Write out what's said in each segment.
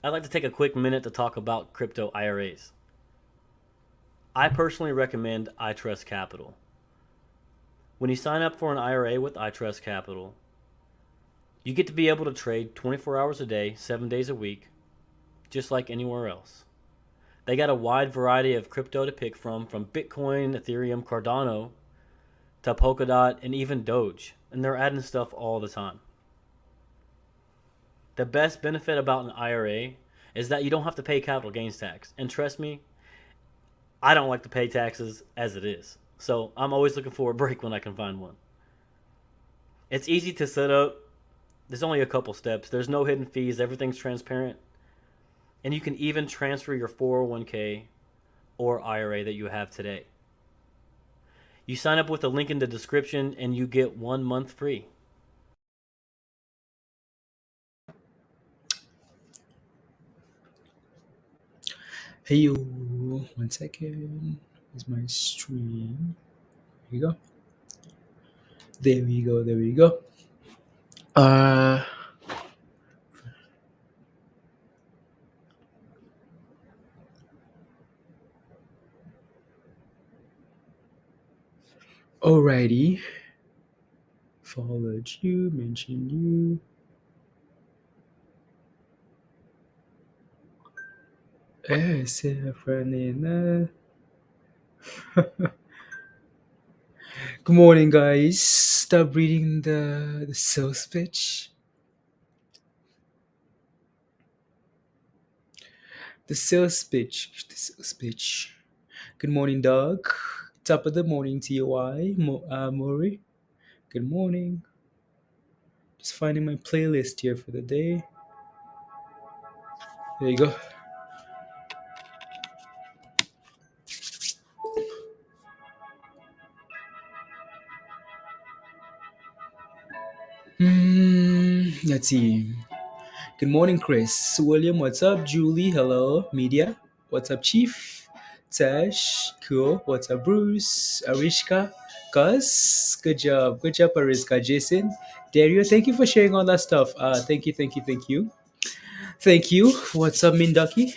I'd like to take a quick minute to talk about crypto IRAs. I personally recommend iTrustCapital. When you sign up for an IRA with iTrustCapital, you get to be able to trade 24 hours a day, 7 days a week, just like anywhere else. They got a wide variety of crypto to pick from Bitcoin, Ethereum, Cardano, to Polkadot, and even Doge. And they're adding stuff all the time. The best benefit about an IRA is that you don't have to pay capital gains tax. And trust me, I don't like to pay taxes as it is. So I'm always looking for a break when I can find one. It's easy to set up. There's only a couple steps. There's no hidden fees. Everything's transparent. And you can even transfer your 401k or IRA that you have today. You sign up with the link in the description and you get 1 month free. Hey yo, 1 second. Here's my stream. Here we go. There we go. There we go. Alrighty. Followed you, mentioned you. Friendly enough. Good morning, guys. Stop reading the sales pitch. The sales pitch. The sales pitch. Good morning, Doug. Top of the morning, TOI. Maury. Good morning. Just finding my playlist here for the day. There you go. Let's see. Good morning, Chris. William, what's up? Julie, hello. Media, what's up, Chief? Tash, cool. What's up, Bruce? Arishka, Cuz, good job. Good job, Ariska. Jason, Dario, thank you for sharing all that stuff. Thank you, thank you, thank you. Thank you. What's up, Minducky?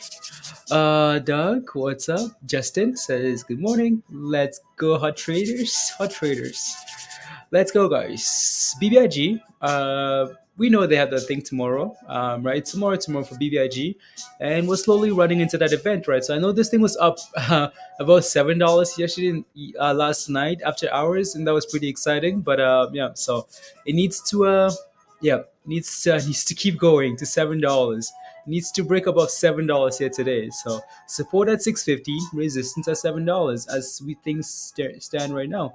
Doug, what's up? Justin says, good morning. Let's go, hot traders. Hot traders. Let's go, guys. BBIG. We know they have that thing tomorrow, right? Tomorrow for BBIG, and we're slowly running into that event, right? So I know this thing was up about $7 yesterday, last night after hours, and that was pretty exciting. But yeah, so it needs to, needs to keep going to $7. Needs to break above $7 here today. So support at 650, resistance at $7 as we things stand right now.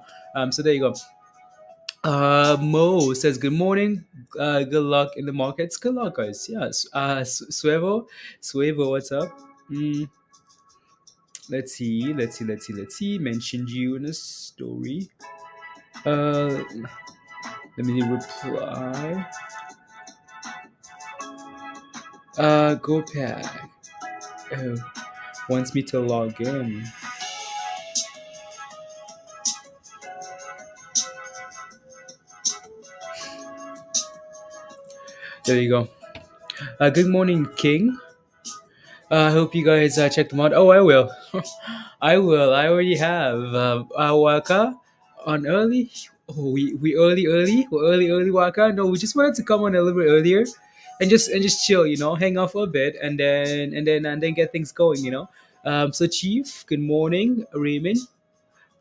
So there you go. Mo says good morning. Good luck in the markets. Good luck, guys. Yes. Suevo, what's up? Mm, let's see. Mentioned you in a story. Let me reply. Go pack. Oh, wants me to log in. There you go. Good morning, King. I hope you guys check them out. Oh, I will. I will. I already have. Waka on early. Oh, we early. We're early Waka. No, we just wanted to come on a little bit earlier, and just chill. Hang out for a bit, and then get things going. So Chief, good morning, Raymond.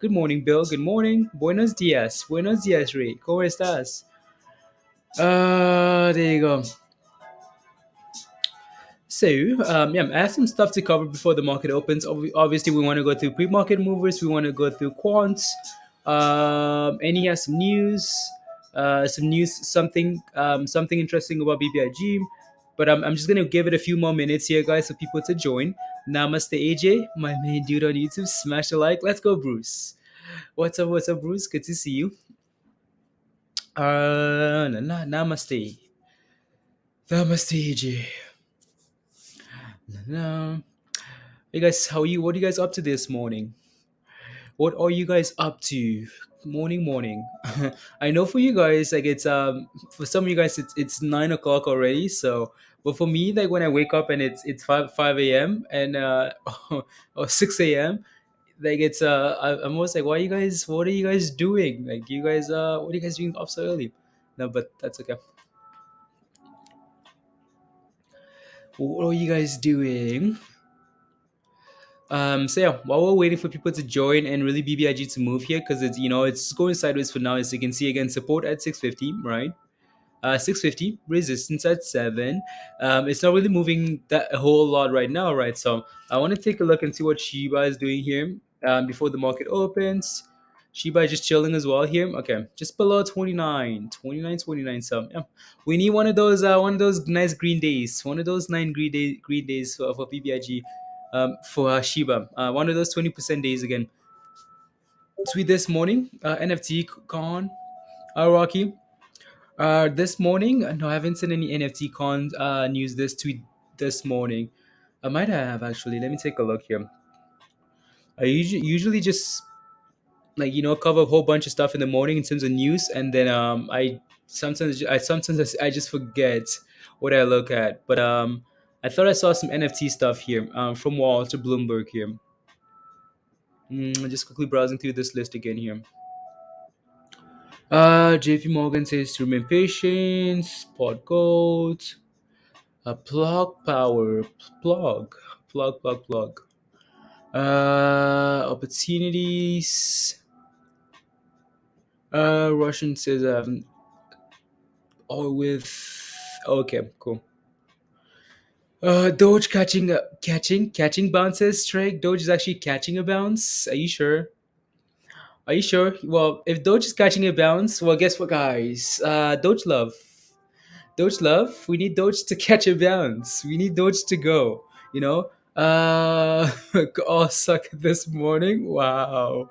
Good morning, Bill. Good morning. Buenos dias. Buenos dias, Ray. ¿Cómo estás? There you go. So, yeah, I have some stuff to cover before the market opens. Obviously, we want to go through pre-market movers. We want to go through quants. And he has some news, something interesting about BBIG. But I'm just gonna give it a few more minutes here, guys, for people to join. Namaste, AJ, my main dude on YouTube. Smash the like. Let's go, Bruce. What's up, Bruce? Good to see you. Namaste, AJ. No. Hey guys, how are you? What are you guys up to this morning? What are you guys up to? Morning. I know for you guys, like it's for some of you guys it's 9 o'clock already. So But for me, like when I wake up and it's 5 a.m. and or 6 a.m., like it's I'm almost like, why you guys? What are you guys doing? Like you guys, what are you guys doing up so early? No, but that's okay. What are you guys doing? So yeah, while we're waiting for people to join and really BBIG to move here, because it's it's going sideways for now. As you can see again, support at 650, right? 650 resistance at 7. It's not really moving that a whole lot right now, right? So I want to take a look and see what Shiba is doing here before the market opens. Shiba is just chilling as well here. Okay, just below 29, 29, 29. So yeah, we need one of those nice green days, one of those green days for PBIG, for Shiba. One of those 20% days again. Tweet this morning, NFT con, Rocky. This morning, no, I haven't seen any NFT con news this tweet this morning. I might have actually. Let me take a look here. I usually just like cover a whole bunch of stuff in the morning in terms of news, and then I just forget what I look at. But I thought I saw some NFT stuff here from Wall to Bloomberg here. Just quickly browsing through this list again here. JP Morgan says to remain patient. Spot gold. Plug power. Plug. Plug. Plug. Plug. Opportunities. Russian says or with. Okay, cool. Doge catching bounces. Strike. Doge is actually catching a bounce. Are you sure? Are you sure? Well, if Doge is catching a bounce, well, guess what, guys? Doge love. Doge love. We need Doge to catch a bounce. We need Doge to go. You know. Oh, suck this morning. Wow.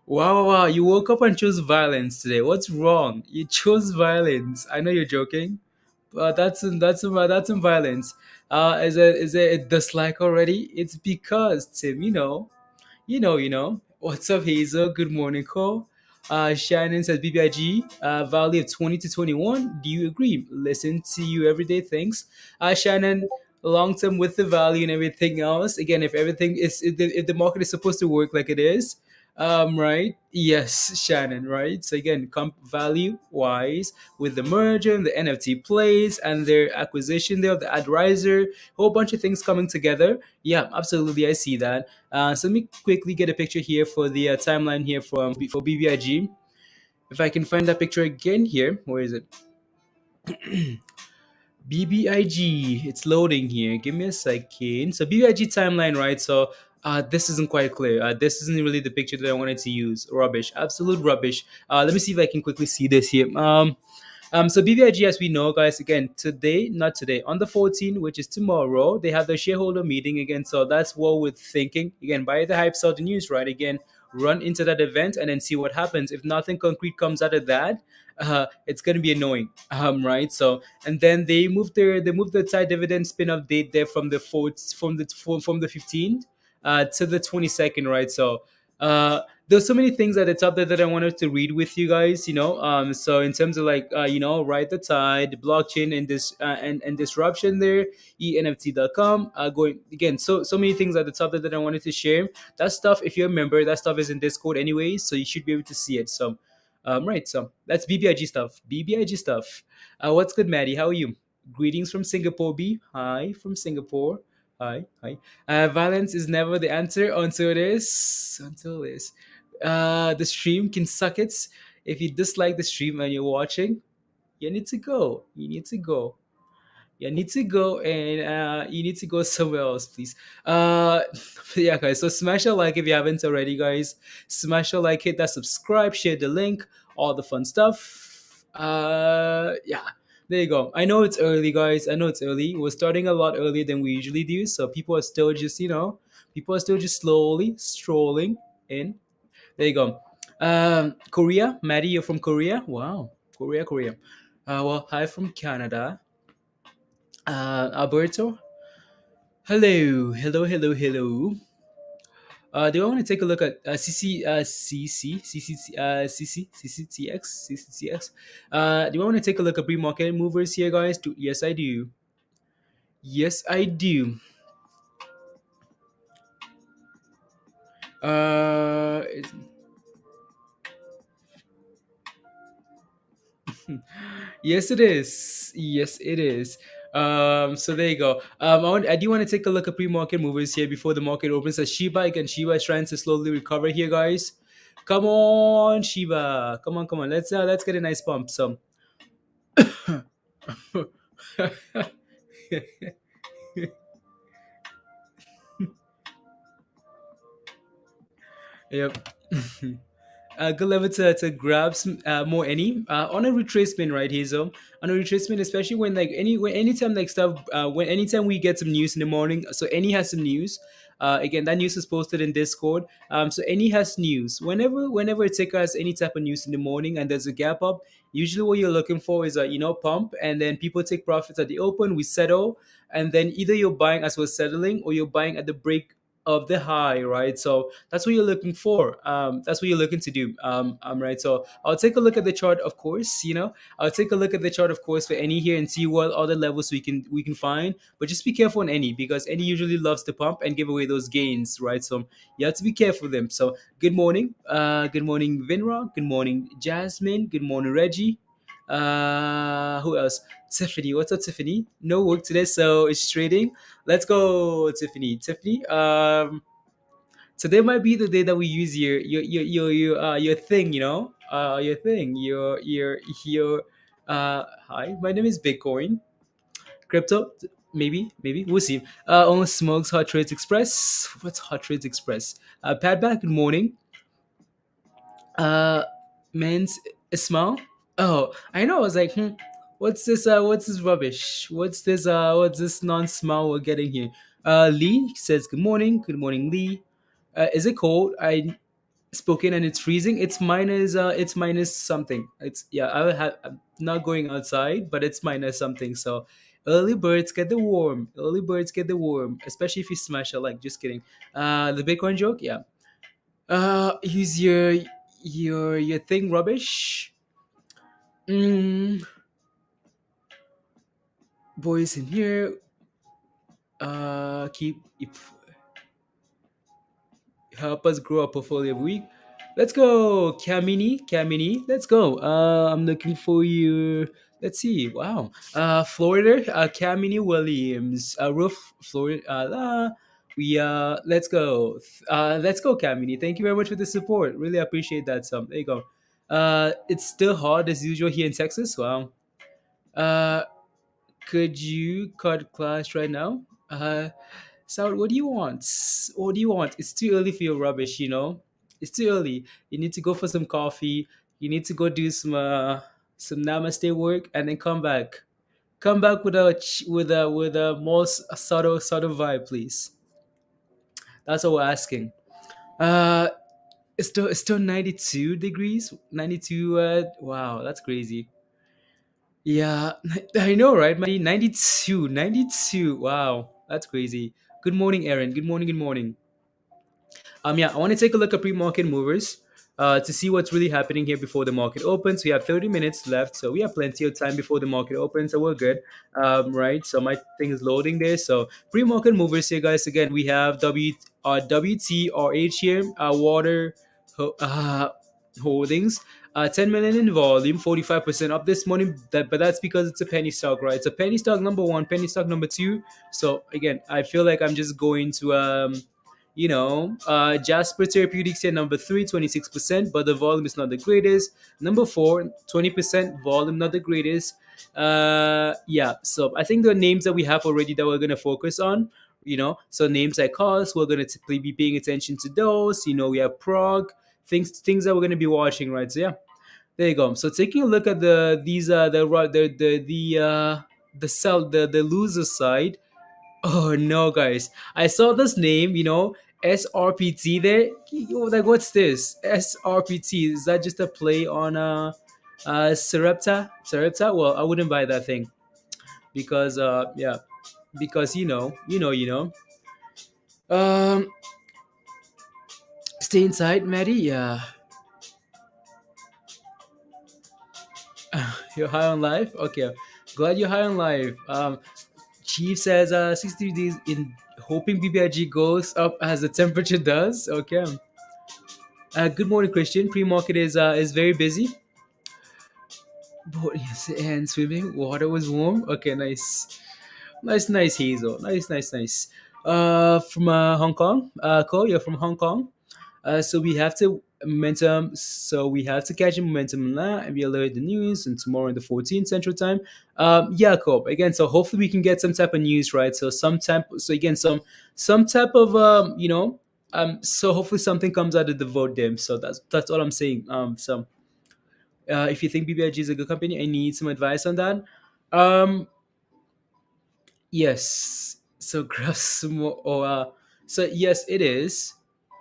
Wow, wow. You woke up and chose violence today. What's wrong? You chose violence. I know you're joking, but that's some violence. Is it a dislike already? It's because Tim, What's up, Hazel? Good morning, Cole. Shannon says BBIG, value of 20 to 21. Do you agree? Listen to you every day. Thanks. Shannon, long term with the value and everything else. Again, if everything is, if the market is supposed to work like it is, right? Yes, Shannon, right? So again, value wise with the merger and the NFT plays and their acquisition there of the AdRiser, whole bunch of things coming together. Yeah, absolutely. I see that. So let me quickly get a picture here for the timeline here for BBIG. If I can find that picture again here, where is it? BBIG, it's loading here. Give me a second. So BBIG timeline, right? So this isn't quite clear. This isn't really the picture that I wanted to use. Rubbish, absolute rubbish. Let me see if I can quickly see this here. So BBIG, as we know, guys, again, today, not today, on the 14th, which is tomorrow, they have their shareholder meeting again. So that's what we're thinking. Again, buy the hype, sell the news, right? Again, run into that event and then see what happens. If nothing concrete comes out of that, it's going to be annoying, right? So, and then they moved the Thai dividend spin-off date there from the 4th, from the 15th to the 22nd, right? So, there's so many things at the top there that I wanted to read with you guys, so in terms of like right the tide, the blockchain and this and disruption there, enft.com, going again, so many things at the top there that I wanted to share. That stuff, if you're a member, that stuff is in Discord anyway, so you should be able to see it. So right, so that's BBIG stuff. What's good, Maddie? How are you? Greetings from Singapore. B, hi from Singapore. Hi, hi. Violence is never the answer until it is. Until it is. The stream can suck it. If you dislike the stream and you're watching, you need to go. You need to go. You need to go, and you need to go somewhere else, please. Yeah, guys. So smash a like if you haven't already, guys. Smash a like, hit that subscribe, share the link, all the fun stuff. Yeah. There you go. I know it's early, guys. I know it's early. We're starting a lot earlier than we usually do, so people are still just, people are still just slowly strolling in. There you go. Korea, Maddie, you're from Korea. Wow, Korea, Korea. Well, hi from Canada. Alberto. Hello, hello, hello, hello. Do I want to take a look at CCTX? Do you want to take a look at pre-market movers here, guys? Yes, I do. Yes, I do. Uh, yes, it is. Yes, it is. So there you go. I do want to take a look at pre-market movers here before the market opens. So Shiba, again, Shiba is trying to slowly recover here, guys. Come on, Shiba. Come on, come on. Let's get a nice pump. So yep. Good level to grab some more any on a retracement, right, Hazel? On a retracement, especially when like anytime like stuff when anytime we get some news in the morning. So any has some news. Again, that news is posted in Discord. So any has news. Whenever a ticker has any type of news in the morning and there's a gap up, usually what you're looking for is a pump, and then people take profits at the open. We settle, and then either you're buying as we're settling, or you're buying at the break of the high, right? So that's what you're looking for. That's what you're looking to do. Right. So I'll take a look at the chart, of course. I'll take a look at the chart, of course, for any here and see what other levels we can find. But just be careful on any, because any usually loves to pump and give away those gains, right? So you have to be careful with them. So good morning, Vinra. Good morning, Jasmine. Good morning, Reggie. Who else? Tiffany. What's up, Tiffany? No work today, so it's trading. Let's go, Tiffany. Tiffany, today might be the day that we use your thing, your thing, your. Hi, my name is Bitcoin crypto. Maybe we'll see. Only smokes Hot Trades Express. What's Hot Trades Express? Pat back. Good morning. Uh, men's Ismail. Oh, I know. I was like, what's this? What's this rubbish? What's this non-smile we're getting here? Lee says, good morning. Good morning, Lee. Is it cold? I spoken and it's freezing. It's minus something. It's yeah. I'm not going outside, but it's minus something. So early birds get the worm. Early birds get the worm, especially if you smash a like. Just kidding. The Bitcoin joke, yeah. Use your thing rubbish. Mm, boys in here. Keep help us grow a portfolio every week. Let's go, Kamini. Let's go. I'm looking for you. Let's see. Wow. Florida. Kamini Williams. Roof. Florida. We let's go, Kamini. Thank you very much for the support. Really appreciate that. There you go. It's still hot as usual here in Texas. Wow. Uh, could you cut class right now? So what do you want? What do you want? It's too early for your rubbish, It's too early. You need to go for some coffee. You need to go do some namaste work and then come back. Come back with a more subtle vibe, please. That's what we're asking. Uh, it's still 92 degrees. 92. Wow, that's crazy. Yeah, I know, right, Maddie? 92, 92. Wow, that's crazy. Good morning, Aaron. Good morning, good morning. Yeah, I want to take a look at pre-market movers to see what's really happening here before the market opens. We have 30 minutes left, so we have plenty of time before the market opens, so we're good. Right, so my thing is loading there. So pre-market movers here, guys. Again, we have WTRH here, ho- uh, holdings. 10 million in volume, 45% up this morning. But that's because it's a penny stock, right? It's a penny stock number one, penny stock number two. So again, I feel like I'm just going to Jasper Therapeutics here, number three, 26%, but the volume is not the greatest. Number four, 20% volume, not the greatest. Yeah, so I think the names that we have already that we're going to focus on, so names like KOSS, we're going to be paying attention to those. We have PROG, things that we're going to be watching, right? So yeah, there you go. So taking a look at the loser side. Oh no, guys! I saw this name, SRPT. There, like, what's this? SRPT. Is that just a play on Sarepta? Sarepta? Well, I wouldn't buy that thing because yeah, because Um, stay inside, Maddie. Yeah, you're high on life. Okay, glad you're high on life. Chief says 63 days in hoping BBIG goes up as the temperature does. Okay. Good morning, Christian. Pre-market is very busy. But yes, and swimming water was warm. Okay, nice. Nice, Hazel. Nice. From Hong Kong. Cole, you're from Hong Kong. So we have to momentum. So we have to catch a momentum now, and we alert the news. And tomorrow in the 14th Central Time. Yeah, Cope. Again, so hopefully we can get some type of news, right? So some type. So again, some type of So hopefully something comes out of the vote, them. So that's all I'm saying. If you think BBIG is a good company, I need some advice on that. Um, yes. So Grasmo or so yes, it is.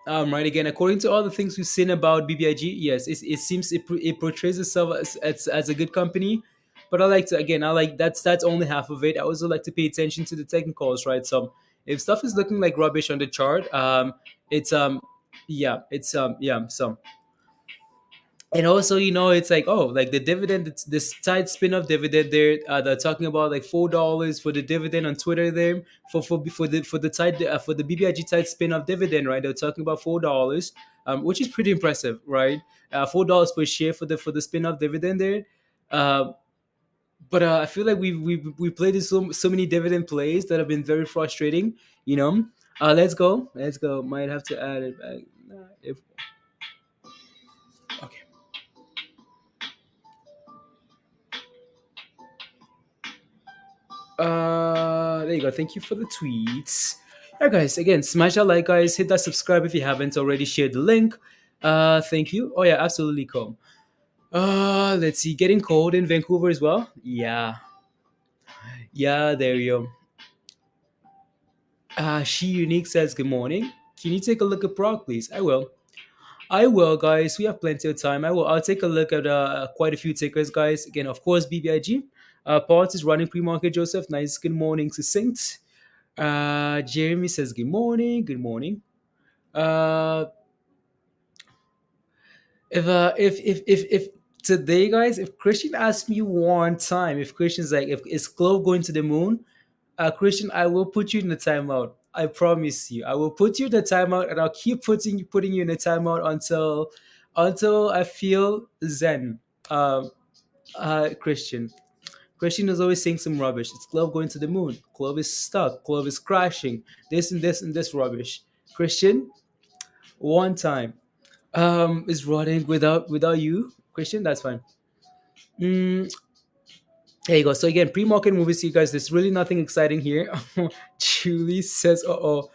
Right again, according to all the things we've seen about BBIG, yes, it seems it portrays itself as a good company. But I like to again, I like that's only half of it. I also like to pay attention to the technicals, right? So if stuff is looking like rubbish on the chart, it's yeah. So and also it's like like the dividend, it's this side spin-off dividend there, they're talking about like $4 for the dividend on Twitter there for the BBIG side spin-off dividend, right? They're talking about $4, which is pretty impressive, right? $4 per share for the spin-off dividend there. uh, but I feel like we played in so many dividend plays that have been very frustrating, you know. Let's go, might have to add it back. If Okay. There you go. Thank you for the tweets. Alright, guys. Again, smash that like, guys. Hit that subscribe if you haven't already. Share the link. Thank you. Oh yeah, absolutely cool. Let's see. Getting cold in Vancouver as well. Yeah, yeah. There you go. She Unique says good morning. Can you take a look at PROG, please? I will. I will, guys. We have plenty of time. I will. I'll take a look at quite a few tickers, guys. Again, of course, BBIG. Parts is running pre-market. Joseph, nice. Good morning, succinct. Jeremy says good morning. Good morning. Uh, if today, guys, if Christian asks me one time, if Christian's like, if is Clove going to the moon, Christian, I will put you in the timeout. I promise you, I will put you in the timeout, and I'll keep putting you in the timeout until I feel zen. Um, Christian. Christian is always saying some rubbish. It's Clove going to the moon. Clove is stuck. Clove is crashing. This and this and this rubbish. Christian, one time. Is running without you, Christian. That's fine. Mm, there you go. So again, pre-market movies, you guys. There's really nothing exciting here. Julie says, "Uh oh."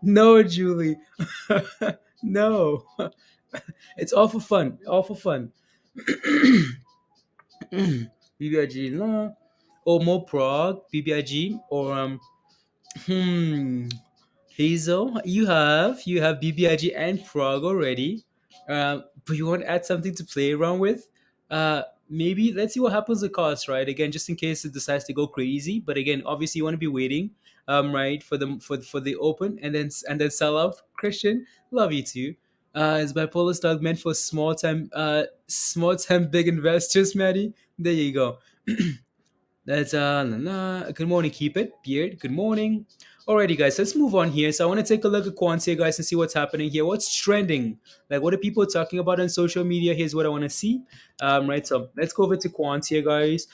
No, Julie. No. It's all for fun. All for fun. BBIG, no. Or more prog, BBIG, or hmm. Hazel, you have BBIG and Prog already, but you want to add something to play around with. Maybe let's see what happens with cost, right? Again, just in case it decides to go crazy. But again, obviously you want to be waiting, right, for the open and then sell off. Christian, love you too. Is bipolar stock meant for small time big investors, Maddie? There you go. That's good morning, keep it. Beard, good morning. Alrighty guys, let's move on here. So I want to take a look at quants here, guys, and see what's happening here. What's trending? Like what are people talking about on social media? Here's what I want to see. Right, so let's go over to quants here, guys.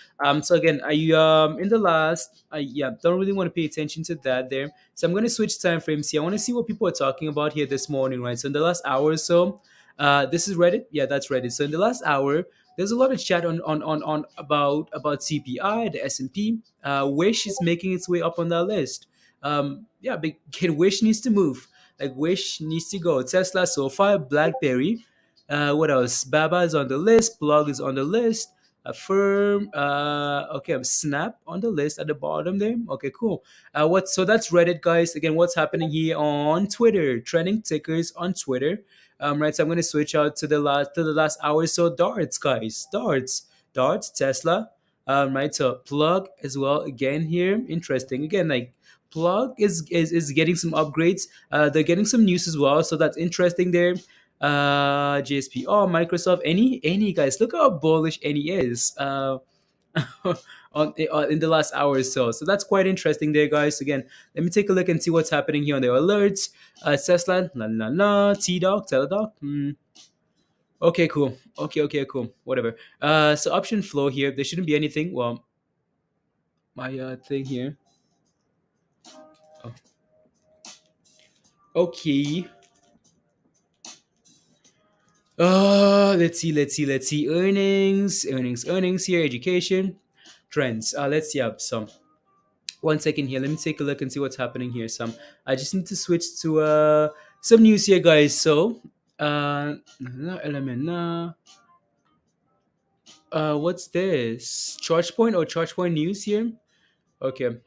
So again, I in the last yeah, don't really want to pay attention to that there. So I'm gonna switch time frames here. I want to see what people are talking about here this morning, right? So in the last hour or so, this is Reddit. Yeah, that's Reddit. So in the last hour, there's a lot of chat on about CPI, the S&P. Wish is making its way up on that list. Yeah, big kid. Wish needs to move. Like Wish needs to go. Tesla, SoFi, BlackBerry. What else? Baba is on the list. Plug is on the list. Affirm. Okay, Snap on the list at the bottom there. Okay, cool. What? So that's Reddit, guys. Again, what's happening here on Twitter? Trending tickers on Twitter. Right. So I'm gonna switch out to the last hour. So darts, guys. Darts. Tesla. Right. So plug as well. Again here. Interesting. Again, like plug is getting some upgrades. They're getting some news as well. So that's interesting there. JSPR, Microsoft, any guys. Look how bullish any is. in the last hour or so. So that's quite interesting there, guys. Again, let me take a look and see what's happening here on the alerts. Tesla, la la la, T-Dog, Teladoc. Okay, cool. Okay, cool. Whatever. So option flow here. There shouldn't be anything. Well, my thing here. Oh, okay. Let's see. Earnings here. Education, trends. Let's see up some. 1 second here. Let me take a look and see what's happening here. Some. I just need to switch to some news here, guys. So, element. What's this? ChargePoint or ChargePoint news here? Okay.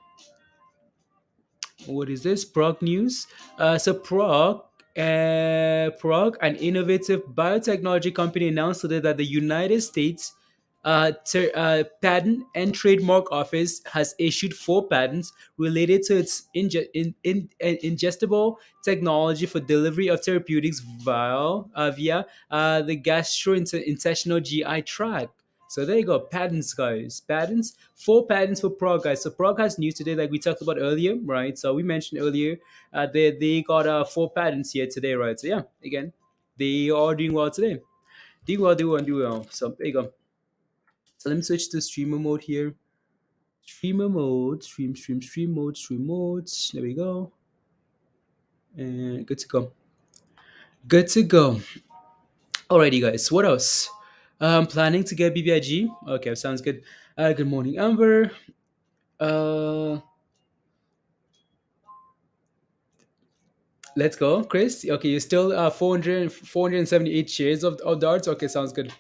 What is this? PROG news. So PROG, an innovative biotechnology company, announced today that the United States Patent and Trademark Office has issued 4 patents related to its ingestible technology for delivery of therapeutics via the gastrointestinal GI tract. So there you go, patents, guys. Patents, 4 patents for PROG, guys. So PROG has news today, like we talked about earlier, right? So we mentioned earlier, they got 4 patents here today, right? So yeah, again, they are doing well today. Doing well. So there you go. So let me switch to streamer mode here. Streamer mode, stream mode. There we go. And good to go. Good to go. Alrighty, guys. What else? Planning to get BBIG. Okay, sounds good. Good morning, Amber. Uh, let's go, Chris. Okay, you're still 478 shares of darts. Okay, sounds good.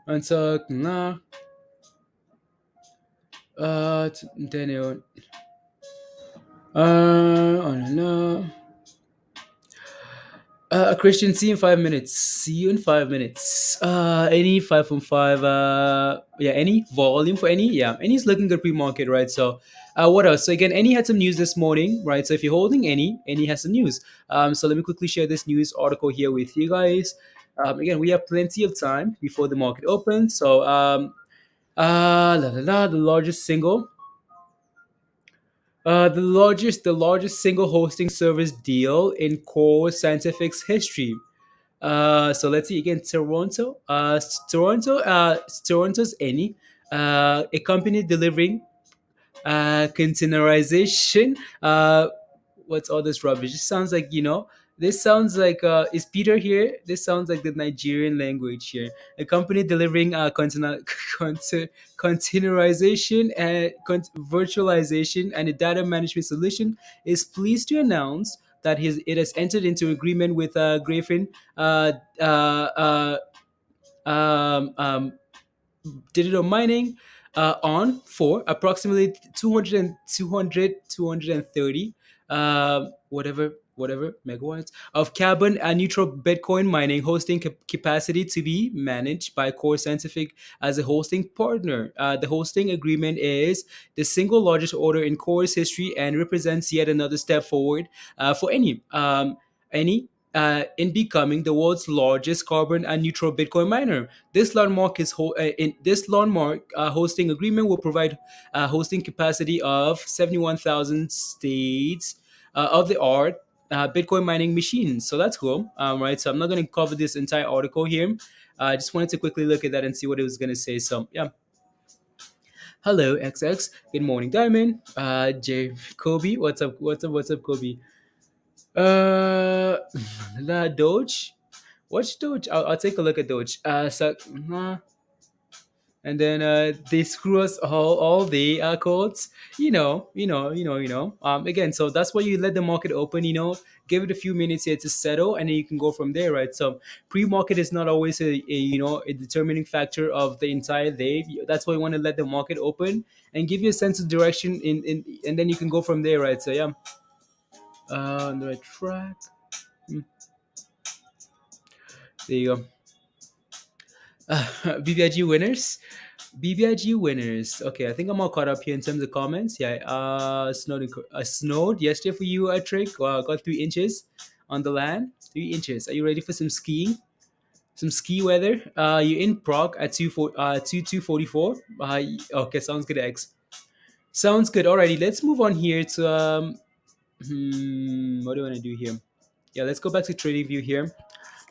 And so, nah. Then oh no. Christian, see you in 5 minutes. See you in 5 minutes. Any 5 from 5. Yeah, any volume for any. Yeah, any's looking good pre-market, right? So, what else? So again, any had some news this morning, right? So if you're holding any has some news. So let me quickly share this news article here with you guys. Again, we have plenty of time before the market opens. So, the largest single the largest single hosting service deal in core scientific's history. So let's see again. Toronto's any a company delivering containerization. What's all this rubbish? This sounds like This sounds like is Peter here? This sounds like the Nigerian language here. A company delivering containerization and virtualization and a data management solution is pleased to announce that it has entered into agreement with Griffin um, um, digital mining on for approximately 230 whatever megawatts of carbon neutral Bitcoin mining hosting capacity to be managed by Core Scientific as a hosting partner. The hosting agreement is the single largest order in Core's history and represents yet another step forward for in becoming the world's largest carbon neutral Bitcoin miner. This landmark hosting agreement will provide hosting capacity of 71,000 states of the art Bitcoin mining machines. So that's cool, right? So I'm not going to cover this entire article here. I just wanted to quickly look at that and see what it was going to say. So yeah. Hello, XX. Good morning, Diamond. J Kobe. What's up, Kobe? Uh, La Doge. What's Doge? I'll take a look at Doge. And then they screw us all the codes. Again, so that's why you let the market open. Give it a few minutes here to settle, and then you can go from there, right? So pre-market is not always a determining factor of the entire day. That's why you want to let the market open and give you a sense of direction and then you can go from there, right? So yeah, on the right track. Hmm, there you go. BBIG winners. BBIG winners. Okay, I think I'm all caught up here in terms of comments. Yeah, snowed yesterday for you, Trick. Got 3 inches on the land. 3 inches. Are you ready for some skiing? Some ski weather. You in Prague at 2:44. Okay, sounds good, X. Sounds good. Alrighty, let's move on here to what do I want to do here? Yeah, let's go back to trading view here.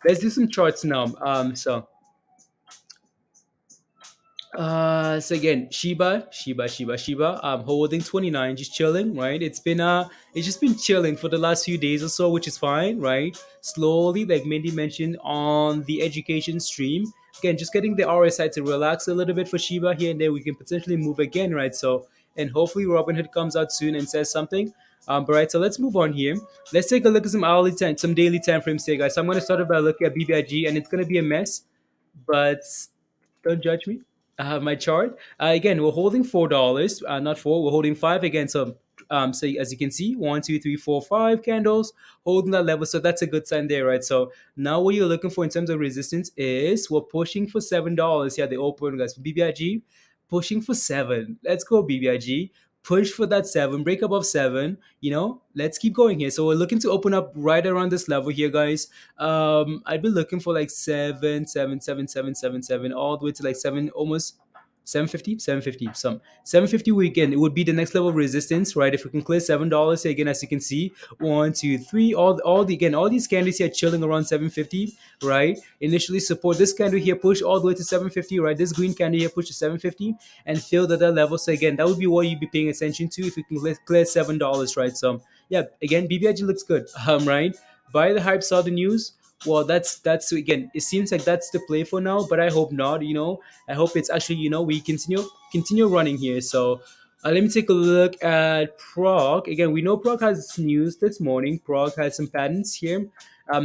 Let's do some charts now. So again, Shiba. Holding 29, just chilling, right? It's just been chilling for the last few days or so, which is fine, right? Slowly, like Mindy mentioned on the education stream, again, just getting the RSI to relax a little bit for Shiba here and there. We can potentially move again, right? So, and hopefully Robinhood comes out soon and says something. But right, so let's move on here. Let's take a look at some daily time frames here, guys. So I'm going to start by looking at BBIG, and it's going to be a mess, but don't judge me. My chart again. We're holding $4, not four. We're holding five again. So as you can see, one, two, three, four, five candles holding that level. So that's a good sign there, right? So now what you're looking for in terms of resistance is we're pushing for $7. Yeah, the open guys for BBIG, pushing for seven. Let's go BBIG. Push for that seven, break above seven. Let's keep going here. So we're looking to open up right around this level here, guys. I'd be looking for like seven, all the way to like seven, almost 750, some 750 weekend. It would be the next level of resistance, right? If we can clear $7 here again, as you can see, one, two, three, all these candles here chilling around 750, right? Initially support this candle here, push all the way to 750, right? This green candle here push to 750 and fill that level. So again, that would be what you'd be paying attention to if we can clear $7, right? So yeah, again, BBIG looks good, right? Buy the hype, saw the news. Well, that's again. It seems like that's the play for now, but I hope not. I hope it's actually we continue running here. So let me take a look at PROG again. We know PROG has news this morning. PROG has some patents here.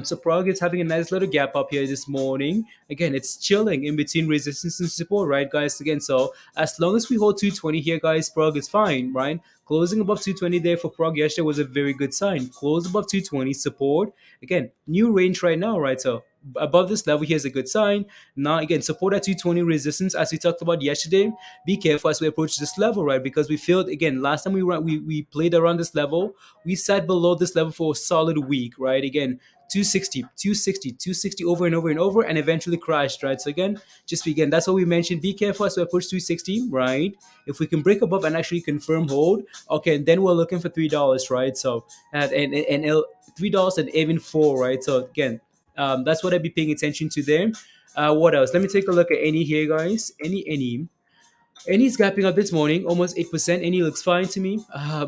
So PROG is having a nice little gap up here this morning. Again, it's chilling in between resistance and support, right, guys? Again, so as long as we hold 220 here, guys, PROG is fine, right? Closing above 220 there for PROG yesterday was a very good sign. Close above 220 support. Again, new range right now, right? So above this level here is a good sign. Now again, support at 220, resistance as we talked about yesterday. Be careful as we approach this level, right? Because we feel again last time we played around this level, we sat below this level for a solid week, right? Again, 260 over and over and over, and eventually crashed, right? So again, just again, that's what we mentioned. Be careful as we approach 260, right? If we can break above and actually confirm hold, okay, and then we're looking for $3, right? So and $3 and even four, right? So again, that's what I'd be paying attention to there. What else? Let me take a look at any here, guys. Any's gapping up this morning, almost 8%. Any looks fine to me,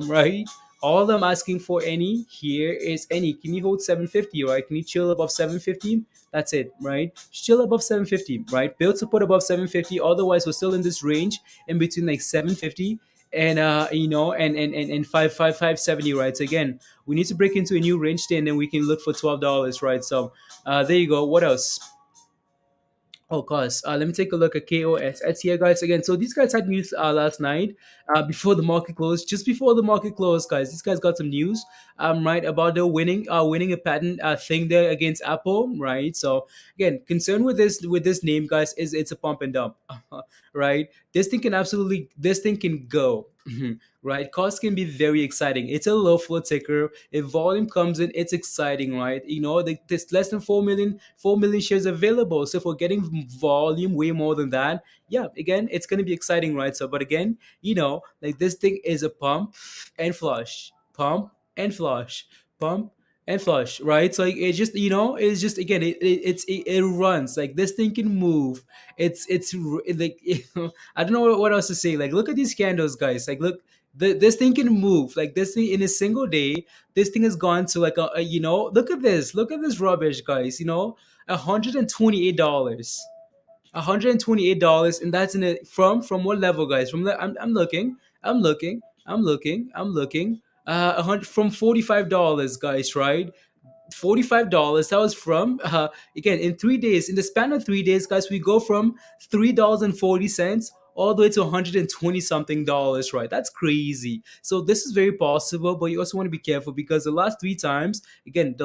right? All I'm asking for any here is any. Can you hold 750, right? Can you chill above 750? That's it, right? Chill above 750, right? Build support above 750. Otherwise, we're still in this range in between like 750 and and 570, right? So again, we need to break into a new range there, and then we can look for $12, right? So there you go. What else? Oh, gosh. Let me take a look at KOSS here, guys. Again, so these guys had news last night before the market closed. Just before the market closed, guys, these guys got some news, right, about the winning a patent thing there against Apple, right? So again, concern with this name, guys, is it's a pump and dump, right? This thing can go. Right, cost can be very exciting. It's a low flow ticker. If volume comes in, it's exciting, right? There's less than 4 million shares available. So if we're getting volume way more than that, yeah, again, it's gonna be exciting, right? So, but again, like this thing is a and flush, pump and flush, right? So like, it's just again, it runs like this thing can move. It's like I don't know what else to say. Like, look at these candles, guys. Like, look. This thing can move like this thing in a single day. This thing has gone to like look at this rubbish, guys. $128, $128, and that's in it from what level, guys? I'm looking, I'm looking. From $45, guys, right? $45, that was from again in 3 days, in the span of 3 days, guys, we go from $3.40 all the way to 120 something dollars, right? That's crazy. So this is very possible, but you also want to be careful because the last three times, again,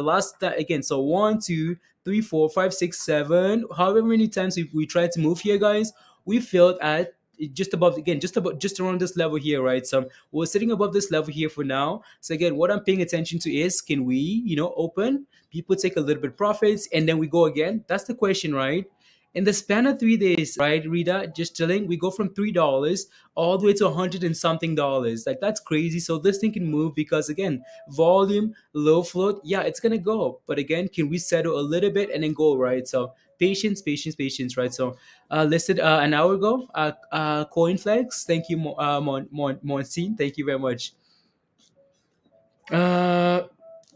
so one, two, three, four, five, six, seven, however many times we tried to move here, guys, we failed at just around this level here, right? So we're sitting above this level here for now. So again, what I'm paying attention to is, can we open, people take a little bit profits, and then we go again? That's the question, right? In the span of 3 days, right, Rita, just chilling, we go from $3 all the way to 100 and something dollars. Like that's crazy. So this thing can move because again, volume, low float, yeah, it's gonna go. But again, can we settle a little bit and then go, right? So patience, patience, patience, right? So listed an hour ago, CoinFlex. Thank you, Monsine. Thank you very much. Uh,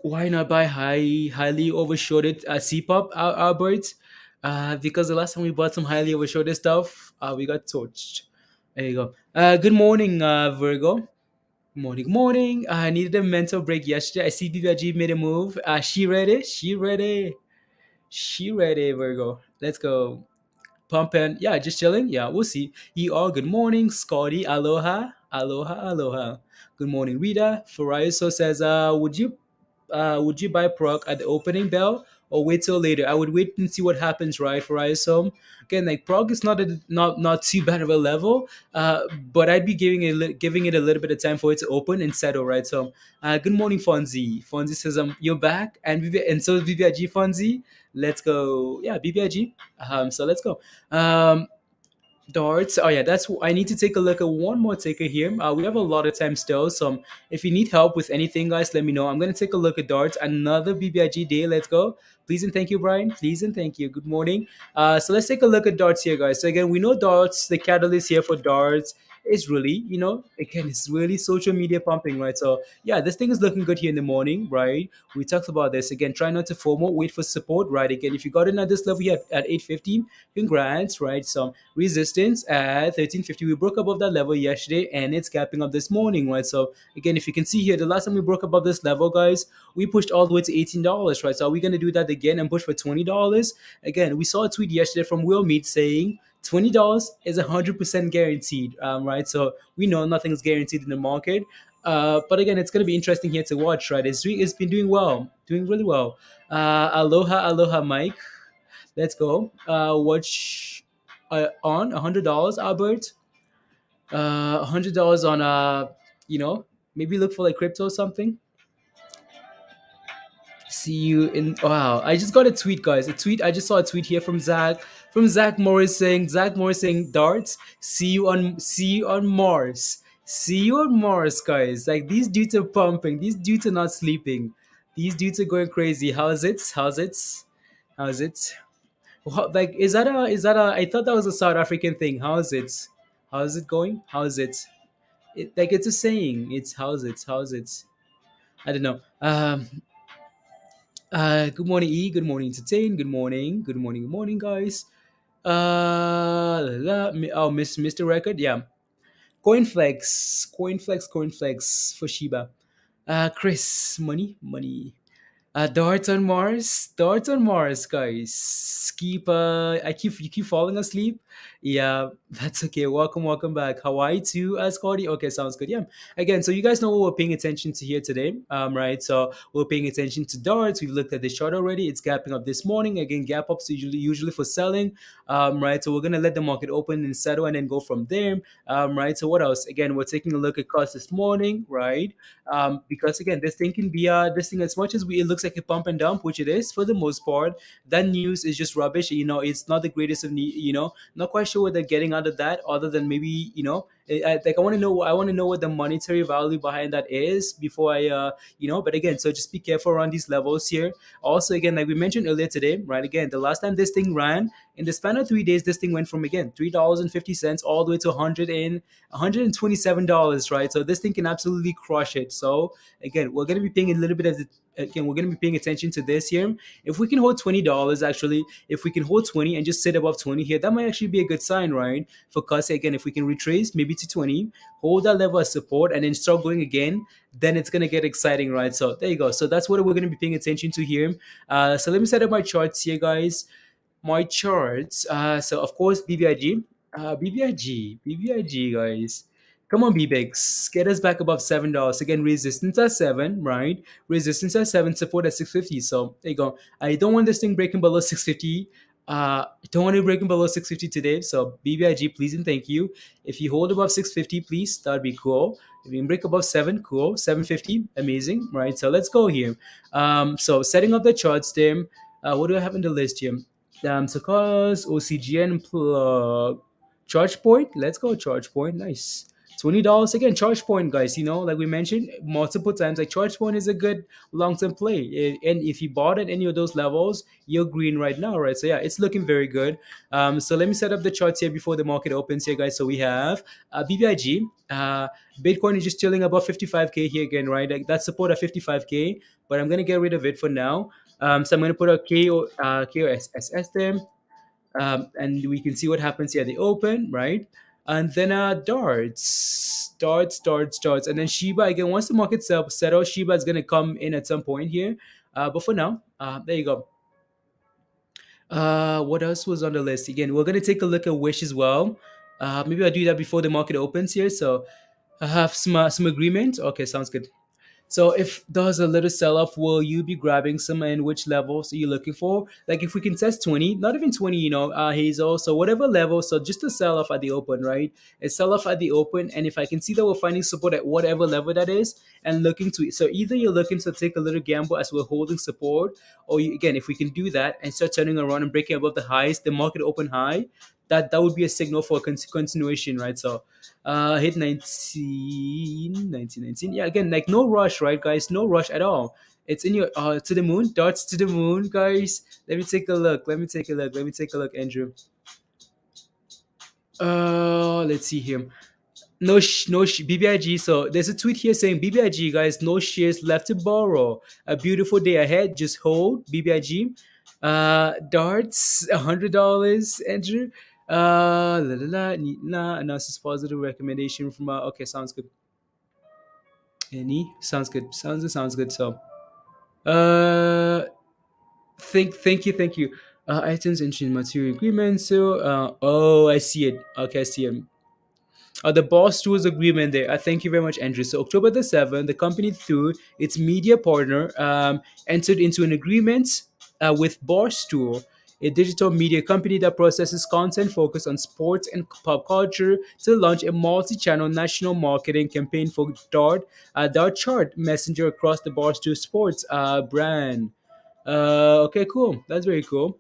why not buy highly overshorted CPOP, Albert? Because the last time we bought some highly overshorted stuff, we got torched. There you go. Good morning, Virgo. Morning, morning. I needed a mental break yesterday. I see BBIG made a move. She ready? She ready? She ready, Virgo. Let's go. Pumping. Yeah, just chilling. Yeah, we'll see. You all, good morning. Scotty, aloha. Aloha, aloha. Good morning, Rita. Faraiso says, would you buy PROG at the opening bell or wait till later? I would wait and see what happens, right? For ISO, again, like PROG is not too bad of a level, but I'd be giving it a little bit of time for it to open and settle, right? So, good morning, Fonzie. Fonzie says, you're back, and and so is BBIG, Fonzie. Let's go, yeah, BBIG. So let's go. Darts. Oh yeah, that's. I need to take a look at one more ticker here. We have a lot of time still, so if you need help with anything, guys, let me know. I'm gonna take a look at darts. Another BBIG day. Let's go. Please and thank you, Brian. Please and thank you. Good morning. So let's take a look at darts here, guys. So again, we know darts. The catalyst here for darts is really, again, it's really social media pumping, right? So yeah, this thing is looking good here in the morning, right? We talked about this again. Try not to FOMO. Wait for support, right? Again, if you got in at this level here at 850, congrats, right? So resistance at 1350. We broke above that level yesterday and it's gapping up this morning, right? So again, if you can see here, the last time we broke above this level, guys, we pushed all the way to $18, right? So are we going to do that again and push for $20? Again, we saw a tweet yesterday from Will Mead saying $20 is 100% guaranteed, right? So we know nothing is guaranteed in the market. But again, it's going to be interesting here to watch, right? It's been doing well, doing really well. Aloha, aloha, Mike. Let's go. Watch on $100, Albert. $100 on you know, maybe look for like crypto or something. See you in. Wow, I just got a tweet, guys. A tweet. I just saw a tweet here from Zach Morris saying darts. See you on Mars. See you on Mars, guys. Like these dudes are pumping. These dudes are not sleeping. These dudes are going crazy. How's it? How's it? How's it? Like is that a I thought that was a South African thing. How's it? How's it going? How's it? Like it's a saying. It's how's it? How's it? I don't know. Good morning, E. Good morning, Entertain. Good morning. Good morning. Good morning, guys. Oh, Mr. Record. Yeah. Coinflex for Shiba. Chris, money. Darts on Mars, guys. You keep falling asleep. Yeah, that's okay. Welcome back. Hawaii too, Scotty. Okay, sounds good. Yeah. Again, so you guys know what we're paying attention to here today, right? So we're paying attention to darts. We've looked at the chart already. It's gapping up this morning. Again, gap ups usually for selling, right? So we're gonna let the market open and settle, and then go from there, right? So what else? Again, we're taking a look at cost this morning, right? Because again, this thing can be this thing as much as it looks like a pump and dump, which it is for the most part. That news is just rubbish. It's not the greatest of need. Not quite sure what they're getting out of that, other than maybe like I want to know. I want to know what the monetary value behind that is before I But again, so just be careful around these levels here. Also, again, like we mentioned earlier today, right? Again, the last time this thing ran in the span of 3 days, this thing went from again $3.50 all the way to $127, right? So this thing can absolutely crush it. So again, we're gonna be paying a little bit of the again, we're going to be paying attention to this here. If we can hold $20, actually, if we can hold 20 and just sit above 20 here, that might actually be a good sign, right? For KOSS, again, if we can retrace maybe to 20, hold that level of support, and then start going again, then it's going to get exciting, right? So there you go. So that's what we're going to be paying attention to here. So let me set up my charts here, guys. My charts. So of course, BBIG. BBIG, guys. Come on, BBIGs. Get us back above $7. Again, resistance at 7, right? Resistance at 7, support at 650. So there you go. I don't want this thing breaking below 650. I don't want it breaking below 650 today. So BBIG, please and thank you. If you hold above 650, please, that'd be cool. If you can break above 7, cool. 750, amazing, right? So let's go here. So setting up the charts there. What do I have in the list here? So cause OCGN plug charge point. Let's go charge point. Nice. $20 again. Charge point, guys. Like we mentioned multiple times, like charge point is a good long term play. And if you bought at any of those levels, you're green right now, right? So yeah, it's looking very good. So let me set up the charts here before the market opens here, guys. So we have BBIG. Bitcoin is just chilling above 55K here again, right? Like that support at 55K, but I'm gonna get rid of it for now. So I'm going to put a KOSS there, and we can see what happens here at the open, right? And then darts, and then Shiba again. Once the market settles, Shiba is going to come in at some point here. But for now, there you go. What else was on the list? Again, we're going to take a look at Wish as well. Maybe I'll do that before the market opens here. So I have some agreement. Okay, sounds good. So if there's a little sell-off, will you be grabbing some, and which levels are you looking for? Like if we can test 20, not even 20, Hazel. So whatever level, so just a sell-off at the open, right? A sell-off at the open. And if I can see that we're finding support at whatever level that is and looking to, so either you're looking to take a little gamble as we're holding support, or again, if we can do that and start turning around and breaking above the highs, the market open high, that would be a signal for continuation, right? So hit 19. Yeah, again, like no rush, right, guys? No rush at all. It's in your to the moon, darts to the moon, guys. Let me take a look. Andrew. Let's see here. BBIG. So there's a tweet here saying BBIG, guys, no shares left to borrow. A beautiful day ahead. Just hold BBIG. Darts, $100, Andrew. Announces positive recommendation from okay, sounds good. Any sounds good. Sounds good. So uh thank you. Items entering material agreement. So oh, I see it. Okay, I see it. The boss tools agreement there. Thank you very much, Andrew. So October the 7th, the company through its media partner entered into an agreement with Boss Tool, a digital media company that processes content focused on sports and pop culture, to launch a multi-channel national marketing campaign for Dart Chart Messenger across the Barstool Sports brand. Okay, cool. That's very cool.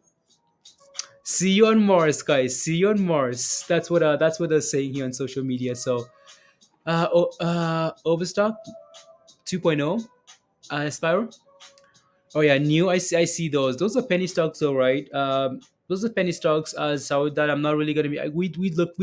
See you on Mars, guys. See you on Mars. That's what they're saying here on social media. So, Overstock 2.0, Spiral. Oh yeah, new. I see those. Those are penny stocks, though, right? Those are penny stocks. So that I'm not really gonna be. We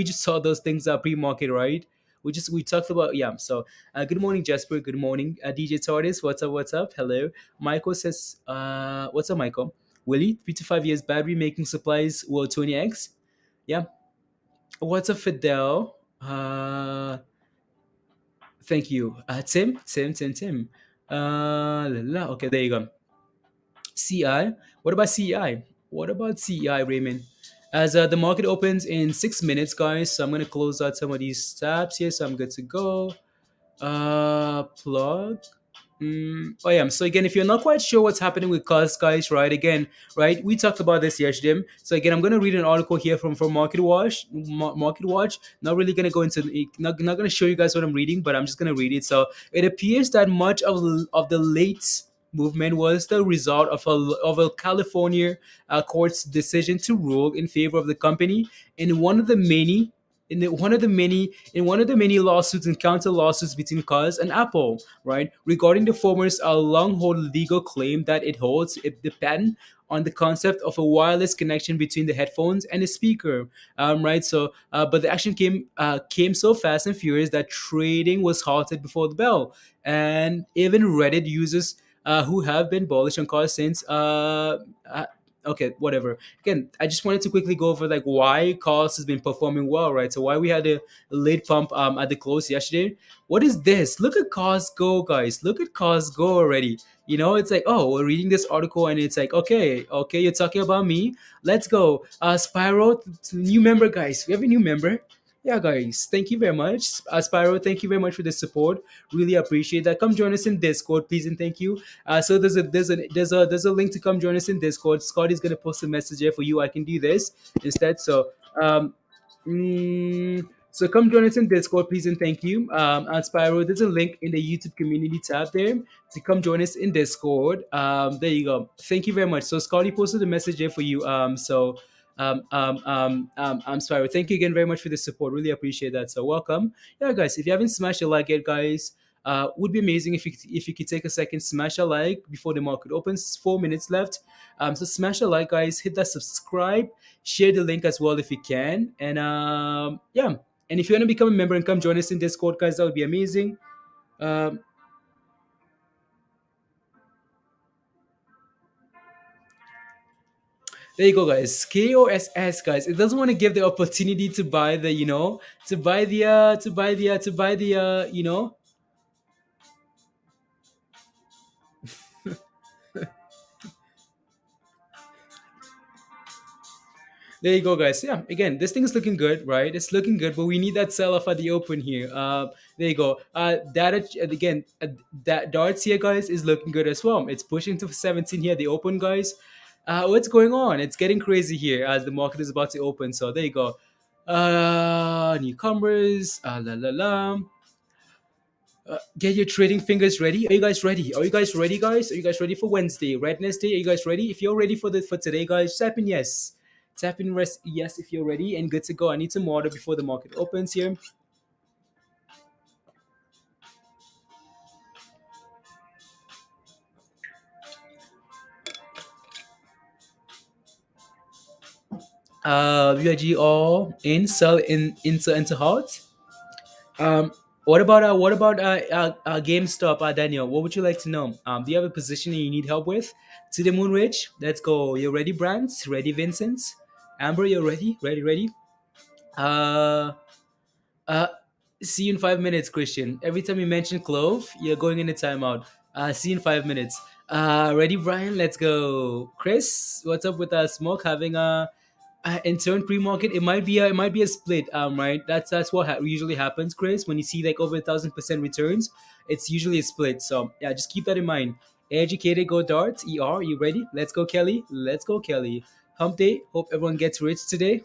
just saw those things pre-market, right? We talked about, yeah. So good morning, Jasper. Good morning, DJ Tortoise. What's up? What's up? Hello. Michael says, what's up, Michael? Willie, 3 to 5 years battery making supplies will 20x. Yeah. What's up, Fidel? Thank you. Tim. Okay, there you go. CI. What about CI? What about CI, Raymond? As the market opens in 6 minutes, guys, so I'm gonna close out some of these tabs here, so I'm good to go. Plug. Oh yeah. So again, if you're not quite sure what's happening with KOSS, guys, right? Again, right? We talked about this yesterday. So again, I'm gonna read an article here from Market Watch. Market Watch. Not really gonna go into not gonna show you guys what I'm reading, but I'm just gonna read it. So it appears that much of the late movement was the result of a California court's decision to rule in favor of the company in one of the many in one of the many lawsuits and counter lawsuits between KOSS and Apple, right? Regarding the former's long-hold legal claim that it holds the patent on the concept of a wireless connection between the headphones and the speaker, right? So, but the action came so fast and furious that trading was halted before the bell, and even Reddit users who have been bullish on KOSS since. Okay, whatever. Again, I just wanted to quickly go over like why KOSS has been performing well, right? So why we had a late pump at the close yesterday. What is this? Look at KOSS go, guys. Look at KOSS go already. It's like, oh, we're reading this article and it's like, okay, you're talking about me. Let's go. Spyro, new member, guys. We have a new member. Yeah, guys, thank you very much. Spyro, thank you very much for the support. Really appreciate that. Come join us in Discord, please, and thank you. So there's a link to come join us in Discord. Scott is gonna post a message here for you. I can do this instead. So um, mm, So come join us in Discord, please and thank you. And Spyro, there's a link in the YouTube community tab there to come join us in Discord. There you go. Thank you very much. So Scotty posted a message there for you. I'm Spyro. Thank you again very much for the support. Really appreciate that. So welcome. Yeah, guys, if you haven't smashed a like yet, guys, would be amazing if you could take a second, smash a like before the market opens. 4 minutes left. So smash a like, guys. Hit that subscribe. Share the link as well if you can. And yeah. And if you want to become a member and come join us in Discord, guys, that would be amazing. Um, there you go, guys. KOSS, guys. It doesn't want to give the opportunity to buy the, There you go, guys. Yeah, again, this thing is looking good, right? It's looking good, but we need that sell off at the open here. There you go. Data again, that darts here, guys, is looking good as well. It's pushing to 17 here, the open, guys. What's going on? It's getting crazy here as the market is about to open. So there you go. Newcomers, la la la. Get your trading fingers ready. Are you guys ready? Are you guys ready, guys? Are you guys ready for Wednesday, Wednesday? Are you guys ready? If you're ready for today, guys, tap in yes. Tap in rest yes if you're ready and good to go. I need some water before the market opens here. BBIG all in, sell in into hot. What about GameStop, Daniel? What would you like to know? Do you have a position that you need help with? To the moon ridge. Let's go. You ready, Brands? Ready, Vincent? Amber, you're ready? Ready? Uh, uh, See you in 5 minutes, Christian. Every time you mention Clove, you're going in a timeout. See you in 5 minutes. Ready, Brian? Let's go. Chris, what's up with Smoke having a in turn pre-market? It might be a split, right? That's what usually happens, Chris. When you see like over 1,000% returns, it's usually a split. So yeah, just keep that in mind. Educated, go darts. You ready? Let's go, Kelly. Let's go, Kelly. Hump day. Hope everyone gets rich today.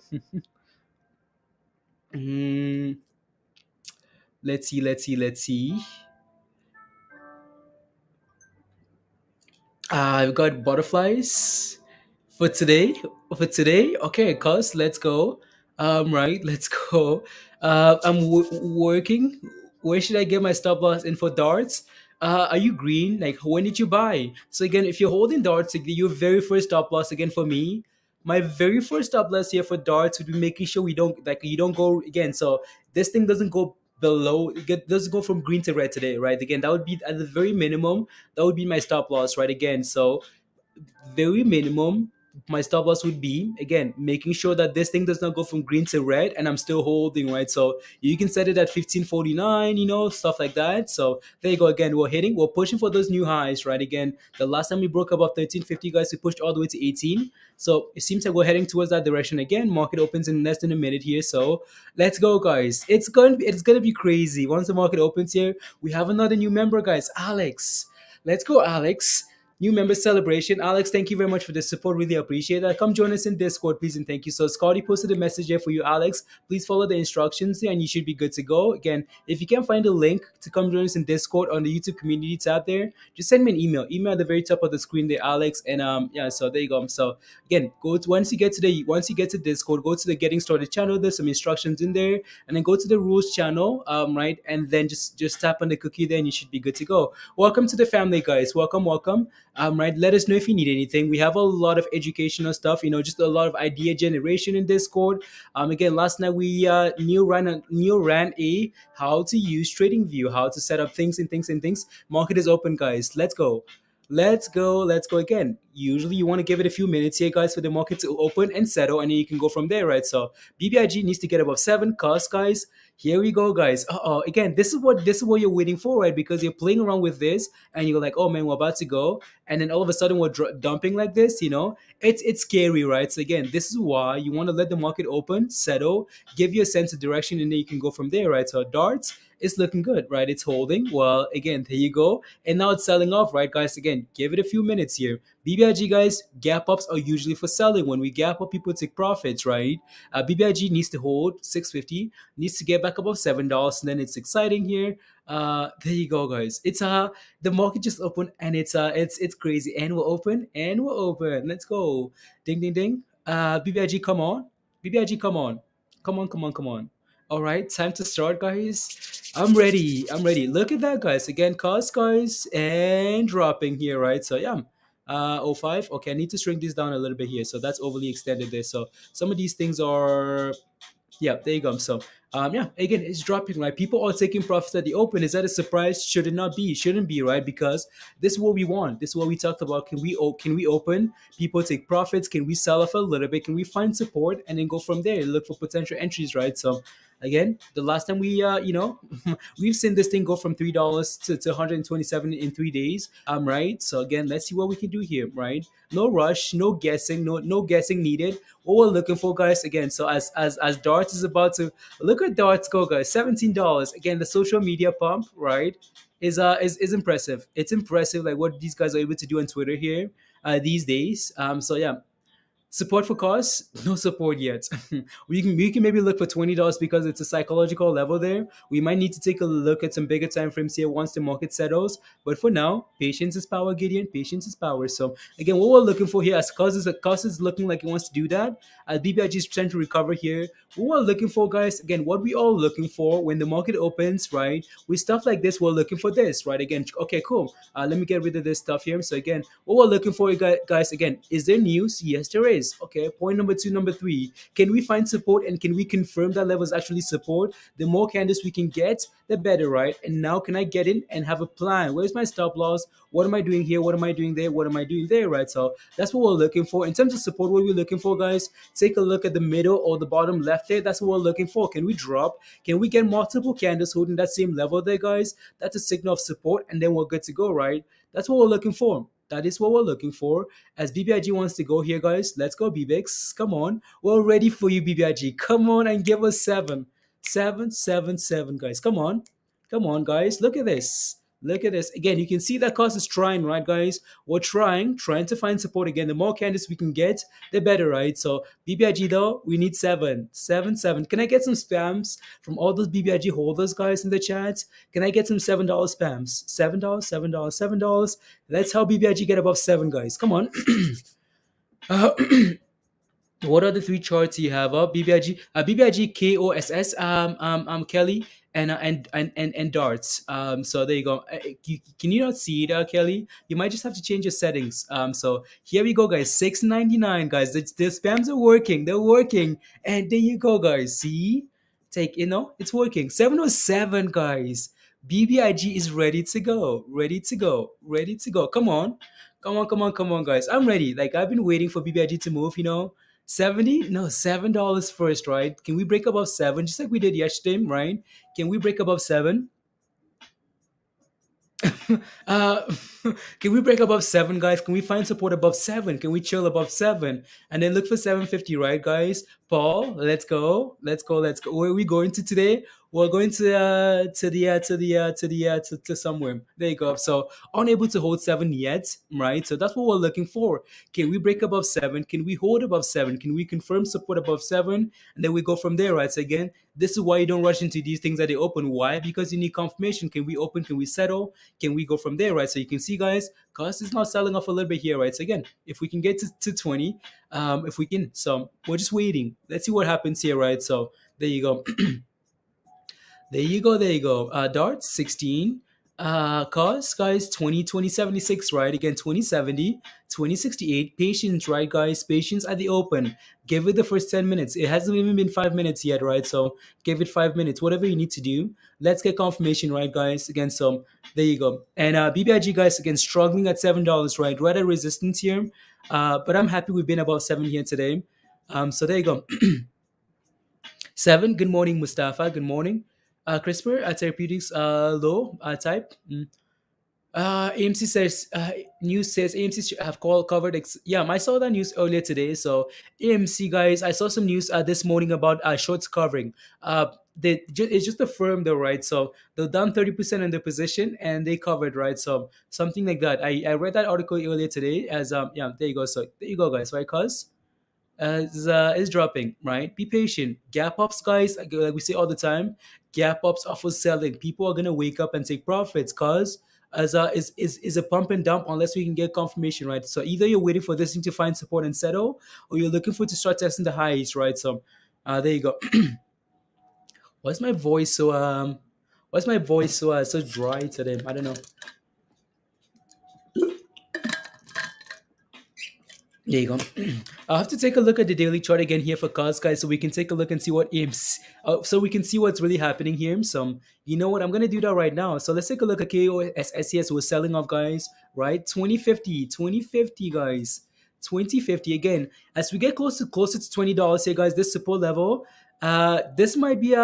Mm, let's see. I've got butterflies for today. For today, okay, cuz let's go. Right, let's go. I'm working. Where should I get my stop loss in for darts? Are you green? Like, when did you buy? So again, if you're holding darts, like, your very first stop loss again for me. My very first stop loss here for darts would be making sure we don't like you don't go again. So this thing doesn't go below. Doesn't go from green to red today, right? Again, that would be at the very minimum. That would be my stop loss, right? Again, so very minimum, my stop loss would be again making sure that this thing does not go from green to red and I'm still holding, right? So you can set it at 1549, stuff like that. So there you go. Again, we're pushing for those new highs, right? Again, the last time we broke above 1350, guys, we pushed all the way to 18. So it seems like we're heading towards that direction again. Market opens in less than a minute here, so let's go, guys. It's gonna be crazy once the market opens here. We have another new member, guys. Alex, let's go, Alex. New member celebration. Alex, thank you very much for the support. Really appreciate that. Come join us in Discord, please, and thank you. So Scotty posted a message there for you, Alex. Please follow the instructions there and you should be good to go. Again, if you can't find a link to come join us in Discord on the YouTube community tab there, just send me an email. Email at the very top of the screen there, Alex. And yeah, so there you go. So again, once you get to Discord, go to the getting started channel. There's some instructions in there, and then go to the rules channel, right? And then just tap on the cookie there and you should be good to go. Welcome to the family, guys. Welcome. Right, let us know if you need anything. We have a lot of educational stuff, just a lot of idea generation in Discord. Again, last night we Neil ran a how to use trading view, how to set up things and things. Market is open, guys. Let's go again. Usually you want to give it a few minutes here, guys, for the market to open and settle, and then you can go from there, right? So BBIG needs to get above 7 cost, guys. Here we go, guys. Again, this is what you're waiting for, right? Because you're playing around with this and you're like, oh man, we're about to go, and then all of a sudden we're dumping like this. It's scary, right? So again, this is why you want to let the market open, settle, give you a sense of direction, and then you can go from there, right? So darts, it's looking good, right? It's holding. Well, again, there you go. And now it's selling off, right, guys? Again, give it a few minutes here. BBIG BBIG guys, gap ups are usually for selling. When we gap up, people take profits, right? BBIG needs to hold 650, needs to get back above $7, and then it's exciting here. There you go, guys. It's the market just opened, and it's crazy, and we're open, and we're open. Let's go, ding ding ding. BBIG, come on, BBIG, come on, come on, come on, come on. All right, time to start, guys. I'm ready. I'm ready. Look at that, guys. Again, cost, guys, and dropping here, right? So yeah, oh 05. Okay, I need to shrink this down a little bit here. So that's overly extended there. So some of these things are, yeah, there you go. So yeah, again, it's dropping, right? People are taking profits at the open. Is that a surprise? Should it not be? Shouldn't be, right? Because this is what we want. This is what we talked about. Can we open? People take profits. Can we sell off a little bit? Can we find support and then go from there? Look for potential entries, right? So again, the last time we we've seen this thing go from $3 to 127 in 3 days, right? So again, let's see what we can do here, right? No rush, no guessing, no guessing needed. What we're looking for, guys, again, so as darts is about to look at darts go, guys, $17. Again, the social media pump, right, is impressive. It's impressive, like what these guys are able to do on Twitter here these days. So yeah, support for cause, no support yet. We can maybe look for $20 because it's a psychological level there. We might need to take a look at some bigger time frames here once the market settles. But for now, patience is power, Gideon. Patience is power. So again, what we're looking for here, as cause is looking like it wants to do that. BBIG is trying to recover here. What we're looking for, guys, again, what we all looking for when the market opens, right? With stuff like this, we're looking for this, right? Again, okay, cool. Let me get rid of this stuff here. So again, what we're looking for, guys, again, is there news? Yes, there is. Okay, point number two, number three. Can we find support and can we confirm that level is actually support? The more candles we can get, the better, right? And now can I get in and have a plan? Where's my stop loss? What am I doing here? What am I doing there? What am I doing there, right? So that's what we're looking for. In terms of support, what we're looking for, guys, take a look at the middle or the bottom left there. That's what we're looking for. Can we drop? Can we get multiple candles holding that same level there, guys? That's a signal of support, and then we're good to go, right? That's what we're looking for. That is what we're looking for. As BBIG wants to go here, guys, let's go, BBIX. Come on. We're ready for you, BBIG. Come on and give us 7. 7, 7, 7, guys. Come on. Come on, guys. Look at this. Look at this. Again, you can see that KOSS is trying, right, guys? We're trying to find support again. The more candles we can get, the better, right? So BBIG, though, we need 7. 7, 7. Can I get some spams from all those BBIG holders, guys, in the chat? Can I get some $7 spams? $7, $7, $7. Let's help BBIG get above 7, guys. Come on. uh, what are the three charts you have? BBIG, BBIG, KOSS, Kelly, and darts. So there you go. Can you not see it, Kelly? You might just have to change your settings. So here we go, guys. 6.99, guys. The spams are working. They're working, and there you go, guys. See, it's working. 707, guys. BBIG is ready to go. Ready to go. Ready to go. Come on. Come on, come on, come on, guys. I'm ready. Like, I've been waiting for BBIG to move, 70? No, $7 first, right? Can we break above 7? Just like we did yesterday, right? Can we break above 7? uh, can we break above 7, guys? Can we find support above 7? Can we chill above 7? And then look for 750, right, guys? Paul, let's go. Let's go. Let's go. Where are we going to today? We're going to somewhere. There you go. So unable to hold 7 yet, right? So that's what we're looking for. Can we break above 7? Can we hold above 7? Can we confirm support above 7? And then we go from there, right? So again, this is why you don't rush into these things that they open. Why? Because you need confirmation. Can we open? Can we settle? Can we go from there, right? So you can see, guys, KOSS is not selling off a little bit here, right? So again, if we can get to 20, if we can, so we're just waiting. Let's see what happens here, right? So there you go. There you go, there you go. Darts, 16. KOSS, guys, 2076, right? Again, 2070, 2068. Patience, right, guys? Patience at the open. Give it the first 10 minutes. It hasn't even been 5 minutes yet, right? So give it 5 minutes. Whatever you need to do. Let's get confirmation, right, guys? Again, so there you go. And BBIG, guys, again, struggling at $7, right? Right at resistance here. But I'm happy we've been above 7 here today. So there you go. 7. Good morning, Mustafa. Good morning. CRISPR, Therapeutics, low type. AMC says, news says AMC have covered. Yeah, I saw that news earlier today. So AMC, guys, I saw some news this morning about shorts covering. it's just a firm though, right? So they're down 30% in their position and they covered, right? So something like that. I read that article earlier today as yeah, there you go. So there you go, guys, right? Cause as is dropping, right? Be patient. Gap ups, guys, like we say all the time, gap ups are for selling. People are gonna wake up and take profits, cause as is a pump and dump unless we can get confirmation, right? So either you're waiting for this thing to find support and settle, or you're looking for it to start testing the highs, right? So there you go. Why's my voice so so dry today? I don't know. There you go. I'll have to take a look at the daily chart again here for cause, guys, so we can take a look and see what aims, so we can see what's really happening here. So, you know what? I'm gonna do that right now. So let's take a look at KOSS who was selling off, guys. Right, 2050, guys, 2050 again. As we get closer to $20 here, guys, this support level, this might be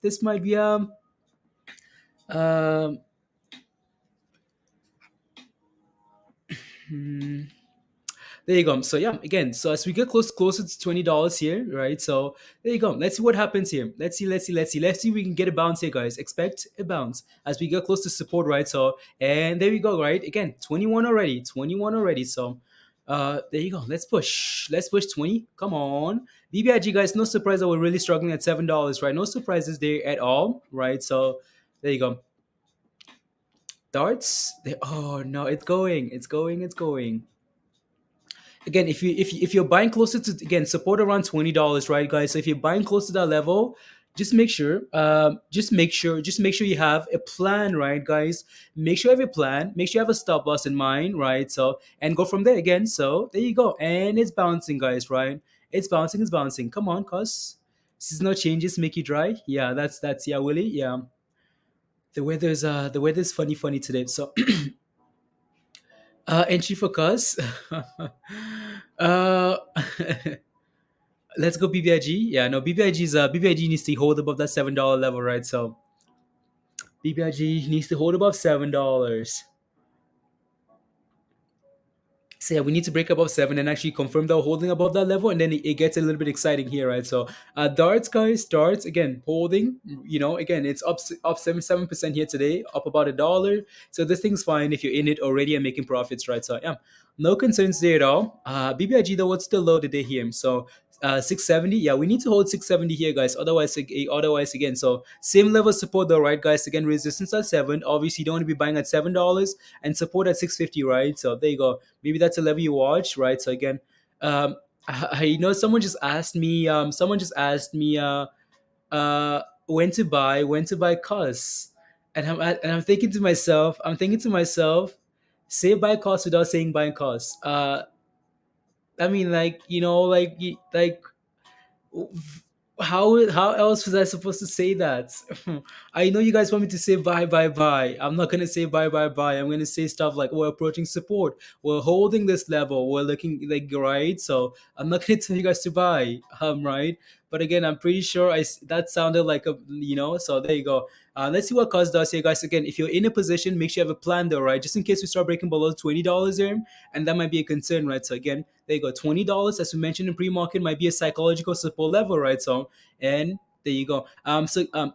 this might be um, hmm, there you go. So yeah, again, so as we get closer to $20 here, right? So there you go. Let's see what happens here. Let's see if we can get a bounce here, guys. Expect a bounce as we get close to support, right? So and there we go, right? Again, 21 already. So there you go. Let's push 20. Come on. BBIG, guys, no surprise that we're really struggling at $7, right? No surprises there at all, right? So there you go. Darts. Oh no, it's going. Again, if you're buying closer to, again, support around $20, right, guys? So if you're buying close to that level, just make sure you have a plan, right, guys? Make sure you have a plan. Make sure you have a stop loss in mind, right? So and go from there again. So there you go, and it's bouncing, guys, right? It's bouncing. Come on, cause seasonal changes make you dry. Yeah, that's yeah, Willie. Yeah, the weather's funny today. So entry for cause. uh let's go BBIG. Yeah, no, BBIG needs to hold above that $7 level, right? So BBIG needs to hold above $7. So yeah, we need to break above seven and actually confirm that we're holding above that level, and then it gets a little bit exciting here, right? So darts, guys, darts again holding. Again, it's up 7% here today, up about $1. So this thing's fine if you're in it already and making profits, right? So yeah, no concerns there at all. BBIG though, what's still low today here? So 670. Yeah, we need to hold 670 here, guys. Otherwise again, so same level of support though, right, guys? Again, resistance at 7. Obviously, you don't want to be buying at $7 and support at 650, right? So there you go. Maybe that's a level you watch, right? So again, I know someone just asked me. When to buy KOSS, and I'm thinking to myself. Say buy KOSS without saying buy KOSS. I mean, how else was I supposed to say that? I know you guys want me to say bye. I'm not gonna say bye. I'm gonna say stuff like we're approaching support, we're holding this level, we're looking like right. So I'm not gonna tell you guys to buy, right? But again, I'm pretty sure that sounded like a. So there you go. Let's see what KOSS does here, guys. Again, if you're in a position, make sure you have a plan though, right? Just in case we start breaking below $20 here, and that might be a concern, right? So again, there you go. $20, as we mentioned in pre-market, might be a psychological support level, right? So and there you go.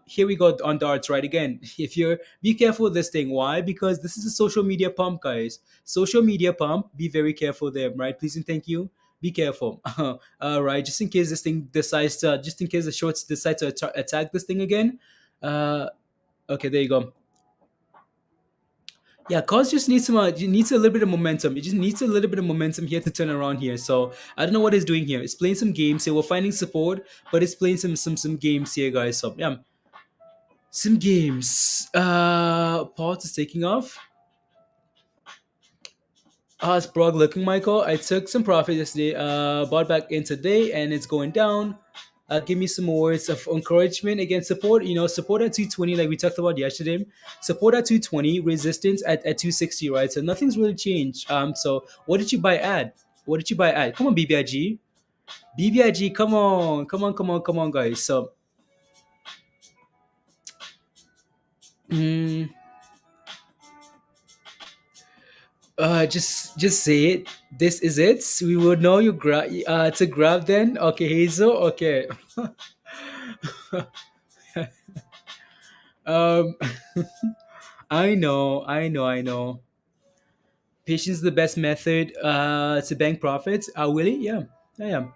Here we go on darts, right? Again, if you're be careful with this thing. Why? Because this is a social media pump, guys. Social media pump. Be very careful there, right? Please and thank you. Be careful. Right, just in case this thing decides to, just in case the shorts decide to attack this thing again. Okay, there you go. Yeah, KOSS just needs some. It needs a little bit of momentum. It just needs a little bit of momentum here to turn around here. So I don't know what it's doing here. It's playing some games here. We're finding support, but it's playing some games here, guys. So yeah, some games. Pause is taking off. How's PROG looking, Michael? I took some profit yesterday. Bought back in today, and it's going down. Give me some words of encouragement against support. Support at 220, like we talked about yesterday. Support at 220, resistance at 260, right? So nothing's really changed. So what did you buy at? Come on, BBIG. BBIG, come on, guys. So, mm, just say it. This is it. We will know you to grab then. Okay, Hazel. Okay. um, I know. Patience is the best method to bank profits. Willie, yeah, I am.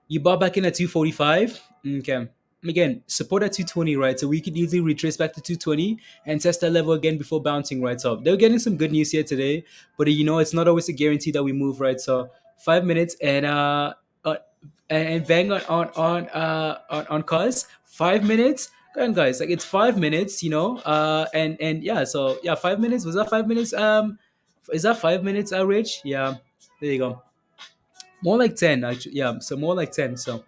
You bought back in at 245. Okay. Again, support at 220, right? So we could easily retrace back to 220 and test that level again before bouncing, right? So they're getting some good news here today, but it's not always a guarantee that we move, right? So 5 minutes uh and bang on cause 5 minutes. Come on, guys, like it's 5 minutes, and yeah, so yeah, 5 minutes. Was that 5 minutes? Is that 5 minutes, Rich? Yeah, there you go. More like 10, actually. Yeah, so more like 10. So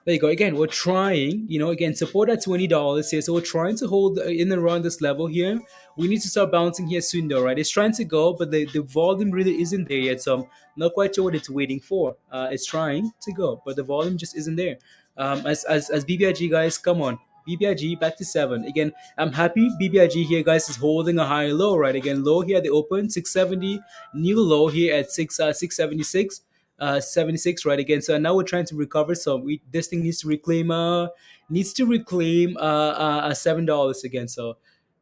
there you go. Again, we're trying, again, support at $20 here. So we're trying to hold in and around this level here. We need to start bouncing here soon, though, right? It's trying to go, but the volume really isn't there yet. So I'm not quite sure what it's waiting for. It's trying to go, but the volume just isn't there. As BBIG, guys, come on. BBIG back to 7. Again, I'm happy BBIG here, guys, is holding a high low, right? Again, low here at the open, 670. New low here at 676. 76, right? Again, so now we're trying to recover. So this thing needs to reclaim $7 again. So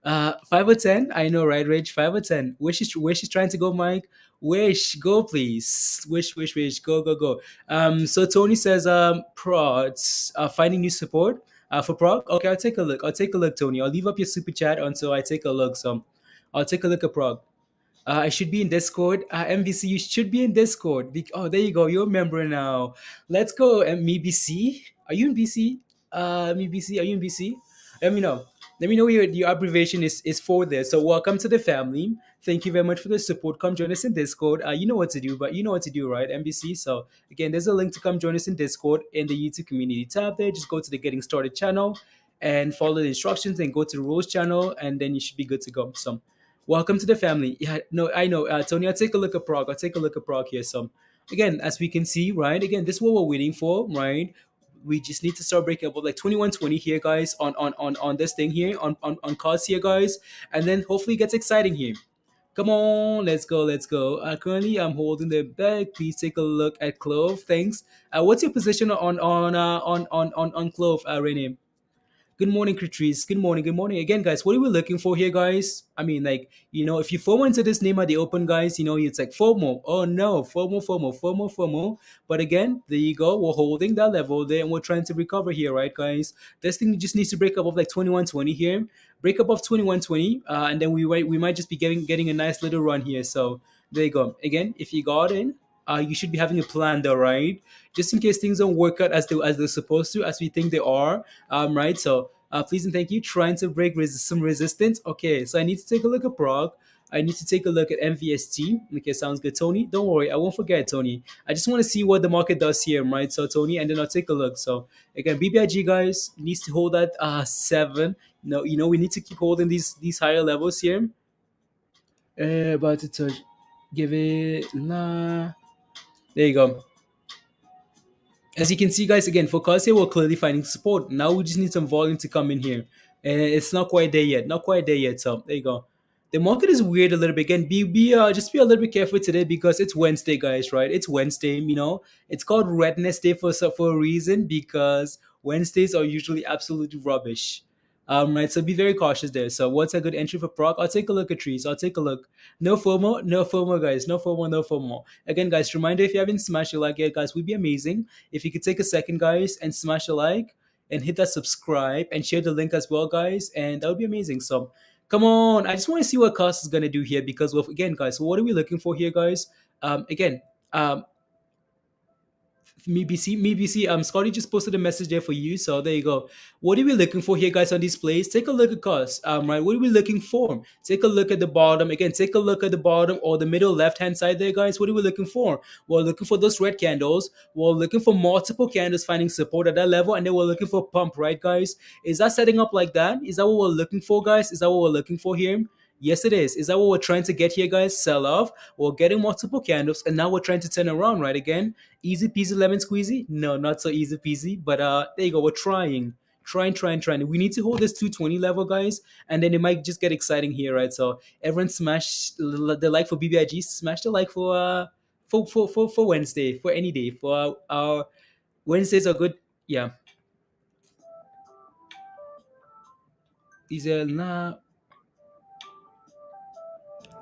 5 or 10, I know, right, Rich? 5 or 10. Where she's trying to go, Mike? Wish, go please. Wish, go. So Tony says prods finding new support for prog. Okay, I'll take a look, Tony. I'll leave up your super chat until I take a look. So I'll take a look at prog. I should be in Discord. MVC, you should be in Discord. Oh, there you go. You're a member now. Let's go, MBC. Are you in BC? MBC, are you in BC? Let me know. Let me know what your abbreviation is for there. So welcome to the family. Thank you very much for the support. Come join us in Discord. You know what to do, but you know what to do, right? MBC. So again, there's a link to come join us in Discord in the YouTube community tab there. Just go to the Getting Started channel and follow the instructions and go to the rules channel, and then you should be good to go. So welcome to the family. Yeah, no, I know. Tony, I'll take a look at prog. I'll take a look at prog here. So, again, as we can see, right? Again, this is what we're waiting for, right? We just need to start breaking up with like 2120 here, guys, on this thing here, on KOSS here, guys. And then hopefully it gets exciting here. Come on, let's go. Currently, I'm holding the bag. Please take a look at Clove. Thanks. What's your position on Clove, Renee? Good morning, Catrice. Good morning again, guys. What are we looking for here, guys? I mean, like, if you FOMO into this name at the open, guys, it's like FOMO. Oh no, FOMO. But again, there you go. We're holding that level there, and we're trying to recover here, right, guys? This thing just needs to break up of like 2120 here, break up of 2120, and then we might just be getting a nice little run here. So there you go. Again, if you got in, you should be having a plan, though, right? Just in case things don't work out as they're supposed to, as we think they are, right? So please and thank you. Trying to break some resistance. Okay, so I need to take a look at prog. I need to take a look at MVST. Okay, sounds good, Tony. Don't worry, I won't forget, Tony. I just want to see what the market does here, right? So Tony, and then I'll take a look. So again, BBIG, guys, needs to hold at 7. No, we need to keep holding these higher levels here. About to touch. Give it la. There you go. As you can see, guys, again, for KOSS here, we're clearly finding support. Now we just need some volume to come in here. And it's not quite there yet. So there you go. The market is weird a little bit. Again, just be a little bit careful today because it's Wednesday, guys, right? It's Wednesday, It's called Redness Day for a reason because Wednesdays are usually absolutely rubbish. Right, so be very cautious there. So what's a good entry for prog? I'll take a look at trees. I'll take a look. No FOMO, guys. No FOMO. Again, guys, reminder, if you haven't smashed your like yet, guys, would be amazing if you could take a second, guys, and smash a like and hit that subscribe and share the link as well, guys, and that would be amazing. So come on, I just want to see what KOSS is gonna do here because, well, again, guys, what are we looking for here, guys? Again, me BC. Scotty just posted a message there for you. So there you go. What are we looking for here, guys, on these plays? Take a look at KOSS. Right. What are we looking for? Take a look at the bottom. Again, take a look at the bottom or the middle left-hand side there, guys. What are we looking for? We're looking for those red candles. We're looking for multiple candles finding support at that level, and then we're looking for pump, right, guys? Is that setting up like that? Is that what we're looking for, guys? Is that what we're looking for here? Yes, it is. Is that what we're trying to get here, guys? Sell off. We're getting multiple candles, and now we're trying to turn around, right? Again, easy peasy lemon squeezy. No, not so easy peasy. But there you go. We're trying. We need to hold this 220 level, guys, and then it might just get exciting here, right? So everyone smash the like for BBIG. Smash the like for Wednesday, for any day. For our Wednesdays are good. Yeah. Is a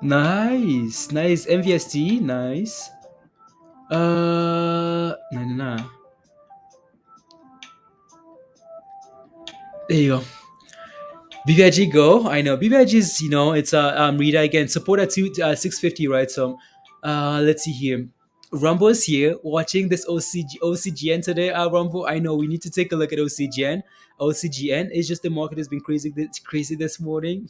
nice, nice MVST, nice. No, no, no. There you go. BBIG go. I know BBIG is, it's Rita again. Support at 650, right? So let's see here. Rumble is here watching this OCGN today. Rumble, I know we need to take a look at OCGN. OCGN is just the market has been crazy this morning.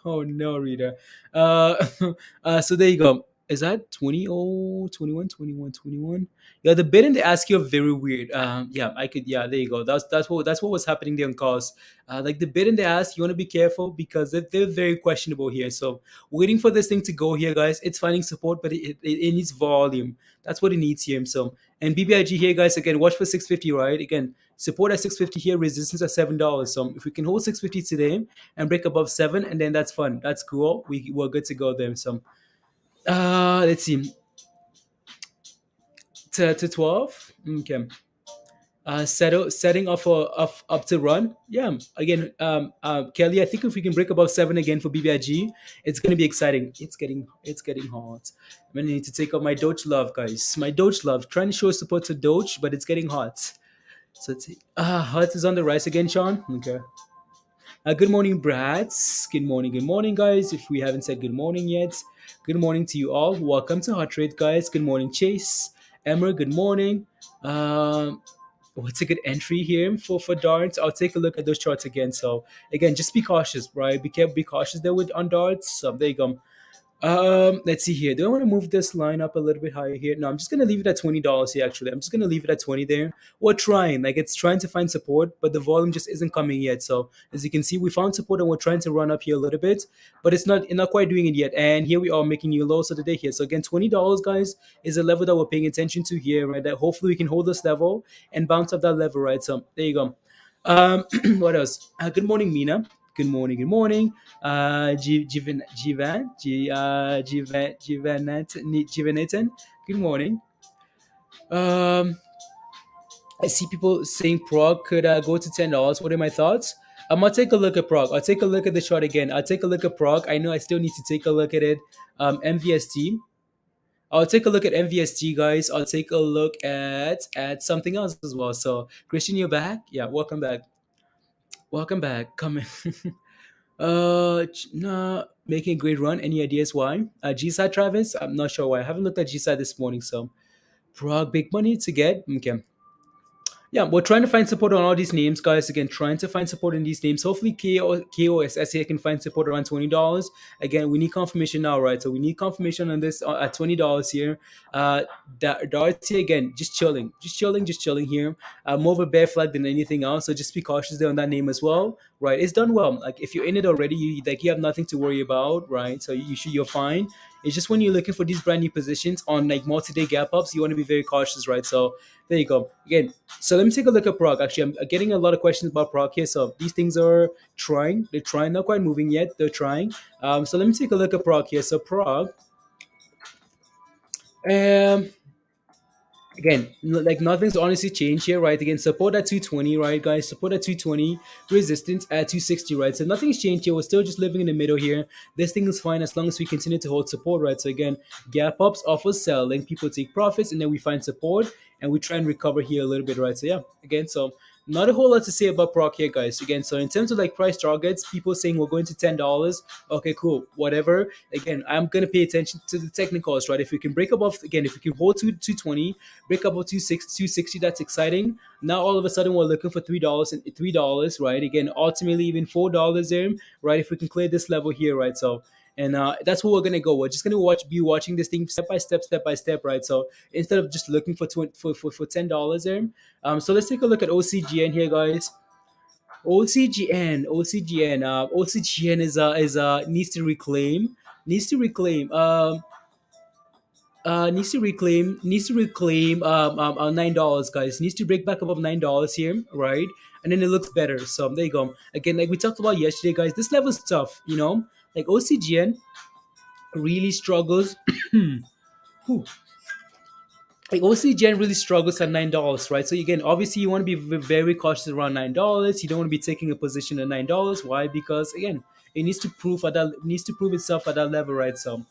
Oh no, Rita. Uh, so there you go. Is that 20? Oh, 21, 21, 21? Yeah, the bid and the ask you are very weird. Yeah, I could. Yeah, there you go. That's what was happening there on calls. Like the bid and the ask, you want to be careful because they're very questionable here. So waiting for this thing to go here, guys. It's finding support, but it needs volume. That's what it needs here. So and BBIG here, guys. Again, watch for 650, right? Again, support at 650 here, resistance at $7. So if we can hold 650 today and break above 7, and then that's fun. That's cool. We're good to go there. So let's see. To 12. Okay. Setting up to run. Yeah. Again, Kelly, I think if we can break above 7 again for BBIG, it's gonna be exciting. It's getting hot. I'm gonna need to take out my Doge love, guys. My Doge love. Trying to show support to Doge, but it's getting hot. So let's see. Hot is on the rise again, Sean. Okay. Good morning, brats. Good morning, guys. If we haven't said good morning yet, good morning to you all. Welcome to Hot Rate, guys. Good morning, Chase. Emma, good morning. What's a good entry here for darts? I'll take a look at those charts again. So again, just be cautious, right? Be careful, be cautious there with on darts. So there you go. Let's see here. Do I want to move this line up a little bit higher here? No, I'm just gonna leave it at $20 here. Actually, I'm just gonna leave it at 20 there. We're trying, like it's trying to find support, but the volume just isn't coming yet. So as you can see, we found support and we're trying to run up here a little bit, but it's not quite doing it yet. And here we are making new lows of the day here. So again, $20, guys, is a level that we're paying attention to here, right? That hopefully we can hold this level and bounce up that level, right? So there you go. What else? Good morning, Mina. Good morning. Good morning. Jivanathan. Good morning. Um, I see people saying PROG could go to $10. What are my thoughts? I'll take a look at PROG. I'll take a look at the chart again. I'll take a look at PROG. I know I still need to take a look at it. MVST. I'll take a look at MVST, guys. I'll take a look at something else as well. So, Christian, you're back. Yeah, welcome back. Welcome back. Come in. Nah, making a great run. Any ideas why? G-side, Travis? I'm not sure why. I haven't looked at G-side this morning. So, Prague, big money to get. Okay. Yeah, we're trying to find support on all these names, guys. Again, trying to find support in these names. Hopefully, KOSS can find support around $20. Again, we need confirmation now, right? So we need confirmation on this at $20 here. Darty again, just chilling here. More of a bear flag than anything else. So just be cautious there on that name as well, right? It's done well. Like if you're in it already, you have nothing to worry about, right? So you're fine. It's just when you're looking for these brand new positions on like multi-day gap ups, you want to be very cautious, right? So there you go. Again, so let me take a look at PROG. Actually, I'm getting a lot of questions about PROG here. So these things are trying. They're trying, not quite moving yet. They're trying. So let me take a look at PROG here. So PROG. Again, like nothing's honestly changed here, right? Again, support at 220, right, guys? Support at 220, resistance at 260, right? So nothing's changed here. We're still just living in the middle here. This thing is fine as long as we continue to hold support, right? So again, gap ups, offers selling, people take profits, and then we find support and we try and recover here a little bit, right? So yeah, again, so not a whole lot to say about PROG here, guys. Again, so in terms of like price targets, people saying we're going to $10. Okay, cool, whatever. Again, I'm gonna pay attention to the technicals, right? If we can break above, again, if we can hold 220, break above 260, that's exciting. Now all of a sudden we're looking for $3, right? Again, ultimately even $4 there, right? If we can clear this level here, right? So and that's what we're gonna go. We're just gonna be watching this thing step by step, right? So instead of just looking for $10 there, so let's take a look at OCGN here, guys. OCGN needs to reclaim, $9, guys. Needs to break back above $9 here, right? And then it looks better. So there you go. Again, like we talked about yesterday, guys, this level is tough, like OCGN really struggles. Whew. like OCGN really struggles at $9, right? So again, obviously you want to be very cautious around $9. You don't want to be taking a position at $9. Why? Because again, it needs to prove at that, it needs to prove itself at that level, right? So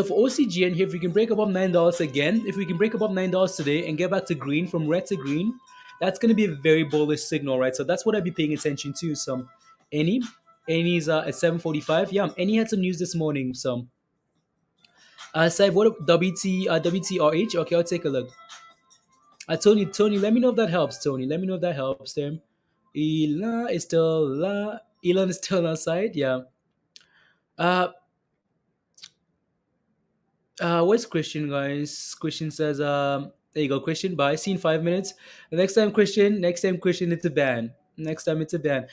for OCGN here, if we can break above $9 again, if we can break above $9 today and get back to green, from red to green, that's going to be a very bullish signal, right? So that's what I'd be paying attention to. So any any's at 7:45. Yeah, any had some news this morning. So Saif, what WTRH? Okay, I'll take a look. Tony, let me know if that helps. Tony, let me know if that helps. Them. Elon is still outside. Yeah. Uh, what's Christian, guys? Christian says, there you go, Christian. Bye. See you in 5 minutes. Next time, Christian, it's a ban. Next time, it's a ban.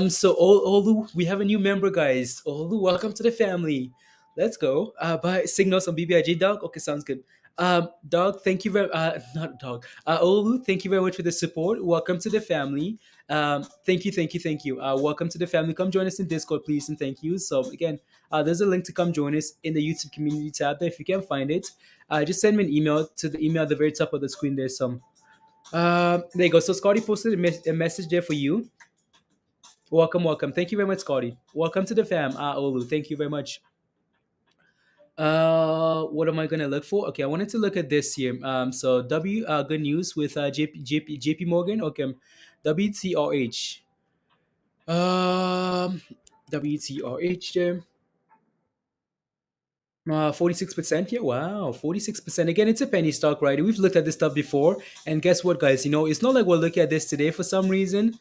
So, Olu, we have a new member, guys. Olu, welcome to the family. Let's go. Bye. Signals on BBIG, dog. Okay, sounds good. Dog, thank you very, not dog. Olu, thank you very much for the support. Welcome to the family. Thank you. Welcome to the family. Come join us in Discord, please, and thank you. So, again, there's a link to come join us in the YouTube community tab there. If you can't find it, just send me an email to the email at the very top of the screen there. So, there you go. So, Scotty posted a message there for you. Welcome. Thank you very much, Scotty. Welcome to the fam, Olu. Thank you very much. What am I gonna look for? Okay, I wanted to look at this here. So good news with JP Morgan. Okay, WTRH. Um, WTRH there. 46%. Yeah, wow, 46%. Again, it's a penny stock, right? We've looked at this stuff before, and guess what, guys? It's not like we're looking at this today for some reason.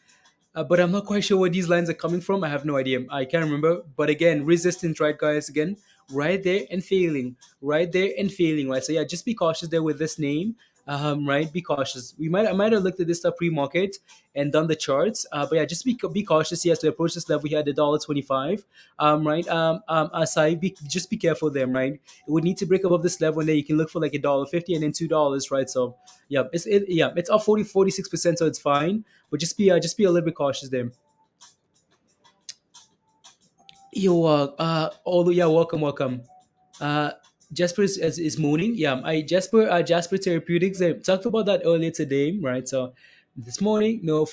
But I'm not quite sure where these lines are coming from. I have no idea. I can't remember. But again, resistance, right, guys? Again, right there and failing, right there and failing, right? So yeah, just be cautious there with this name. Right, be cautious. I might have looked at this stuff pre-market and done the charts. But yeah, just be cautious. Yes, to approach this level, we had $1.25. Right. Aside, just be careful there, right? It would need to break above this level, and then you can look for like $1.50 and then $2, right? So yeah, it's up 46%, so it's fine. But just be a little bit cautious there. Yo, yeah, welcome. Uh, Jasper is mooning. Yeah, Jasper Therapeutics. I talked about that earlier today, right? So this morning, no,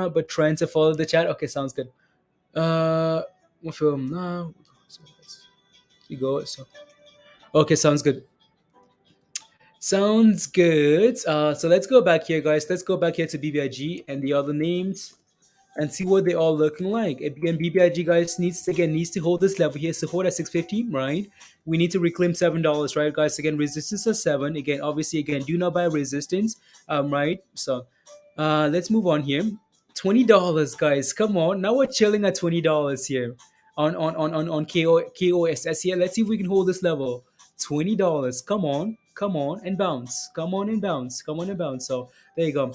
but trying to follow the chat. Okay, sounds good. What film? No, so we go. So okay, sounds good. Sounds good. So let's go back here, guys. Let's go back here to BBIG and the other names and see what they're all looking like. Again, BBIG, guys, needs to hold this level here. Support at 650, right? We need to reclaim $7, right, guys? Again, resistance at 7. Again, obviously, again, do not buy resistance, right? So let's move on here. $20, guys. Come on. Now we're chilling at $20 here on KOSS here. Let's see if we can hold this level. $20. Come on and bounce. Come on and bounce. So there you go.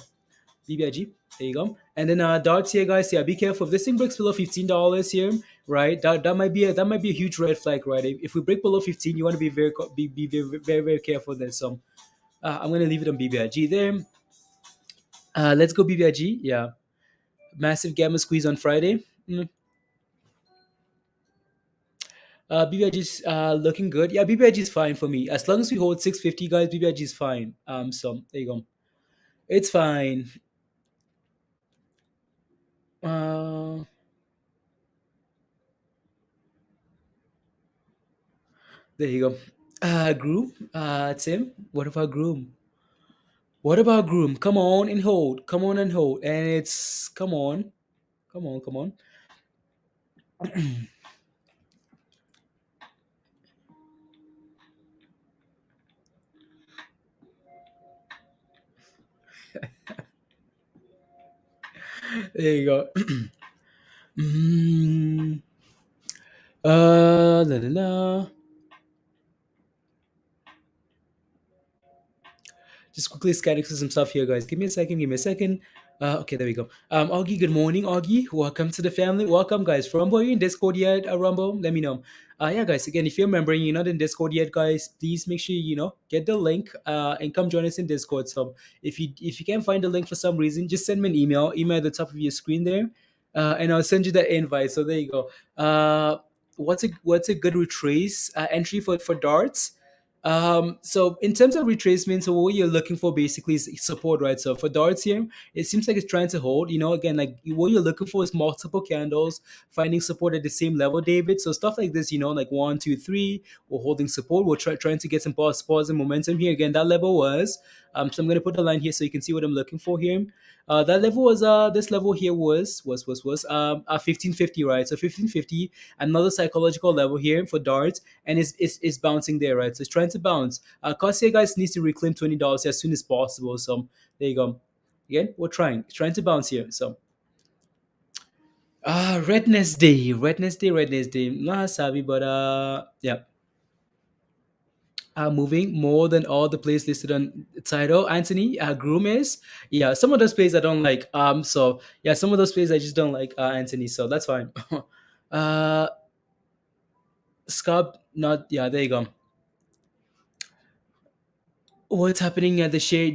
BBIG. There you go. And then darts here, guys. Yeah, be careful. If this thing breaks below $15 here, right? That might be a huge red flag, right? If we break below 15, you want to be very careful there. So I'm gonna leave it on BBIG there. Let's go BBIG. Yeah, massive gamma squeeze on Friday. BBIG is looking good. Yeah, BBIG is fine for me as long as we hold 650, guys. BBIG is fine. So there you go. It's fine. Uh, there you go. Groom. Tim. What about Groom? What about Groom? Come on and hold. Come on and hold. And it's come on. Come on. There you go. Mm, la la la. Just quickly scanning for some stuff here, guys. Give me a second. Okay, there we go. Augie, good morning, Augie. Welcome to the family. Welcome, guys. Rumble, are you in Discord yet? Rumble, let me know. Yeah, guys. Again, if you're a member and you're not in Discord yet, guys, please make sure get the link and come join us in Discord. So if you can't find the link for some reason, just send me an email. Email at the top of your screen there, and I'll send you the invite. So there you go. what's a good retrace entry for darts. So in terms of retracement, so what you're looking for basically is support, right? So for darts here, it seems like it's trying to hold. Again, like what you're looking for is multiple candles finding support at the same level, David. So stuff like this, like 1, 2, 3, we're holding support. We're trying to get some pause and momentum here. Again, that level was. So I'm gonna put the line here so you can see what I'm looking for here. That level was this level here was 1550, right? So 1550, another psychological level here for darts, and it's bouncing there, right? So it's trying to bounce. KOSS here, guys, needs to reclaim $20 as soon as possible. So there you go. Again, we're trying to bounce here. So redness day. Not savvy, but yeah. Moving more than all the plays listed on the title. Anthony, Groom is. Yeah, some of those plays I don't like. So yeah, some of those plays I just don't like. Anthony, so that's fine. uh, Scub, not yeah. There you go. What's happening at the share?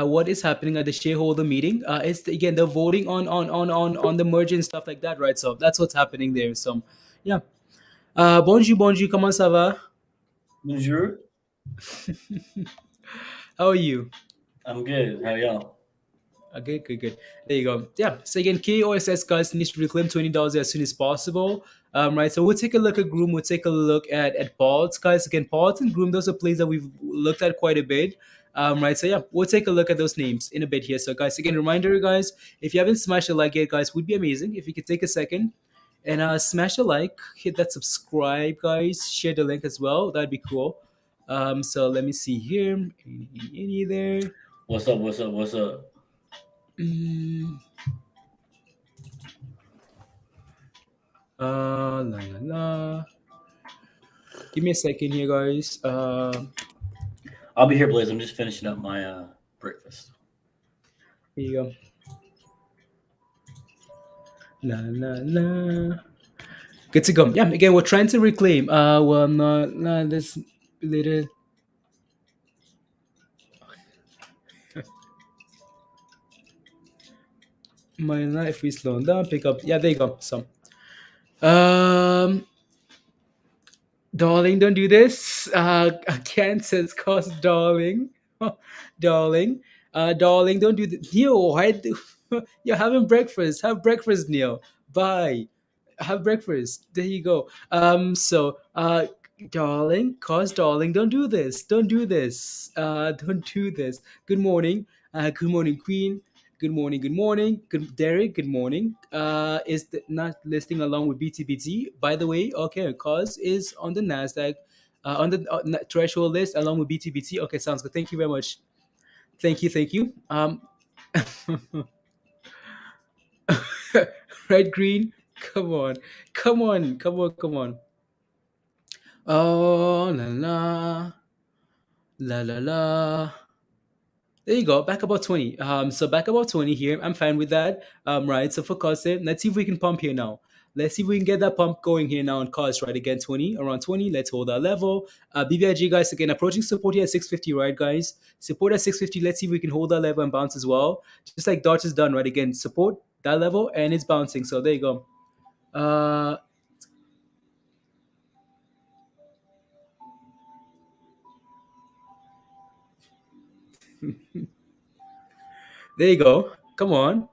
What is happening at the shareholder meeting? It's again they're voting on the merger and stuff like that, right? So that's what's happening there. So yeah. Bonjour, comment ça va? Bonjour. How are you? I'm good. How y'all? Okay, good. There you go. Yeah. So again, KOSS guys needs to reclaim $20 as soon as possible. Right. So we'll take a look at Groom. We'll take a look at Pods, guys. Again, Pods and Groom, those are plays that we've looked at quite a bit. Right. So yeah, we'll take a look at those names in a bit here. So guys, again, reminder, guys, if you haven't smashed a like yet, guys, would be amazing if you could take a second and smash a like, hit that subscribe, guys, share the link as well. That'd be cool. So let me see here. Any there? What's up? What's up? What's up? Mm. La la la. Give me a second here, guys. I'll be here, Blaze. I'm just finishing up my breakfast. Here you go. La la la. Good to go. Yeah, again, we're trying to reclaim. Well, no, this later. My life is slowing down. Pick up. Yeah, there you go. So, um, darling, don't do this. Again, says cost, darling. Darling. Darling, don't do this. Neil, why you're having breakfast. Have breakfast, Neil. Bye. Have breakfast. There you go. Darling, cost, darling, don't do this. Don't do this. Don't do this. Good morning. Good morning, Queen. Good morning. Good morning. Good Derek. Good morning. Not listing along with BTBT. By the way, okay, cause is on the Nasdaq, on the threshold list along with BTBT. Okay, sounds good. Thank you very much. Thank you. Red, green. Come on. Oh la la la la la. There you go. Back about 20. So back about 20 here. I'm fine with that. Right. So for cost, let's see if we can pump here now. Let's see if we can get that pump going here now on cost, right? Again, 20, around 20. Let's hold that level. BBIG, guys, again, approaching support here at 650, right, guys? Support at 650. Let's see if we can hold that level and bounce as well. Just like Dodge has done, right? Again, support that level and it's bouncing. So there you go. Uh, there you go. Come on.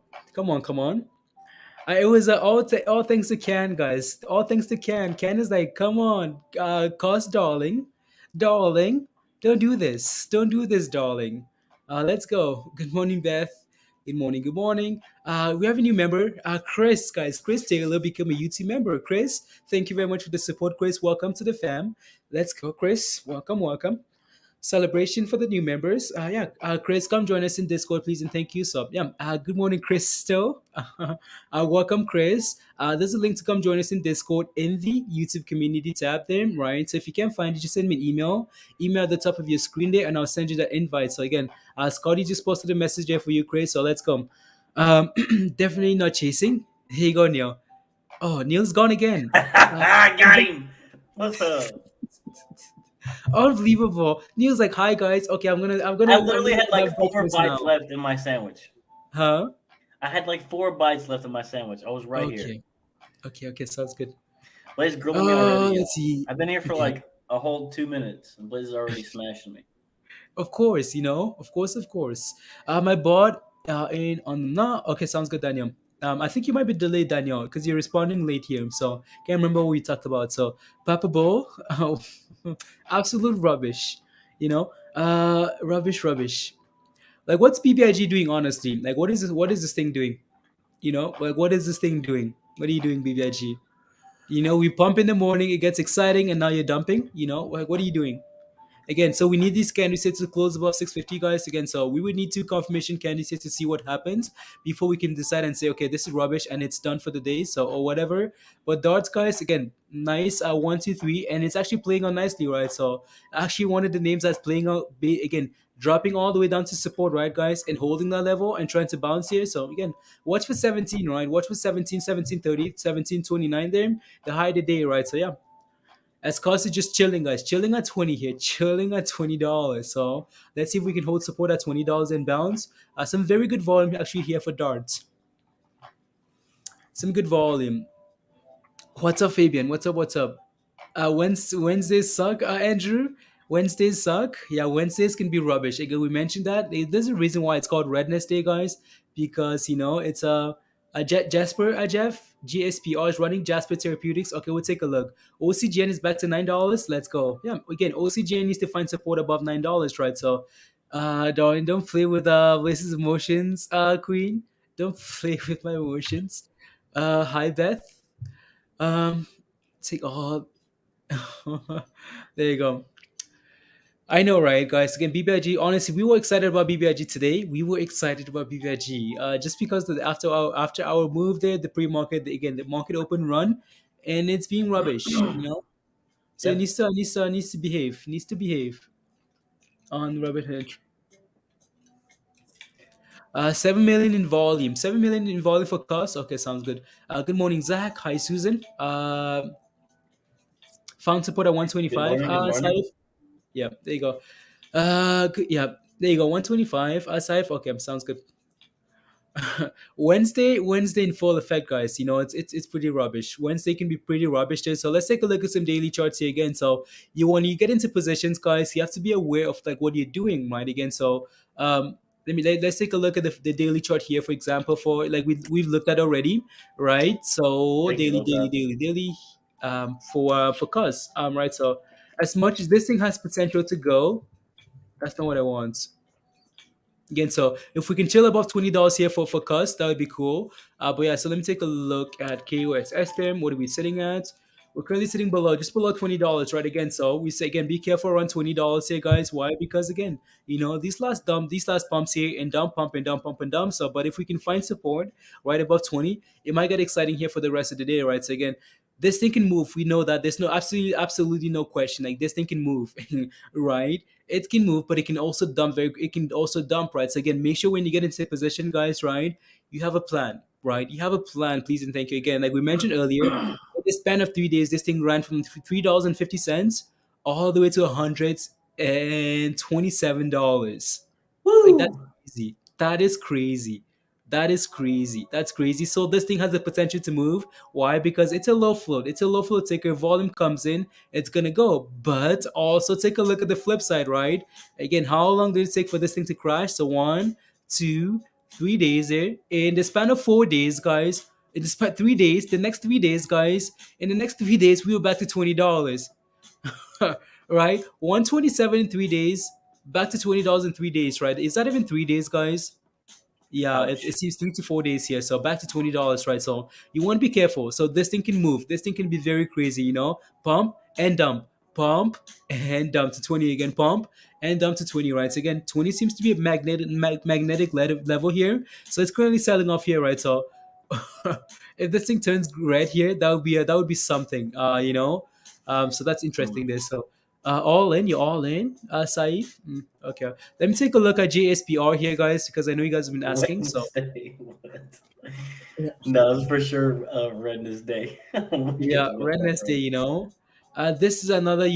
It was all thanks to Can, guys. All thanks to Can. Can is like, come on, cost, darling, don't do this, darling. Let's go. Good morning, Beth. Good morning. We have a new member, Chris, guys. Chris Taylor become a YouTube member. Chris, thank you very much for the support, Chris. Welcome to the fam. Let's go, Chris. Welcome. Celebration for the new members. Chris, come join us in Discord, please, and thank you. So, yeah, good morning, Crystal. Welcome, Chris. There's a link to come join us in Discord in the YouTube community tab there, right? So if you can't find it, just send me an email at the top of your screen there, and I'll send you that invite. So again, Scotty just posted a message there for you, Chris. So let's go. Definitely not chasing. Here you go, Neil. Oh, Neil's gone again. I got him. What's up? Unbelievable. Neil's like, "Hi guys. Okay, I'm gonna." I literally had like have 4 breakfast bites now." left in my sandwich. Huh? I had like 4 bites left in my sandwich. I was right here. Okay. Okay. Sounds good. Blaze grilling me already, Let's y'all. see. I've been here for Yeah, like a whole 2 minutes, and Blaze is already smashing me. of course, of course, of course. I bought in on no. Okay, sounds good, Daniel. I think you might be delayed, Daniel, because you're responding late here. So can't remember what we talked about. So Papa Bo, absolute rubbish. Rubbish, rubbish. Like, what's BBIG doing? Honestly, like, what is this? What is this thing doing? Like, what is this thing doing? What are you doing, BBIG? We pump in the morning, it gets exciting, and now you're dumping. Like, what are you doing? Again, so we need these candidates to close above 650, guys. Again, so we would need two confirmation candidates to see what happens before we can decide and say, okay, this is rubbish and it's done for the day, so or whatever. But darts, guys, again, nice 1, 2, 3, and it's actually playing on nicely, right? So actually, one of the names that's playing out, again, dropping all the way down to support, right, guys, and holding that level and trying to bounce here. So again, watch for 17, right? Watch for 17, 1730, 1729 there, the high of the day, right? So yeah, as cost is just chilling, guys. Chilling at 20 here. Chilling at $20. So let's see if we can hold support at $20 and bounce. Some very good volume actually here for darts. Some good volume. What's up, Fabian? What's up? What's up? Wednesdays suck, Andrew. Wednesdays suck. Yeah, Wednesdays can be rubbish. Again, we mentioned that. There's a reason why it's called Redness Day, guys, because it's Jasper, Jeff. JSPR is running Jasper Therapeutics. Okay, we'll take a look. OCGN is back to $9. Let's go. Yeah, again, OCGN needs to find support above $9, right? So, don't play with Blaze's emotions, Queen. Don't play with my emotions. Hi Beth. Um, take all. There you go. I know, right, guys? Again, BBIG. Honestly, we were excited about BBIG today. We were excited about BBIG, just because after our move there, the pre-market, again, the market open run, and it's being rubbish. So it Yep. needs to behave. Needs to behave on Rabbit Hedge. 7 million in volume. 7 million in volume for cost. Okay, sounds good. Good morning, Zach. Hi, Susan. Found support at Good 125. morning. Good morning. Saif. Yeah, there you go. Yeah, there you go. 125. Saif. Okay, sounds good. Wednesday in full effect, guys. It's pretty rubbish. Wednesday can be pretty rubbish there. So let's take a look at some daily charts here again. So when you get into positions, guys, you have to be aware of like what you're doing, right? Again, so let's take a look at the daily chart here, for example, for like we've looked at already, right? So Thank you, daily, daily, Oka. daily, daily, for KOSS, right? So as much as this thing has potential to go, that's not what I want. Again, so if we can chill above $20 here for KOSS, that would be cool. But yeah, so let me take a look at KOSS term. What are we sitting at? We're currently sitting just below $20, right? Again, so we say again, be careful around $20 here, guys. Why? Because again, these last pumps here and dump pump and dump pump and dump. So, but if we can find support right above 20, it might get exciting here for the rest of the day, right? So again, this thing can move. We know that there's no absolutely no question. Like this thing can move, right? It can move, but it can also dump, right? So again, make sure when you get into position, guys, right, you have a plan, right? You have a plan, please and thank you. Again, like we mentioned earlier, in the span of 3 days, this thing ran from $3.50 all the way to $127. Like that's Woo! crazy. That is crazy. That is crazy. That's crazy. So this thing has the potential to move. Why? Because it's a low float. It's a low float ticker. Volume comes in, it's gonna go. But also take a look at the flip side, right? Again, how long did it take for this thing to crash? So 1, 2, 3 days there. In the span of 4 days, guys. In the span 3 days, the next 3 days, guys. In the next 3 days, we were back to $20. Right? 127 in 3 days, back to $20 in 3 days, right? Is that even 3 days, guys? Yeah, it Ouch. seems 3 to 4 days here. So back to $20, right? So you want to be careful. So this thing can move. This thing can be very crazy. Pump and dump, pump and dump to 20 again, pump and dump to 20, right? So again, 20 seems to be a magnetic level here. So it's currently selling off here, right? So if this thing turns red here, that would be something, So that's interesting there. So all in, you're all in, Saif. Okay. Let me take a look at JSPR here, guys, because I know you guys have been asking. So Wednesday. What? yeah, No, it's for sure Redness Day. We'll get yeah, to look at Wednesday, it. this is another,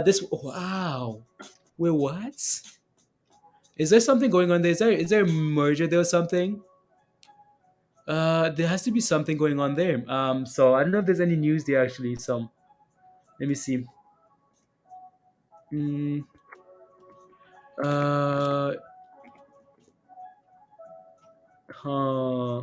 this. Wow. Wait, what? Is there something going on there? Is there a merger there or something? There has to be something going on there. So I don't know if there's any news there actually. So let me see. Mm, uh, huh.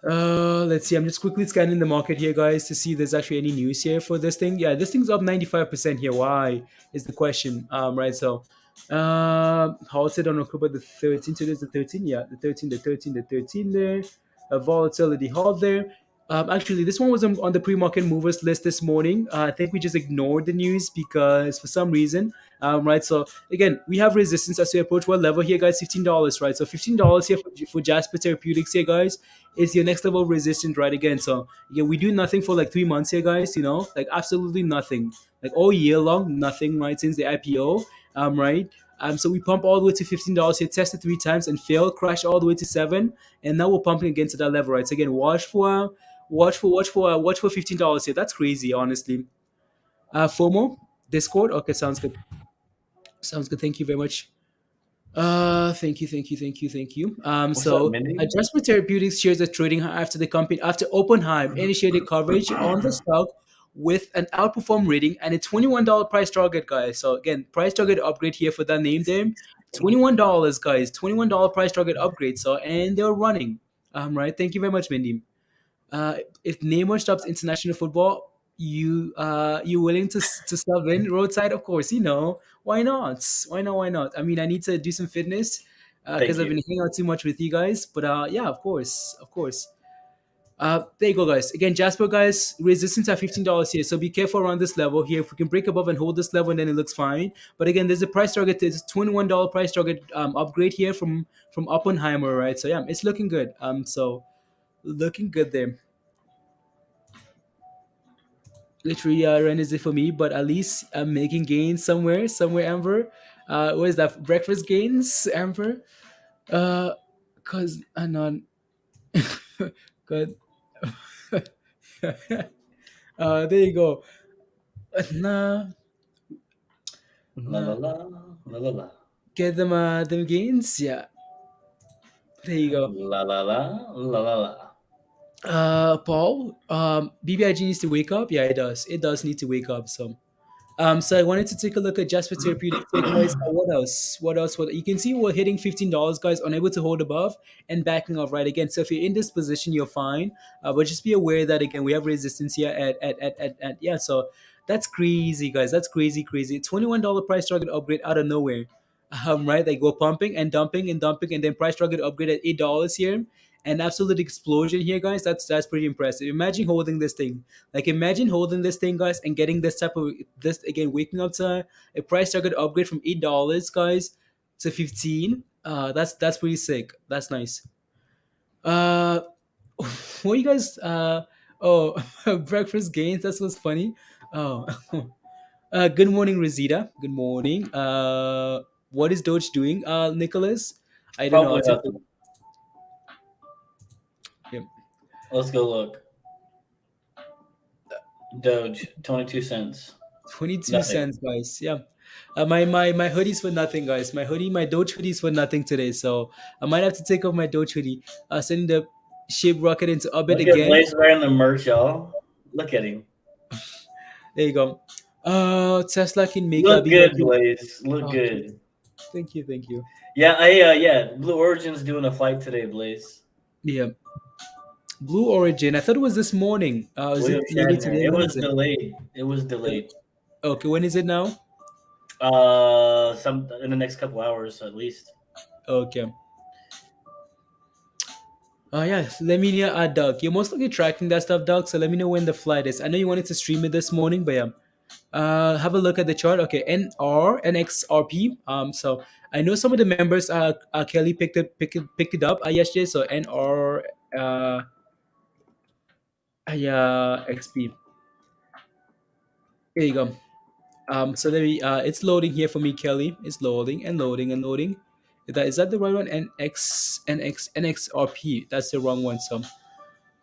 Let's see. I'm just quickly scanning the market here, guys, to see if there's actually any news here for this thing. Yeah, this thing's up 95% here. Why is the question? Right. So, halted on October the 13th. So there's the 13th. Yeah, the 13th, the 13th, the 13th there. Volatility halt there. Actually, this one was on the pre-market movers list this morning. I think we just ignored the news because for some reason, right. So again, we have resistance as we approach what level here, guys? $15, right? So $15 here for Jasper Therapeutics here, guys, is your next level of resistance, right? Again, so yeah, we do nothing for like 3 months here, guys. Like absolutely nothing, like all year long, nothing, right? Since the IPO, right. So we pump all the way to $15 here, tested 3 times and failed, crashed all the way to 7, and now we're pumping again to that level, right? So again, watch for $15 here. That's crazy, honestly. FOMO, Discord. Okay, sounds good. Sounds good. Thank you very much. Thank you. What's up, So Mindy? Jasper Therapeutics shares are trading high after Oppenheim initiated coverage on the stock with an outperform rating and a $21 price target, guys. So again, price target upgrade here for that name there. $21, guys. $21 price target upgrade. So and they're running. Right. Thank you very much, Mindy. If Neymar stops international football, you willing to sub in roadside? Of course, why not? Why not? Why not? I mean, I need to do some fitness Thank because I've you. been hanging out too much with you guys. But yeah, of course, of course. There you go, guys. Again, Jasper, guys, resistance at $15 here. So be careful around this level here. If we can break above and hold this level, then it looks fine. But again, there's a price target. There's a $21 price target upgrade here from Oppenheimer, right? So yeah, it's looking good. So looking good there. Literally run is it for me, but at least I'm making gains somewhere, Amber. What is that? Breakfast gains, Amber? Uh, cause I'm not good. There you go. Nah, La la nah. la la la la Get them gains. Yeah, there you go. la la la la la la. Paul. BBIG needs to wake up. Yeah, it does. It does need to wake up. So I wanted to take a look at Jasper Therapeutics here, guys. What else? What else? What you can see we're hitting $15, guys, unable to hold above and backing off right again. So if you're in this position, you're fine. But just be aware that again we have resistance here at yeah. So that's crazy, guys. That's crazy, crazy. $21 price target upgrade out of nowhere. Right? They go pumping and dumping and dumping, and then price target upgrade at $8 here. An absolute explosion here, guys. That's pretty impressive. Imagine holding this thing. Like imagine holding this thing, guys, and getting this type of this again, waking up to a price target upgrade from $8, guys, to 15. That's pretty sick. That's nice. Uh, what you guys? Oh, breakfast gains. That's what's funny. Oh, good morning, Rosita. Good morning. What is Doge doing, Nicholas? I don't know. Probably I'll take. nothing. Yeah. Let's go look. Doge, 22 cents. 22 Nothing. cents, guys. Yeah. My hoodies for nothing, guys. My Doge hoodies for nothing today. So I might have to take off my Doge hoodie. Sending the SHIB rocket into orbit Look at again. Blaze wearing the merch, y'all. Look at him. There you go. Tesla can make a Look BYD. good, Blaze. Look Oh, please. good. Thank you, thank you. Yeah. Blue Origin's doing a flight today, Blaze. Yeah. Blue Origin. I thought it was this morning. Is it William later Shatner. today? It When was is it? delayed. It was delayed. Okay, when is it now? Some in the next couple hours at least. Okay. Oh yeah, let me know, Doug. You're most likely tracking that stuff, Doug. So let me know when the flight is. I know you wanted to stream it this morning, but yeah. Have a look at the chart. Okay, NXRP. So I know some of the members. Kelly picked it up yesterday. So NR. Yeah, XP. There you go. So let me. It's loading here for me, Kelly. It's loading and loading and loading. Is that the right one? NXRP. That's the wrong one. So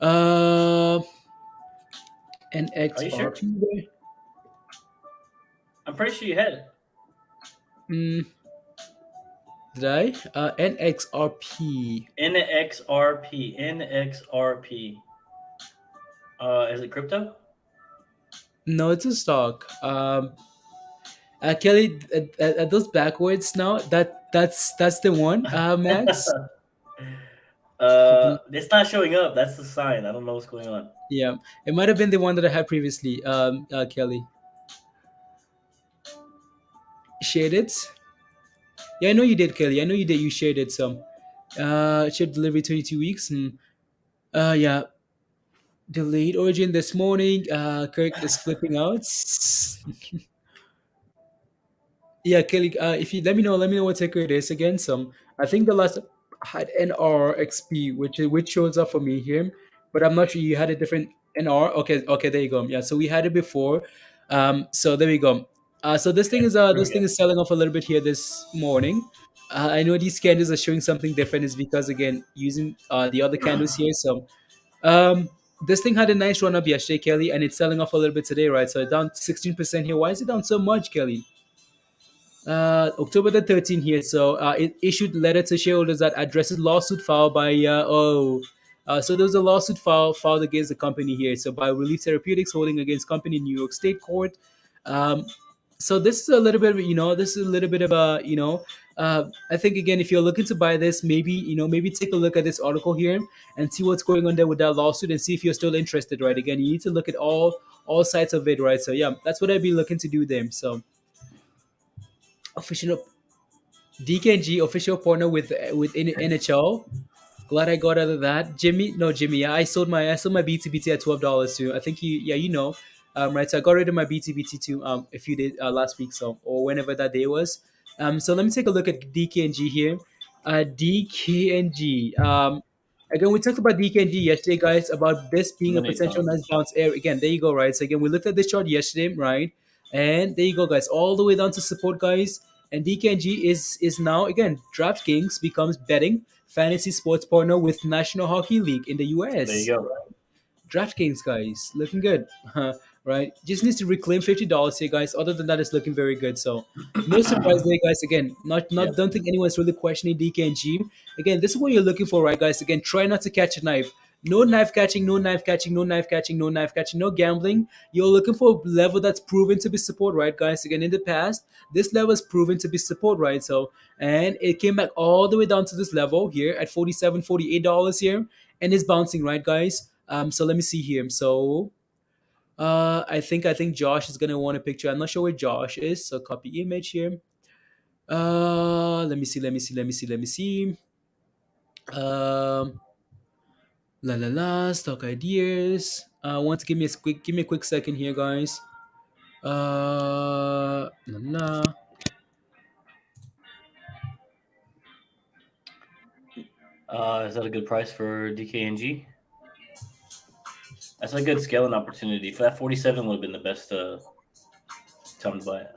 uh, Are you sure? NXRP there. I'm pretty sure you had it. Mm, Did I? NXRP. NXRP. NXRP. Is it crypto? No, it's a stock. Kelly, at those backwards now. That's the one. Max. It's not showing up. That's the sign. I don't know what's going on. Yeah, it might have been the one that I had previously. Kelly shared it. Yeah, I know you did, Kelly. I know you did. You shared it some. Chip delivery 22 weeks. Yeah, delayed origin this morning. Kirk is flipping out. Yeah, Kelly. If you let me know what ticker it is again. Some. I think the last had NRXP, which shows up for me here, but I'm not sure you had a different NR. Okay, okay, there you go. Yeah, so we had it before. So there we go. So Okay. this thing Okay. is selling off a little bit here this morning. I know these candles are showing something different. Is because again using the other candles here. So um, this thing had a nice run up yesterday, Kelly, and it's selling off a little bit today, right? So down 16% here. Why is it down so much, Kelly? October the 13th here. So it issued letter to shareholders that addresses lawsuit filed by so there was a lawsuit filed against the company here. So by Relief Therapeutics holding against company in New York State Court. Um, so this is a little bit of this is a little bit of a I think again if you're looking to buy this, maybe maybe take a look at this article here and see what's going on there with that lawsuit and see if you're still interested, right? Again, you need to look at all sides of it, right? So yeah, that's what I'd be looking to do there. So official DKNG official partner with NHL. Glad I got out of that. Jimmy, no Jimmy. Yeah, I sold my BTBT at $12 too. I think right. So I got rid of my BTBT too. A few days last week, so or whenever that day was. So let me take a look at DKNG here. DKNG. Again, we talked about DKNG yesterday, guys, about this being a Many potential nice times. bounce area. Again, there you go, right? So again, we looked at this chart yesterday, right? And there you go, guys, all the way down to support, guys. And DKNG is now again DraftKings becomes betting fantasy sports partner with National Hockey League in the There you US. go. DraftKings, guys, looking good, right? Just needs to reclaim $50 here, guys. Other than that, it's looking very good. So, no surprise there, guys. Again, Yeah. not don't think anyone's really questioning DKNG. Again, this is what you're looking for, right, guys? Again, try not to catch a knife. No knife catching, no knife catching, no knife catching, no knife catching, no gambling. You're looking for a level that's proven to be support, right, guys? Again, in the past, this level is proven to be support, right? So, and it came back all the way down to this level here at $47, $48 here, and it's bouncing, right, guys? So let me see here. So I think Josh is gonna want a picture. I'm not sure where Josh is. So copy image here. Let me see. Let me see. Um, la la la. Stock ideas. Want to give me a quick second here, guys. La la. Is that a good price for DKNG? That's a good scaling opportunity. For that 47 would have been the best time to buy it.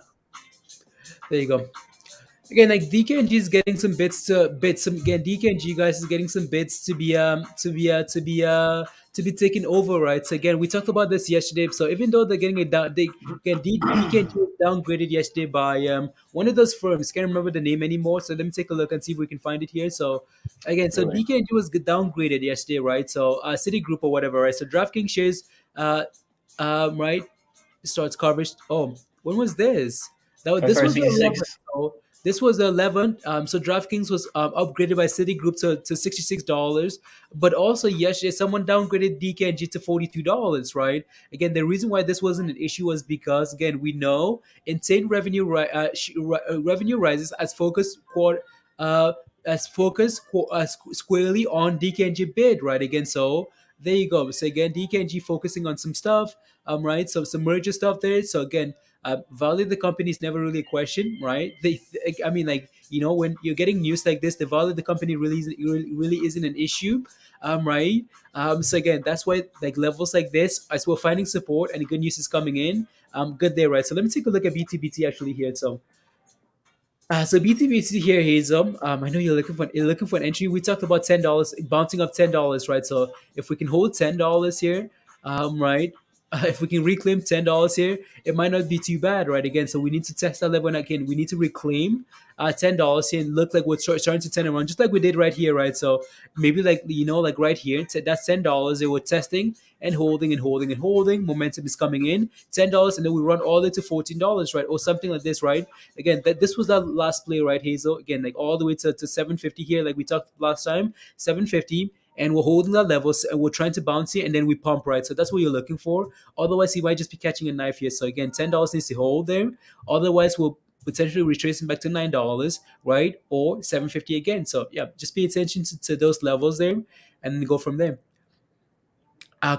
There you go. Again, like DKNG is getting some bits to bits. Some again, DKNG guys is getting some bits to be taken over, right? So again, we talked about this yesterday. So even though they're getting it down, they again DKNG was downgraded yesterday by one of those firms. Can't remember the name anymore. So let me take a look and see if we can find it here. So again, so Really? DKNG was downgraded yesterday, right? So Citigroup or whatever, right? So DraftKings shares, right, starts coverage. Oh, when was this? This Price was the 11th. 66. So this was the 11th. So DraftKings was upgraded by Citigroup to $66. But also yesterday, someone downgraded DKNG to $42. Right. Again, the reason why this wasn't an issue was because again we know insane revenue rises uh, as squarely on DKNG bid. Right. Again, so there you go. So again, DKNG focusing on some stuff. Right. So some merger stuff there. So again, value of the company is never really a question, right? I mean, like when you're getting news like this, the value of the company really isn't an issue, right? So again, that's why like levels like this, as we're finding support and good news is coming in, good there, right? So let me take a look at BTBT actually here. So BTBT here, Hazel. I know you're looking for an entry. We talked about $10 bouncing up $10, right? So if we can hold $10 here, right? if we can reclaim $10 here, it might not be too bad, right? Again, so we need to test that level, and again, we need to reclaim $10 here and look like we're starting to turn around, just like we did right here, right? So maybe like like right here, that's $10. They were testing and holding and holding and holding. Momentum is coming in, $10, and then we run all the way to $14, right, or something like this, right? Again, this was that last play, right, Hazel? Again, like all the way to 750 here, like we talked last time, 750, and we're holding that level, and we're trying to bounce here, and then we pump, right? So that's what you're looking for. Otherwise, he might just be catching a knife here. So again, $10 needs to hold there. Otherwise, we'll potentially retracing back to $9, right? Or 750 again. So yeah, just pay attention to those levels there, and then go from there.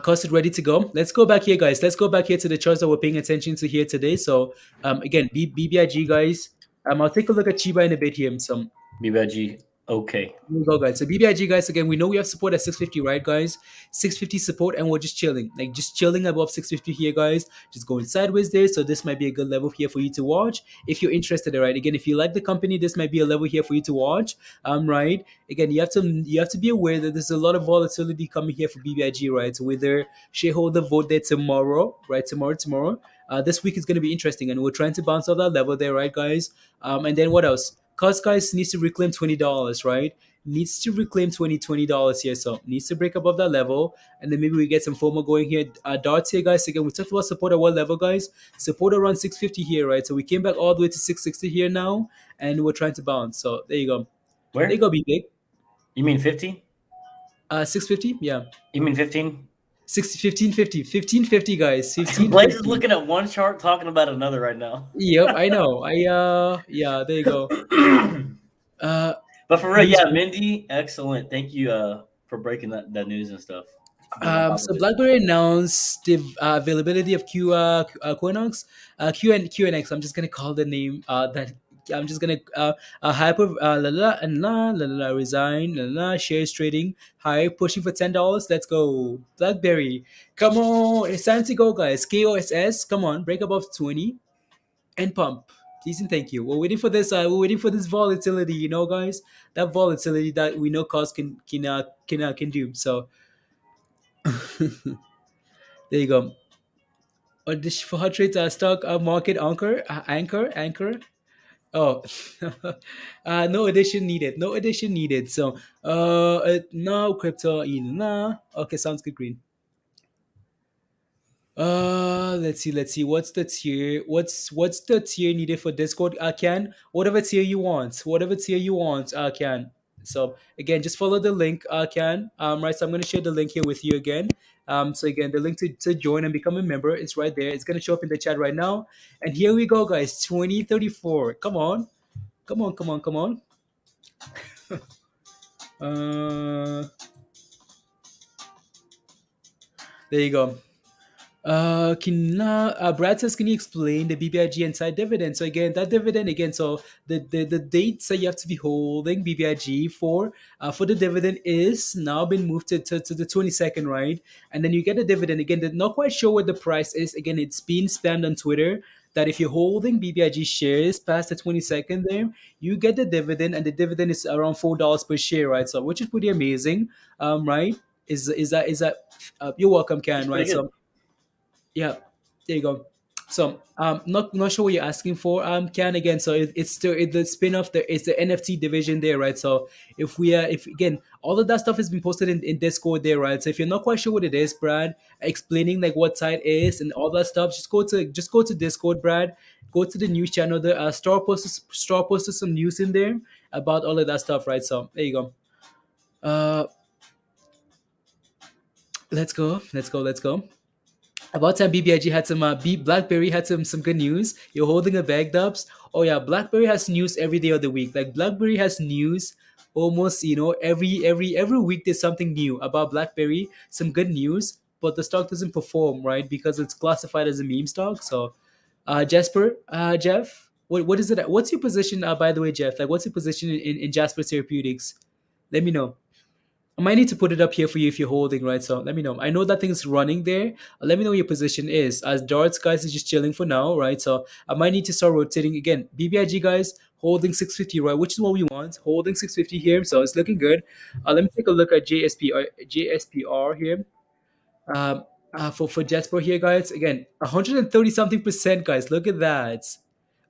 Cost is ready to go. Let's go back here, guys. Let's go back here to the charts that we're paying attention to here today. So again, BBIG, guys. I'll take a look at Chiba in a bit here. So BBIG. Okay. here we go, guys. So BBIG, guys, again, we know we have support at 650, right, guys? 650 support, and we're just chilling. Like, just chilling above 650 here, guys. Just going sideways there. So this might be a good level here for you to watch if you're interested, right? Again, if you like the company, this might be a level here for you to watch. Right? Again, you have to be aware that there's a lot of volatility coming here for BBIG, right? So whether shareholder vote there tomorrow, right? Tomorrow. This week is going to be interesting, and we're trying to bounce off that level there, right, guys? And then what else? KOSS, guys, needs to reclaim $20, right? Needs to reclaim $20 here, so needs to break above that level, and then maybe we get some FOMO going here. DATS here, guys. Again, we talked about support at what level, guys? Support around 650 here, right? So we came back all the way to 660 here now, and we're trying to bounce. So there you go. Where? There you go, big. You mean 50? 650, yeah. You mean 15? 1550, guys. 1550. Blaze is looking at one chart, talking about another right now. Yep, I know. Yeah, there you go. But for real, yeah, Mindy, excellent. Thank you for breaking that news and stuff. So BlackBerry announced the availability of QNX, QNX. I'm just gonna call the name that. I'm just gonna hyper resign shares trading high, pushing for $10. Let's go, BlackBerry. Come on, it's time to go, guys. KOSS, come on, break above 20 and pump. Please and thank you. We're waiting for this. We're waiting for this volatility, guys. That volatility that we know KOSS can do. So there you go. Or this for hot trades stock market anchor. Oh, no addition needed. No addition needed. So no crypto in nah. Okay, sounds good. Green. Let's see. What's the tier? What's the tier needed for Discord? Can whatever tier you want. Can. So again, just follow the link. Can right. So I'm gonna share the link here with you again. So again, the link to join and become a member is right there. It's gonna show up in the chat right now. And here we go, guys. 2034. Come on. There you go. Brad says, can you explain the BBIG inside dividend? So again, that dividend again. So the dates that you have to be holding BBIG for the dividend is now been moved to the 22nd, right? And then you get the dividend again. They're not quite sure what the price is. Again, it's been spammed on Twitter that if you're holding BBIG shares past the 22nd, there you get the dividend, and the dividend is around $4 per share, right? So which is pretty amazing, right? Is that you're welcome, Ken, right? So yeah, there you go. So not sure what you're asking for, Ken, again. So it's still the spin-off there. It's the NFT division there, right? So if again, all of that stuff has been posted in Discord there, right? So if you're not quite sure what it is, Brad, explaining like what site is and all that stuff, just go to Discord, Brad. Go to the news channel. The Star posted some news in there about all of that stuff, right? So there you go. Let's go. About time BBIG had some BlackBerry had some good news. You're holding a bag, Dubs. Oh yeah, BlackBerry has news every day of the week. Like BlackBerry has news almost every week. There's something new about BlackBerry. Some good news, but the stock doesn't perform, right, because it's classified as a meme stock. So, Jasper, Jeff, what is it? What's your position? By the way, Jeff, like what's your position in Jasper Therapeutics? Let me know. I might need to put it up here for you if you're holding, right? So let me know. I know that thing's running there. Let me know what your position is. As darts, guys, is just chilling for now, right? So I might need to start rotating again. BBIG, guys, holding 650, right? Which is what we want. Holding 650 here, so it's looking good. Let me take a look at JSPR here. For Jasper here, guys. Again, 130 something percent, guys. Look at that.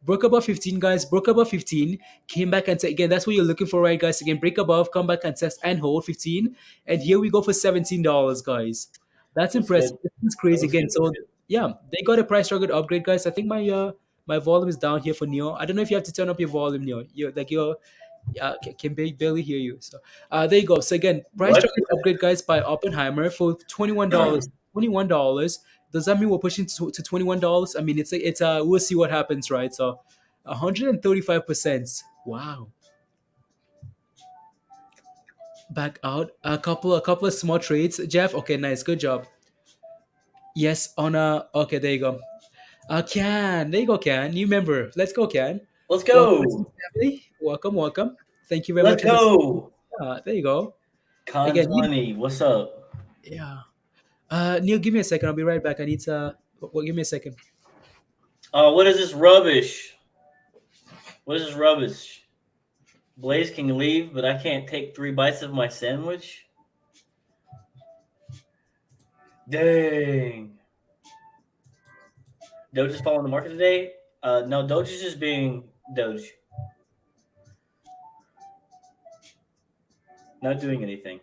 Broke above 15, guys. Broke above 15. Came back and again, that's what you're looking for, right, guys? Again, break above, come back and test and hold 15. And here we go for $17, guys. That's Looks impressive. good. This is That crazy looks again. good. Looks So good. yeah, they got a price target upgrade, guys. I think my volume is down here for Neo. I don't know if you have to turn up your volume, Neo. You're like your can barely hear you. So there you go. So again, price What? target upgrade, guys, by Oppenheimer for $21. $21. Does that mean we're pushing to $21? I mean, we'll see what happens, right? So 135%. Wow. Back out a couple of small trades, Jeff. Okay, nice, good job. Yes, on a okay. There you go. Can there you go, Can. New member. Let's go, Can. Let's Welcome to the go. family. Welcome, welcome. Thank you very Let's much for this. go. There you go. Con Again, you, 20. What's up? yeah. Neil, give me a second. I'll be right back. I need to. Well, give me a second. Oh, what is this rubbish? What is this rubbish? Blaze can leave, but I can't take 3 bites of my sandwich? Dang. Doge is following the market today? No, Doge is just being Doge. Not doing anything.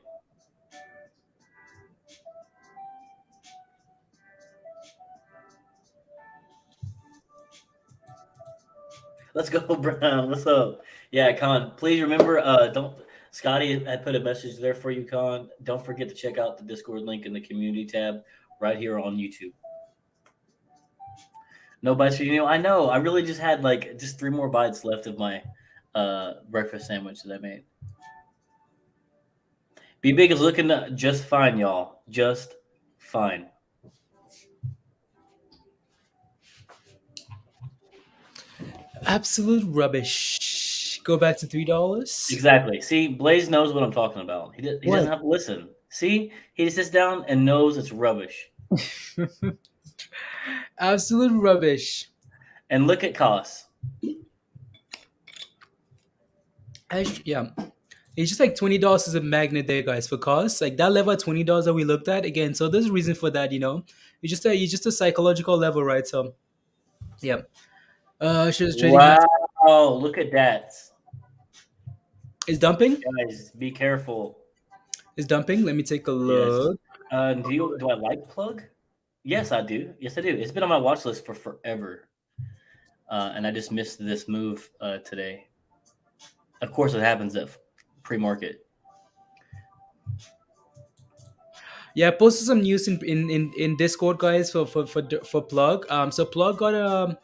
Let's go, Brown. What's up? Yeah, Con. Please remember, don't Scotty had put a message there for you, Con. Don't forget to check out the Discord link in the community tab right here on YouTube. No bites for you. I know. I really just had like just 3 more bites left of my breakfast sandwich that I made. Be Big is looking just fine, y'all. Just fine. Absolute rubbish. Go back to $3. Exactly. See, Blaze knows what I'm talking about. He What? doesn't have to listen. See, he just sits down and knows it's rubbish. Absolute rubbish. And look at KOSS. Yeah. It's just like $20 is a magnet there, guys, for cost. Like that level at $20 that we looked at again. So there's a reason for that, It's just a psychological level, right? So yeah. She's trading high. Wow, look at that. Is dumping? Guys, be careful. Is dumping? Let me take a Yes. look. Do I like Plug? Yes, I do. Yes, I do. It's been on my watch list for forever. And I just missed this move today. Of course, it happens at pre-market. Yeah, I posted some news in Discord, guys, for Plug. So Plug got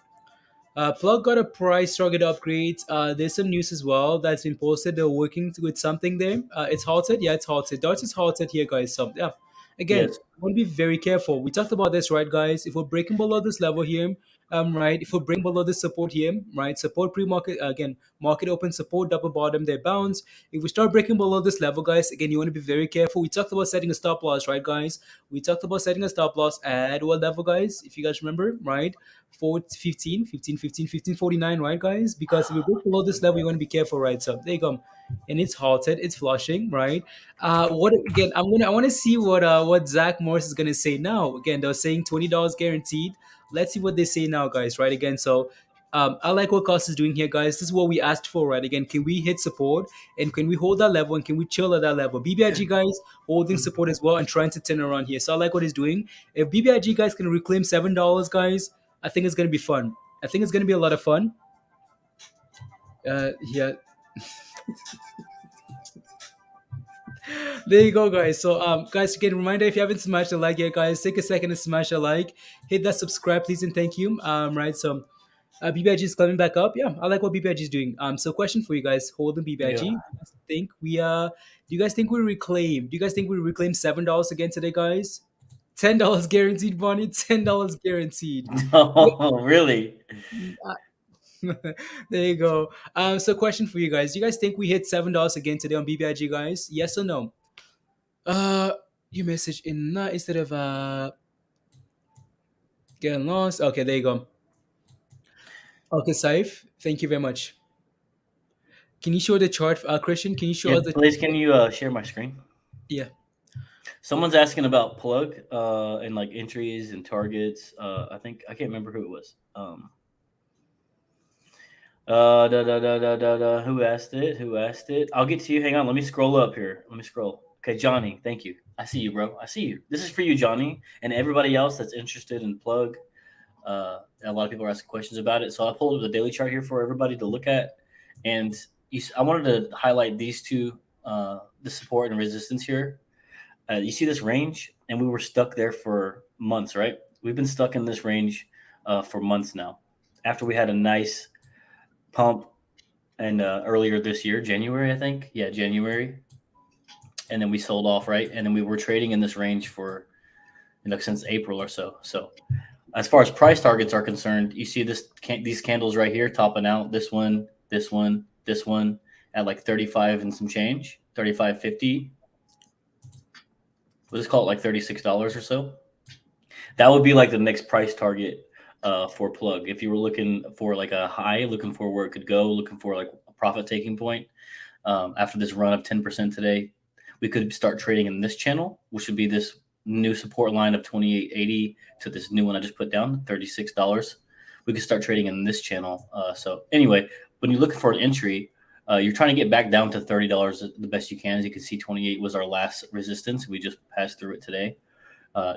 a price target upgrade. There's some news as well that's been posted. They're working with something there. It's halted. Yeah, it's halted. Darts is halted here, guys. So yeah, again, Yes. I want to be very careful. We talked about this, right, guys? If we're breaking below this level here, right. If we're breaking below this support here, right, support pre-market again, market open support, double bottom, they bounce. If we start breaking below this level, guys, again, you want to be very careful. We talked about setting a stop loss, right, guys? We talked about setting a stop loss at what level, guys? If you guys remember, right? 15, right, guys? Because if we break below this level, you want to be careful, right? So there you go. And it's halted, it's flushing, right? What again? I want to see what Zach Morris is gonna say now. Again, they're saying $20 guaranteed. Let's see what they say now, guys. Right again. So I like what Koss is doing here, guys. This is what we asked for, right? Again, can we hit support and can we hold that level and can we chill at that level? BBIG guys holding support as well and trying to turn around here. So I like what he's doing. If BBIG guys can reclaim $7, guys, I think it's gonna be fun. I think it's gonna be a lot of fun. Yeah. There you go, guys. So, guys, again, reminder if you haven't smashed a like yet, guys, take a second to smash a like, hit that subscribe, please, and thank you. Right. So, BBIG is coming back up. Yeah, I like what BBIG is doing. So, question for you guys: holding BBIG. Yeah. Do you guys think we reclaim? Do you guys think we reclaim $7 again today, guys? $10 guaranteed, Bonnie. $10 guaranteed. No, really. There you go. So question for you guys. Do you guys think we hit $7 again today on BBIG, guys? Yes or no? You message in instead of getting lost. Okay, there you go. Okay, Saif, thank you very much. Can you show the chart, Christian? Can you show Yeah, us the please, can you share my screen? yeah? Someone's asking about plug and like entries and targets. I think I can't remember who it was. Who asked it? Who asked it? I'll get to you. Hang on. Let me scroll up here. Let me scroll. Okay, Johnny. Thank you. I see you, bro. I see you. This is for you, Johnny, and everybody else that's interested in plug. A lot of people are asking questions about it, so I pulled up the daily chart here for everybody to look at, and I wanted to highlight these two, the support and resistance here. You see this range, and we were stuck there for months, right? We've been stuck in this range for months now. After we had a nice pump and earlier this year, January, I think. Yeah, January. And then we sold off, right? And then we were trading in this range for since April or so. So as far as price targets are concerned, you see these candles right here topping out. This one, this one, this one at like 35 and some change, 35.50. We'll just call it like $36 or so. That would be like the next price target for plug. If you were looking for like a high, looking for where it could go, looking for like a profit taking point after this run of 10% today, we could start trading in this channel, which would be this new support line of 28.80 to this new one I just put down, $36. We could start trading in this channel. So anyway, when you're looking for an entry, you're trying to get back down to $30 the best you can. As you can see, 28 was our last resistance. We just passed through it today.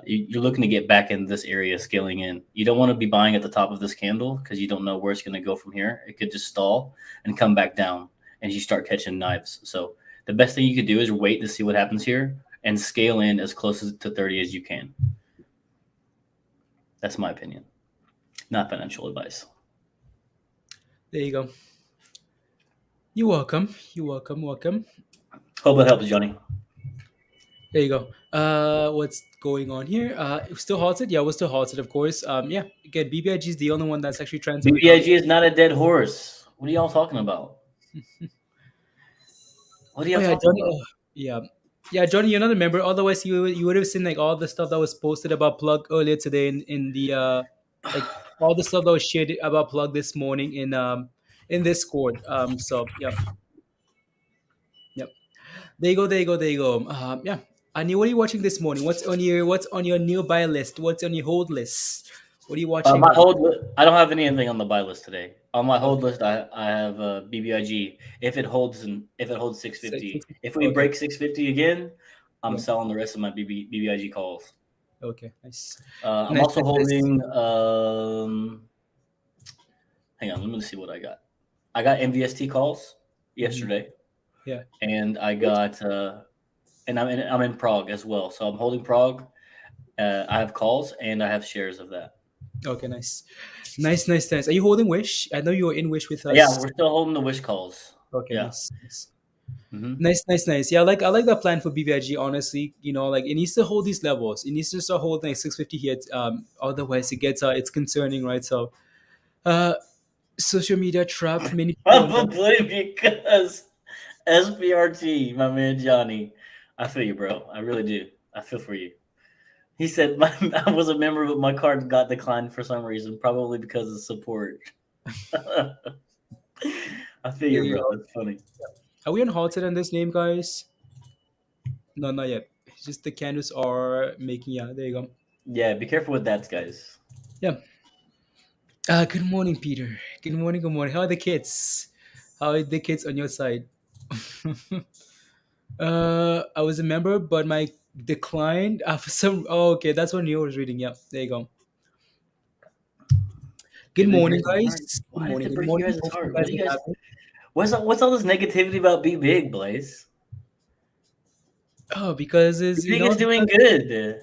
You're looking to get back in this area, scaling in. You don't want to be buying at the top of this candle because you don't know where it's going to go from here. It could just stall and come back down, and you start catching knives. So the best thing you could do is wait to see what happens here and scale in as close to 30 as you can. That's my opinion, not financial advice. There you go. You're welcome. You're welcome. Welcome. Hope it helps, Johnny. There you go. What's going on here? Still halted? Yeah, we're still halted, of course. Yeah, again, BBIG is the only one that's actually trying to. BBIG is not a dead horse. What are y'all talking about? What are y'all talking Johnny. about? Yeah, Johnny, you're not a member. Otherwise, you would have seen like all the stuff that was posted about plug earlier today in the like all the stuff that was shared about plug this morning in Discord. So yeah. Yep. There you go. There you go. There you go. Yeah. Ani, what are you watching this morning? What's on your new buy list? What's on your hold list? What are you watching? My hold I don't have anything on the buy list today. On my hold list, I have BBIG. If it holds 650, if we break 650 again, I'm selling the rest of my BBIG calls. Okay, nice. I'm also holding. Hang on, let me see what I got. I got MVST calls yesterday. Yeah, and I got and I'm in PROG as well. So I'm holding PROG. I have calls and I have shares of that. Okay, nice. Are you holding Wish? I know you were in Wish with us. Yeah, we're still holding the Wish calls. Okay, yeah. Nice. Mm-hmm. Nice. Yeah, I like that plan for BBIG. Honestly, like it needs to hold these levels. It needs to start holding like 650 here. Otherwise, it gets it's concerning, right? So, social media trap many people. Probably because SPRT, my man Johnny. I feel you, bro. I really do. I feel for you. He said I was a member, but my card got declined for some reason, probably because of support. I feel you, bro. It's funny. Are we on halted on this name, guys? No, not yet. Just the candles are making. Yeah, there you go. Yeah, be careful with that, guys. Yeah. Good morning, Peter. Good morning. How are the kids? How are the kids on your side? I was a member, but my declined after some. Oh, okay, that's what Neo was reading. Yeah, there you go. Good morning, guys. Why Good did it morning. break you guys' heart? What you guys? What's all this negativity about BBIG, Blaze? Oh, because it's BBIG is doing good.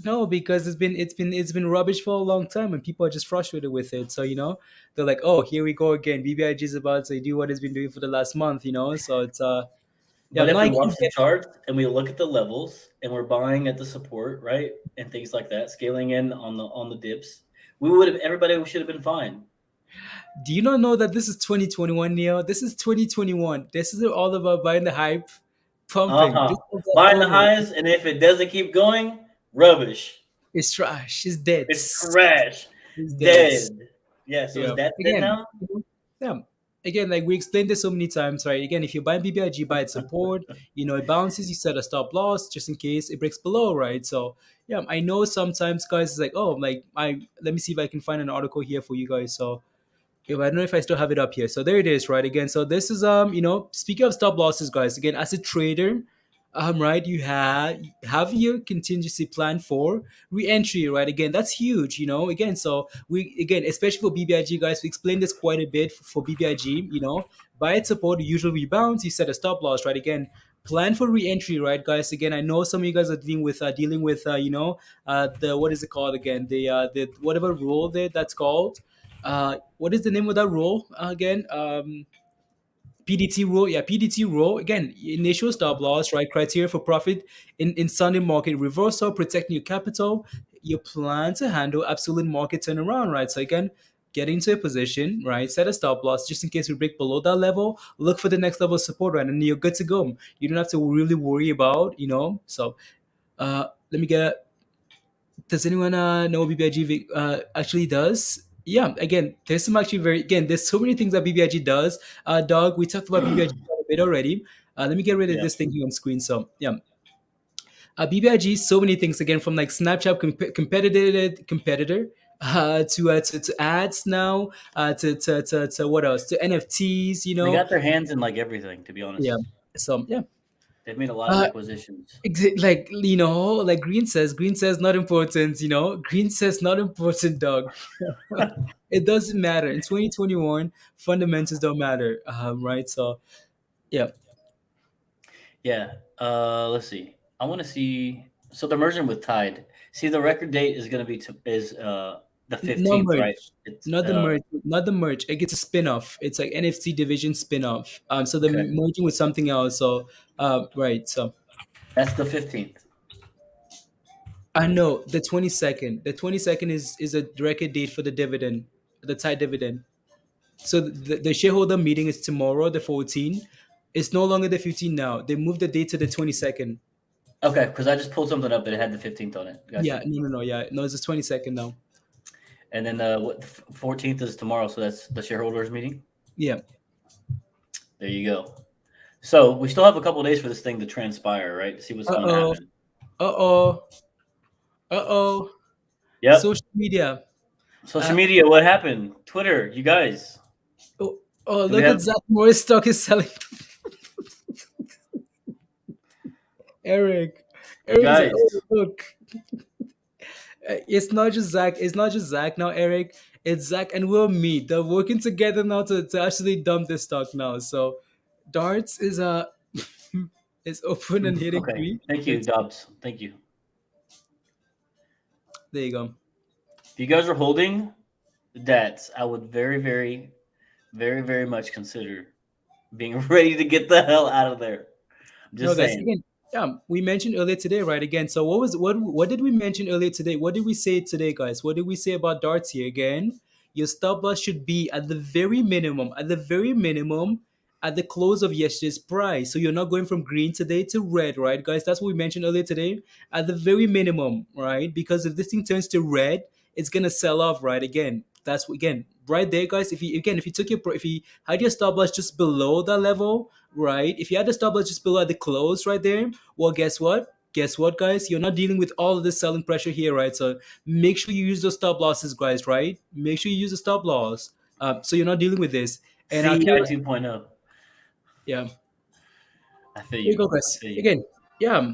No, because it's been rubbish for a long time, and people are just frustrated with it. So they're like, "Oh, here we go again. BBIG is about to do what it's been doing for the last month." So it's But if we watch the charts and we look at the levels and we're buying at the support, right, and things like that, scaling in on the dips, everybody should have been fine. Do you not know that this is 2021, Neo? This is 2021. This is all about buying the hype, pumping, buying the highs, and if it doesn't keep going, rubbish. It's trash. It's dead. It's trash. It's dead. Yeah. So is that dead now? Yeah. again, like we explained this so many times, right? Again, if you buy BBIG, buy its support, it bounces, you set a stop loss just in case it breaks below, right? So yeah, I know sometimes guys is like, oh, like I let me see if I can find an article here for you guys. So if I don't know if I still have it up here. So there it is, right? Again, so this is speaking of stop losses, guys. Again, as a trader, right, you have your contingency plan for re-entry, right? Again, that's huge, Again, so we again, especially for BBIG, guys, we explained this quite a bit for BBIG. Buy its support, usual rebounds, you set a stop loss, right? Again, plan for re-entry, right, guys? Again, I know some of you guys are dealing with the what is it called again? The whatever rule there that's called what is the name of that rule again? PDT rule, yeah, PDT rule. Again, initial stop loss, right? Criteria for profit in Sunday market reversal, protecting your capital. You plan to handle absolute market turnaround, right? So again, get into a position, right? Set a stop loss just in case we break below that level. Look for the next level of support, right? And you're good to go. You don't have to really worry about. So let me get does anyone know what BBIG actually does? Yeah, again, there's some actually there's so many things that BBIG does. Dog, we talked about BBIG quite a bit already. Let me get rid of Yeah. this thing here on screen. So, yeah. BBIG, so many things again from like Snapchat competitor to ads now to what else to NFTs, They got their hands in like everything, to be yeah. honest. So yeah, They've made a lot of uh, acquisitions. Like like Green says not important. Green says not important, dog. It doesn't matter in 2021. Fundamentals don't matter, right? So yeah. Yeah. Let's see. I want to see. So they're merging with Tide. See, the record date is going to be is the No 15th, right? merge, It's not the merge, not the merge. It gets a spin-off. It's like NFC division spin-off. So they're okay. merging with something else. So right. So That's the 15th. I know the 22nd. The 22nd is a record date for the dividend, the Tide dividend. So the shareholder meeting is tomorrow, the 14th. It's no longer the 15th now. They moved the date to the 22nd. Okay, because I just pulled something up that had the 15th on it. Yeah, Gotcha. no, yeah, no, it's the 22nd now. And then what? The 14th is tomorrow, so that's the shareholders meeting. Yeah. There you go. So we still have a couple days for this thing to transpire, right? To see what's Uh going to oh. happen. Uh oh. Uh oh. Yep. Social media. Social Uh media. What happened? Twitter. You guys. oh, oh, Do we look at have Zach Morris stock is selling. Eric. you Eric's like, guys? oh look. It's not just Zach. It's not just Zach now, Eric. It's Zach and Will meet. They're working together now to actually dump this stock now. So Darts is open and hitting Okay. three. Thank you, Dobbs. Thank you. There you go. If you guys are holding DATS, I would very, very, very, very much consider being ready to get the hell out of there. I'm No, just guys. saying. Again, yeah, we mentioned earlier today, right? Again, so what did we mention earlier today? What did we say today, guys? What did we say about darts here again? Your stop loss should be at the very minimum, at the close of yesterday's price. So you're not going from green today to red, right, guys? That's what we mentioned earlier today. At the very minimum, right? Because if this thing turns to red, it's gonna sell off, right? Again, that's again right there, guys. If you had your stop loss just below that level, right? If you had the stop loss just below at the close right there, well, guess what? Guess what, guys? You're not dealing with all of this selling pressure here, right? So make sure you use those stop losses, guys, right? Make sure you use the stop loss, so you're not dealing with this. And I'll CI tell you, 2.0. yeah. I feel Here you you. go, I guys. feel you. Again, yeah,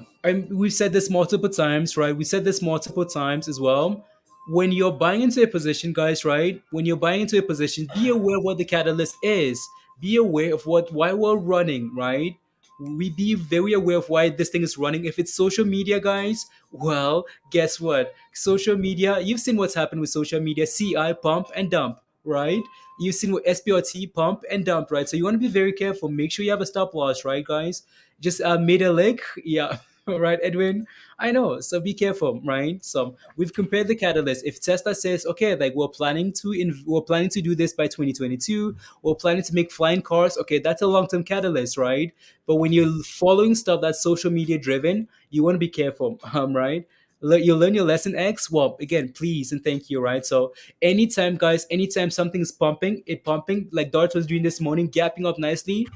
we've said this multiple times, right? We said this multiple times as well. When you're buying into a position, guys, right? When you're buying into a position, be aware of what the catalyst is. Be aware of why we're running, right? We be very aware of why this thing is running. If it's social media, guys, well, guess what? Social media, you've seen what's happened with social media. CI pump and dump, right? You've seen with SPRT pump and dump, right? So you want to be very careful. Make sure you have a stop loss, right, guys? Just made a lick, yeah. Right, Edwin? I know, so be careful, right? So we've compared the catalyst. If Tesla says, okay, like we're planning to do this by 2022, we're planning to make flying cars, okay, that's a long-term catalyst, right? But when you're following stuff that's social media driven, you want to be careful, right? You learn your lesson, X. Well, again, please and thank you, right? So anytime, guys, anytime something's pumping, it pumping like Dart was doing this morning, gapping up nicely,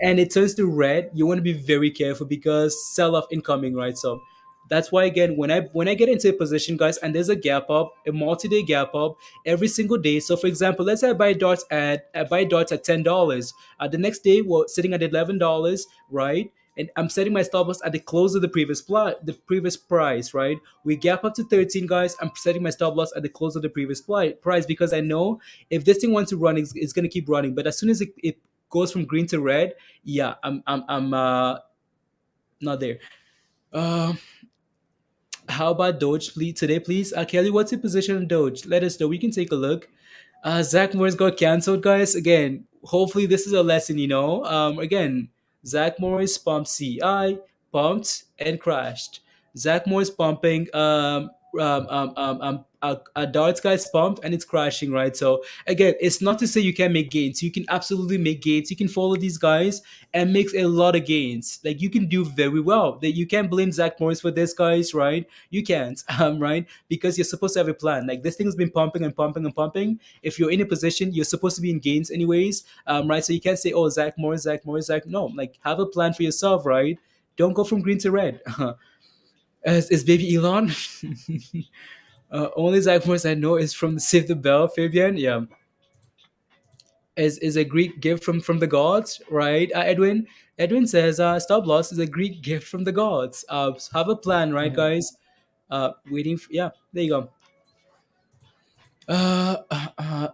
and it turns to red, you want to be very careful because sell off incoming, right? So that's why, again, when I get into a position, guys, and there's a gap up, a multi-day gap up every single day. So for example, let's say I buy darts at $10. The next day we're sitting at $11, right? And I'm setting my stop loss at the close of the previous price, right? We gap up to 13, guys. I'm setting my stop loss at the close of the previous price because I know if this thing wants to run, it's going to keep running. But as soon as it goes from green to red, yeah, I'm not there. Um, how about Doge please, today, please? Kelly, what's your position on Doge? Let us know. We can take a look. Zach Morris got canceled, guys. Again, hopefully this is a lesson, Again, Zach Morris pumped CI, pumped and crashed. Zach Morris pumping darts, guys, pumped and it's crashing, right? So again, it's not to say you can't make gains. You can absolutely make gains. You can follow these guys and make a lot of gains. Like you can do very well. That you can't blame Zach Morris for this, guys, right? You can't, right? Because you're supposed to have a plan. Like this thing's been pumping and pumping and pumping. If you're in a position, you're supposed to be in gains anyways, right? So you can't say, "Oh, Zach Morris, Zach Morris, Zach." No, like have a plan for yourself, right? Don't go from green to red. Is baby Elon? Only Zach Morris I know is from Save the Bell, Fabian. Yeah, is a Greek gift from the gods, right? Edwin. Edwin says, "Stop loss is a Greek gift from the gods." Have a plan, right, Mhm. guys? Yeah, there you go. Uh, uh, uh,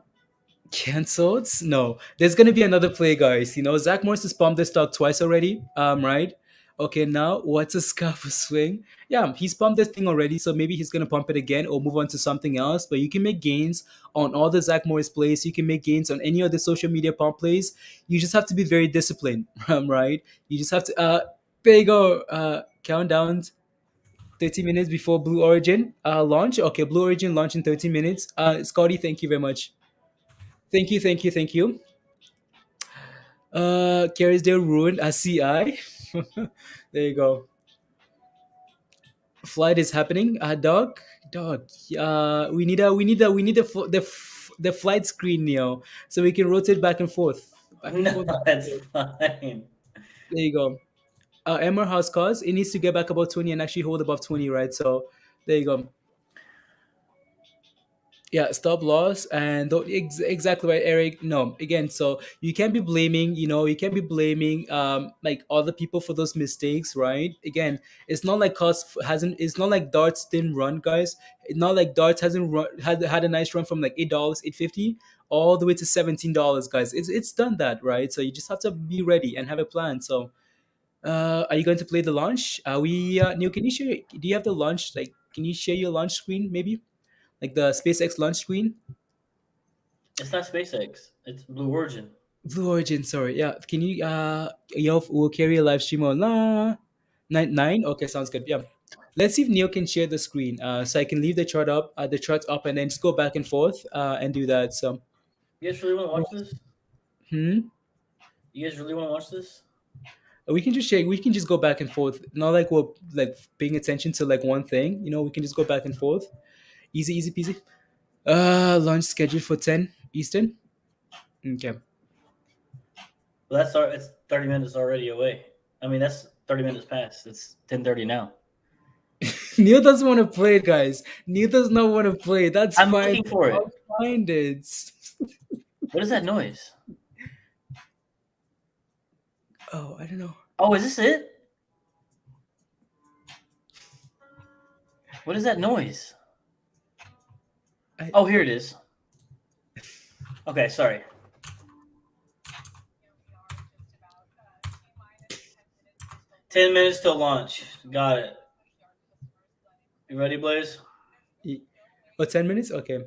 Cancelled? No. There's gonna be another play, guys. Zach Morris has pumped this stock twice already. Right? Okay, now what's a scarf swing? Yeah, he's pumped this thing already, so maybe he's gonna pump it again or move on to something else. But you can make gains on all the Zach Morris plays. You can make gains on any of the social media pump plays. You just have to be very disciplined, right? You just have to there you go. Countdown 30 minutes before Blue Origin launch. Okay, Blue Origin launch in 30 minutes. Scotty, thank you very much. Thank you, thank you, thank you. Carriesdale ruined a CI. There you go. Flight is happening. Dog. We need the flight screen, so we can rotate back and forth, back and No, forth, back and that's forth. fine. There you go. Emmer House cause it needs to get back above 20 and actually hold above 20, right? So there you go. Yeah, stop loss and exactly right, Eric. No, again, so you can't be blaming, like other people for those mistakes, right? Again, it's not like cost hasn't it's not like darts didn't run, guys. It's not like darts hasn't had a nice run from like $8, 8.50 all the way to $17, guys. It's done that, right? So you just have to be ready and have a plan. So are you going to play the launch? We Neil, can you share, do you have the launch, like can you share your launch screen, maybe like the SpaceX launch screen? It's not SpaceX. It's Blue Origin. Blue Origin, sorry. Yeah, can you we'll carry a live stream on 9 9? Okay, sounds good. Yeah. Let's see if Neil can share the screen. So I can leave the charts up and then just go back and forth and do that. So You guys really want to watch this? hmm? You guys really want to watch this? We can just go back and forth. Not like we're like paying attention to like one thing, we can just go back and forth. Easy peasy. Launch scheduled for 10 Eastern. Okay. Well, it's 30 minutes already away. I mean, that's 30 minutes past. It's 10:30 now. Neil doesn't want to play it, guys. Neil does not want to play. That's I'm fine. looking for it. I'll find it. What is that noise? Oh, I don't know. Oh, is this it? What is that noise? Oh, here it is. Okay, sorry. Ten minutes till launch. Got it. You ready, Blaze? Oh, 10 minutes? Okay.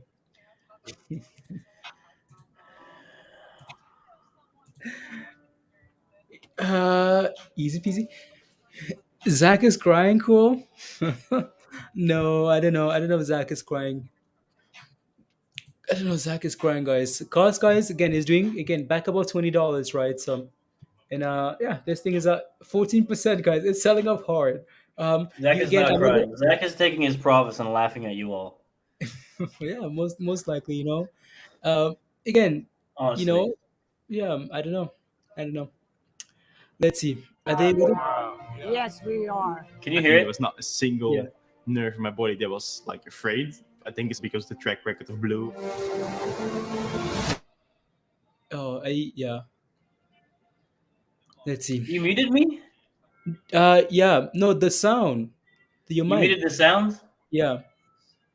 Easy peasy. Zach is crying, cool. No, I don't know. I don't know if Zach is crying. I don't know if Zach is crying, guys. Cost, guys, again, is doing, again, back about $20, right? So, and yeah, this thing is at 14%, guys. It's selling up hard. Zach You is again, not another, crying. Zach is taking his province and laughing at you all. yeah, most likely, again, you Honestly. know, yeah, I don't know. Let's see. Are they? Yes, we are. Can I you hear think there it? was not a Yeah. single nerve in my body that was like afraid. I think it's because the track record of Blue. Oh, yeah. Let's see. You muted me? Yeah. No, the sound. Your You mic. muted the sound? Yeah,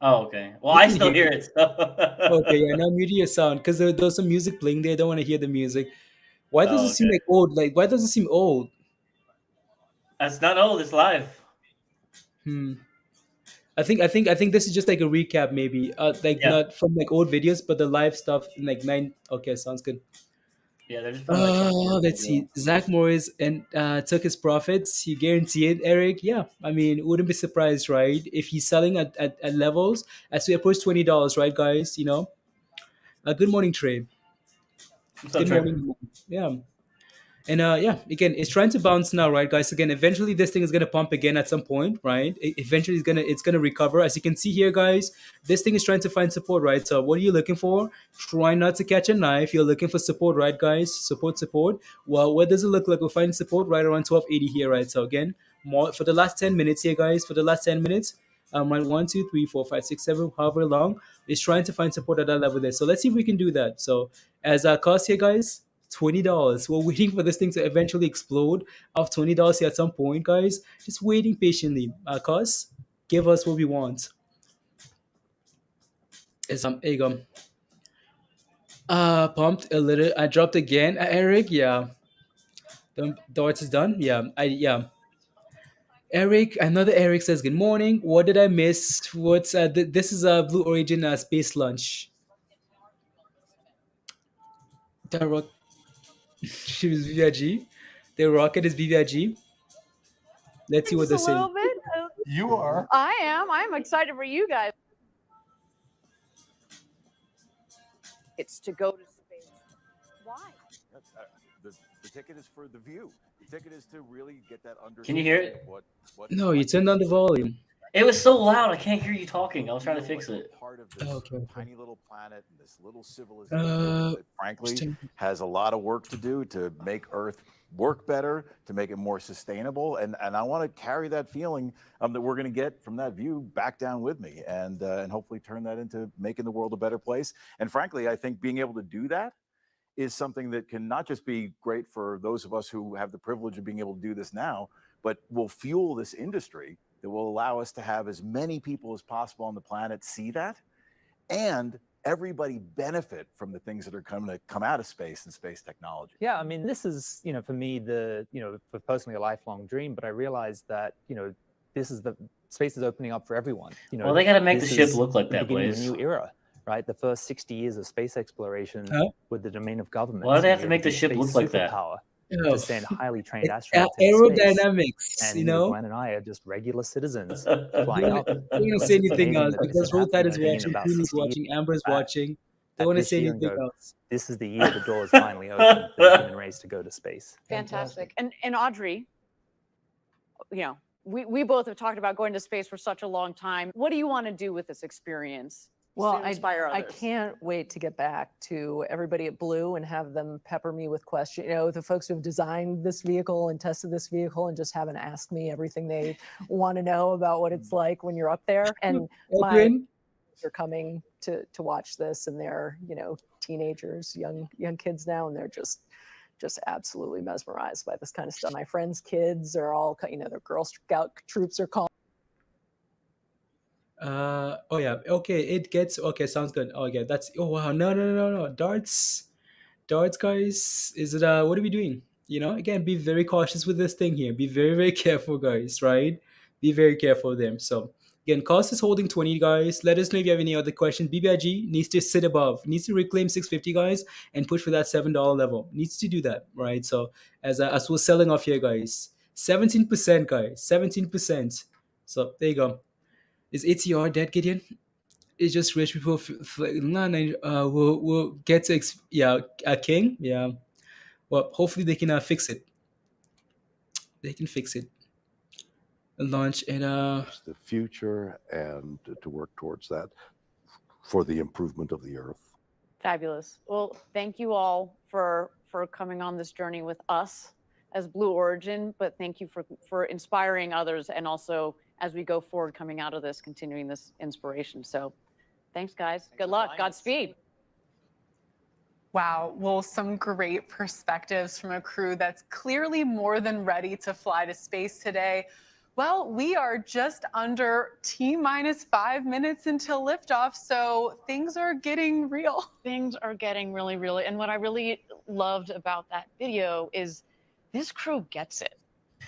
Oh, okay. Well, we I can still hear hear you. it. So. Okay, yeah. Now mute your sound because there's some music playing there. I don't want to hear the music. Why does Oh, it seem okay. like old? Like, why does it seem old? That's not old. It's live. Hmm. I think this is just like a recap, maybe. Like Yeah. not from like old videos, but the live stuff in like nine. Okay, sounds good. Yeah, they're just putting like some words Let's as see. well. Zach Morris and took his profits. You guarantee it, Eric? Yeah. I mean, wouldn't be surprised, right? If he's selling at levels as we approach $20, right, guys? Good morning, Trey. What's up, Good Trey? morning. Yeah. And yeah, again, it's trying to bounce now, right, guys? Again, eventually this thing is gonna pump again at some point, right? Eventually it's gonna recover. As you can see here, guys, this thing is trying to find support, right? So what are you looking for? Try not to catch a knife. You're looking for support, right, guys? Support. Well, what does it look like? We're finding support right around 1280 here, right? So again, more for the last 10 minutes here, guys. For the last 10 minutes, right, 1, 2, 3, 4, 5, 6, 7, however long, is trying to find support at that level there. So let's see if we can do that. So as our cost here, guys. $20. We're waiting for this thing to eventually explode of $20 here at some point, guys. Just waiting patiently. Cause give us what we want. There you go. Pumped a little. I dropped again. Eric, yeah. The Darts is done. Yeah. Eric, another Eric says, "Good morning. What did I miss? What's this is a Blue Origin space lunch. The rock, she was BBIG. The rocket is BBIG. Let's see what Just they a little say. bit. You are. I am. I'm excited for you guys. It's to go to space. Why? The ticket is for the view. The ticket is to really get that understanding. Can you hear it? Of what No, you turned down the volume. It was so loud. I can't hear you talking. I was trying to fix it. Part of this Okay. tiny little planet and this little civilization that, frankly, just- has a lot of work to do to make Earth work better, to make it more sustainable, and I want to carry that feeling that we're going to get from that view back down with me, and hopefully turn that into making the world a better place. And frankly, I think being able to do that is something that can not just be great for those of us who have the privilege of being able to do this now, but will fuel this industry that will allow us to have as many people as possible on the planet see that, and everybody benefit from the things that are going to come out of space and space technology. Yeah, I mean, this is, for me, for personally a lifelong dream, but I realized that, this is space is opening up for everyone. Well, they got to make the this ship is look like the that, beginning of Blaze. a new era, right? The first 60 years of space exploration with the domain of government. Why do they have to make the ship look like that? To send highly trained It's astronauts into space. aerodynamics, And Glenn and I are just regular citizens Don't flying up. don't want to say It's anything amazing else that this because is Roll Tide is happening in watching, about Queen is 60 years watching, Amber is back watching. Don't at want to this say year and anything go, else. This is the year the doors finally open for the human race to go to space. Fantastic. And Audrey, we both have talked about going to space for such a long time. What do you want to do with this experience? Well, to inspire I others? can't wait to get back to everybody at Blue and have them pepper me with questions. The folks who have designed this vehicle and tested this vehicle and just haven't asked me everything they want to know about what it's like when you're up there. And Edwin? they're coming to watch this, and they're teenagers, young kids now, and they're just absolutely mesmerized by this kind of stuff. My friends' kids are all their Girl Scout troops are calling. Oh yeah, okay, sounds good. Oh yeah, oh wow, no, darts, guys, is it what are we doing? Again, be very cautious with this thing here. Be very, very careful, guys, right? Be very careful with them. So again, cost is holding 20, guys. Let us know if you have any other questions. BBIG needs to sit above, needs to reclaim 650, guys, and push for that $7 level. Needs to do that, right? So as we're selling off here, guys, 17%, guys, 17%. So there you go. Is ATR dead, Gideon? It's just rich people will get to a king. Yeah. Well, hopefully they can fix it. They can fix it. launch and the future and to work towards that for the improvement of the Earth. Fabulous. Well, thank you all for coming on this journey with us as Blue Origin, but thank you for inspiring others, and also as we go forward coming out of this, continuing this inspiration. So thanks, guys. Good luck. Godspeed. Wow. Well, some great perspectives from a crew that's clearly more than ready to fly to space today. Well, we are just under T-minus 5 minutes until liftoff, so things are getting real. Things are getting really, really, and what I really loved about that video is this crew gets it,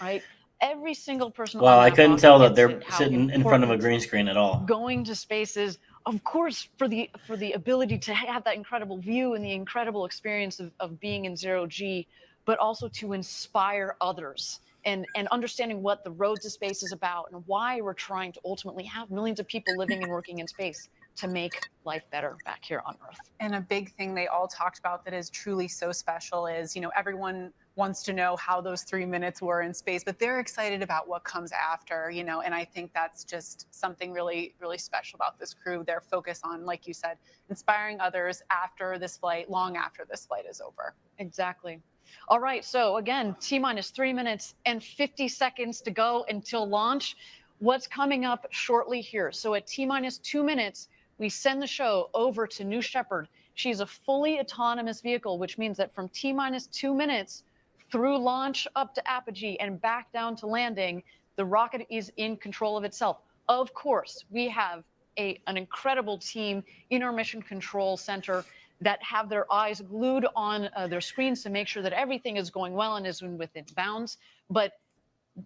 right? Every single person. Wow, on I that couldn't rocket tell that gets they're it, how sitting in front of a important green screen at all. Going to space is, of course, for the ability to have that incredible view and the incredible experience of being in zero G, but also to inspire others. And understanding what the road to space is about and why we're trying to ultimately have millions of people living and working in space to make life better back here on Earth. And a big thing they all talked about that is truly so special is, everyone wants to know how those 3 minutes were in space, but they're excited about what comes after, and I think that's just something really, really special about this crew. Their focus on, like you said, inspiring others after this flight, long after this flight is over. Exactly. All right, so again, T-minus 3 minutes and 50 seconds to go until launch. What's coming up shortly here? So at T-minus 2 minutes, we send the show over to New Shepard. She's a fully autonomous vehicle, which means that from T-minus 2 minutes through launch up to apogee and back down to landing, the rocket is in control of itself. Of course, we have an incredible team in our Mission Control Center that have their eyes glued on their screens to make sure that everything is going well and is within bounds. But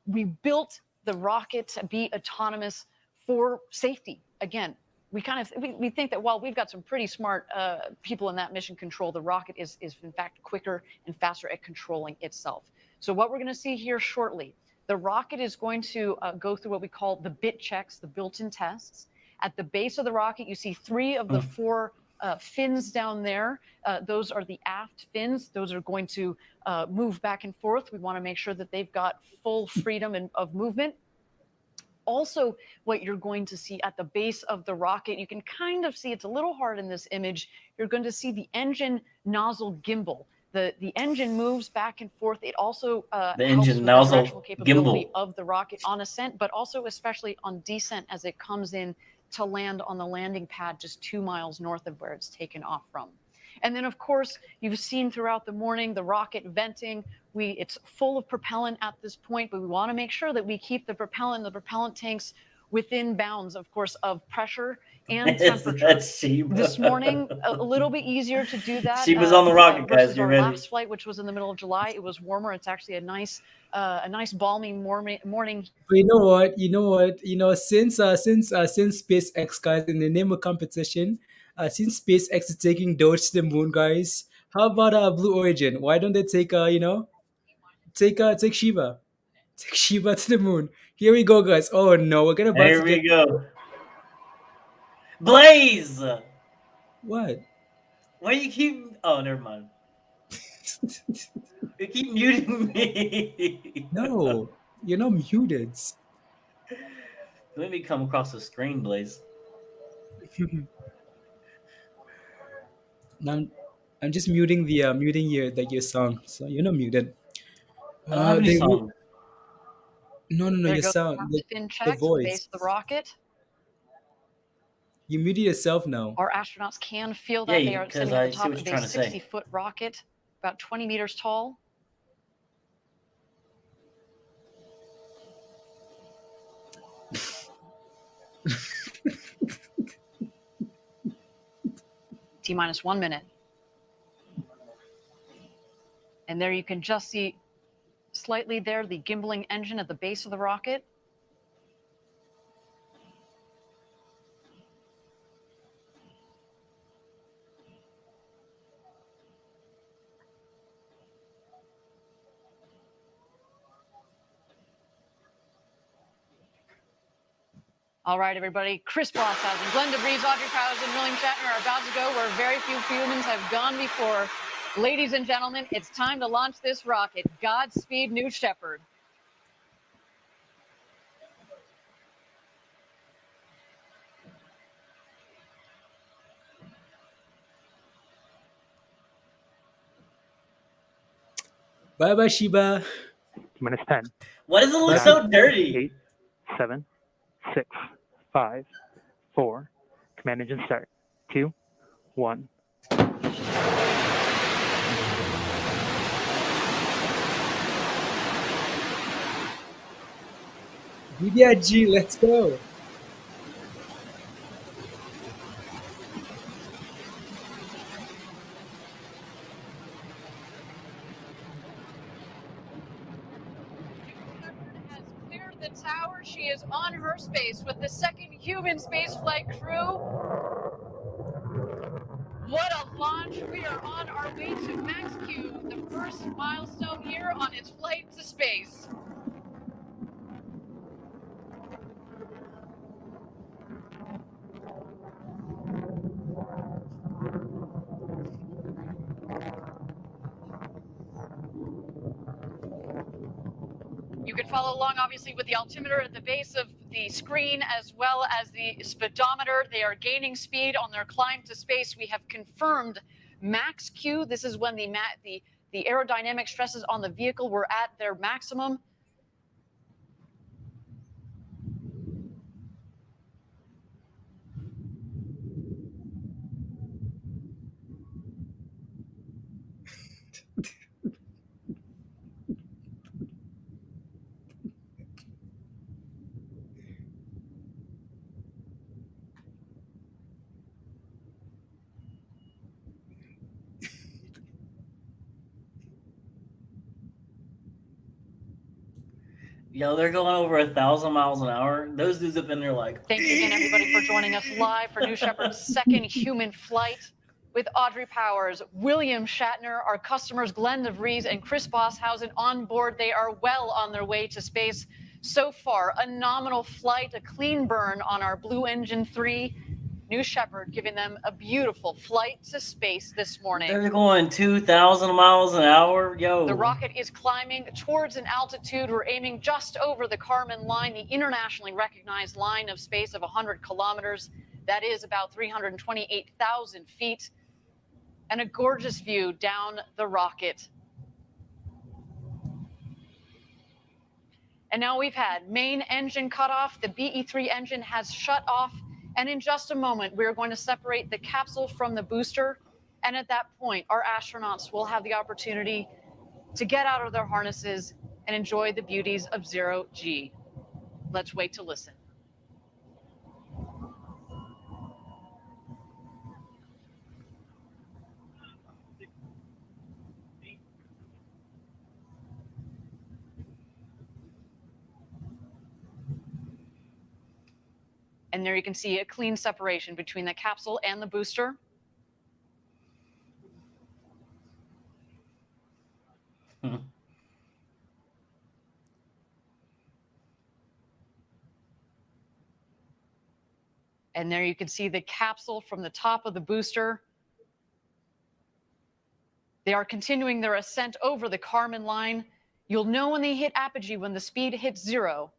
we built the rocket to be autonomous for safety. Again, we think that while we've got some pretty smart people in that mission control, the rocket is in fact quicker and faster at controlling itself. So what we're going to see here shortly, the rocket is going to go through what we call the bit checks, the built-in tests. At the base of the rocket, you see 3 of the 4 fins down there. Those are the aft fins. Those are going to move back and forth. We want to make sure that they've got full freedom of movement. Also, what you're going to see at the base of the rocket, you can kind of see, it's a little hard in this image, you're going to see the engine nozzle gimbal. The engine moves back and forth. It also The helps engine with nozzle the directional capability gimbal. of the rocket on ascent, but also especially on descent as it comes in to land on the landing pad just 2 miles north of where it's taken off from. And then, of course, you've seen throughout the morning the rocket venting. It's full of propellant at this point, but we want to make sure that we keep the propellant tanks within bounds, of course, of pressure and temperature. That's SHIBA. This morning, a little bit easier to do that. SHIBA's on the rocket, guys. Versus Get our ready. last flight, which was in the middle of July. It was warmer. It's actually a nice balmy morning. But you know what? Since SpaceX, guys, in the name of competition, since SpaceX is taking Doge to the moon, guys, how about Blue Origin? Why don't they take take SHIBA, take SHIBA to the moon? Here we go, guys. Oh no, we're gonna about Here to we get go. Blaze! what? Why you keep... Oh, never mind. You keep muting me. No, you're not muted. Let me come across the screen, Blaze. Now I'm just muting the muting your song, so you're not muted. I don't have any song. No, There your goes sound, the fin the check to the base voice. of the rocket. You muted yourself now. Our astronauts can feel that. Yeah, They are because sitting at I the see top what of you're a trying to say. 60-foot rocket, about 20 meters tall. T-minus 1 minute. And there you can just see slightly there the gimbaling engine at the base of the rocket. All right, everybody. Chris Blosshausen, Glenn DeVries, Audrey Powers, and William Shatner are about to go where very few humans have gone before. Ladies and gentlemen, it's time to launch this rocket. Godspeed, New Shepard. Bye bye, Shiba. Minus 10, Why does it look Bye. so dirty? 8, 7, 6, 5, 4. Command engine start. 2, 1. BBIG, let's go. Has cleared the tower. She is on her space with the second human spaceflight crew. What a launch. We are on our way to Max Q, the first milestone here on its flight to space. You can follow along, obviously, with the altimeter at the base of the screen, as well as the speedometer. They are gaining speed on their climb to space. We have confirmed max Q. This is when the aerodynamic stresses on the vehicle were at their maximum. Yo, they're going over 1,000 miles an hour. Those dudes up in there like. Thank you again, everybody, for joining us live for New Shepard's second human flight with Audrey Powers, William Shatner, our customers Glenn DeVries and Chris Bosshausen on board. They are well on their way to space. So far, a nominal flight, a clean burn on our Blue Engine 3. New Shepard giving them a beautiful flight to space this morning. They're going 2,000 miles an hour. Yo. The rocket is climbing towards an altitude. We're aiming just over the Kármán line, the internationally recognized line of space of 100 kilometers. That is about 328,000 feet. And a gorgeous view down the rocket. And now we've had main engine cut off. The BE3 engine has shut off. And in just a moment, we're going to separate the capsule from the booster. And at that point, our astronauts will have the opportunity to get out of their harnesses and enjoy the beauties of zero G. Let's wait to listen. And there you can see a clean separation between the capsule and the booster. And there you can see the capsule from the top of the booster. They are continuing their ascent over the Kármán line. You'll know when they hit apogee, when the speed hits 0.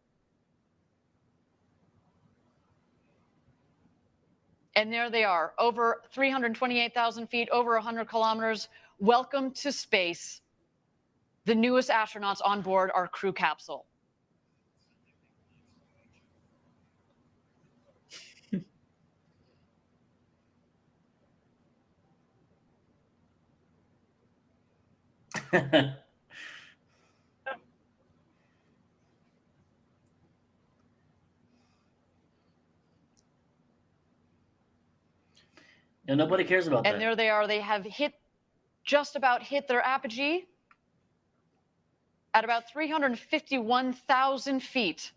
And there they are, over 328,000 feet, over 100 kilometers. Welcome to space. The newest astronauts on board our crew capsule. And nobody cares about that. And there they are. They have just about hit their apogee at about 351,000 feet.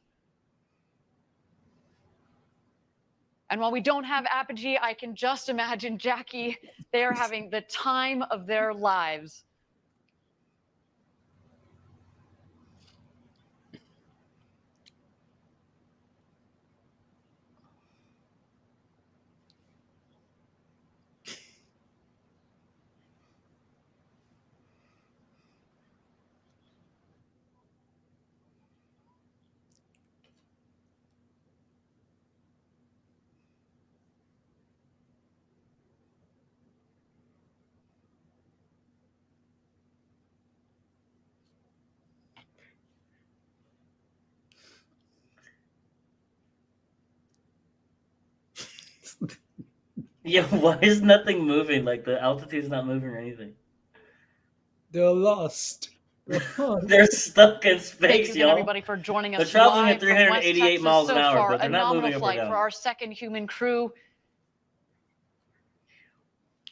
And while we don't have apogee, I can just imagine, Jackie, they are having the time of their lives. Yeah, why is nothing moving? Like the altitude's not moving or anything. They're lost. They're stuck in Thank space, you again, y'all. everybody, for joining They're us traveling live at from West 388 Texas. miles an So hour, far, but they're a not nominal moving up or flight down. for our second human crew.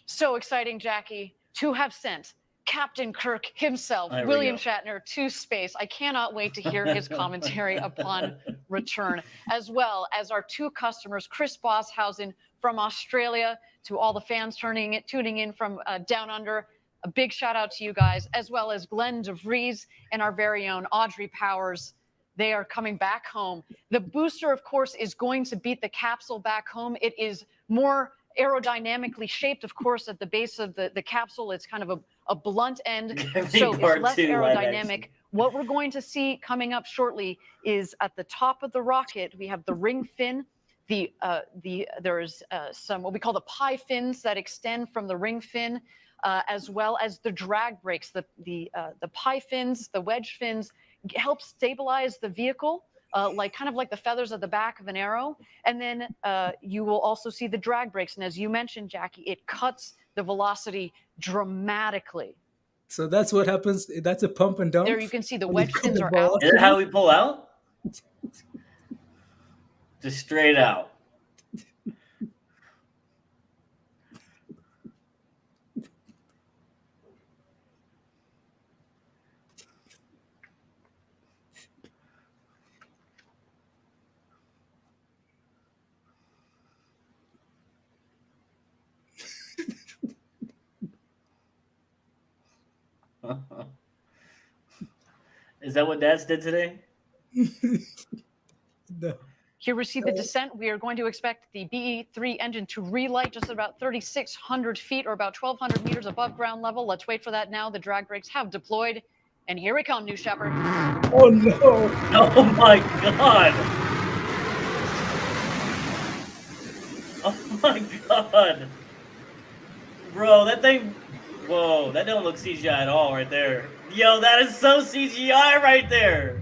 So exciting, Jackie, to have sent Captain Kirk himself, There we William go. Shatner, to space. I cannot wait to hear his commentary upon return, as well as our two customers, Chris Bosshausen from Australia, to all the fans tuning in from down under. A big shout out to you guys, as well as Glenn DeVries and our very own Audrey Powers. They are coming back home. The booster, of course, is going to beat the capsule back home. It is more aerodynamically shaped, of course, at the base of the capsule. It's kind of a blunt end, so it's less aerodynamic. What we're going to see coming up shortly is at the top of the rocket, we have the ring fin. There's some what we call the pie fins that extend from the ring fin, as well as the drag brakes. The pie fins, the wedge fins, help stabilize the vehicle, kind of like the feathers at the back of an arrow. And then you will also see the drag brakes. And as you mentioned, Jackie, it cuts the velocity dramatically. So that's what happens. That's a pump and dump. There you can see the When wedge you cut fins the are ball. out. Is that how we pull out? Just straight out. Is that what DATS did today? No. Here we see the descent. We are going to expect the BE3 engine to relight just about 3,600 feet or about 1,200 meters above ground level. Let's wait for that now. The drag brakes have deployed. And here we come, New Shepard. Oh, no. Oh, my God. Oh, my God. Bro, that thing... Whoa, that don't look CGI at all right there. Yo, that is so CGI right there.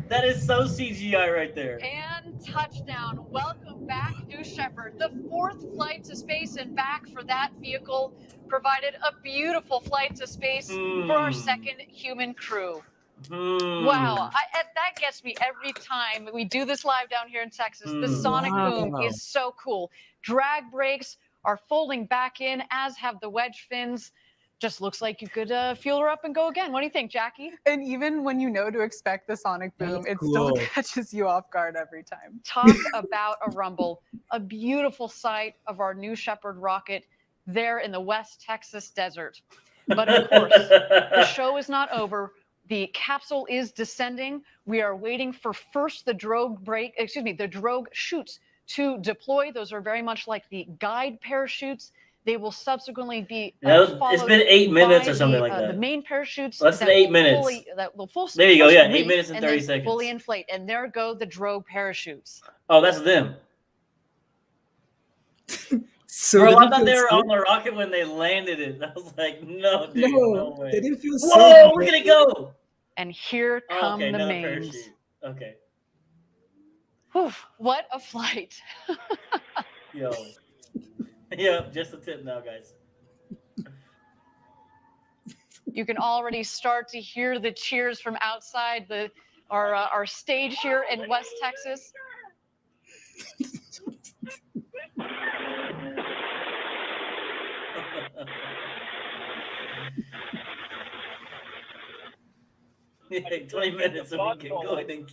That is so CGI right there. And touchdown. Welcome back, New Shepard. The fourth flight to space and back for that vehicle provided a beautiful flight to space for our second human crew. Wow, that gets me every time we do this live down here in Texas. The sonic boom is so cool. Drag brakes are folding back in, as have the wedge fins. Just looks like you could fuel her up and go again. What do you think, Jackie? And even when you know to expect the sonic boom, it still catches you off guard every time. Talk about a rumble. A beautiful sight of our New Shepard rocket there in the West Texas desert. But of course, the show is not over. The capsule is descending. We are waiting for first the drogue chutes to deploy. Those are very much like the guide parachutes. They will subsequently be it's been 8 minutes or something like that. The main parachutes. Less than 8 minutes. There you go. Yeah, 8 minutes and 30 seconds. Fully inflate, and there go the drogue parachutes. Oh, that's them. So bro, I thought they were on the rocket when they landed it. I was like, no, dude, no way. They didn't feel safe. Whoa, look at it go. And here come the mains. Parachute. Okay. Whew, what a flight. Yo. Yeah, just a tip now, guys. You can already start to hear the cheers from outside our stage here in West Texas. Yeah, 20 minutes and we can go again.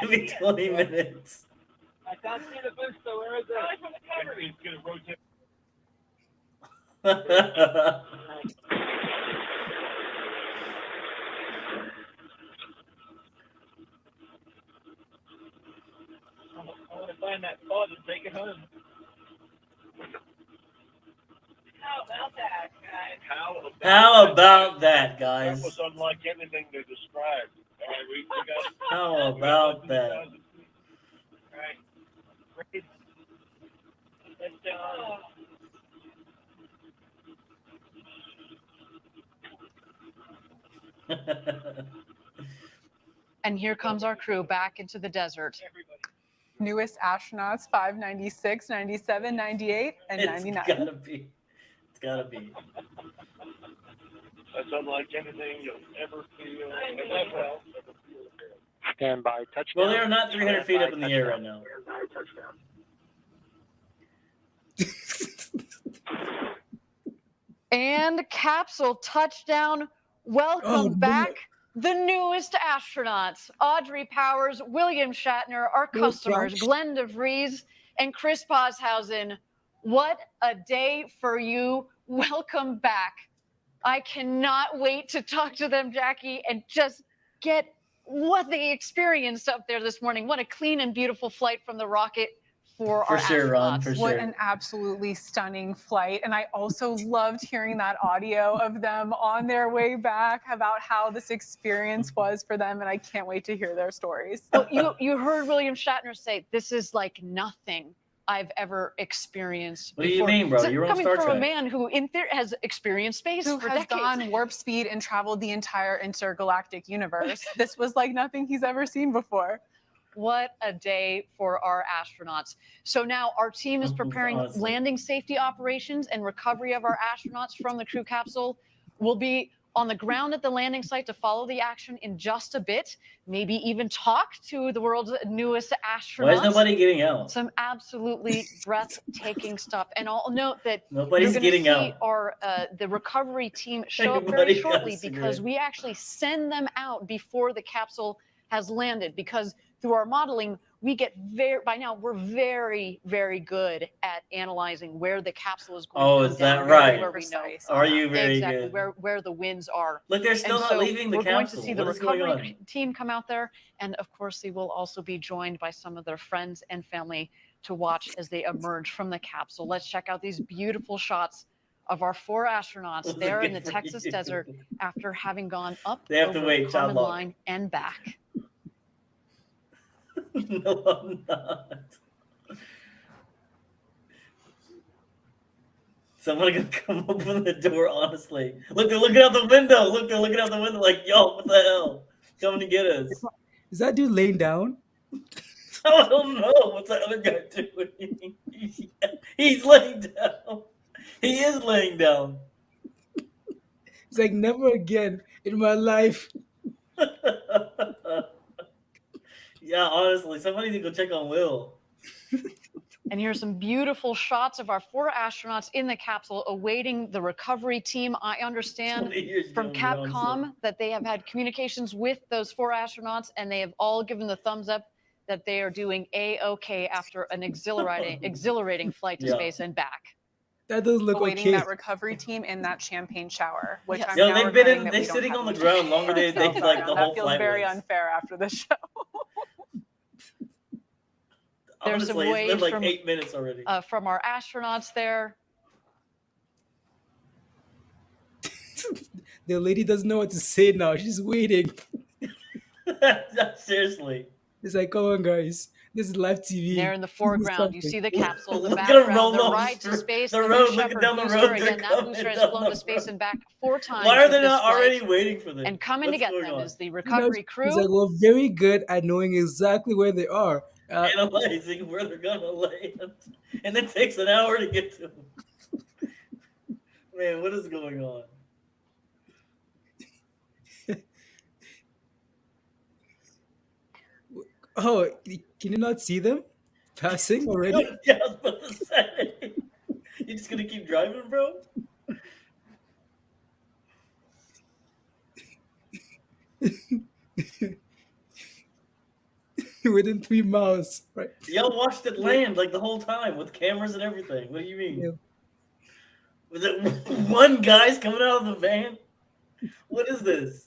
Give me 20 minutes. I can't see the booster. Where is it? It's going to rotate. I want to find that pod and take it home. How about that, guys? How about that, guys? That was unlike anything they described. All right, we got. How about that? All right. Great. Let's go. And here comes our crew back into the desert. newest astronauts, 596, 97, 98, and It's 99. gotta be. It's gotta be. That's unlike anything you'll ever feel. Stand by touchdown. Well, they're not 300 feet up in the air right now. And capsule touchdown. Welcome Oh, no. back. The newest astronauts, Audrey Powers, William Shatner, our No customers, crash. Glenn DeVries, and Chris Poshausen. What a day for you. Welcome back. I cannot wait to talk to them, Jackie, and just get what they experienced up there this morning. What a clean and beautiful flight from the rocket for our sure, Ron, astronauts. for What sure. an absolutely stunning flight. And I also loved hearing that audio of them on their way back about how this experience was for them. And I can't wait to hear their stories. Well, you heard William Shatner say, this is like nothing I've ever experienced What do you before. mean, bro? So You're on coming Star from Trek. a man who has experienced space Who for has decades. gone warp speed and traveled the entire intergalactic universe. This was like nothing he's ever seen before. What a day for our astronauts. So now our team is preparing Honestly. landing safety operations and recovery of our astronauts from the crew capsule. We'll be on the ground at the landing site to follow the action in just a bit, maybe even talk to the world's newest astronauts. Why is nobody getting out? Some absolutely breathtaking stuff. And I'll note that Nobody's you're going to getting see out. our the recovery team show up Everybody very got shortly a because cigarette. we actually send them out before the capsule has landed, because through our modeling, we get by now we're very, very good at analyzing where the capsule is going Oh, to come is that down, right? where we know Are you very exactly good? where the winds are. Look, they're still And not so leaving the we're capsule. going to see the What is going recovery on? team come out there, and of course they will also be joined by some of their friends and family to watch as they emerge from the capsule. Let's check out these beautiful shots of our 4 astronauts there in the Good for Texas you. desert after having gone up They have to over wait, the child Kármán lock. line and back. No, I'm not. Someone gonna come open the door, honestly. Look, they're looking out the window. Look, they're looking out the window like, yo, what the hell? Coming to get us. Is that dude laying down? I don't know. What's that other guy doing? He's laying down. He is laying down. It's like, never again in my life. Yeah, honestly, somebody need to go check on Will. And here's some beautiful shots of our 4 astronauts in the capsule awaiting the recovery team. I understand Somebody here's from doing wrong Capcom that they have had communications with those 4 astronauts, and they have all given the thumbs up that they are doing A-OK after an exhilarating flight to Yeah. space and back. That does look Awaiting okay. that recovery team in that champagne shower, which Yes. I'm Yo, now they've been regretting in- that they're we don't sitting have on the any ground longer than they ourselves like right the now. whole That feels flight very was. unfair after the show. There's some Honestly, it's waves been like from- 8 minutes already. From our astronauts there. The lady doesn't know what to say now. She's waiting. Seriously. It's like, come on, guys. This is live TV. There in the Do foreground, you something. see the capsule, the Look at 'em background, roll the off ride to the space, road, the New looking Shepard down the booster. road, they're Again, that coming booster has down flown the to space road. and back 4 times. Why are with they this not flight. already waiting for them? And coming to What's get going them on? is the You know, recovery It's crew. like, we're very good at knowing exactly where they are. Analyzing where they're gonna land, and it takes an hour to get to them. Man, what is going on? Oh, can you not see them passing already? Yeah, I was about to say. You just gonna keep driving, bro? Within 3 miles, right? Y'all watched it land like the whole time with cameras and everything. What do you mean? Yeah. Was it one guy's coming out of the van? What is this?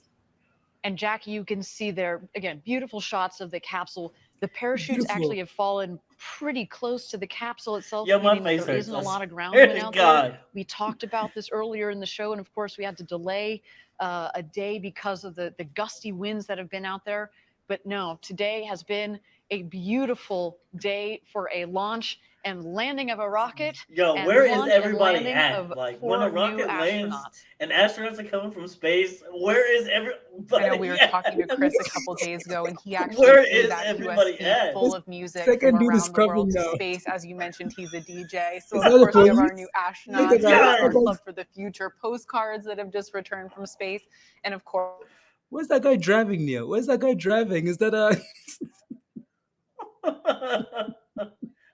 And Jackie, you can see there, again, beautiful shots of the capsule. The parachutes Beautiful. actually have fallen pretty close to the capsule itself, Yeah, my meaning that face there hurts. isn't a lot of ground Swear wind to out God. there. We talked about this earlier in the show, and of course we had to delay a day because of the gusty winds that have been out there. But no, today has been a beautiful day for a launch. and landing of a rocket. Yo, and where is launch and everybody landing at? of Like when 4 a rocket new lands astronauts. and astronauts are coming from space, where is everybody? I know we were at? talking to Chris a couple days ago, and he actually Where played is that everybody USB at? full of music Second from dude is around the world coming to now. space. As you mentioned, he's a DJ. So Is of that the course we have our police? new Look at astronauts, we that. have our Yes. Club for the Future postcards that have just returned from space, and of course. Where's that guy driving near? Where's that guy driving? Is that a?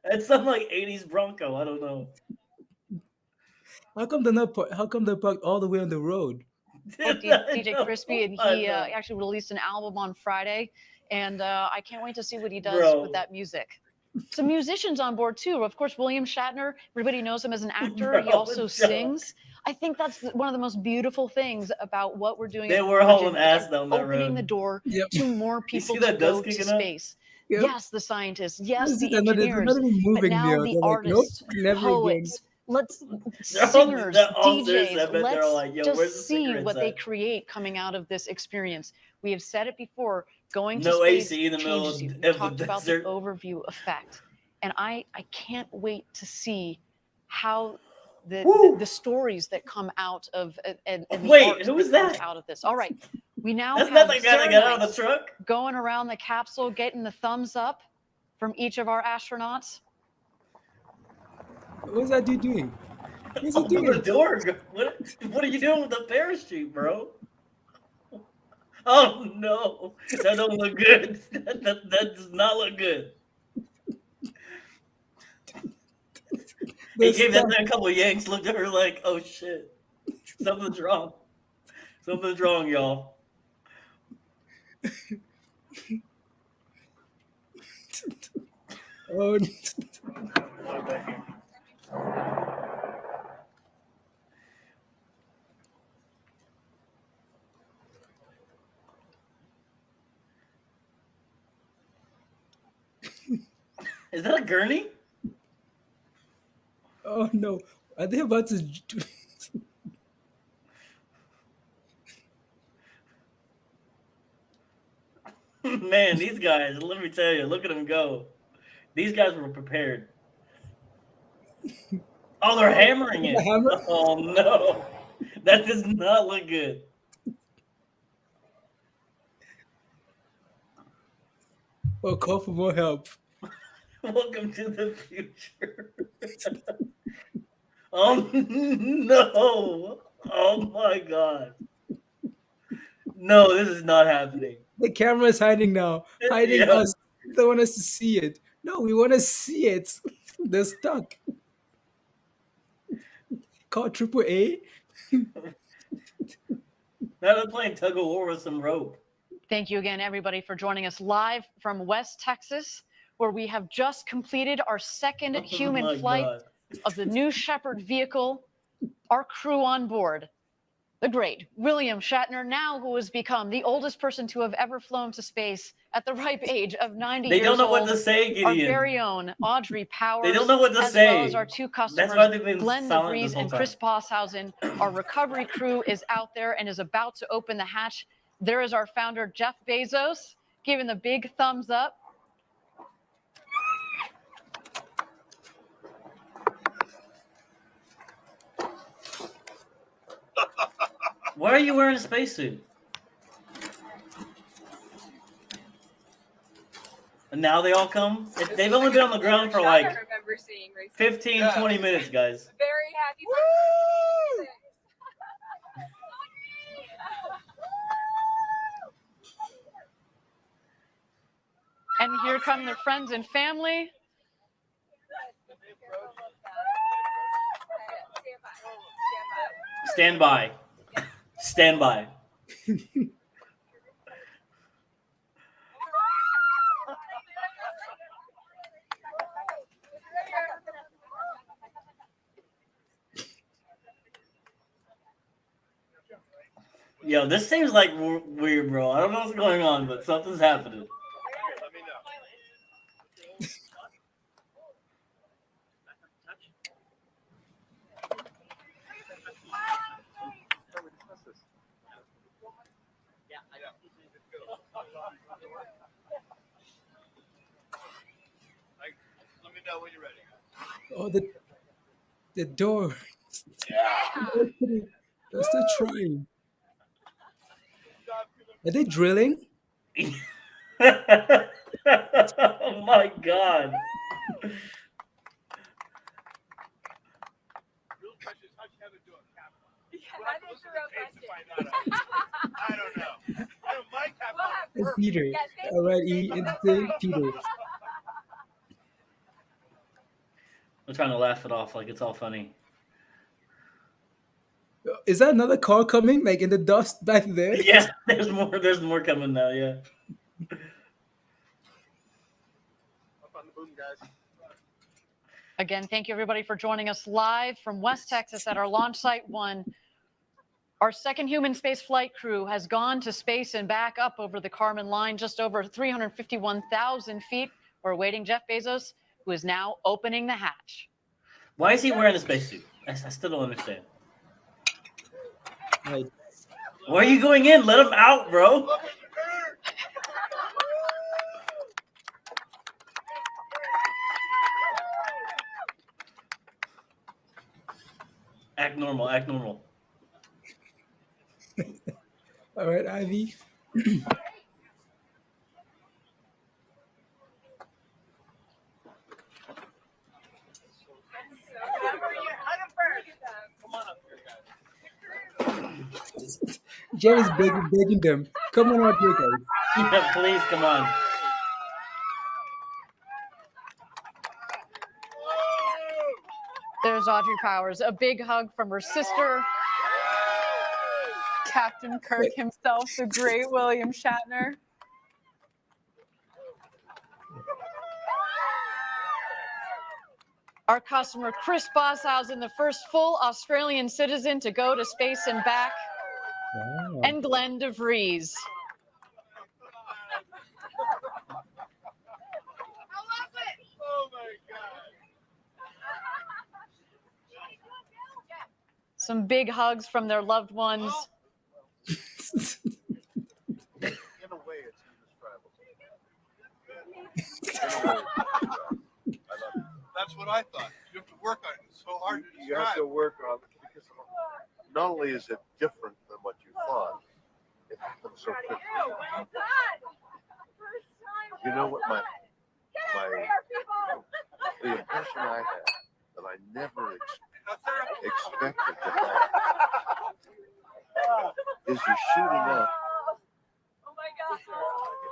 It's some like 80s Bronco. I don't know. How come they're not? How come they're parked all the way on the road? DJ Crispy, and I he know. actually released an album on Friday, and I can't wait to see what he does Bro. with that music. Some musicians on board too. Of course, William Shatner. Everybody knows him as an actor. Bro, he also Joe. sings. I think that's one of the most beautiful things about what we're doing. They at were Origin, hauling ass is down that opening road. the door Yep. to more You people see to that go dust to kicking up? space. Yep. Yes, the scientists. Yes, the They're not engineers. even But moving now there. the They're like, nope, artists, never again. poets, let's They're singers, all serious. I DJs. bet they're Let's like, yo, where's the just see cigarettes what they at? create coming out of this experience. We have said it before. Going No to space AC in the middle changes you. of We the talked about the desert. overview effect, and I can't wait to see how Woo! the stories that come out of and the Wait, art who is that comes that? out of this. All right, we now That's have not the guy that got out of the Sarah truck. going around the capsule, getting the thumbs up from each of our astronauts. What's that dude doing? What's he Open the doing? door. What are you doing with the parachute, bro? Oh no, that don't look good. That does not look good. He They're gave that stuck. thing a couple of yanks. Looked at her like, "Oh shit, something's wrong. Something's wrong, y'all." Oh, Is that a gurney? oh no. Are they about to? Man, these guys. Let me tell you. Look at them go. These guys were prepared. Oh, they're hammering The it. hammer? Oh no, that does not look good. Oh, call for more help. Welcome to the future. Oh no! Oh my god! No, this is not happening. The camera is hiding now. Hiding Yeah. us. They don't want us to see it. No, we want to see it. They're stuck. Call AAA. Now they're playing tug of war with some rope. Thank you again, everybody, for joining us live from West Texas, where we have just completed our second Oh human my flight God. of the New Shepard vehicle. Our crew on board, the great William Shatner, now who has become the oldest person to have ever flown to space at the ripe age of 90 They years don't know old. what to say, Our Gideon. very own Audrey Powers. They don't know what to as say. well as our two customers, That's why they've been Glenn silent this DeVries whole and time. Chris Bosshausen. Our recovery crew is out there and is about to open the hatch. There is our founder, Jeff Bezos, giving the big thumbs up. Why are you wearing a spacesuit? And now they all come? They've only been on the ground for like 15, 20 minutes, guys. Very happy. And here come their friends and family. Stand by. Stand by. Yo, this seems like weird, bro. I don't know what's going on, but something's happening. Let me know when you're ready. Oh, the door. That's the train. Are they drilling? Oh my god. I don't know. Mike It's Peter. All right, it's Peter. I'm trying to laugh it off like it's all funny. Is that another car coming? Like in the dust back there? Yeah, there's more. There's more coming now. Yeah. Up on the boom, guys. Again, thank you everybody for joining us live from West Texas at our launch site 1. Our second human space flight crew has gone to space and back up over the Kármán line, just over 351,000 feet. We're awaiting Jeff Bezos, who is now opening the hatch. Why is he wearing a spacesuit? I still don't understand. Right. Why are you going in? Let him out, bro. Act normal. Act normal. All right, Ivy. Jen is begging them. Come on out here, guys. Yeah, please, come on. There's Audrey Powers. A big hug from her sister. Captain Kirk himself, the great William Shatner. Our customer, Chris Bosshausen, the first full Australian citizen to go to space and back. Wow. And Glenn DeVries. Oh my God. Some big hugs from their loved ones. In a way, it's indescribable. That's what I thought. You have to work on it. It's so hard to describe. You have to work on it because not only is it different than what you thought, it happens so quickly. You know what the impression I had that I never expected to have is you're shooting up.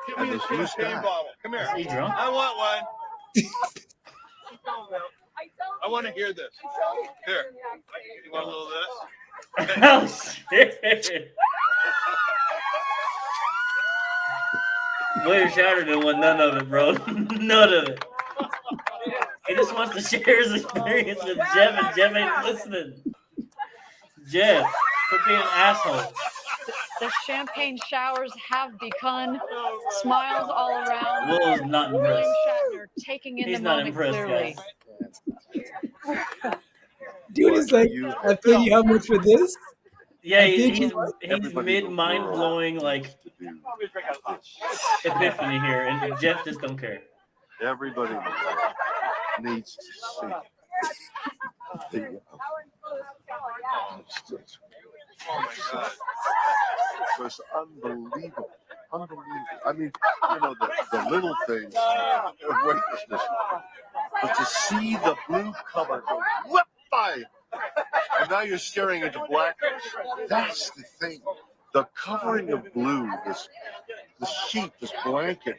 Give And me a this new champagne guy. bottle. Come here. Is he drunk? I want one. I want to hear this. Here. You want a little of this? Oh, shit. Waitr Shatter didn't want none of it, bro. None of it. He just wants to share his experience with Jeff, and Jeff ain't listening. Jeff, quit being an asshole. The champagne showers have begun. Smiles all around. Will is not William impressed. Shatner taking in He's the not moment impressed, clearly. guys. Dude is like, I paid you how much for this? Yeah, I think he's Everybody mid in the mind world blowing like needs to do this. epiphany here, and Jeff just don't care. Everybody in the world needs to see the, Oh my God. it was unbelievable. Unbelievable. I mean, you know, the little things of weightlessness. But to see the blue color go whoop by, and now you're staring into blackness. That's the thing. The covering of blue, this sheet, this blanket,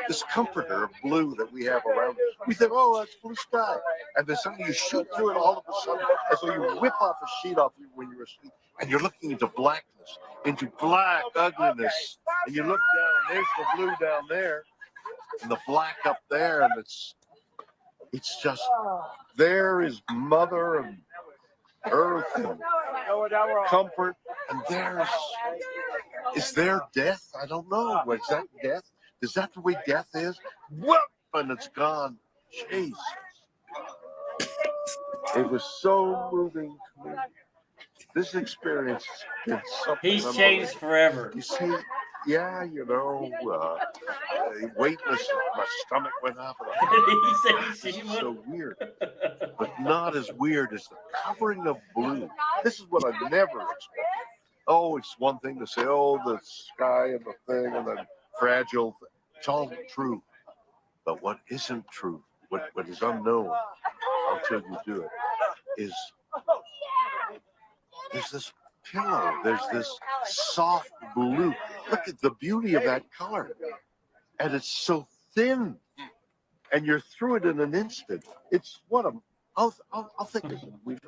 this comforter of blue that we have around. We think, oh, that's blue sky. And then suddenly you shoot through it all of a sudden, as though you whip off a sheet off you when you're asleep. And you're looking into blackness, into black ugliness. And you look down, and there's the blue down there, and the black up there, and it's just, there is Mother and Earth and comfort, and is there death? I don't know. Is that death? Is that the way death is? Whoop, and it's gone. Jesus. It was so moving to me. This experience has been something. He's changed forever. You see, yeah, you know, weightless, my stomach went up. And He said it's so weird. not as weird as the covering of blue. This is what I never expected. Oh, it's one thing to say, oh, the sky and the thing and the fragile. It's all true. But what isn't true, what is unknown, until you do it, is there's this pillow, there's this soft blue. Look at the beauty of that color. And it's so thin. And you're through it in an instant. It's what I'll think of it. I mean,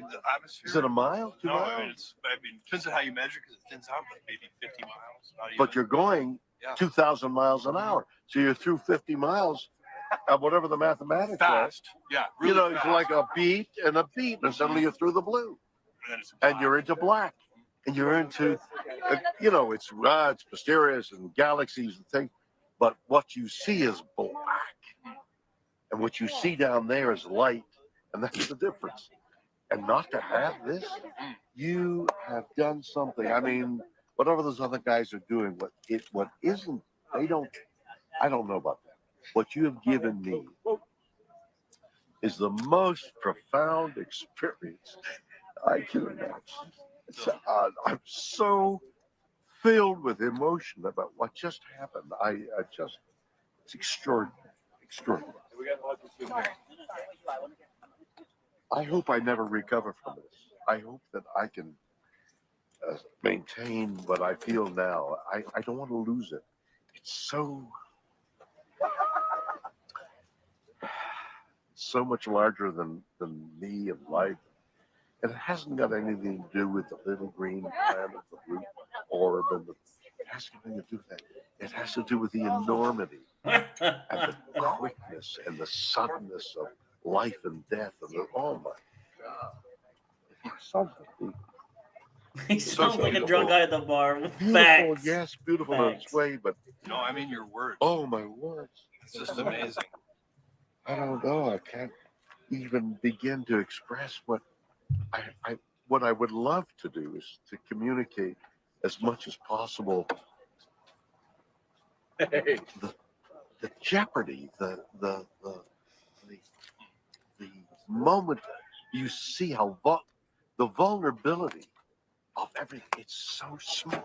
the atmosphere. Is it a mile? 2 No, miles? I mean, it depends on how you measure because it thins out like maybe 50 miles. Not But even. you're going 2,000 miles an hour. So you're through 50 miles at whatever the mathematics are. Fast. Yeah. Really You know, fast. it's like a beat, and suddenly you're through the blue. And then it's And you're into black. And you're into, you know, it's mysterious and galaxies and things. But what you see is black. And what you see down there is light. And that's the difference. And not to have this, you have done something. I mean, whatever those other guys are doing, what isn't, I don't know about that. What you have given me is the most profound experience I can imagine. I'm so filled with emotion about what just happened. It's extraordinary, extraordinary. I hope I never recover from this. I hope that I can maintain what I feel now. I don't want to lose it. It's so much larger than me and life. And it hasn't got anything to do with the little green planet, the blue orb, and it has nothing to do with that. It has to do with the enormity and the quickness and the suddenness of life and death. And oh my God. It's something. He sounds like a drunk guy at the bar. Beautiful, Facts. yes, beautiful in its way, but No, I mean your words. oh my words. It's just amazing. I don't know. I can't even begin to express what I would love to do is to communicate as much as possible the jeopardy, the moment you see how the vulnerability of everything. It's so small.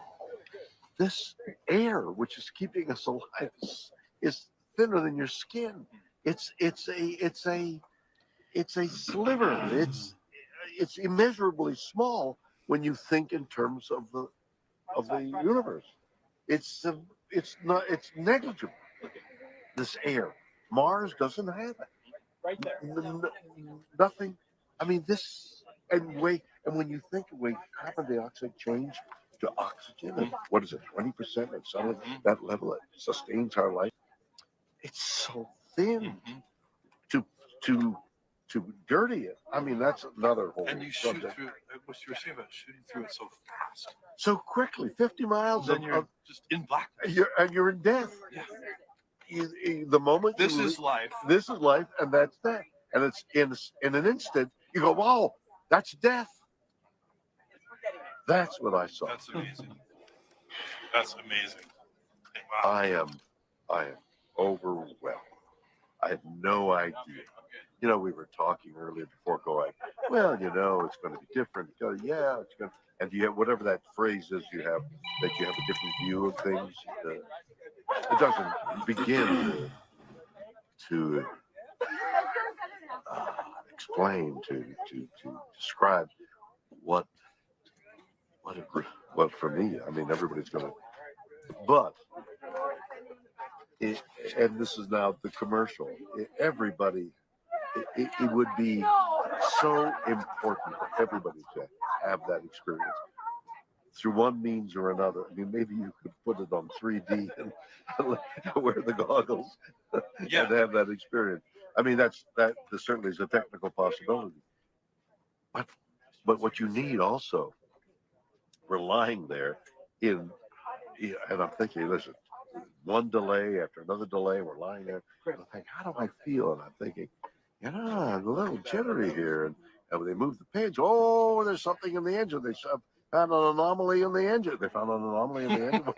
This air, which is keeping us alive, is thinner than your skin. It's a sliver. It's immeasurably small when you think in terms of the universe. It's negligible. This air. Mars doesn't have it. Right there. Nothing. I mean, and when you think of way carbon dioxide change to oxygen, and what is it, 20%, and suddenly that level it sustains our life. It's so thin to dirty it. I mean, that's another whole And you shoot subject. through. What you were saying about shooting through it so fast. So quickly, 50 miles, Then you're just in blackness. you're in death. Yeah. The moment This is life. This is life, and that's death. And it's in an instant. You go, wow, that's death. That's what I saw. That's amazing. That's amazing. Wow. I am overwhelmed. I had no idea. You know, we were talking earlier before going, well, you know, it's going to be different. You go, yeah, it's going to, and you have whatever that phrase is you have, that you have a different view of things. It doesn't begin to explain, to describe what for me, I mean, everybody's going to, but, and this is now the commercial, everybody, it would be so important for everybody to have that experience through one means or another. I mean, maybe you could put it on 3D and wear the goggles and have that experience. I mean, that certainly is a technical possibility. But what you need also, we're lying there and I'm thinking, listen, one delay after another delay, we're lying there. And I think, how do I feel? And I'm thinking, yeah, I'm a little jittery here. And when they move the page, oh, there's something in the engine. They found an anomaly in the engine. They found an anomaly in the engine.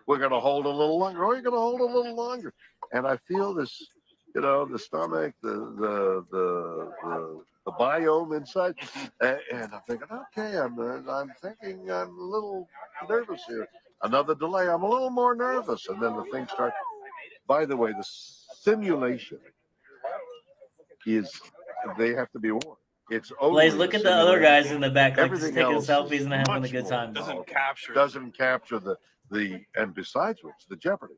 We're going to hold a little longer. Oh, you're going to hold a little longer. And I feel this, you know, the stomach, the the biome inside, and I'm thinking, okay, I'm thinking I'm a little nervous here. Another delay, I'm a little more nervous, and then the thing starts. By the way, the simulation is they have to be warned. It's only Blaze, look at the other guys in the back, like just Everything taking else selfies is and having a much good more time. Doesn't powerful. capture Doesn't capture the and besides which the jeopardy.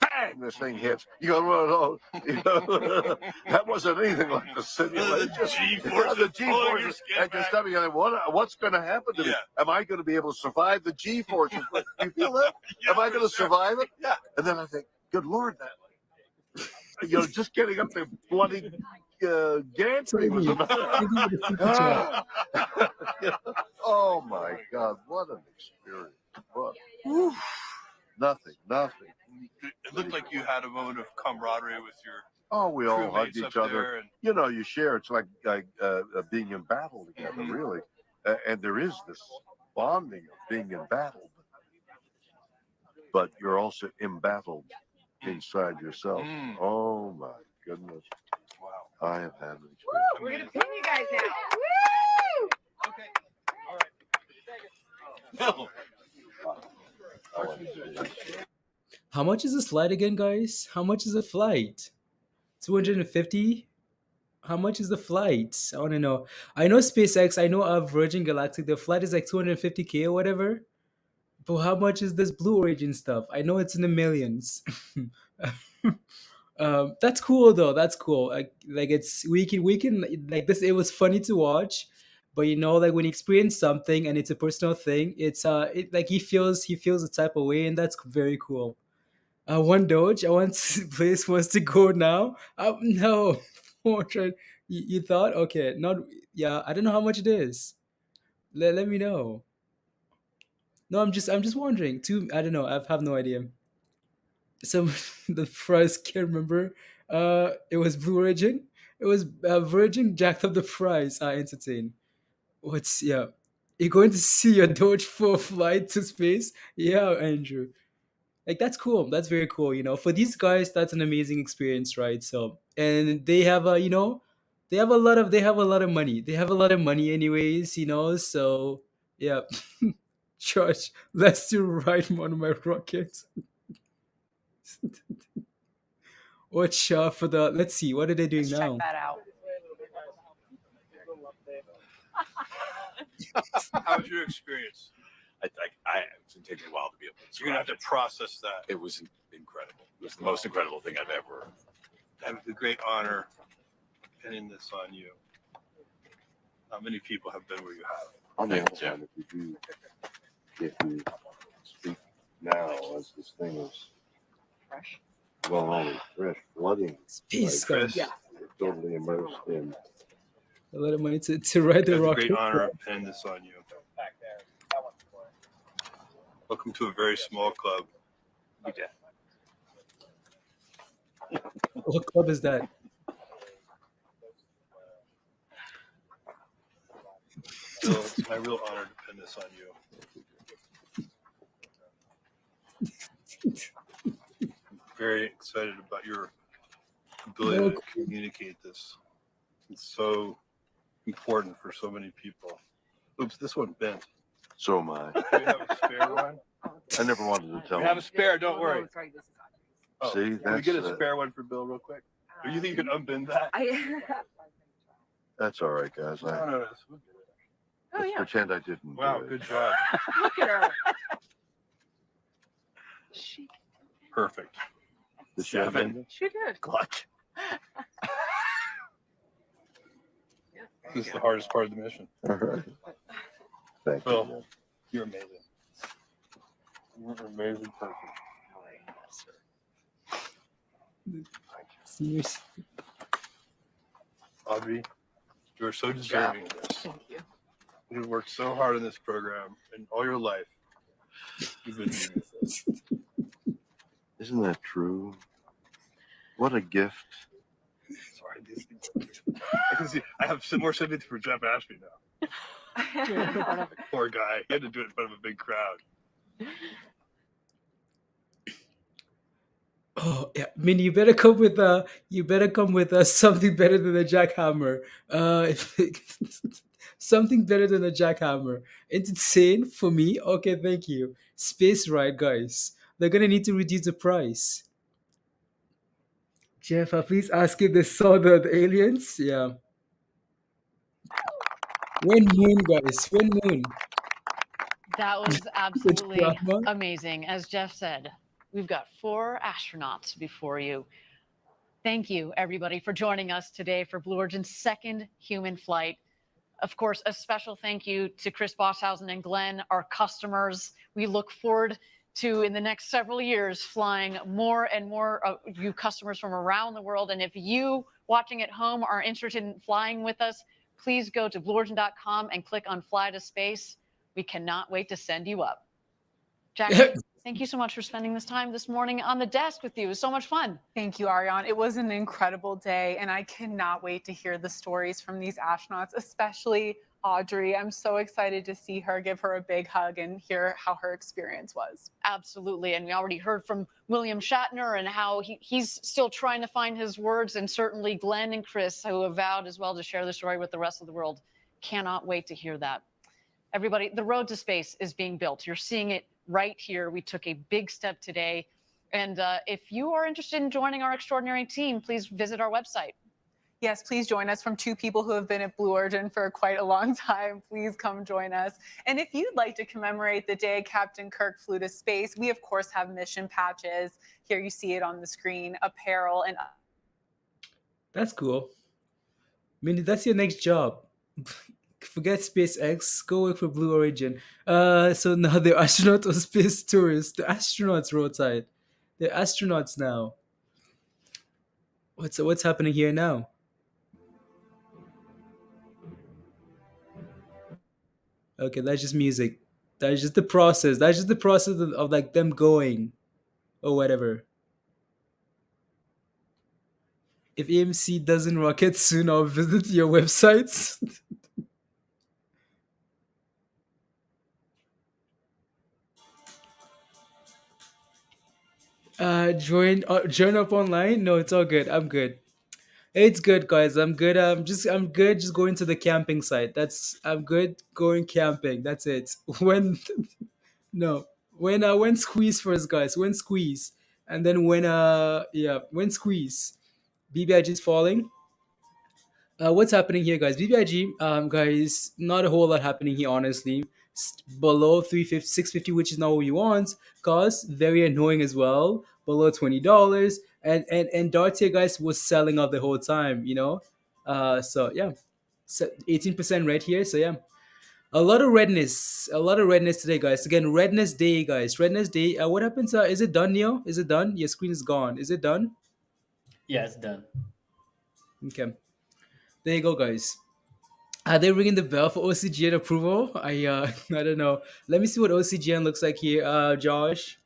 Bang! This thing hits. You go, well, no, that wasn't anything like the simulation. The G-forces the pulling your G-forces, skin and your back. stomach. What's going to happen to me? Yeah. Am I going to be able to survive the G-forces? You feel that? Am I going to survive it? Yeah. And then I think, good Lord, that just getting up there bloody gantry was enough. Oh my God, what an experience! What? Nothing. It looked like you had a moment of camaraderie with your Oh, we all crewmates hugged up each other. there, and You share. It's like being in battle together, really. And there is this bonding of being in battle, but you're also embattled inside yourself. Oh my goodness! wow. I have had an experience. We're gonna pin you guys now. Okay. All right. How much is this flight again, guys? How much is the flight? 250? How much is the flight? I want to know. I know SpaceX, I know of Virgin Galactic, the flight is like 250K or whatever. But how much is this Blue Origin stuff? I know it's in the millions. That's cool though. That's cool. Like it's we can like this. It was funny to watch, but like when you experience something and it's a personal thing, it's like he feels the type of way, and that's very cool. One Doge. I want place wants to go now. No, 400. You thought okay? Not yeah. I don't know how much it is. Let me know. No, I'm just wondering. I don't know. I have no idea. So the price can't remember. It was Blue Origin. It was Virgin jacked up the price. I entertain. What's yeah? You're going to see your Doge for flight to space? Yeah, Andrew. Like that's cool. That's very cool. For these guys, that's an amazing experience, right? So and they have they have a lot of money. They have a lot of money, anyways. So yeah. George, let's do ride one of my rockets. Watch out for the. Let's see. What are they doing Let's now? check that out. How was your experience? It's going to take me a while to be able to. You're gonna have to process that. It was incredible. It was the most incredible thing I've ever. I have the great honor of pinning this on you. Not many people have been where you have. On the Thank other you. hand, if you speak now, as this thing is Fresh. well, only fresh flooding, Space like, guys. Yeah. you're totally immersed in. A lot of money to ride I the have the rocket. great honor of pinning this on you. Welcome to a very small club. What club is that? So it's my real honor to pin this on you. I'm very excited about your ability to communicate this. It's so important for so many people. Oops, this one bent. So am I. Do you have a spare one? I never wanted to tell We have a him. spare, don't worry. Oh, See, can we that's get a spare one for Bill real quick? Or you think you can unbend that? that's all right, guys. No. Let's Oh yeah. pretend I didn't. Wow, do it. good job. Look at her. Perfect. Did she have Seven. it? She did. Clutch. This is the hardest part of the mission. All right. Thank Bill, you. you're amazing. You're an amazing person. Serious. Audrey, you are so deserving of this. Thank you. You've worked so hard in this program and all your life. You've been doing this. Isn't that true? What a gift. Sorry, these things. I can see. I have some more sympathy for Jeff Ashby now. Poor guy. He had to do it in front of a big crowd. Oh yeah, I mean you better come with something better than a jackhammer. If something better than a jackhammer. It's insane for me. Okay, thank you. Space ride, guys. They're gonna need to reduce the price. Jeff, please ask if they saw the aliens. Yeah. When moon, guys. When moon. That was The absolutely drama. amazing. As Jeff said, we've got 4 astronauts before you. Thank you, everybody, for joining us today for Blue Origin's second human flight. Of course, a special thank you to Chris Bosshausen and Glenn, our customers. We look forward to, in the next several years, flying more and more of you customers from around the world. And if you watching at home are interested in flying with us, please go to blueorigin.com and click on Fly to Space. We cannot wait to send you up. Jackie, thank you so much for spending this time this morning on the desk with you. It was so much fun. Thank you, Ariane. It was an incredible day, and I cannot wait to hear the stories from these astronauts, especially Audrey. I'm so excited to see her, give her a big hug, and hear how her experience was. Absolutely. And we already heard from William Shatner and how he's still trying to find his words, and certainly Glenn and Chris, who have vowed as well to share the story with the rest of the world. Cannot wait to hear that. Everybody, the road to space is being built. You're seeing it right here. We took a big step today. And if you are interested in joining our extraordinary team, please visit our website. Yes, please join us. From 2 people who have been at Blue Origin for quite a long time, please come join us. And if you'd like to commemorate the day Captain Kirk flew to space, we of course have mission patches. Here you see it on the screen, apparel, and That's cool. I mean, that's your next job. Forget SpaceX, go work for Blue Origin. So now they're astronaut or space tourists. The astronauts roadside. They're astronauts now. What's happening here now? Okay, that's just music. That's just the process. That's just the process of like them going or whatever. If AMC doesn't rocket soon, I'll visit your websites. Join up online. No, it's all good. I'm good. It's good, guys. I'm good. I'm good. Just going to the camping site. I'm good going camping. That's it. When no, when squeeze first, guys. When squeeze, and then when squeeze. BBIG is falling. What's happening here, guys? BBIG, guys, not a whole lot happening here, honestly. Below 350, 650, which is not what we want. Cost very annoying as well. Below $20, and Darts here, guys, was selling out the whole time. So yeah, 18% red here. So yeah, a lot of redness today, guys. Again, redness day, guys. Redness day. What happens? Is it done, Neo? Is it done? Your screen is gone. Is it done? Yeah, it's done. Okay. There you go, guys. Are they ringing the bell for OCGN approval? I don't know. Let me see what OCGN looks like here. Josh.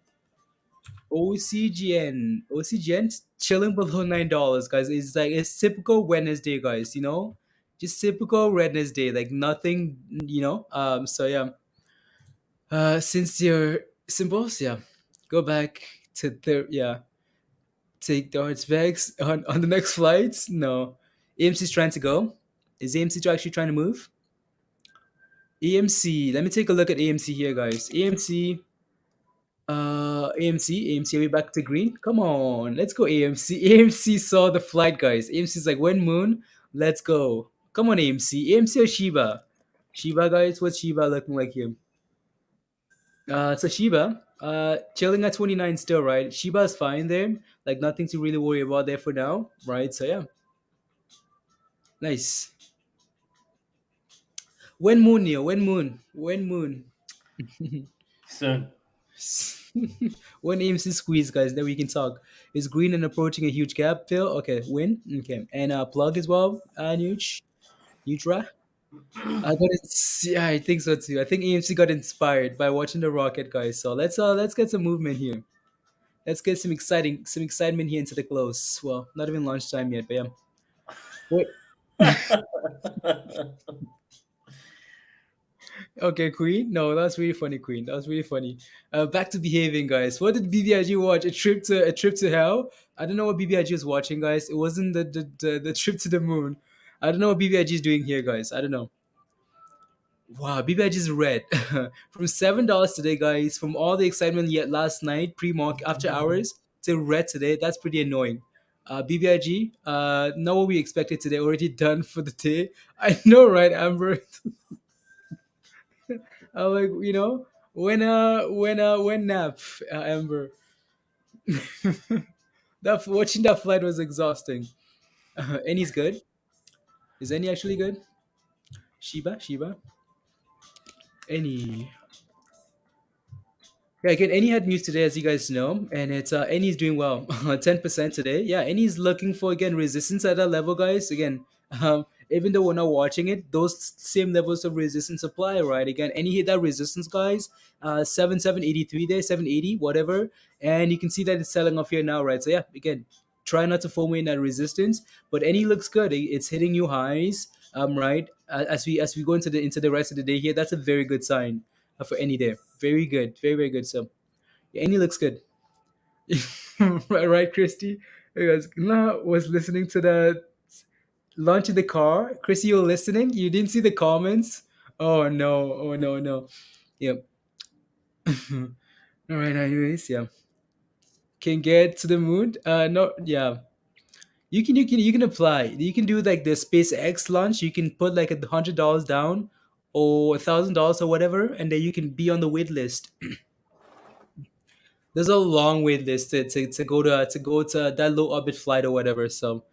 OCGN chilling below $9, guys. It's typical Wednesday, guys. Just typical Wednesday, like nothing. So yeah. Since your symbols, yeah, go back to take darts bags on the next flights. No, AMC's trying to go. Is AMC actually trying to move? AMC. Let me take a look at AMC here, guys. AMC. AMC. Are we back to green? Come on, let's go. AMC. AMC saw the flight, guys. AMC's like, when moon, let's go. Come on, AMC. AMC or Shiba? Shiba, guys. What's Shiba looking like here? So Shiba, chilling at 29 still, right? Shiba is fine there. Like nothing to really worry about there for now, right? So yeah, nice. When moon, Neo? When moon? When moon? Soon. When AMC squeeze, guys, then we can talk. Is green and approaching a huge gap fill? Okay, win. Okay, and plug as well. Nutra. Yeah, I think so too. I think AMC got inspired by watching the rocket, guys. So let's get some movement here. Let's get some excitement here into the close. Well, not even lunchtime yet, but yeah. Wait. Okay, Queen. No, that's really funny, Queen. That was really funny. Back to behaving, guys. What did BBIG watch? A trip to hell. I don't know what BBIG was watching, guys. It wasn't the trip to the moon. I don't know what BBIG is doing here, guys. I don't know. Wow, BBIG is red from $7 today, guys. From all the excitement yet last night, pre-market after hours, to red today. That's pretty annoying. BBIG, not what we expected today. Already done for the day. I know, right, Amber? I'm like, when nap, Amber. That watching that flight was exhausting. Any's good. Is any actually good? Shiba. Any. Yeah, again, Any had news today, as you guys know, and it's Any's doing well, 10% today. Yeah, Any's looking for again resistance at that level, guys. Again, even though we're not watching it, those same levels of resistance apply, right? Again, Any hit that resistance, guys. 783 there, 780, whatever, and you can see that it's selling off here now, right? So yeah, again, try not to FOMO in that resistance, but Any looks good. It's hitting new highs, right? As we go into the rest of the day here, that's a very good sign for Any there. Very good, very very good. So yeah, Any looks good, right, Christy? Because Gna was listening to the launch in the car. Christy, you were listening. You didn't see the comments. Oh no! Oh no! No. Yep. All right. Anyways, yeah. Can get to the moon. No. Yeah. You can apply. You can do like the SpaceX launch. You can put like $100 down or $1,000 or whatever, and then you can be on the wait list. There's a long wait list to go to that low orbit flight or whatever. So,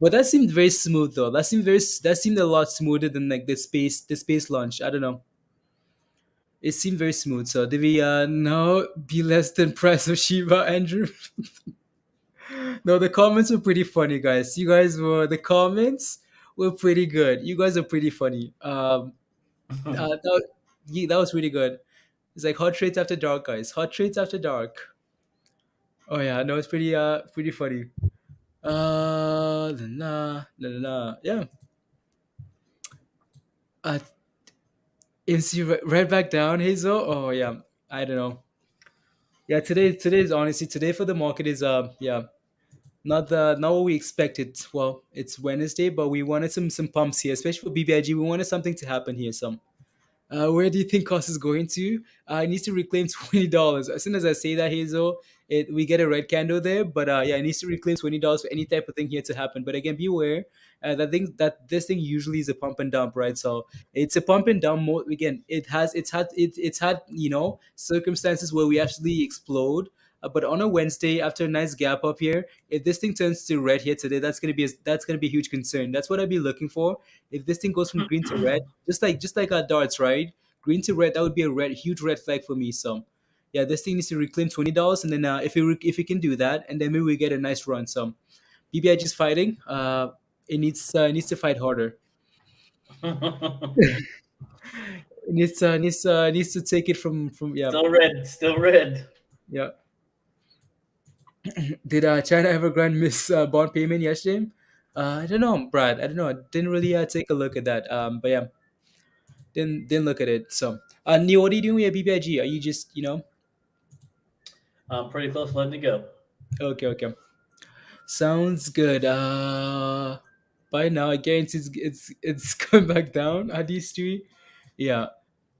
but that seemed very smooth though. That seemed a lot smoother than like the space launch. I don't know. It seemed very smooth. So did we no be less than price of Shiba, Andrew? No, the comments were pretty funny, guys. The comments were pretty good. You guys are pretty funny. That was really good. It's like hot trades after dark, guys. Hot trades after dark. Oh yeah, no, it's pretty funny. Yeah. Uh, MC right back down, Hazel. Oh yeah, I don't know. Yeah, today is honestly today for the market is yeah, not what we expected. Well, it's Wednesday, but we wanted some pumps here, especially for BBIG. We wanted something to happen here. Some. Where do you think cost is going to? It needs to reclaim $20. As soon as I say that, Hazel, we get a red candle there. But yeah, it needs to reclaim $20 for any type of thing here to happen. But again, beware that this thing usually is a pump and dump, right? So it's a pump and dump mode. Again, it's had circumstances where we actually explode. But on a Wednesday, after a nice gap up here, if this thing turns to red here today, that's gonna be a huge concern. That's what I'd be looking for. If this thing goes from green to red, just like our darts, right? Green to red, that would be a huge red flag for me. So, yeah, this thing needs to reclaim $20, and then if we can do that, and then maybe we get a nice run. So, BBIG is fighting. It needs to fight harder. It needs to take it from yeah Still red. Still red. yeah. Did China ever grant miss bond payment yesterday? I don't know, Brad. I don't know. I didn't really take a look at that. But yeah, didn't look at it. So, Neil, what are you doing with BBIG? Are you just I'm pretty close to letting it go. okay? Sounds good. By now, I guarantee it's going back down. Are these three? Yeah.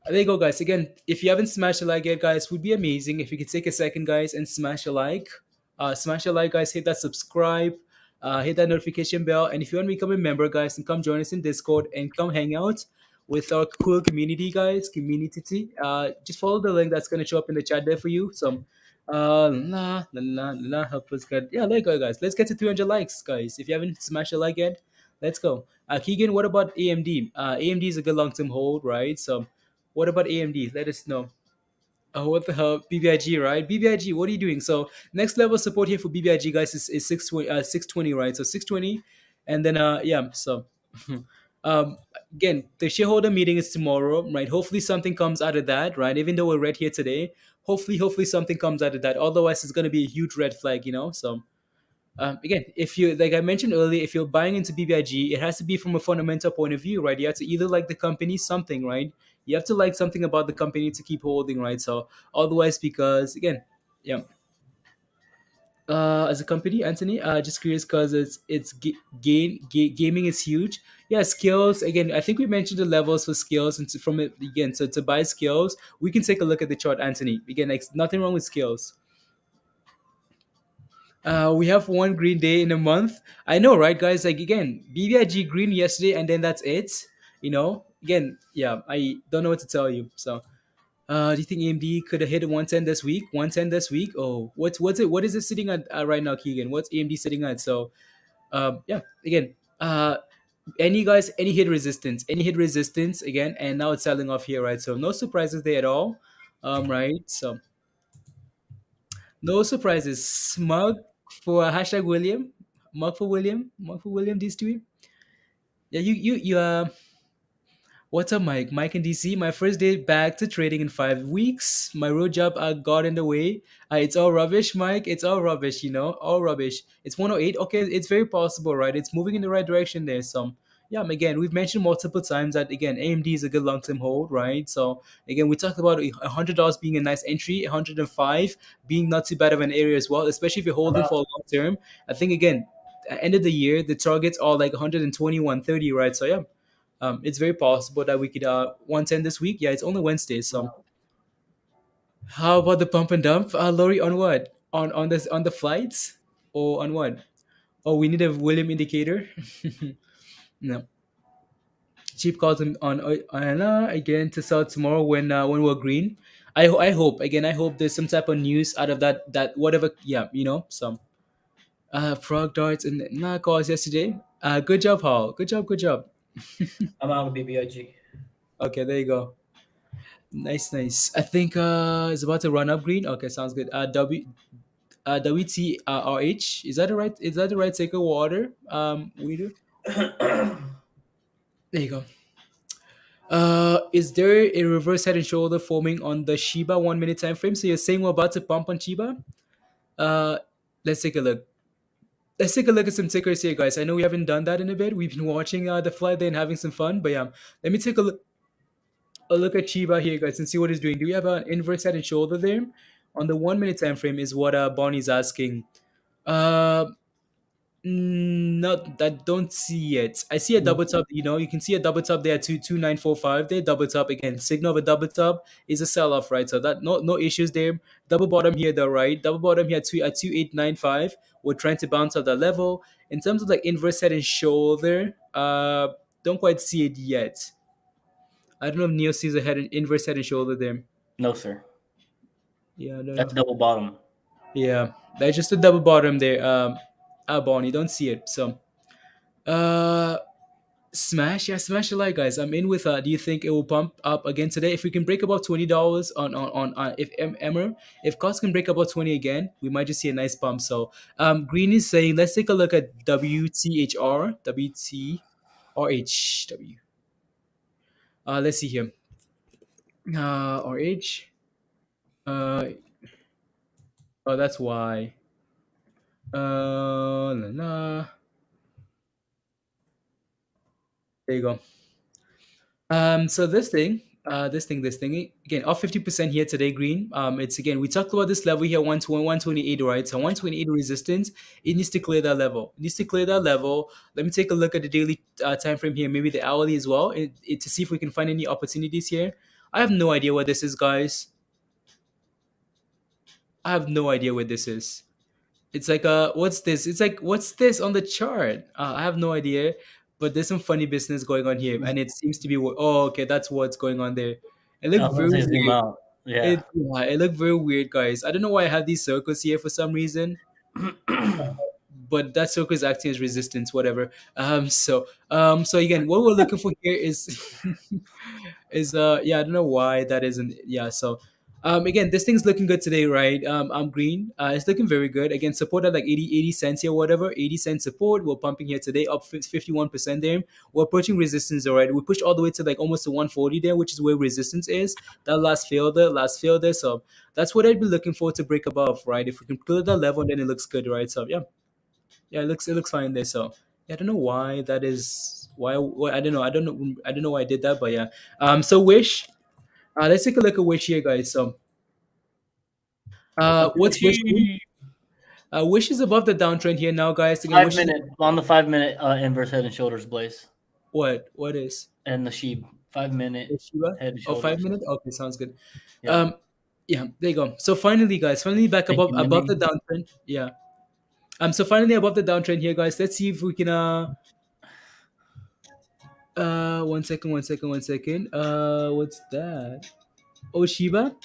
There you go, guys. Again, if you haven't smashed a like yet, guys, would be amazing if you could take a second, guys, and smash a like. Smash a like, guys. Hit that subscribe. Hit that notification bell. And if you want to become a member, guys, and come join us in Discord and come hang out with our cool community, guys, community. Just follow the link that's gonna show up in the chat there for you. So, help us, God. Yeah, there you go, guys. Let's get to 300 likes, guys. If you haven't smashed a like yet, let's go. Keegan, what about AMD? AMD is a good long-term hold, right? So. What about AMD? Let us know. Oh, what the hell? BBIG, right? BBIG, what are you doing? So next level support here for BBIG, guys, is 620, right? So 620, and then yeah. So again, the shareholder meeting is tomorrow, right? Hopefully something comes out of that, right? Even though we're red here today, hopefully something comes out of that. Otherwise, it's gonna be a huge red flag, So Again, if you, like I mentioned earlier, if you're buying into BBIG, it has to be from a fundamental point of view, right? You have to either like the company, something, right? You have to like something about the company to keep holding, right? So otherwise, because again, yeah, as a company, Anthony, just curious because gaming is huge. Yeah, skills again. I think we mentioned the levels for skills, and from it again. So to buy skills, we can take a look at the chart, Anthony. Again, like nothing wrong with skills. We have one green day in a month. I know, right, guys? Like again, BBIG green yesterday, and then that's it. Again, yeah, I don't know what to tell you. So, do you think AMD could have hit 110 this week? 110 this week? Oh, what's it? What is it sitting at right now, Keegan? What's AMD sitting at? So, yeah, again, any hit resistance, again, and now it's selling off here, right? So no surprises there at all, right? So no surprises. Smug for hashtag William. Mug for William. These two. Yeah, you. What's up, Mike? Mike in DC. My first day back to trading in 5 weeks. My road job got in the way. It's all rubbish, Mike. It's all rubbish. All rubbish. It's 108. Okay, it's very possible, right? It's moving in the right direction there. So yeah, again, we've mentioned multiple times that again, AMD is a good long-term hold, right? So again, we talked about $100 being a nice entry, 105 being not too bad of an area as well, especially if you're holding for a long term. I think again, at end of the year, the targets are like 120, 130, right? So yeah, it's very possible that we could 110 this week. Yeah, it's only Wednesday, so how about the pump and dump, Lori? On what? On the flights or on what? Oh, we need a William indicator. No, cheap calls on again to sell tomorrow when we're green. I hope again. I hope there's some type of news out of that whatever. Yeah, some frog darts and not calls yesterday. Good job, Hall. Good job. Good job. I'm out of BBIG. Okay, there you go. Nice, nice. I think it's about to run up green. Okay, sounds good. WTRH. Is that the right taker water? Waitr? There you go. Is there a reverse head and shoulder forming on the SHIBA 1 minute time frame? So you're saying we're about to pump on SHIBA? Uh let's take a look. Let's take a look at some tickers here, guys. I know we haven't done that in a bit. We've been watching the flight there and having some fun, but yeah, let me take a look at Chiba here, guys, and see what it's doing. Do we have an inverse head and shoulder there? On the 1 minute time frame is what Bonnie's asking. Uh, Not that, don't see it. I see a double top. You can see a double top there at 22945 there. Double top again. Signal of a double top is a sell off, right? So that no issues there. Double bottom here, though, right? Double bottom here at 2895. We're trying to bounce up that level. In terms of like inverse head and shoulder, don't quite see it yet. I don't know if Neo sees a inverse head and shoulder there. No, sir. Yeah, no. That's double bottom. Yeah, that's just a double bottom there. Bonnie, don't see it. So, smash, yeah, smash the like, guys. I'm in with. Do you think it will pump up again today? If we can break above $20 on if Emmer, if cost can break above 20 again, we might just see a nice pump. So, Green is saying, let's take a look at WTHR, WTRH. Let's see here. RH. Oh, that's why. La, la. There you go. So this thing again, off 50% here today, green. It's again, we talked about this level here, 128, right? So 128 resistance, it needs to clear that level. It needs to clear that level. Let me take a look at the daily time frame here, maybe the hourly as well, to see if we can find any opportunities here. I have no idea what this is, guys. I have no idea what this is. It's like what's this? It's like, what's this on the chart? I have no idea, but there's some funny business going on here, and it seems to be okay, that's what's going on there. It looked very Zoom weird. out. Yeah. It looked very weird, guys. I don't know why I have these circles here for some reason, but that circle is acting as resistance, whatever. So again, what we're looking for here is is yeah, I don't know why that isn't. Yeah, so again, this thing's looking good today, right? I'm green. It's looking very good. Again, support at like 80 cents here, whatever. 80 cent support. We're pumping here today, up 51% there. We're approaching resistance already. We pushed all the way to like almost to 140 there, which is where resistance is. That last failed there. So that's what I'd be looking for to break above, right? If we can clear that level, then it looks good, right? So yeah. Yeah, it looks fine there. So yeah, I don't know why that is. Why I don't know why I did that, but yeah. So Wish. Let's take a look at Wish here, guys. So what's Wish doing? Wish is above the downtrend here now, guys. Again, 5 minute on the 5 minute inverse head and shoulders, Blaze, what is and the sheep 5 minute Shiba? head and Oh, shoulders. 5 minutes. Okay, sounds good. Yeah. Yeah, there you go. So finally, guys, back Thank above you, above Mindy. the downtrend. Yeah. So finally above the downtrend here, guys. Let's see if we can 1 second. What's that? Oh, Shiba.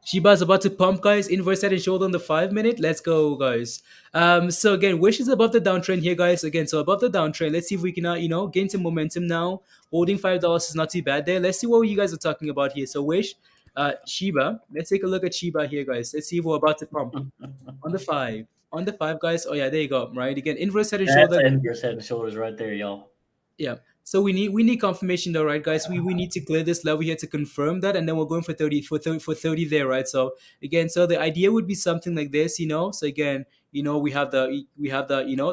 Shiba's about to pump, guys. Inverse head and shoulder on the 5 minute. Let's go, guys. So again, Wish is above the downtrend here, guys. Again, so above the downtrend. Let's see if we can, gain some momentum now. Holding $5 is not too bad there. Let's see what you guys are talking about here. So Wish, Shiba. Let's take a look at Shiba here, guys. Let's see if we're about to pump on the five. On the five, guys. Oh yeah, there you go. Right again, inverse head and That's shoulder. inverse head and shoulders right there, y'all. Yeah. So we need confirmation though, right, guys? We need to clear this level here to confirm that, and then we're going for 30 there, right? So again, so the idea would be something like this, So again, we have the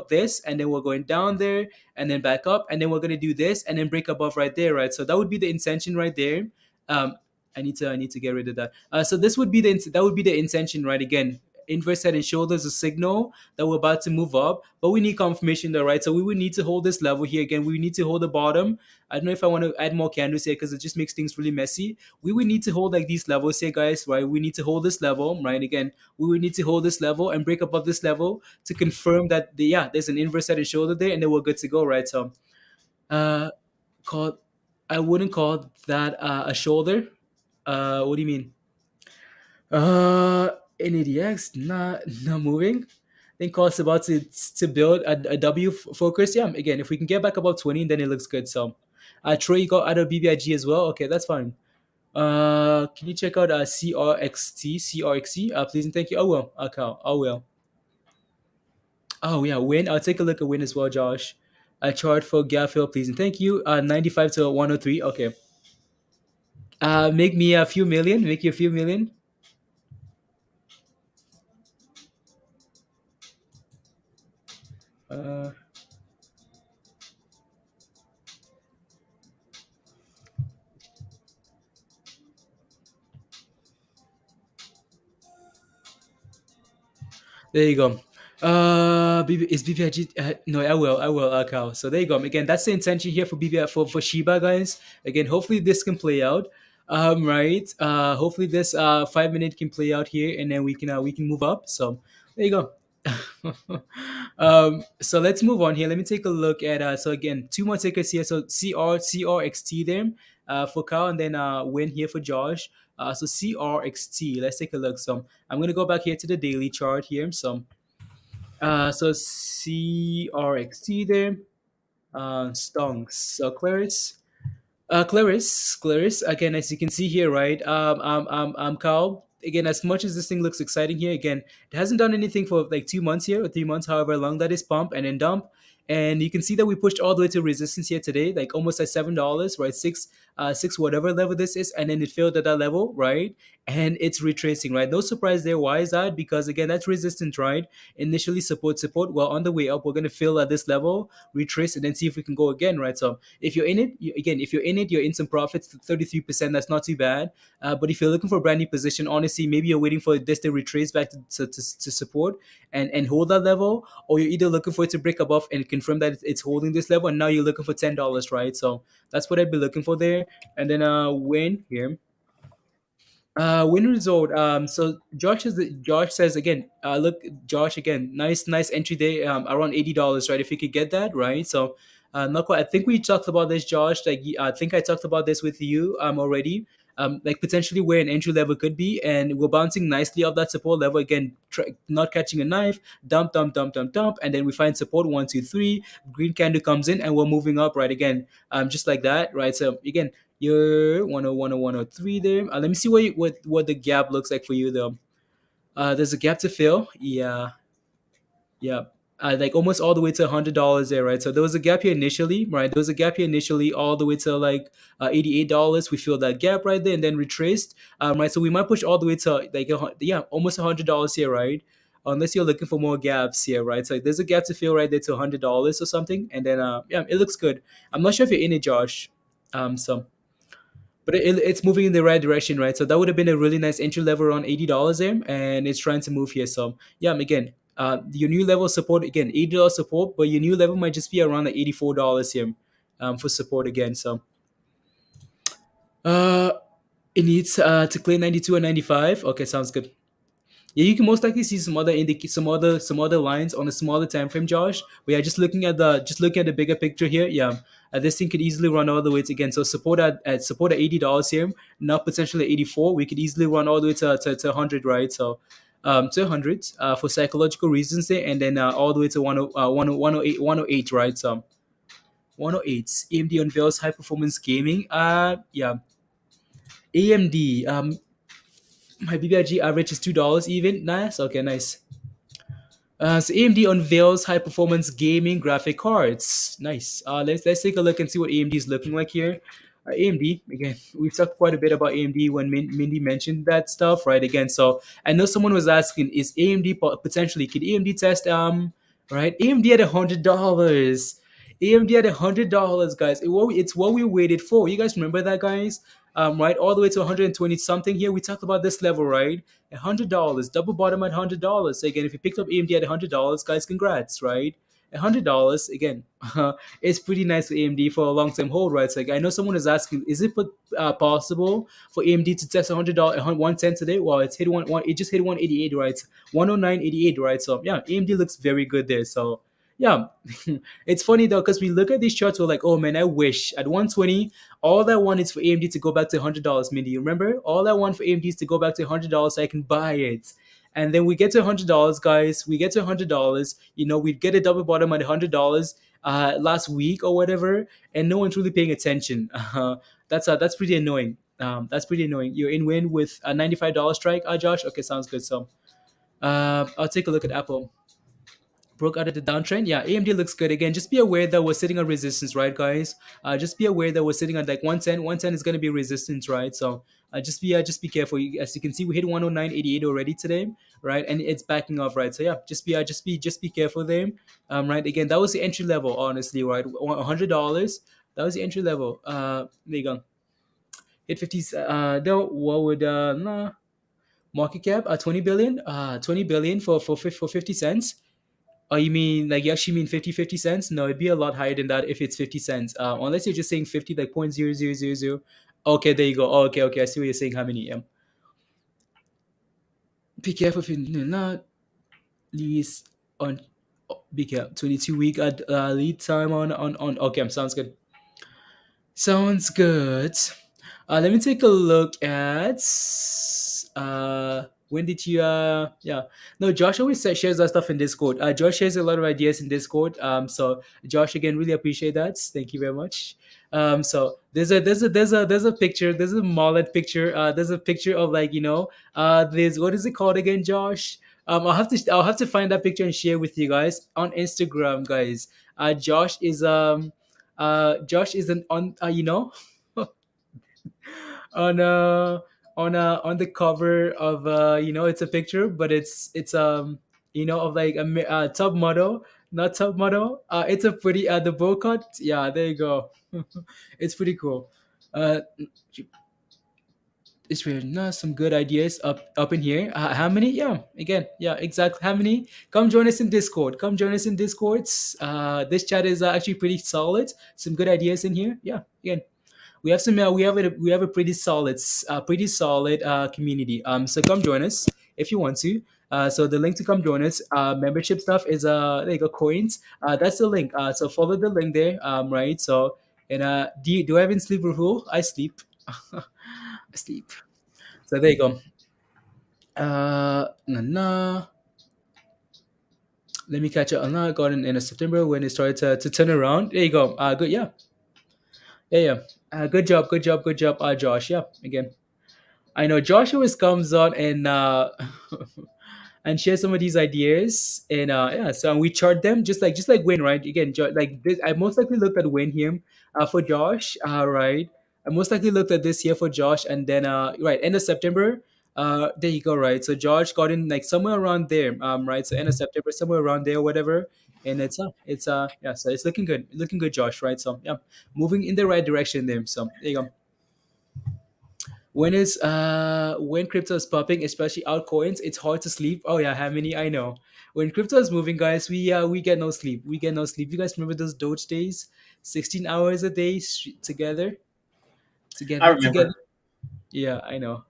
this, and then we're going down there, and then back up, and then we're gonna do this, and then break above right there, right? So that would be the intention right there. I need to get rid of that. So this would be the intention, right? Again, inverse head and shoulders a signal that we're about to move up, but we need confirmation though, right? So we would need to hold this level here again. We need to hold the bottom. I don't know if I want to add more candles here because it just makes things really messy. We would need to hold like these levels here, guys, right? We need to hold this level, right? Again, we would need to hold this level and break above this level to confirm that there's an inverse head and shoulder there, and then we're good to go, right? So uh call I wouldn't call that a shoulder. What do you mean? NADX not moving. I think cost about to build a W focus. Yeah, again, if we can get back above 20, then it looks good. So, Trey got out of BBIG as well. Okay, that's fine. Can you check out CRXT, please and thank you. Oh well, okay, oh well. Oh yeah, win. I'll take a look at win as well, Josh. A chart for gap fill, please and thank you. 95 to 103. Okay. Make me a few million. Make you a few million. Uh, There you go. Is BBIG? No, I will, Cal. So there you go. Again, that's the intention here for BBI for Shiba, guys. Again, hopefully this can play out. Right. Hopefully this 5 minute can play out here, and then we can move up. So there you go. So let's move on here. Let me take a look at so again, two more tickets here. So CRXT there for Cal, and then win here for Josh. So CRXT. Let's take a look. So I'm gonna go back here to the daily chart here. So CRXT there. Stonks. So Clarice. Again, as you can see here, right? Carl. Again, as much as this thing looks exciting here, again, it hasn't done anything for like 2 months here or 3 months, however long that is pump and then dump. And you can see that we pushed all the way to resistance here today, like almost at $7, right? Six whatever level this is, and then it failed at that level, right? And it's retracing, right? No surprise there. Why is that? Because again, that's resistance, right? Initially support. Well, on the way up, we're gonna fill at this level, retrace, and then see if we can go again, right? So if you're in it, if you're in it, you're in some profits, 33%. That's not too bad. But if you're looking for a brand new position, honestly, maybe you're waiting for this to retrace back to support and hold that level, or you're either looking for it to break above and confirm that it's holding this level, and now you're looking for $10, right? So that's what I'd be looking for there. And then win here. Win result. So Josh says again. Look, Josh again. Nice entry day. Around $80, right? If you could get that, right? So, not quite. I think we talked about this, Josh. Like, I think I talked about this with you already. Like potentially where an entry level could be, and we're bouncing nicely off that support level again. Not catching a knife. Dump, and then we find support 1, 2, 3. Green candle comes in, and we're moving up right again. Just like that, right? So again, you're 101 or 103 there. Let me see what the gap looks like for you though. There's a gap to fill. Yeah. Like almost all the way to $100 there, right? So there was a gap here initially, right? There was a gap here initially all the way to like $88. We filled that gap right there and then retraced, right? So we might push all the way to like almost $100 here, right? unless you're looking for more gaps here, right? So there's a gap to fill right there to $100 or something, and then yeah, it looks good. I'm not sure if you're in it, Josh. So but it's moving in the right direction, right? So that would have been a really nice entry level around $80 there, and it's trying to move here. So yeah, again, your new level of support again, $80 support, but your new level might just be around like $84 here, for support again. So uh, it needs to clear 92 and 95. Okay, sounds good. Yeah, you can most likely see some other some other lines on a smaller time frame, Josh. But yeah, just looking at the bigger picture here, yeah, this thing could easily run all the way to again. So support at $80 here, now potentially 84. We could easily run all the way to 100, right? So to 100 for psychological reasons there, and then all the way to 108, right? So 108. AMD unveils high performance gaming. Yeah, AMD. My BBIG average is $2 even. Nice. Okay, nice. So AMD unveils high performance gaming graphic cards. Nice. Let's take a look and see what AMD is looking like here. AMD again. We've talked quite a bit about AMD when Mindy mentioned that stuff, right? Again, so I know someone was asking, is AMD potentially could AMD test right? AMD at $100. AMD at $100, guys. It's what we waited for. You guys remember that, guys? Right, all the way to 120 something here. We talked about this level, right? $100, double bottom at $100. So again, if you picked up AMD at $100, guys, congrats, right? $100 again, it's pretty nice for AMD for a long term hold, right? So like, I know someone is asking, is it possible for AMD to test $100 at 110 today? Well, it's hit it just hit 188, right? 109.88, right? So yeah, AMD looks very good there. So yeah, it's funny though because we look at these charts, we're like, oh man, I wish at 120. All I want is for AMD to go back to $100, Mindy. You remember? All I want for AMD is to go back to $100 so I can buy it. And then we get to $100, guys. We get to $100. You know, we get a double bottom at $100 last week or whatever, and no one's really paying attention. That's pretty annoying. That's pretty annoying. You're in win with a $95 strike, Josh. Okay, sounds good. So I'll take a look at Apple. Broke out of the downtrend. Yeah, AMD looks good. Again, just be aware that we're sitting on resistance, right, guys? Just be aware that we're sitting on like 110. 110 is going to be resistance, right? So just be careful. As you can see, we hit 109.88 already today, right? And it's backing off, right? So yeah, just be careful there, right? Again, that was the entry level, honestly, right? $100. That was the entry level. There you go. Hit 50s. No, what would nah. Market cap 20 billion. 20 billion for 50 cents. Oh, you actually mean 50 cents? No, it'd be a lot higher than that if it's 50 cents. Unless you're just saying 50, like 0.0000. Okay, there you go. Oh, okay. I see what you're saying. How many? Be careful if you're not least on. Be careful. 22-week lead time on. Okay, sounds good. Sounds good. Let me take a look at. When did you yeah, no, Josh always shares that stuff in Discord. Josh shares a lot of ideas in Discord. So Josh, again, really appreciate that. Thank you very much. So there's a picture, there's a mullet picture, there's a picture of like, there's, what is it called again, Josh? I'll have to find that picture and share with you guys on Instagram, guys. Josh is an on on the cover of it's a picture, but it's of like a top model, not top model. It's a pretty the bow cut. Yeah, there you go. It's pretty cool. It's weird. No, some good ideas up in here. How many? Yeah, again, yeah, exactly. How many? Come join us in Discord. Come join us in Discords. This chat is actually pretty solid. Some good ideas in here. Yeah, again, we have some. We have a pretty solid community. So come join us if you want to. So the link to come join us, membership stuff is there you go, coins. That's the link. So follow the link there. Right. So and do I have in sleep rule? I sleep. I sleep. So there you go. Let me catch up. I got in September when it started to turn around. There you go. Good. Yeah. Yeah. Good job, Josh. Yeah, again, I know Josh always comes on and and shares some of these ideas, and yeah, so we chart them just like Win, right? Again, like this, I most likely looked at Win here for Josh, right? I most likely looked at this here for Josh, and then right end of September, There you go, right? So George got in like somewhere around there, right? So end of September, somewhere around there, whatever. And yeah, so it's looking good, Josh, right? So yeah, moving in the right direction there. So there you go. When crypto is popping, especially altcoins, it's hard to sleep. Oh yeah, how many? I know. When crypto is moving, guys, we get no sleep. We get no sleep. You guys remember those Doge days? 16 hours a day together, I together. remember. Yeah, I know.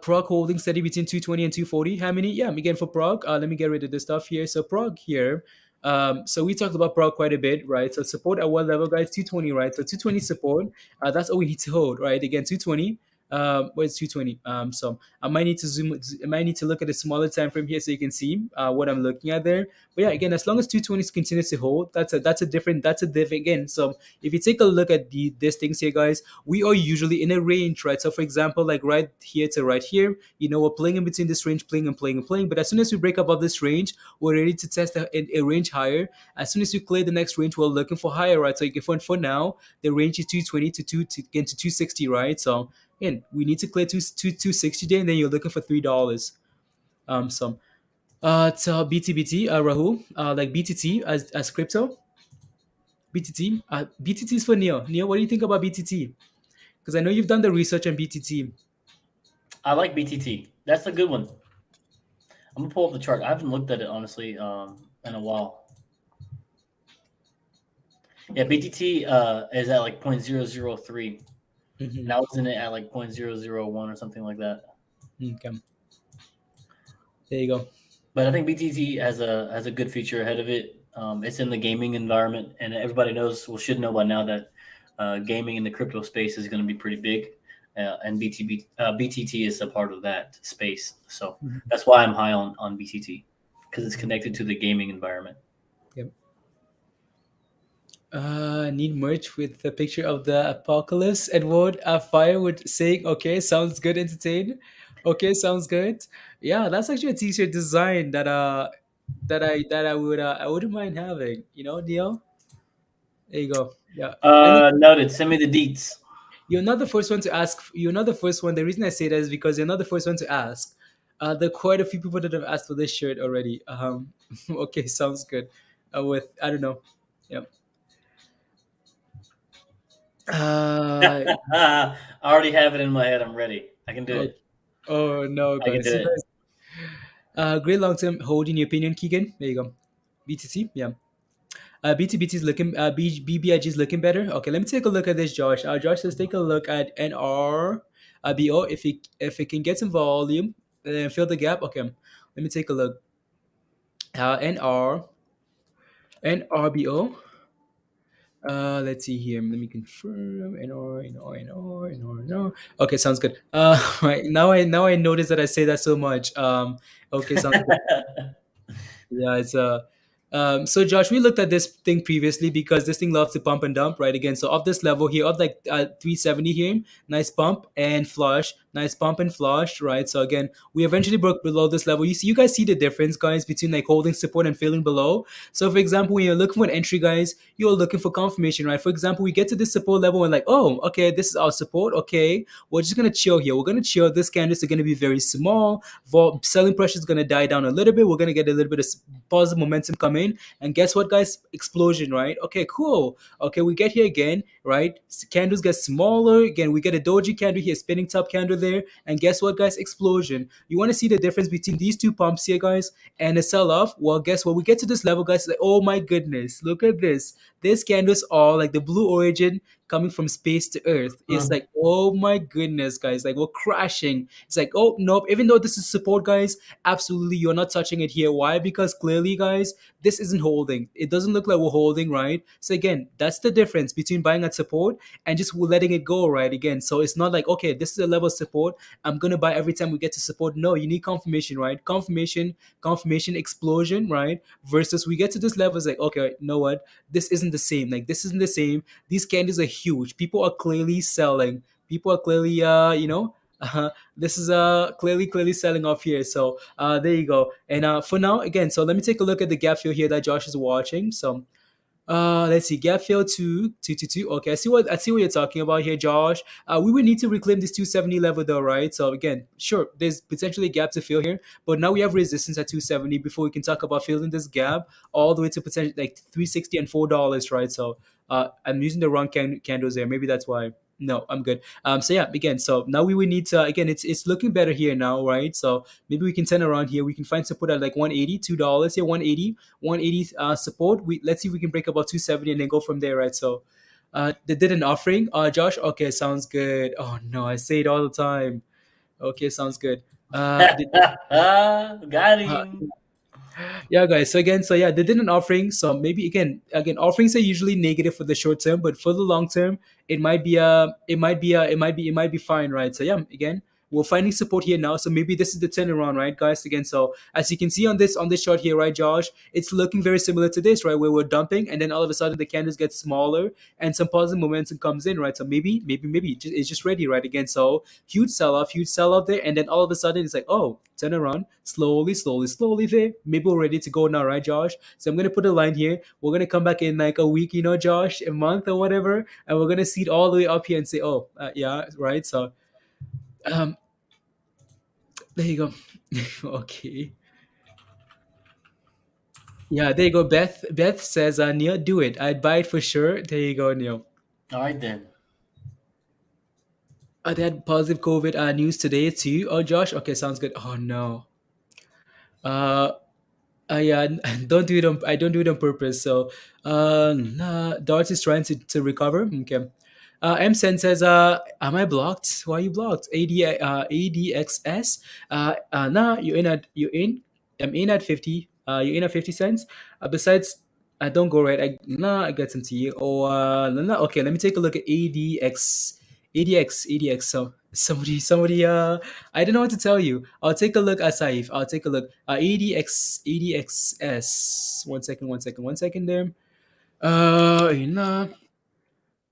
Prog holding steady between 220 and 240. How many? Yeah, again for Prog. Let me get rid of this stuff here. So Prog here. So we talked about Prog quite a bit, right? So support at what level, guys? 220, right? So 220 support. That's all we need to hold, right? Again, 220. Where's 220? So I might need to zoom. I might need to look at a smaller time frame here so you can see what I'm looking at there. But yeah, again, as long as 220 continues to hold, that's a different again. So if you take a look at these things here, guys, we are usually in a range, right? So for example, like right here to right here, we're playing in between this range, playing and playing and playing. But as soon as we break above this range, we're ready to test a range higher. As soon as we clear the next range, we're looking for higher, right? So you can find for now, the range is 220 to get to 260, right? So again, we need to clear 260 day, and then you're looking for $3. So so BTBT, Rahul, like BTT as crypto. BTT, BTT is for Neil. Neil, what do you think about BTT? Because I know you've done the research on BTT. I like BTT. That's a good one. I'm gonna pull up the chart. I haven't looked at it honestly in a while. Yeah, BTT is at like 0.003. And I was in it at like 0.001 or something like that. Okay. There you go. But I think BTT has a good future ahead of it. It's in the gaming environment, and everybody should know by now that gaming in the crypto space is going to be pretty big, and BTT is a part of that space. So that's why I'm high on BTT, because it's connected to the gaming environment. Yep. Need merch with the picture of the apocalypse. Edward Firewood saying, "Okay, sounds good, entertain." Okay, sounds good. Yeah, that's actually a t-shirt design that I wouldn't mind having. Neil. There you go. Yeah. Noted. Send me the deets. You're not the first one to ask. You're not the first one. The reason I say that is because you're not the first one to ask. There are quite a few people that have asked for this shirt already. Okay, sounds good. With I don't know. Yep. I already have it in my head. I'm ready. I can do it. Oh no, I can guys. do it. Great long term hold in your opinion, Keegan. There you go. BTC, yeah. BTBT is looking. BBIG is looking better. Okay, let me take a look at this, Josh. Josh says take a look at NR, BO if it can get some volume and fill the gap. Okay, let me take a look. NRBO. Let's see here. Let me confirm. NR. Okay, sounds good. Right now I notice that I say that so much. Okay, sounds good. Yeah, it's so Josh, we looked at this thing previously because this thing loves to pump and dump, right? Again, so off this level here, of like 370 here, nice pump and flush, nice pump and flush, right? So again, we eventually broke below this level. You guys see the difference, guys, between like holding support and filling below. So for example, when you're looking for an entry, guys, you're looking for confirmation, right? For example, we get to this support level and like, oh, okay, this is our support. Okay, we're just gonna chill here. We're gonna chill. This candles are gonna be very small. Selling pressure is gonna die down a little bit. We're gonna get a little bit of positive momentum come in, and guess what, guys? Explosion, right? Okay, cool. Okay, we get here again, right? Candles get smaller again. We get a doji candle here, spinning top candle there, and guess what, guys? Explosion. You want to see the difference between these two pumps here, guys, and a sell-off? Well, guess what? We get to this level, guys. It's like, oh my goodness, look at this. These candles are like the blue origin coming from space to earth. It's like, oh my goodness, guys, like we're crashing. It's like, oh nope, even though this is support, guys, absolutely you're not touching it here. Why? Because clearly, guys, this isn't holding. It doesn't look like we're holding, right? So again, that's the difference between buying at support and just letting it go, right? Again, so it's not like, okay, this is a level of support, I'm gonna buy every time we get to support. No, you need confirmation, right? Confirmation, explosion, right? Versus we get to this level, it's like, okay, you know what, this isn't the same. Like this isn't the same. These candles are huge. People are clearly selling. People are clearly this is clearly selling off here. So there you go. And for now, again, so let me take a look at the gap fill here that Josh is watching. So Let's see, gap fill 222. Okay, I see what you're talking about here, Josh. We would need to reclaim this 270 level though, right? So again, sure, there's potentially a gap to fill here, but now we have resistance at 270 before we can talk about filling this gap all the way to potentially like 360 and $4, right? So I'm using the wrong candles there. Maybe that's why. No, I'm good. So yeah, again, so now we would need to again, it's looking better here now, right? So maybe we can turn around here. We can find support at like 180, $2 here, 180 support. Let's see if we can break about 270 and then go from there, right? So they did an offering. Josh, okay, sounds good. Oh no, I say it all the time. Okay, sounds good. Got Uh, him. yeah, guys. So they did an offering. So maybe again, offerings are usually negative for the short term, but for the long term, it might be fine, right? So yeah, again, we're finding support here now. So maybe this is the turnaround, right, guys? Again, so as you can see on this chart here, right, Josh, it's looking very similar to this, right, where we're dumping, and then all of a sudden the candles get smaller, and some positive momentum comes in, right? So maybe it's just ready, right? Again, so huge sell off there, and then all of a sudden it's like, oh, turn around, slowly there. Maybe we're ready to go now, right, Josh? So I'm gonna put a line here. We're gonna come back in like a week, Josh, a month or whatever, and we're gonna see it all the way up here and say, oh, yeah, right. So, um, there you go. Okay. Yeah, there you go. Beth says, Neil, do it. I'd buy it for sure. There you go, Neil. All right then. They had positive COVID news today too. Oh, Josh. Okay, sounds good. Oh no. Uh, yeah, I don't do it on purpose. So, nah, Dart is trying to recover. Okay. M says, am I blocked? Why are you blocked? ADXS. Nah, I'm in at 50. You're in at 50 cents. Besides, I don't go right. I get some tea. Or nah. Okay, let me take a look at ADX. So somebody. I don't know what to tell you. I'll take a look at Saif. I'll take a look. ADXS. One second there. Nah.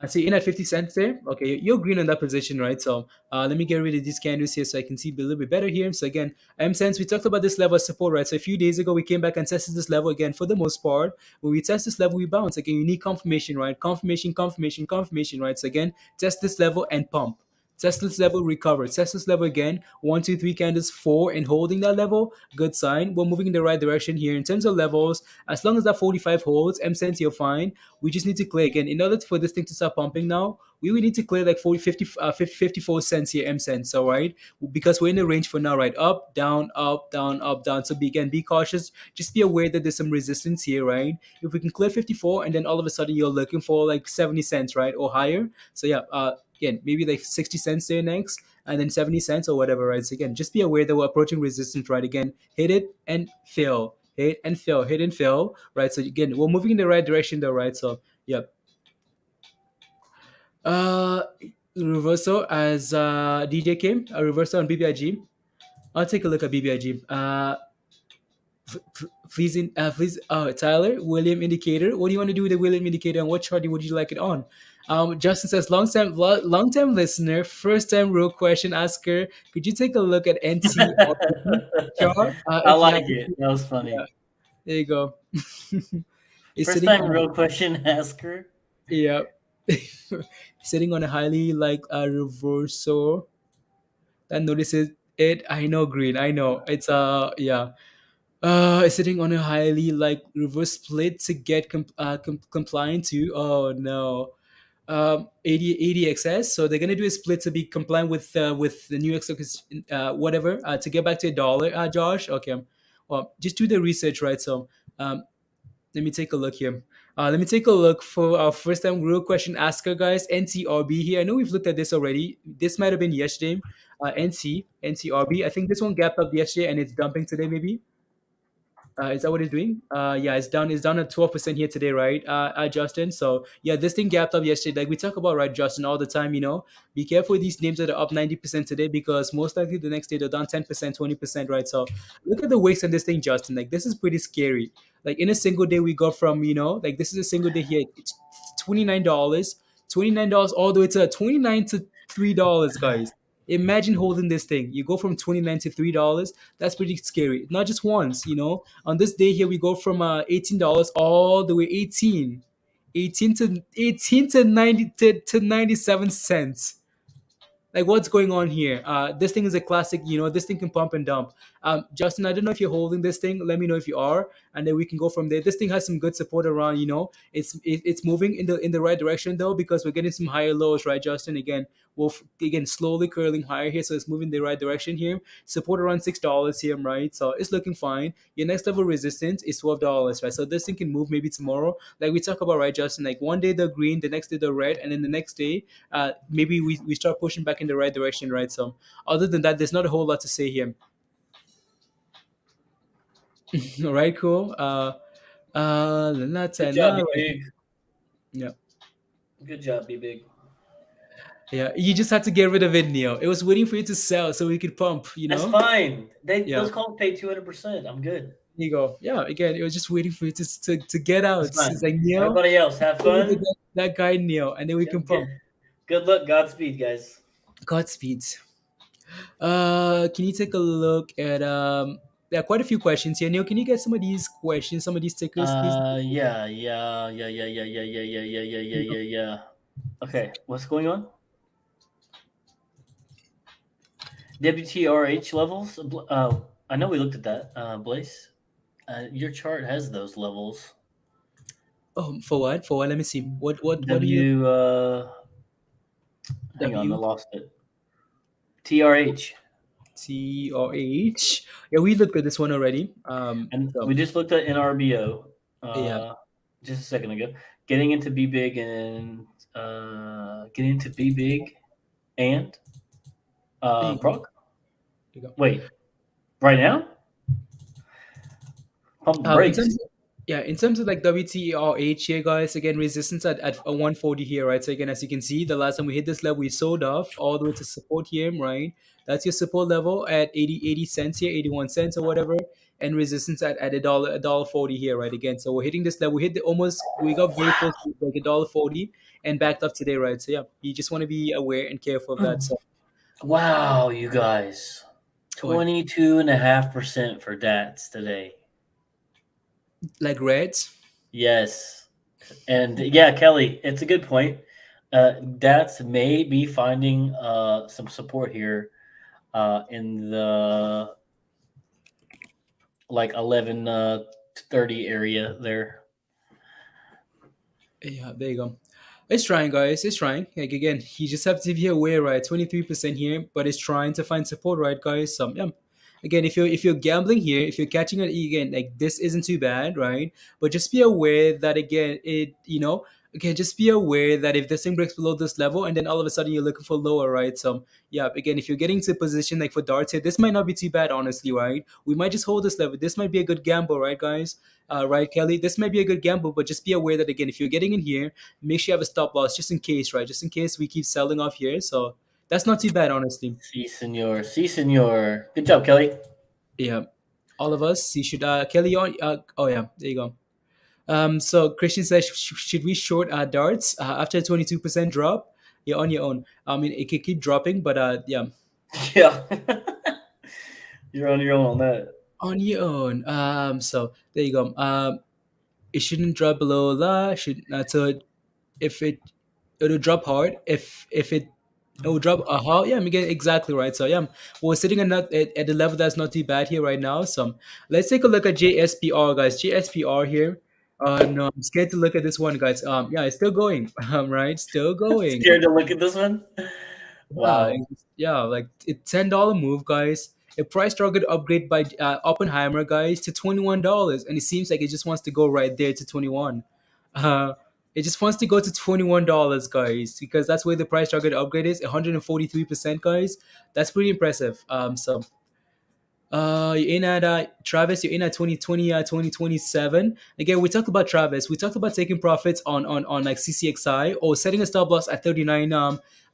I see in at 50 cents there. Okay, you're green on that position, right? So let me get rid of these candles here so I can see a little bit better here. So again, M cents, we talked about this level of support, right? So a few days ago, we came back and tested this level again. For the most part, when we test this level, we bounce. Again, you need confirmation, right? Confirmation, right? So again, test this level and pump. Test this level, recover. Test this level again. 1, 2, 3 candles, 4, and holding that level. Good sign. We're moving in the right direction here. In terms of levels, as long as that 45 holds, M cents, you're fine. We just need to clear again. In order for this thing to start pumping now, we will need to clear like 54 cents here, M cents, all right? Because we're in the range for now, right? Up, down, up, down, up, down. So be cautious. Just be aware that there's some resistance here, right? If we can clear 54 and then all of a sudden you're looking for like 70 cents, right? Or higher. So yeah, again, maybe like 60 cents there next, and then 70 cents or whatever, right? So again, just be aware that we're approaching resistance, right? Again, hit it and fill. Hit and fill, right? So again, we're moving in the right direction though, right? So yeah. Uh Reversal as DJ came, a reversal on BBIG. I'll take a look at BBIG. Please, Tyler, William indicator. What do you want to do with the William indicator, and what chart would you like it on? Justin says, long time listener, first time real question asker. Could you take a look at NT chart? I like it. That was funny. Yeah, there you go. First time real question asker. Yeah. Sitting on a highly like a reversal that notices it. I know, green. I know. It's yeah. It's sitting on a highly like reverse split to get compliant to. Oh no. 80xs, so they're gonna do a split to be compliant with the new X whatever to get back to $1. Josh, okay. Well, just do the research, right? So let me take a look here. Let me take a look for our first time real question asker, guys. NTRB here. I know we've looked at this already. This might have been yesterday. NTRB. I think this one gapped up yesterday and it's dumping today, maybe. Is that what it's doing? Yeah, it's down. It's down at 12% here today, right, Justin? So yeah, this thing gapped up yesterday. Like we talk about, right, Justin, all the time. Be careful with these names that are up 90% today because most likely the next day they're down 10%, 20%, right? So look at the weights on this thing, Justin. Like this is pretty scary. Like in a single day, we go from like this is a single day here. It's $29 all the way to $29 to $3, guys. Imagine holding this thing. You go from $29 to $3. That's pretty scary. Not just once, On this day here, we go from $18 all the way 18. 18 to 90 to 97 cents. Like, what's going on here? This thing is a classic. This thing can pump and dump. Justin, I don't know if you're holding this thing. Let me know if you are, and then we can go from there. This thing has some good support around. It's moving in the right direction though, because we're getting some higher lows, right, Justin? Again, again slowly curling higher here, so it's moving the right direction here. Support around $6 here, right? So it's looking fine. Your next level resistance is $12, right? So this thing can move maybe tomorrow, like we talk about, right, Justin? Like one day the green, the next day the red, and then the next day maybe we start pushing back in the right direction, right? So other than that, there's not a whole lot to say here. All right, cool. That's Good job, right. B-Big. Yeah. Good job, B-Big. Yeah, you just had to get rid of it, Neil. It was waiting for you to sell so we could pump, That's fine. Yeah. Those calls pay 200%. I'm good. There you go. Yeah, again, it was just waiting for you to get out. That's fine. It's like, Neil, Everybody else, have fun. that guy, Neil, and then we can pump. Good luck. Godspeed, guys. Godspeed. Can you take a look at there are quite a few questions here. Neil, can you get some of these questions, some of these stickers, please? Yeah. Okay, what's going on? WTRH levels. I know we looked at that, Blaze. Your chart has those levels. Oh, for what? For what? Let me see. What do W. you? Hang on, I lost it. TRH. TRH. Yeah, we looked at this one already. And we just looked at NRBO. Just a second ago. Getting into BBIG and PROG. Wait, right now? Pump the brakes. In terms of like WTRH here, guys, again, resistance at 140 here, right? So again, as you can see, the last time we hit this level, we sold off all the way to support here, right? That's your support level at 80 cents here, 81 cents or whatever, and resistance at $1.40 here, right? Again, so we're hitting this level. We got very close to like $1.40 and backed up today, right? So yeah, you just want to be aware and careful of that. So, wow, you guys, 22.5% for DATS today. Like reds? Yes. And yeah, Kelly, it's a good point. DATS may be finding some support here in the like 11:30 area there. Yeah, there you go. It's trying, guys. It's trying. Like again, you just have to be aware, right? 23% here, but it's trying to find support, right, guys? Yeah. Again, if you're gambling here, if you're catching it again, like this isn't too bad, right? But just be aware that again, just be aware that if this thing breaks below this level and then all of a sudden you're looking for lower, right? So yeah, again, if you're getting to a position like for darts here, this might not be too bad, honestly, right? We might just hold this level. This might be a good gamble, right, guys? Right, Kelly? This might be a good gamble, but just be aware that again, if you're getting in here, make sure you have a stop loss just in case, right? Just in case we keep selling off here. So that's not too bad, honestly. Si, senor. Si, senor. Good job, Kelly. Yeah. All of us. You should Kelly on oh yeah, there you go. So Christian says, should we short darts after a 22% drop? You're on your own. I mean, it could keep dropping, but yeah. Yeah. You're on your own on that. On your own. So there you go. It shouldn't drop below that. So if it'll drop hard. If it will drop yeah, I mean, exactly right. So yeah, we're sitting at the level that's not too bad here right now. So let's take a look at JSPR, guys. JSPR here. No, I'm scared to look at this one, guys. Yeah, it's still going. Right, still going. Scared to look at this one? Wow. Yeah, like it's $10 move, guys. A price target upgrade by Oppenheimer, guys, to $21, and it seems like it just wants to go right there to 21. It just wants to go to $21, guys, because that's where the price target upgrade is. 143%, guys. That's pretty impressive. You're in at Travis. You're in at 2027. Again, we talked about Travis. We talked about taking profits on like CCXI or setting a stop loss at 39.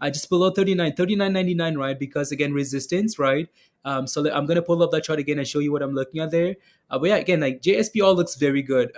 Just below 39.99, right? Because again, resistance, right? So I'm gonna pull up that chart again and show you what I'm looking at there. But yeah, again, like JSPR looks very good.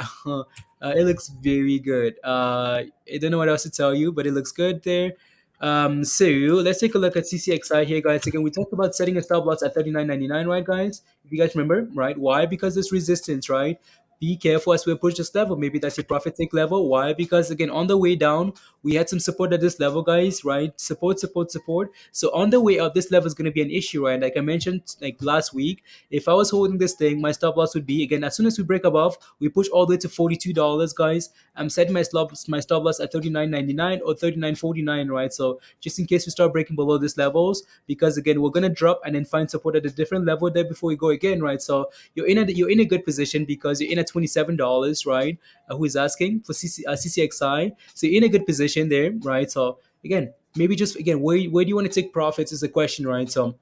It looks very good. I don't know what else to tell you, but it looks good there. So let's take a look at CCXI here, guys. Again, we talked about setting a stop loss at 39.99, right, guys? If you guys remember, right? Why? Because there's resistance, right? be careful as we approach this level. Maybe that's your profit take level. Why? Because again, on the way down, we had some support at this level, guys, right? Support, support, support. So on the way up, this level is going to be an issue, right? Like I mentioned, like last week, if I was holding this thing, my stop loss would be, again, as soon as we break above, we push all the way to $42, guys. I'm setting my stop loss at $39.99 or $39.49, right? So just in case we start breaking below these levels, because again, we're gonna drop and then find support at a different level there before we go again, right? So you're in a good position because you're in at $27, right? Who is asking for CCXI? So you're in a good position there, right? So again, maybe just again, where do you want to take profits is the question, right? So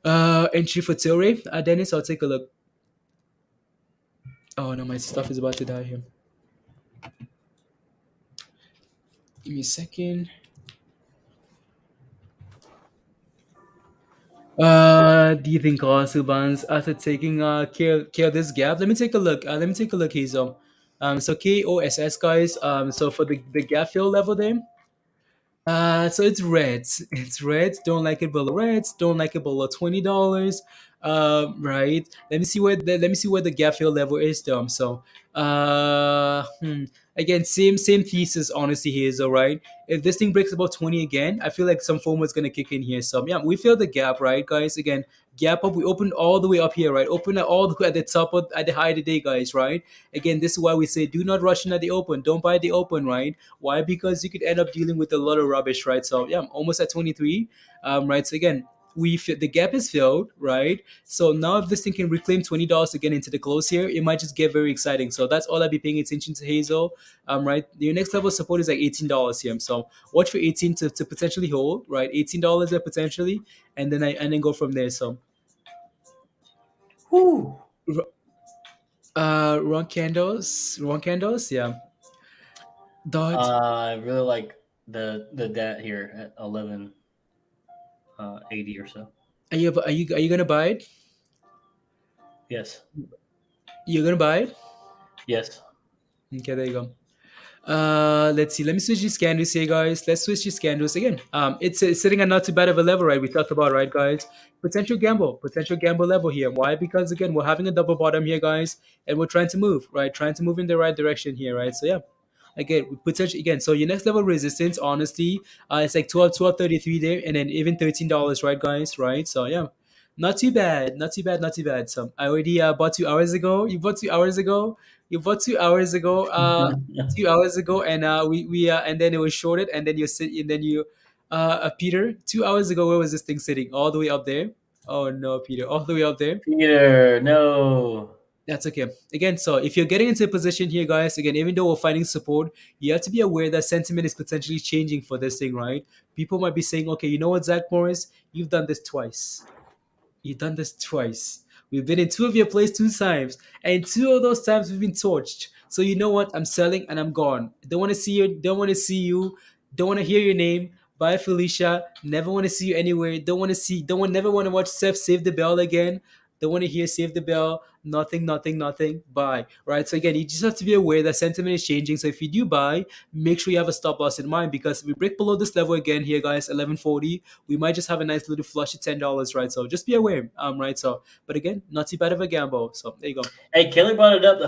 entry for Tilray, Dennis, I'll take a look. Oh no, my stuff is about to die here. Give me a second. Do you think KOSS bounce after taking care of this gap? Let me take a look. Let me take a look, Hazel. So KOSS, guys. So for the gap fill level there. So it's reds. It's reds. Don't like it below reds. Don't like it below $20. Right. Let me see where the gap fill level is though. So again, same thesis honestly here is all right. If this thing breaks about 20 again, I feel like some FOMO is gonna kick in here. So yeah, we filled the gap, right, guys? Again, gap up. We opened all the way up here, right? Open it all the way at the top of at the high of the day, guys, right? Again, this is why we say do not rush in at the open. Don't buy at the open, right? Why? Because you could end up dealing with a lot of rubbish, right? So yeah, I'm almost at 23. Right. So again, the gap is filled, right? So now if this thing can reclaim $20 again into the close here, it might just get very exciting. So that's all I'd be paying attention to, Hazel. Right. Your next level of support is like $18 here. So watch for 18 to potentially hold, right? $18 there potentially, and then go from there. So Whoo. Wrong candles, yeah. Dot. I really like the DAT here at 11.80 or so. Are you gonna buy it? Yes. You're gonna buy it? Yes. Okay, there you go. Let's see. Let me switch these candles here, guys. Let's switch these candles again. It's sitting at not too bad of a level, right? We talked about, right, guys? Potential gamble level here. Why? Because again, we're having a double bottom here, guys, and we're trying to move, right? Trying to move in the right direction here, right? So yeah. Again, potential again. So your next level resistance, honestly, it's like 12.33 there, and then even $13, right, guys? Right. So yeah, not too bad, not too bad, not too bad. So I already bought 2 hours ago. You bought 2 hours ago. You bought 2 hours ago. 2 hours ago, and we and then it was shorted, and then Peter, 2 hours ago, where was this thing sitting? All the way up there. Oh no, Peter, all the way up there. Peter, no. That's okay. Again, so if you're getting into a position here, guys, again, even though we're finding support, you have to be aware that sentiment is potentially changing for this thing, right? People might be saying, okay, you know what, Zach Morris, you've done this twice. You've done this twice. We've been in two of your plays 2 times, and 2 of those times we've been torched. So you know what? I'm selling and I'm gone. Don't want to see you. Don't want to see you. Don't want to hear your name. Bye, Felicia. Never want to see you anywhere. Never want to watch Seth Save the Bell again. Don't want to hear Save the Bell. Nothing, nothing, nothing. Buy. Right. So again, you just have to be aware that sentiment is changing. So if you do buy, make sure you have a stop loss in mind, because if we break below this level again here, guys, 1140, we might just have a nice little flush at $10. Right. So just be aware. Right. So, but again, not too bad of a gamble. So there you go. Hey, Kelly brought it up.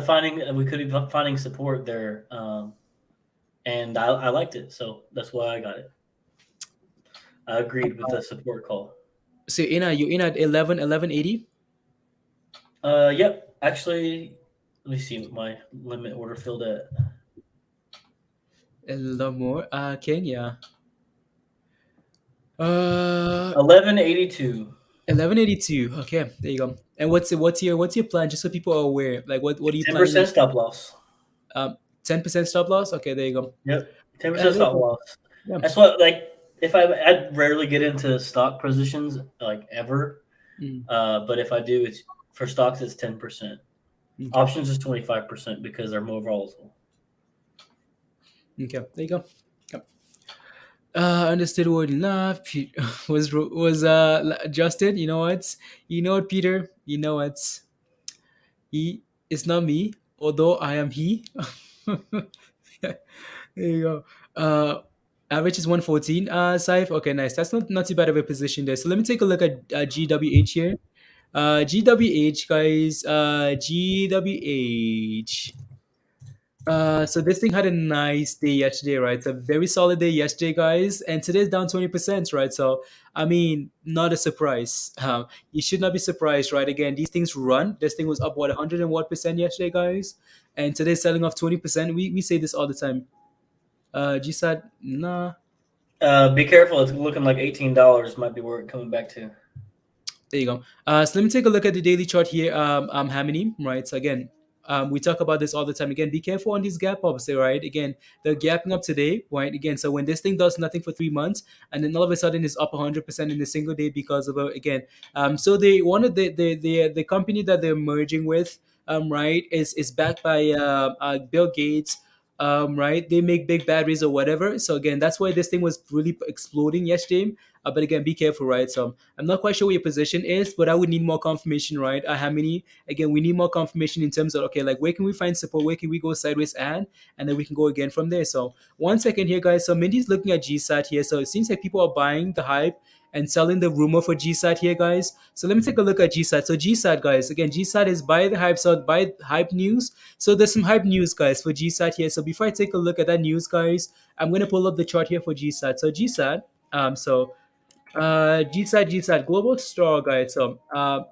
We could be finding support there, and I liked it, so that's why I got it. I agreed with the support call. So you're in at 1180. Yep. Actually, let me see what my limit order filled at. A lot more. Ken, yeah. 1182. 1182. Okay, there you go. And what's your plan? Just so people are aware. Like what are you planning? 10% stop loss. 10% stop loss. Okay, there you go. Yep. 10% stop loss. Yeah. That's what, like, if I rarely get into stock positions, like, ever. But if I do, it's for stocks, it's 10%. Okay. Options is 25% because they're more volatile. Okay, there you go. Understood word enough. Was Justin? You know what, Peter? You know what? He is not me, although I am he. There you go. Average is 114. Saif. Okay, nice. That's not too bad of a position there. So let me take a look at GWH here. GWH, guys. GWH. So this thing had a nice day yesterday, right? It's a very solid day yesterday, guys, and today's down 20%, right? So I mean, not a surprise. You should not be surprised, right? Again, these things run. This thing was up what 101% yesterday, guys, and today's selling off 20%. We say this all the time. GSAT, nah. Be careful. It's looking like $18 might be where it's coming back to. There you go. So let me take a look at the daily chart here. How many? Right. So again, we talk about this all the time. Again, be careful on these gap ups, right? Again, they're gapping up today, right? Again, so when this thing does nothing for 3 months, and then all of a sudden it's up 100% in a single day because of again. So they wanted the company that they're merging with, right, is backed by Bill Gates. Right, they make big batteries or whatever. So again, that's why this thing was really exploding yesterday. But again, be careful, right? So I'm not quite sure what your position is, but I would need more confirmation, right? How many? Again, we need more confirmation in terms of, okay, like where can we find support? Where can we go sideways and then we can go again from there. So 1 second here, guys. So Mindy's looking at GSAT here. So it seems like people are buying the hype and selling the rumor for GSAT here, guys. So let me take a look at GSAT. So GSAT, guys, again, GSAT is buy the hype, so buy hype news. So there's some hype news, guys, for GSAT here. So before I take a look at that news, guys, I'm going to pull up the chart here for GSAT. So GSAT, GSAT Global Star, guys. So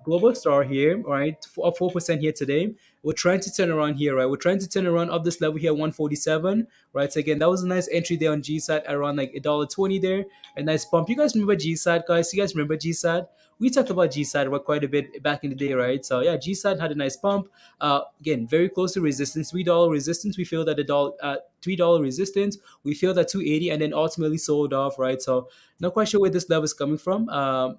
Global Star here, right? Up 4% here today. We're trying to turn around here, right? We're trying to turn around up this level here, 147, right? So again, that was a nice entry there on GSAT around like $1.20 there. A nice pump. You guys remember GSAT, guys? You guys remember GSAT? We talked about GSAT quite a bit back in the day, right? So yeah, GSAT had a nice pump. Again, very close to resistance, $3 resistance. We feel that $3 resistance. We feel that 280, and then ultimately sold off, right? So not quite sure where this level is coming from.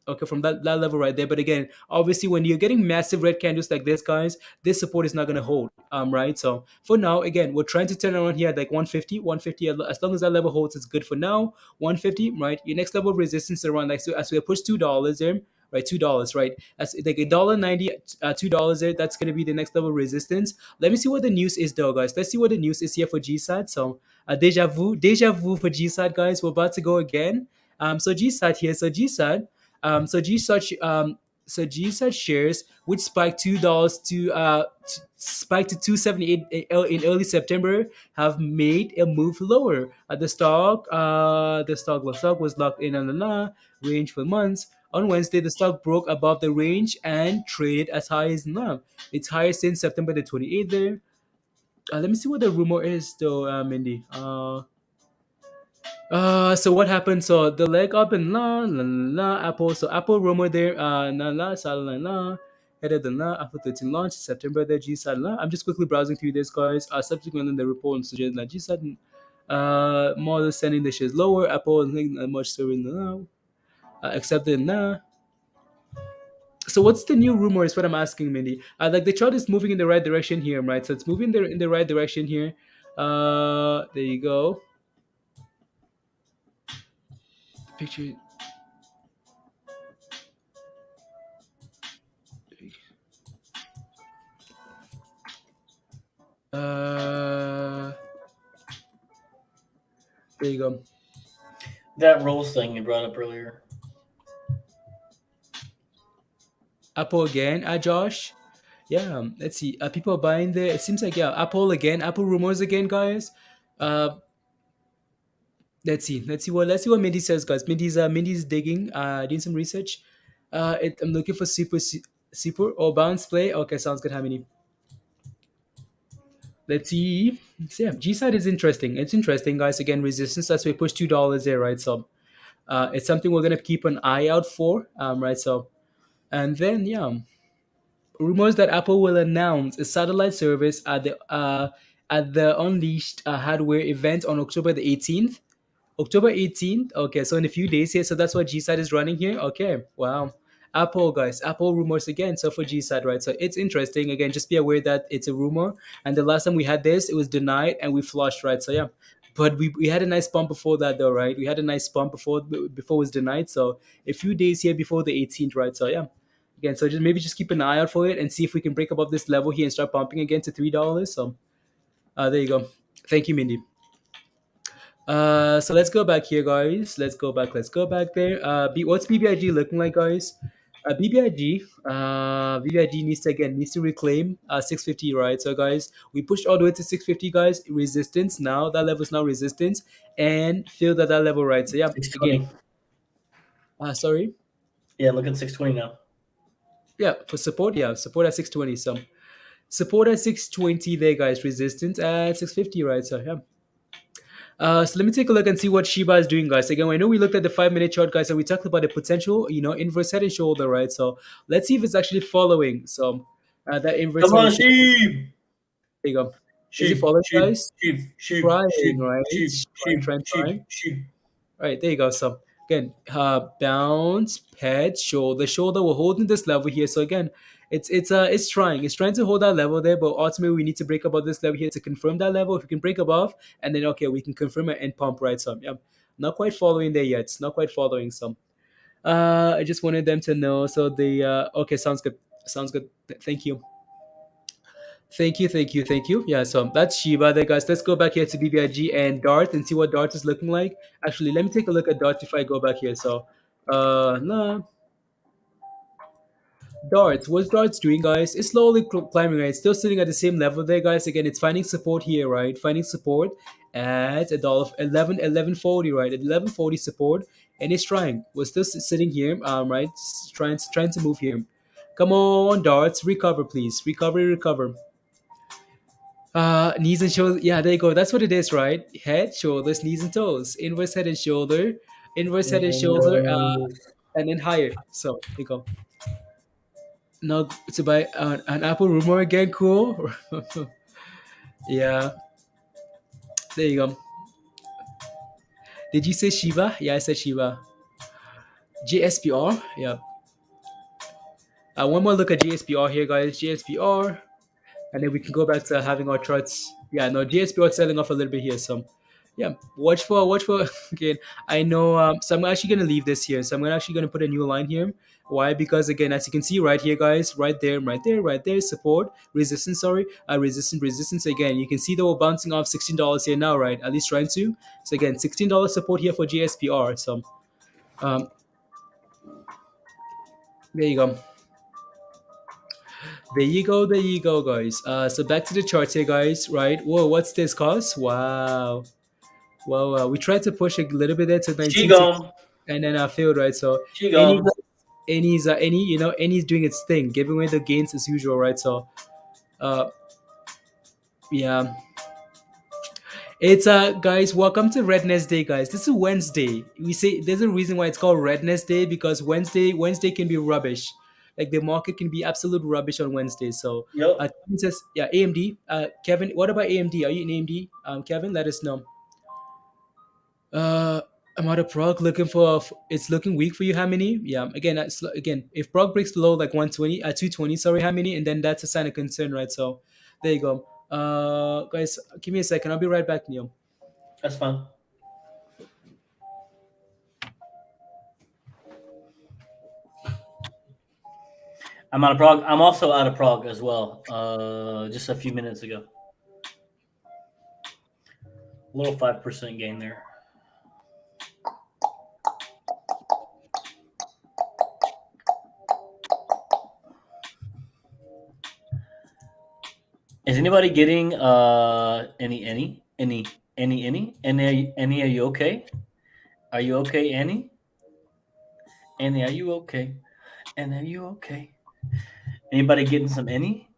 Okay, from that level right there. But again, obviously, when you're getting massive red candles like this, guys, this support is not going to hold. Right. So for now, again, we're trying to turn around here at like 150. As long as that level holds, it's good for now. 150, right? Your next level of resistance around like, so as we push $2 there. Right, $2, right? That's like $1.90, $2 there. That's gonna be the next level of resistance. Let me see what the news is, though, guys. Let's see what the news is here for GSAT. So, deja vu for GSAT, guys. We're about to go again. So GSAT here. So GSAT. So GSAT shares, which spiked $2 to spiked to 278 in early September, have made a move lower. The stock was locked in on the range for months. On Wednesday, the stock broke above the range and traded as high as now. It's higher since September the 28th there. Let me see what the rumor is, though, Mindy. So what happened? So the leg up and Apple. So Apple rumor there. Headed the Apple 13 launch September there. GSAT I'm just quickly browsing through this, guys. Subsequently, the report suggests that GSAT more sending the shares lower. Apple much serving now. Accepted now. So what's the new rumor is what I'm asking, Mindy. Like the chart is moving in the right direction here, right? So it's moving in the right direction here. There you go. Picture. There you go. That rules thing you brought up earlier. Apple again, Josh. Yeah, let's see. People are buying there. It seems like Apple again. Apple rumors again, guys. Let's see what Mindy says, guys. Mindy's digging, doing some research. I'm looking for super or bounce play. Okay, sounds good. How many? Let's see. So yeah, GSAT is interesting. It's interesting, guys. Again, resistance. That's why we push $2 there, right? So it's something we're gonna keep an eye out for, right? So, and then rumors that Apple will announce a satellite service at the Unleashed hardware event on October the 18th. October 18th. Okay, so in a few days here. So that's what GSAT is running here. Okay, wow. Apple, guys. Apple rumors again. So for GSAT, right? So it's interesting. Again, just be aware that it's a rumor. And the last time we had this, it was denied and we flushed, right? So yeah. But we had a nice pump before that, though, right? We had a nice pump before it was denied. So a few days here before the 18th, right? So yeah. Again, so just keep an eye out for it and see if we can break above this level here and start pumping again to $3. So there you go. Thank you, Mindy. So let's go back here, guys. Let's go back there. What's BBIG looking like, guys? BBIG needs to reclaim 650, right? So guys, we pushed all the way to 650, guys. Resistance now. That level is now resistance, and filled at that level, right? So yeah, again, 620. sorry, Yeah, look at 620 now. yeah, for support, yeah, support at 620. So support at 620 there, guys. Resistance at 650, right? So yeah. So let me take a look and see what Shiba is doing, guys. Again, I know we looked at the 5 minute chart, guys, and we talked about the potential, inverse head and shoulder, right? So let's see if it's actually following. So that inverse Come head on, and shoulder. sheep. There you go. Is it Sheep, following, sheep, guys? sheep, sheep, Trying, sheep, right? sheep, sheep, sheep, Trying. sheep. All right, there you go. So again, bounce, pad, shoulder, shoulder. We're holding this level here. So again, it's trying to hold that level there. But ultimately, we need to break above this level here to confirm that level. If we can break above, and then okay, we can confirm it and pump, right? So yeah, not quite following there yet. It's not quite following. So I just wanted them to know. So the okay, sounds good. Sounds good. Thank you. Thank you. Yeah, so that's Shiba there, guys. Let's go back here to BBIG and Dart and see what Dart is looking like. Actually, let me take a look at Dart if I go back here. So, no. Darts, what's Darts doing, guys? It's slowly climbing, right? It's still sitting at the same level there, guys. Again, it's finding support here, right? Finding support at a dollar 11.40, right? At 11.40 support, and it's trying. We're still sitting here, right? Trying to move here. Come on, Darts, recover, please. Recover. Knees and shoulders. Yeah, there you go. That's what it is, right? Head, shoulders, knees and toes. Inverse head and shoulder. Inverse head and shoulder. And then higher. So there you go. Now to buy an Apple rumor again. Cool. Yeah. There you go. Did you say Shiba? Yeah, I said Shiba. JSPR. Yeah. One more look at JSPR here, guys. JSPR. And then we can go back to having our charts. Yeah, no, GSP is selling off a little bit here. So, yeah, watch for again. I know. So I'm actually gonna leave this here. So I'm actually gonna put a new line here. Why? Because again, as you can see right here, guys, right there, support, resistance. Sorry, resistance. Again, you can see that we're bouncing off $16 here now, right? At least trying to. So again, $16 support here for JSPR. So, there you go. There you go, guys. So back to the charts here, guys. Right? Whoa, what's this cost? Wow. Well, we tried to push a little bit there to She 19, gone. and then I failed, right? So She gone. any's doing its thing, giving away the gains as usual, right? So, yeah. It's guys, welcome to Redness Day, guys. This is Wednesday. We say there's a reason why it's called Redness Day because Wednesday can be rubbish. Like the market can be absolute rubbish on Wednesday. So Yep. Kevin says, yeah, AMD. Kevin, what about AMD? Are you in AMD? Kevin, let us know. I'm out of PROG looking for. It's looking weak for you. How many? Yeah. Again, if PROG breaks below like 120, 220. Sorry, how many? And then that's a sign of concern, right? So there you go. Guys, give me a second. I'll be right back, Neil. That's fine. I'm out of PROG. I'm also out of PROG as well. Just a few minutes ago. A little 5% gain there. Is anybody getting any? Annie, are you okay? Are you okay, Annie? Annie, are you okay? And are you okay? Anybody getting some Annie?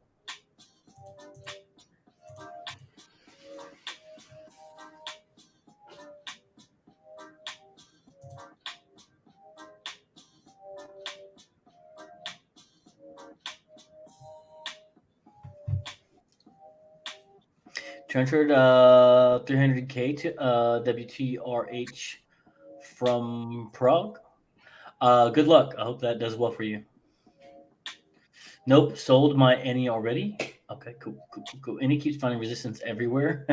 Transferred 300K to WTRH from PROG. Good luck. I hope that does well for you. Nope, sold my Annie already. Okay, cool. Annie keeps finding resistance everywhere.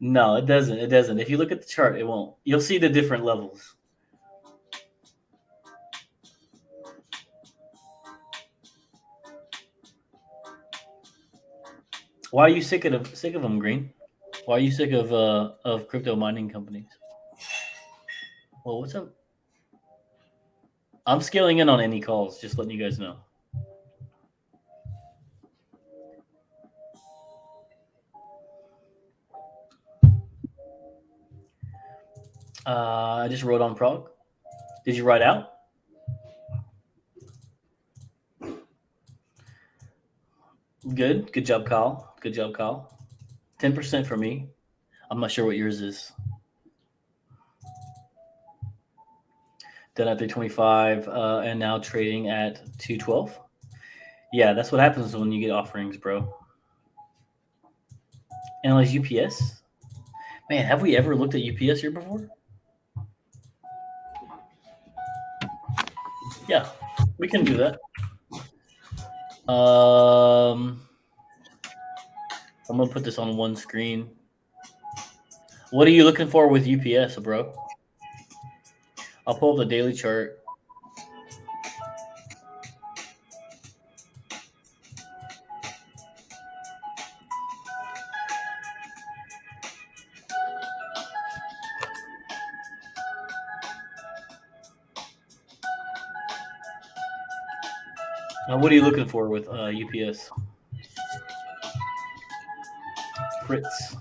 No, it doesn't. If you look at the chart, it won't. You'll see the different levels. Why are you sick of them, Green? Why are you sick of crypto mining companies? Well, what's up? I'm scaling in on any calls, just letting you guys know. I just wrote on PROG. Did you write out? Good. Good job, Kyle. Good job, Kyle. 10% for me. I'm not sure what yours is. Done at 325 and now trading at 212. Yeah, that's what happens when you get offerings, bro. Analyze UPS. Man, have we ever looked at UPS here before? Yeah, we can do that. I'm gonna put this on one screen. What are you looking for with UPS, bro? I'll pull up the daily chart. What are you looking for with UPS? Fritz.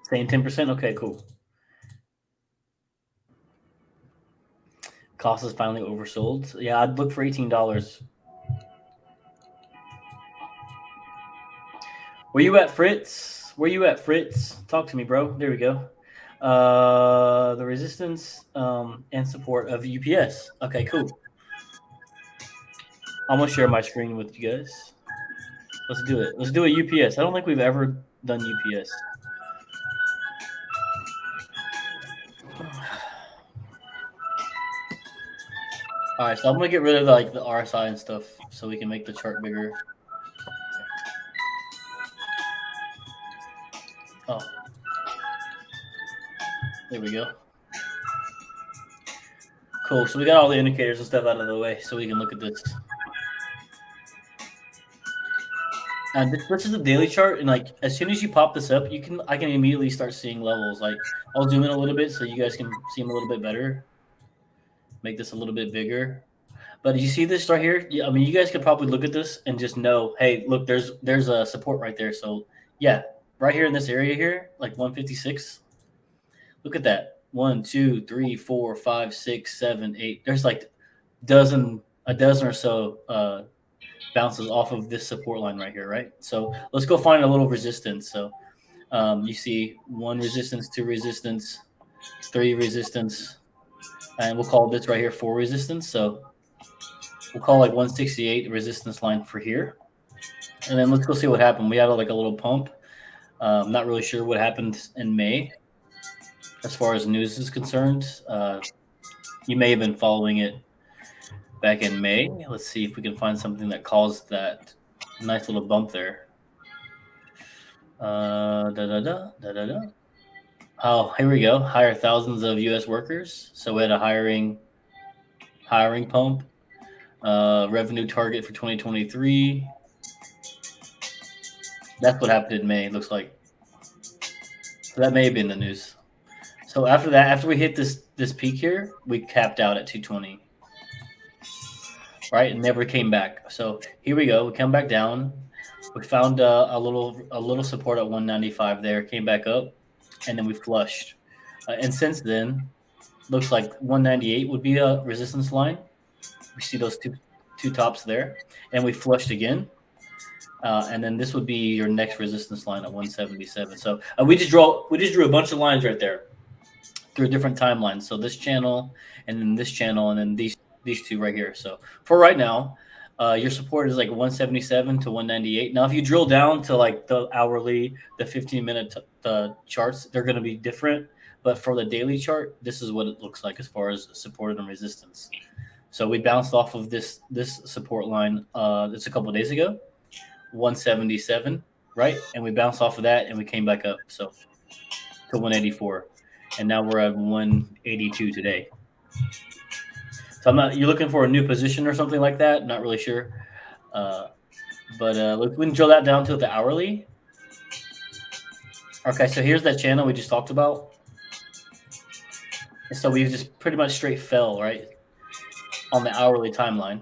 Saying 10%? Okay, cool. KOSS is finally oversold. Yeah, I'd look for $18. Where you at, Fritz? Where you at, Fritz? Talk to me, bro. There we go. The resistance and support of UPS. Okay, cool. I'm gonna share my screen with you guys. Let's do it. Let's do a UPS. I don't think we've ever done UPS. All right, so I'm gonna get rid of like the RSI and stuff so we can make the chart bigger. Oh, there we go. Cool. So we got all the indicators and stuff out of the way, so we can look at this. And this is the daily chart, and like as soon as you pop this up, I can immediately start seeing levels. Like I'll zoom in a little bit so you guys can see them a little bit better. Make this a little bit bigger. But you see this right here? Yeah, I mean, you guys could probably look at this and just know, hey, look, there's a support right there. So yeah, right here in this area here, like 156. Look at that. 1, 2, 3, 4, 5, 6, 7, 8. There's like a dozen or so bounces off of this support line right here, right? So let's go find a little resistance. So you see 1 resistance, 2 resistance, 3 resistance, and we'll call this right here 4 resistance. So we'll call like 168 resistance line for here. And then let's go see what happened. We have like a little pump. Not really sure what happened in May as far as news is concerned. You may have been following it back in May. Let's see if we can find something that caused that nice little bump there. Oh, here we go. Hire thousands of U.S. workers. So we had a hiring pump. Revenue target for 2023. That's what happened in May, it looks like. So that may have been the news. So after that, after we hit this peak here, we capped out at 220. Right? And never came back. So here we go. We come back down. We found a little support at 195 there, came back up, and then we flushed. And since then, looks like 198 would be a resistance line. We see those two tops there, and we flushed again. And then this would be your next resistance line at 177. So we just drew a bunch of lines right there through different timelines. So this channel, and then this channel, and then these two right here. So for right now, your support is like 177 to 198. Now, if you drill down to like the hourly, the 15-minute charts, they're going to be different. But for the daily chart, this is what it looks like as far as support and resistance. So we bounced off of this support line just a couple of days ago, 177, right? And we bounced off of that and we came back up to 184. And now we're at 182 today. So you're looking for a new position or something like that? Not really sure. But look, we can drill that down to the hourly. Okay, so here's that channel we just talked about. So we've just pretty much straight fell, right? On the hourly timeline.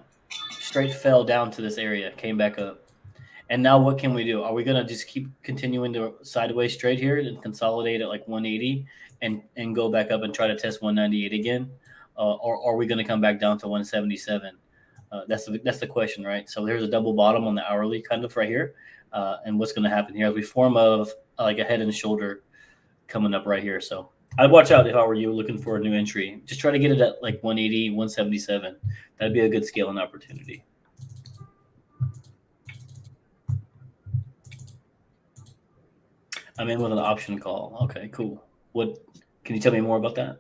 Straight fell down to this area, came back up. And now what can we do? Are we going to just keep continuing to sideways straight here and consolidate at like 180 and go back up and try to test 198 again? Or are we going to come back down to 177? That's the question, right? So there's a double bottom on the hourly kind of right here. And what's going to happen here as we form of like a head and shoulder coming up right here. So I'd watch out if I were you looking for a new entry. Just try to get it at like 180, 177. That'd be a good scaling opportunity. I'm in with an option call. Okay, cool. What can you tell me more about that?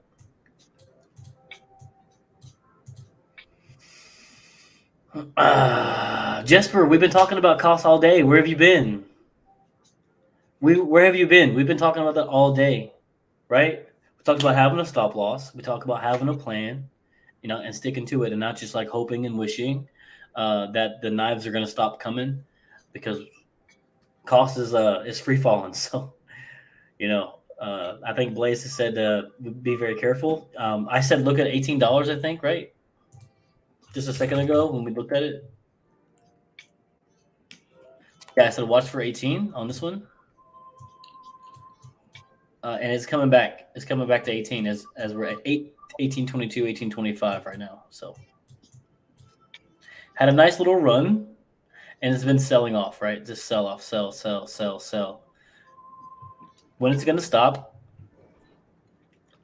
Jasper, we've been talking about KOSS all day. Where have you been? Where have you been? We've been talking about that all day, right? We talked about having a stop loss. We talked about having a plan, and sticking to it, and not just like hoping and wishing that the knives are going to stop coming, because KOSS is free falling. So, I think Blaze has said be very careful. I said look at $18, I think, right? Just a second ago when we looked at it. Yeah, I said watch for 18 on this one. And it's coming back. It's coming back to 18 as we're at 1822, 1825 right now. So had a nice little run, and it's been selling off, right? Just sell off, sell, sell, sell, sell. When it's going to stop,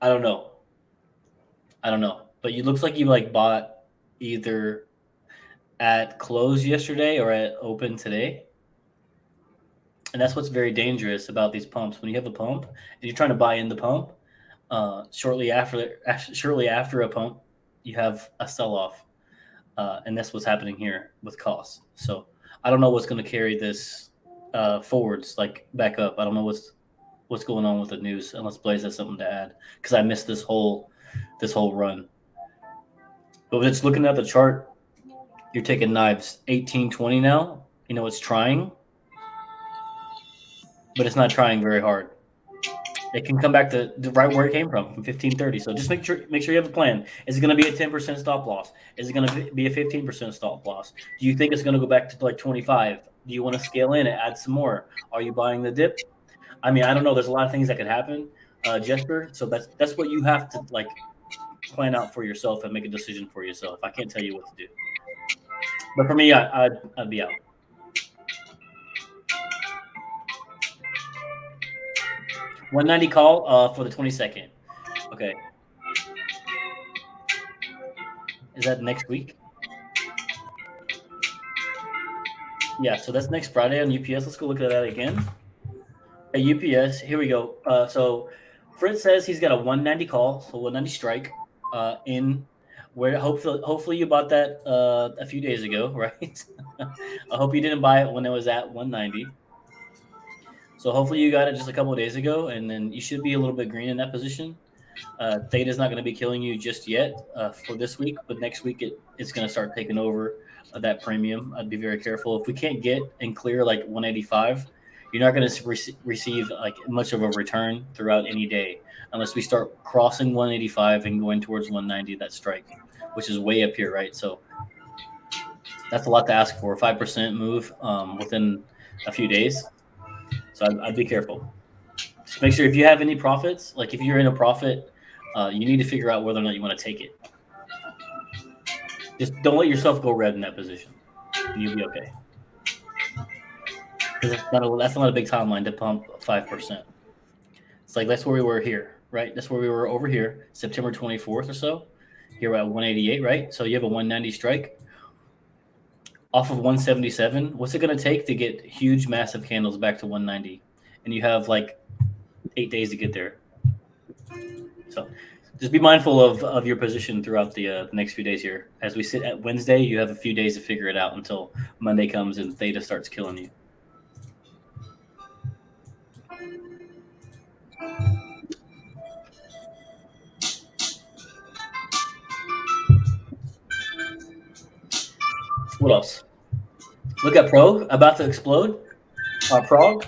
I don't know. But it looks like you bought either at close yesterday or at open today. And that's what's very dangerous about these pumps. When you have a pump and you're trying to buy in the pump, shortly after a pump, you have a sell-off. And that's what's happening here with KOSS. So I don't know what's going to carry this forwards, back up. I don't know what's going on with the news, unless Blaze has something to add, because I missed this whole run. But it's looking at the chart, you're taking knives 1820 now. It's trying, but it's not trying very hard. It can come back to right where it came from 1530. So just make sure you have a plan. Is it going to be a 10% stop loss? Is it going to be a 15% stop loss? Do you think it's going to go back to 25? Do you want to scale in and add some more? Are you buying the dip? I mean, I don't know. There's a lot of things that could happen, Jasper. So that's what you have to plan out for yourself and make a decision for yourself. I can't tell you what to do. But for me, I'd be out. $190 call for the 22nd. Okay. Is that next week? Yeah, so that's next Friday on UPS. Let's go look at that again. At UPS, here we go. So Fritz says he's got a 190 call, so 190 strike in where hopefully you bought that a few days ago, right? I hope you didn't buy it when it was at 190. So hopefully you got it just a couple of days ago, and then you should be a little bit green in that position. Theta's not going to be killing you just yet for this week, but next week it's going to start taking over that premium. I'd be very careful. If we can't get and clear 185, you're not going to receive much of a return throughout any day unless we start crossing 185 and going towards 190, that strike, which is way up here, right? So that's a lot to ask for, a 5% move within a few days. So I'd be careful. Just make sure if you have any profits, if you're in a profit, you need to figure out whether or not you want to take it. Just don't let yourself go red in that position. You'll be okay. Because that's not a big timeline to pump 5%. It's that's where we were here, right? That's where we were over here, September 24th or so. Here we're at 188, right? So you have a 190 strike off of 177. What's it going to take to get huge, massive candles back to 190? And you have 8 days to get there. So just be mindful of your position throughout the next few days here. As we sit at Wednesday, you have a few days to figure it out until Monday comes and Theta starts killing you. What else? Look at PROG about to explode. PROG,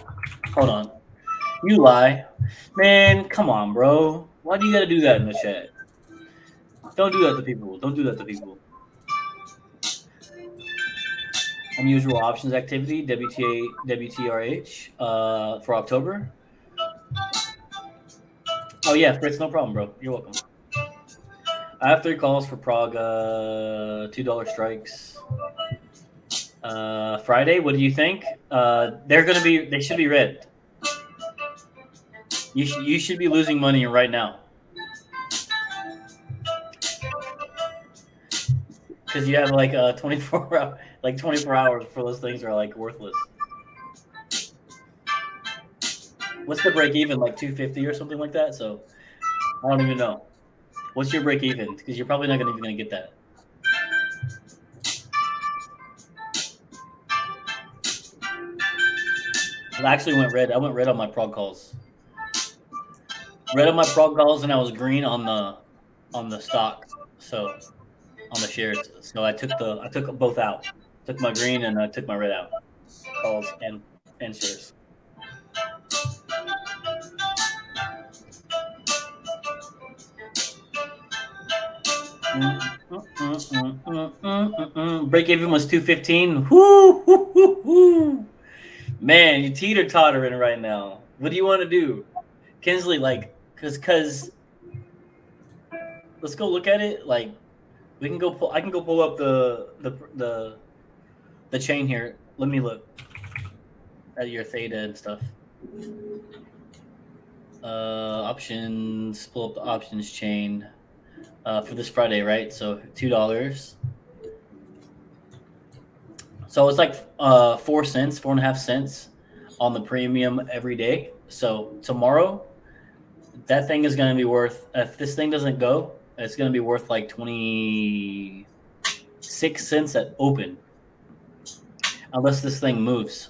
hold on. You lie, man. Come on, bro. Why do you got to do that in the chat? Don't do that to people. Don't do that to people. Unusual options activity, WTRH for October. Oh yeah, Fritz, no problem, bro. You're welcome. I have 3 calls for PROG, $2 strikes. Friday, what do you think? They should be red. You should be losing money right now. Because you have like 24 hours before those things are like worthless. What's the break even? Like 250 or something like that? So I don't even know. What's your break even? Because you're probably not even gonna get that. I actually went red. I went red on my prog calls. Red on my prog calls, and I was green on the stock. So on the shares. So I took both out. Took my green and I took my red out. Calls and shares. Break even was 215. Whoo. Man, you're teeter-tottering right now. What do you want to do? Kinsley, like, cause let's go look at it. Like, we can go I can go pull up the chain here. Let me look at your theta and stuff. Options, pull up the options chain for this Friday, right? So $2. So it's like 4 cents, 4.5 cents on the premium every day. So tomorrow, that thing is going to be worth, if this thing doesn't go, it's going to be worth like 26 cents at open. Unless this thing moves,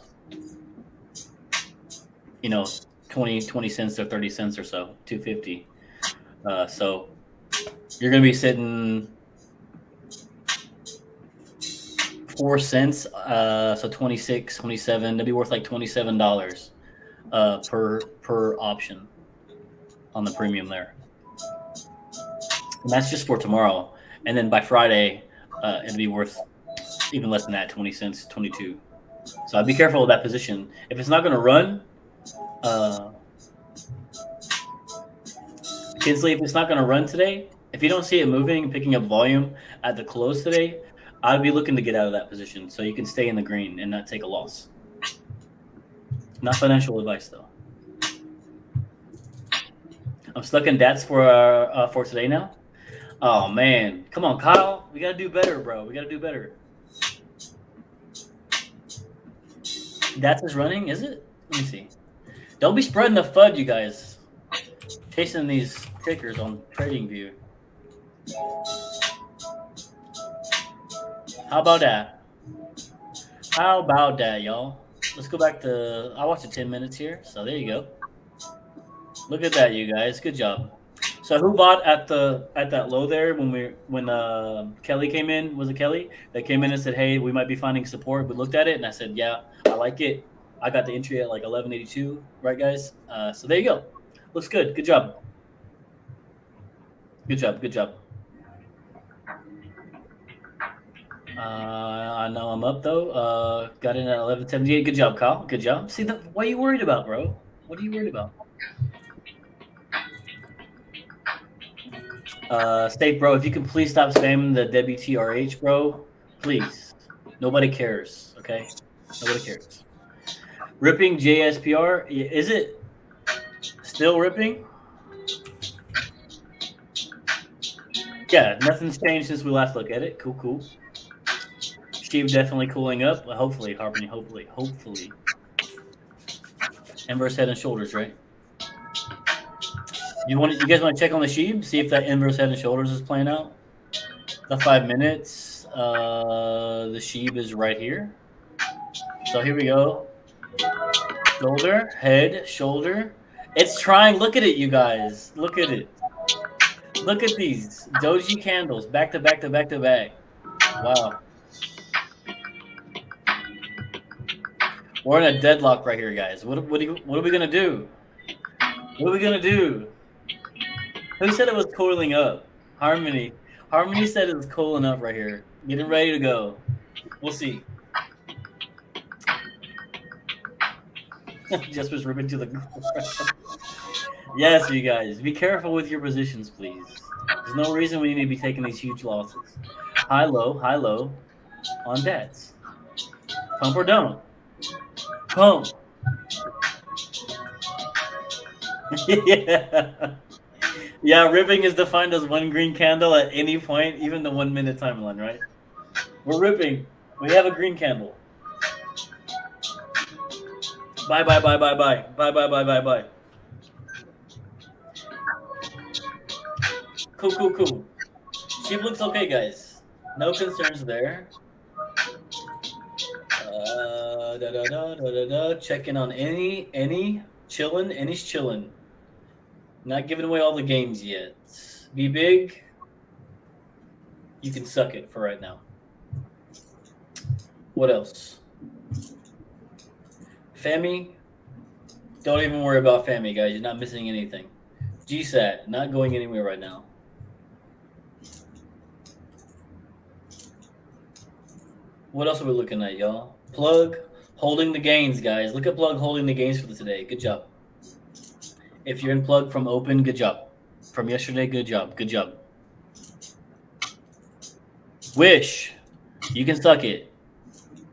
20 cents or 30 cents or so, 250. So you're going to be sitting 4 cents, so 26, 27. That'd be worth like $27 per option on the premium there. And that's just for tomorrow. And then by Friday, it'd be worth even less than that, 20 cents, 22. So I'd be careful with that position. If it's not going to run, Kinsley, if it's not going to run today, if you don't see it moving and picking up volume at the close today, I'd be looking to get out of that position so you can stay in the green and not take a loss. Not financial advice, though. I'm stuck in DATS for today now. Oh, man. Come on, Kyle. We got to do better, bro. We got to do better. DATS is running, is it? Let me see. Don't be spreading the FUD, you guys. Chasing these tickers on TradingView. How about that? How about that, y'all? Let's go back to, I watched the 10 minutes here, so there you go. Look at that, you guys. Good job. So who bought at that low there when Kelly came in? Was it Kelly that came in and said, "Hey, we might be finding support"? We looked at it and I said, "Yeah, I like it." I got the entry at like 1182, right, guys? So there you go. Looks good. Good job. Good job. Good job. I know I'm up though. Got in at 1178. Good job, Kyle. Good job. See, what are you worried about, bro? What are you worried about? State, bro, if you can please stop spamming the WTRH, bro. Please. Nobody cares, okay? Nobody cares. Ripping JSPR. Is it still ripping? Yeah, nothing's changed since we last looked at it. Cool, cool. SHIB definitely cooling up. Hopefully, Harmony, hopefully. Inverse head and shoulders, right? You guys want to check on the SHIB? See if that inverse head and shoulders is playing out? The 5 minutes. The SHIB is right here. So here we go. Shoulder, head, shoulder. It's trying. Look at it, you guys. Look at it. Look at these doji candles, back to back to back to back. Wow. We're in a deadlock right here, guys. What are we gonna do? What are we gonna do? Who said it was coiling up? Harmony. Harmony said it's cool enough right here. Getting ready to go. We'll see. Jasper's ripping to the ground. Yes, you guys. Be careful with your positions, please. There's no reason we need to be taking these huge losses. High, low on DATS. Pump or don't. Pump. Yeah. Yeah, ripping is defined as one green candle at any point, even the 1 minute timeline, right? We're ripping. We have a green candle. Bye. Cool. Shib looks okay, guys. No concerns there. Checking on any chilling. Any's chilling. Not giving away all the games yet. Be big. You can suck it for right now. What else? Femi. Don't even worry about Femi, guys. You're not missing anything. GSAT, not going anywhere right now. What else are we looking at, y'all? Plug holding the gains, guys. Look at Plug holding the gains for today. Good job. If you're in Plug from open, good job. From yesterday, good job. Good job. Wish. You can suck it.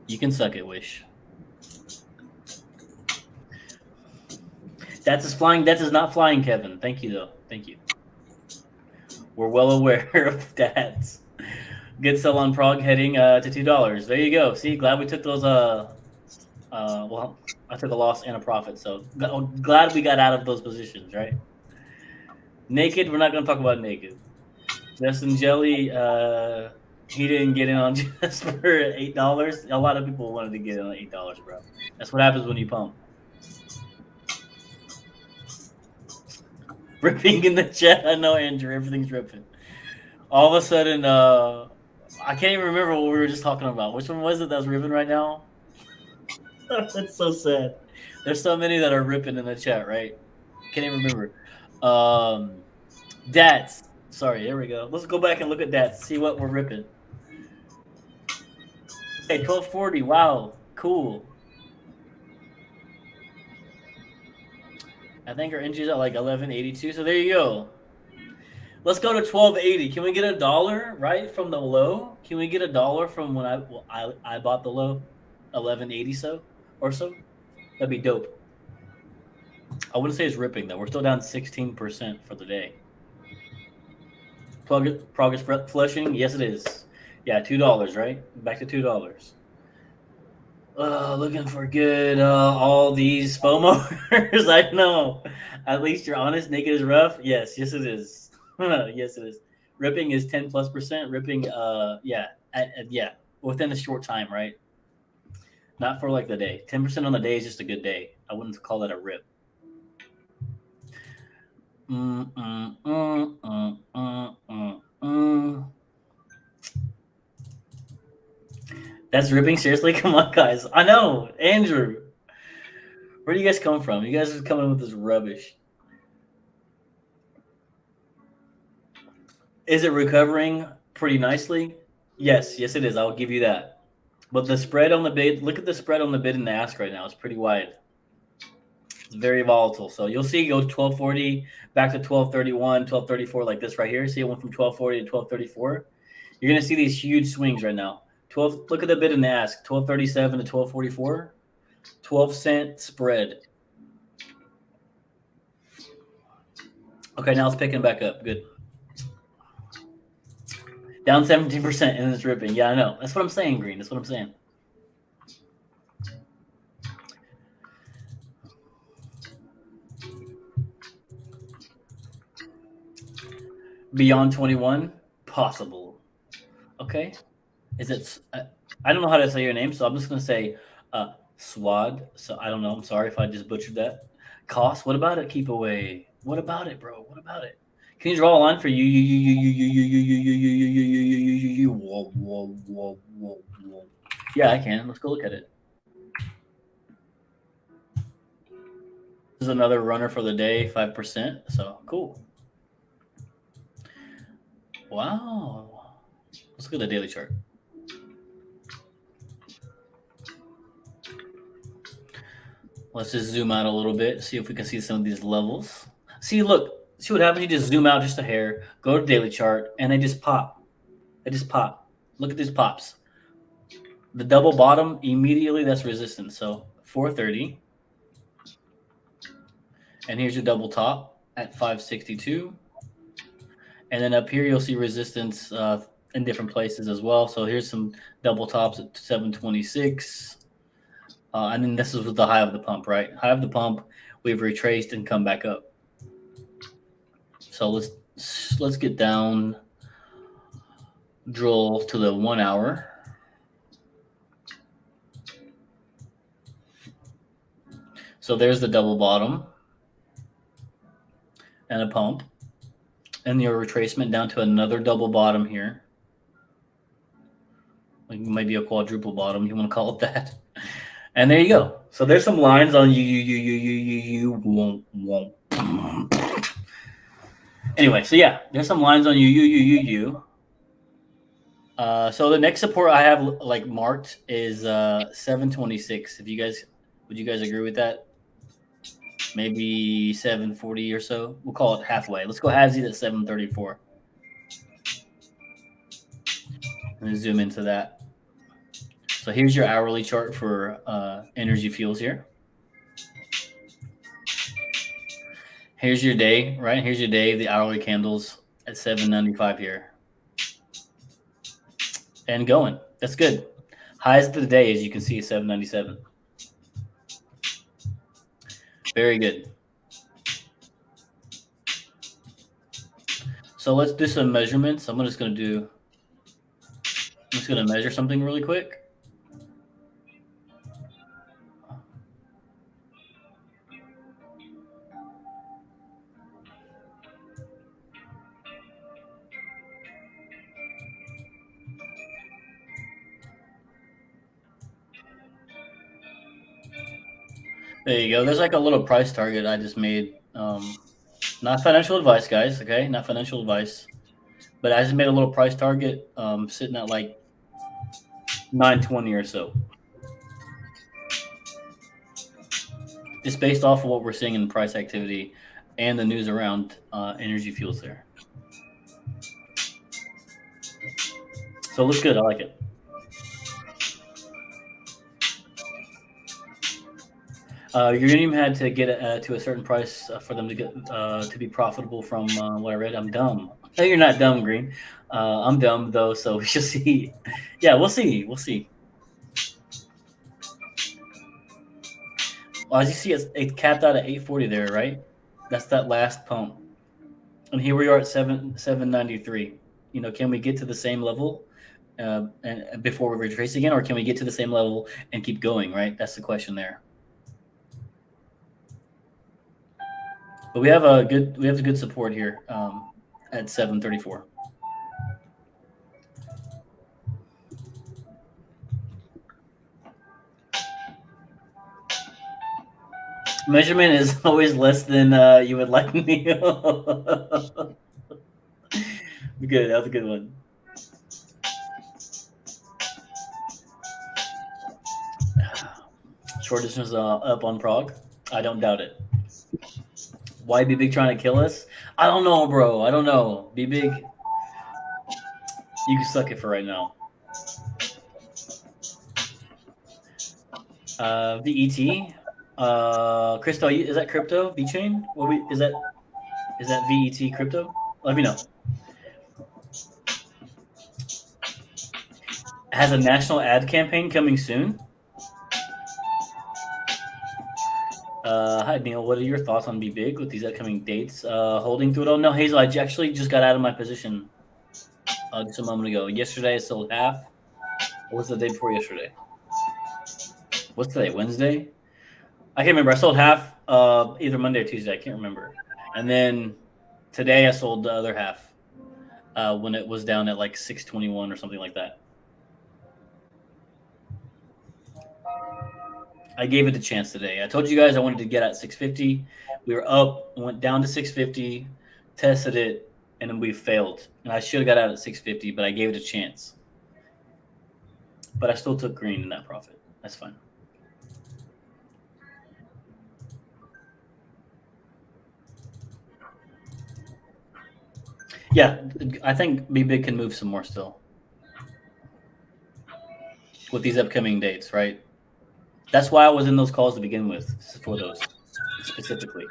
You can suck it, Wish. That's is flying. That is not flying, Kevin. Thank you, though. Thank you. We're well aware of that. Good sell on PROG heading to $2. There you go. See, glad we took those. Well, I took a loss and a profit, so glad we got out of those positions, right? Naked. We're not going to talk about naked. Justin Jelly. He didn't get in on Jasper at $8. A lot of people wanted to get in on $8, bro. That's what happens when you pump. Ripping in the chat. I know, Andrew. Everything's ripping. All of a sudden, I can't even remember what we were just talking about. Which one was it that was ripping right now? That's so sad. There's so many that are ripping in the chat, right? Can't even remember. DATS. Sorry, there we go. Let's go back and look at DATS. See what we're ripping. Hey, 1240. Wow. Cool. I think our entry's at like 1182. So there you go. Let's go to 1280. Can we get $1 right from the low? Can we get $1 from when I bought the low? 1180 or so? That'd be dope. I wouldn't say it's ripping though. We're still down 16% for the day. PROG is flushing. Yes, it is. Yeah, $2, right? Back to $2. Looking for good. All these FOMOers. I know. At least you're honest. Naked is rough. Yes, it is. Yes, it is. Ripping is 10+%. Ripping, yeah, within a short time, right? Not for like the day. 10% on the day is just a good day. I wouldn't call that a rip. That's ripping? Seriously? Come on, guys. I know. Andrew. Where do you guys come from? You guys are coming with this rubbish. Is it recovering pretty nicely? Yes, it is. I'll give you that. But the spread on the bid, look at the spread on the bid and the ask right now. It's pretty wide. It's very volatile. So you'll see it go 1240 back to 1231, 1234 like this right here. See it went from 1240 to 1234. You're going to see these huge swings right now. Look at the bid and the ask. 1237 to 1244. 12-cent spread. Okay, now it's picking back up. Good. Down 17% and it's ripping. Yeah, I know. That's what I'm saying, Green. That's what I'm saying. Beyond 21? Possible. Okay. Is it... I don't know how to say your name, so I'm just going to say Swad. So I don't know. I'm sorry if I just butchered that. KOSS, what about it? Keep away. What about it, bro? What about it? Can you draw a line for you? Whoa. Yeah, I can. Let's go look at it. This is another runner for the day, 5%. So cool. Wow. Let's look at the daily chart. Let's just zoom out a little bit, see if we can see some of these levels. See, look, see what happens? You just zoom out just a hair, go to daily chart, and they just pop. They just pop. Look at these pops. The double bottom, immediately that's resistance. So 430. And here's your double top at 562. And then up here, you'll see resistance in different places as well. So here's some double tops at 726. And then this is the high of the pump, right? High of the pump, we've retraced and come back up. So let's get down, drill to the 1 hour. So there's the double bottom and a pump, and your retracement down to another double bottom here. Like maybe a quadruple bottom, you want to call it that. And there you go. So there's some lines on you won't. Anyway, so yeah, there's some lines on you. So the next support I have like marked is 726. Would you guys agree with that? Maybe 740 or so. We'll call it halfway. Let's go halvesies at 734. Let me zoom into that. So here's your hourly chart for energy fuels here. Here's your day, right? Here's your day, the hourly candles at 795 here. And going. That's good. Highs of the day, as you can see, is 797. Very good. So let's do some measurements. I'm just going to measure something really quick. There you go. There's like a little price target I just made. Not financial advice, guys. Okay, not financial advice. But I just made a little price target sitting at like 920 or so. Just based off of what we're seeing in price activity and the news around energy fuels there. So it looks good. I like it. Uranium had to get to a certain price for them to get to be profitable from what I read. I'm dumb. No, you're not dumb, Green. I'm dumb though, so we shall see. Yeah, we'll see. We'll see. Well, as you see, it capped out at 840 there, right? That's that last pump, and here we are at 793. You know, can we get to the same level and before we retrace again, or can we get to the same level and keep going? Right, that's the question there. But we have a good support here at 734. Measurement is always less than you would like me. Good, that was a good one. Shortage is up on PROG. I don't doubt it. Why BBIG trying to kill us? I don't know, bro. I don't know. BBIG, you can suck it for right now. VET, Christo, is that crypto? VeChain? Is that VET crypto? Let me know. Has a national ad campaign coming soon. Hi Neil, what are your thoughts on BBIG with these upcoming dates? Holding through it all? No, Hazel, I actually just got out of my position just a moment ago. Yesterday I sold half. What's the day before yesterday? What's today? Wednesday? I can't remember. I sold half either Monday or Tuesday. I can't remember. And then today I sold the other half when it was down at like 621 or something like that. I gave it a chance today. I told you guys I wanted to get at 650. We were up, went down to 650, tested it, and then we failed. And I should have got out at 650, but I gave it a chance. But I still took green in that profit. That's fine. Yeah, I think BBIG can move some more still with these upcoming dates, right? That's why I was in those calls to begin with, for those specifically.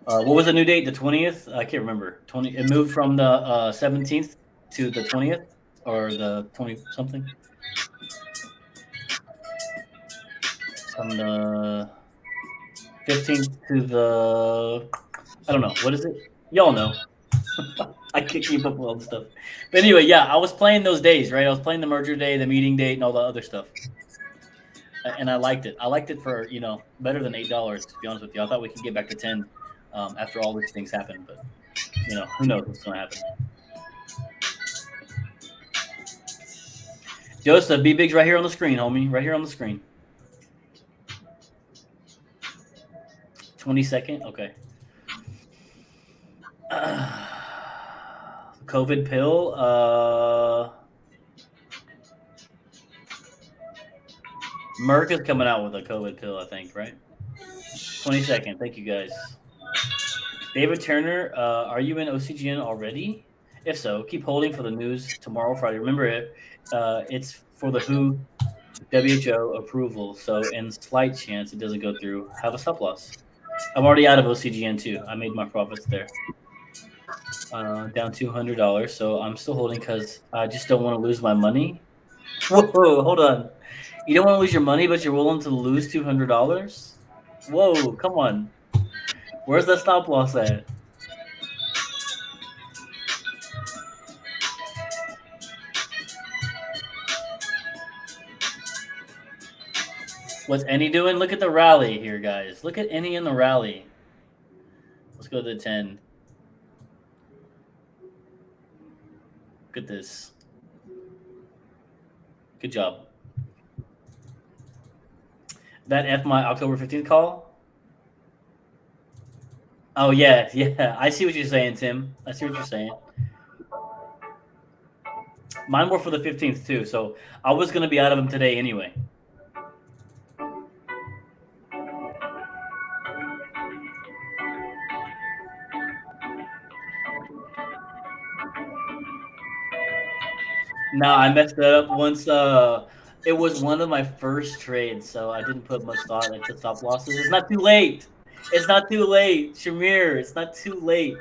What was the new date? The 20th? I can't remember. It moved from the 17th to the 20th, or the 20 something. From the 15th to the, I don't know. What is it? Y'all know. I can't keep up with all the stuff. But anyway, yeah, I was playing those days, right? I was playing the merger day, the meeting date, and all the other stuff. And I liked it. I liked it for, better than $8, to be honest with you. I thought we could get back to 10 after all these things happen. But, who knows what's going to happen. Joseph, BBIG's right here on the screen, homie. Right here on the screen. 22nd? Okay. COVID pill. Merck is coming out with a COVID pill, I think, right? 22nd. Thank you, guys. David Turner, are you in OCGN already? If so, keep holding for the news tomorrow, Friday. Remember it's for the WHO approval, so in slight chance it doesn't go through, have a stop loss. I'm already out of OCGN too. I made my profits there. Down $200, so I'm still holding because I just don't want to lose my money. Whoa, hold on. You don't want to lose your money, but you're willing to lose $200? Whoa, come on. Where's that stop loss at? What's Any doing? Look at the rally here, guys. Look at Any in the rally. Let's go to the 10. Look at this. Good job. That F my October 15th call? Oh, yeah. I see what you're saying, Tim. I see what you're saying. Mine were for the 15th, too, so I was going to be out of them today anyway. No, I messed that up once. It was one of my first trades, so I didn't put much thought into stop losses. It's not too late. It's not too late, Shamir. It's not too late.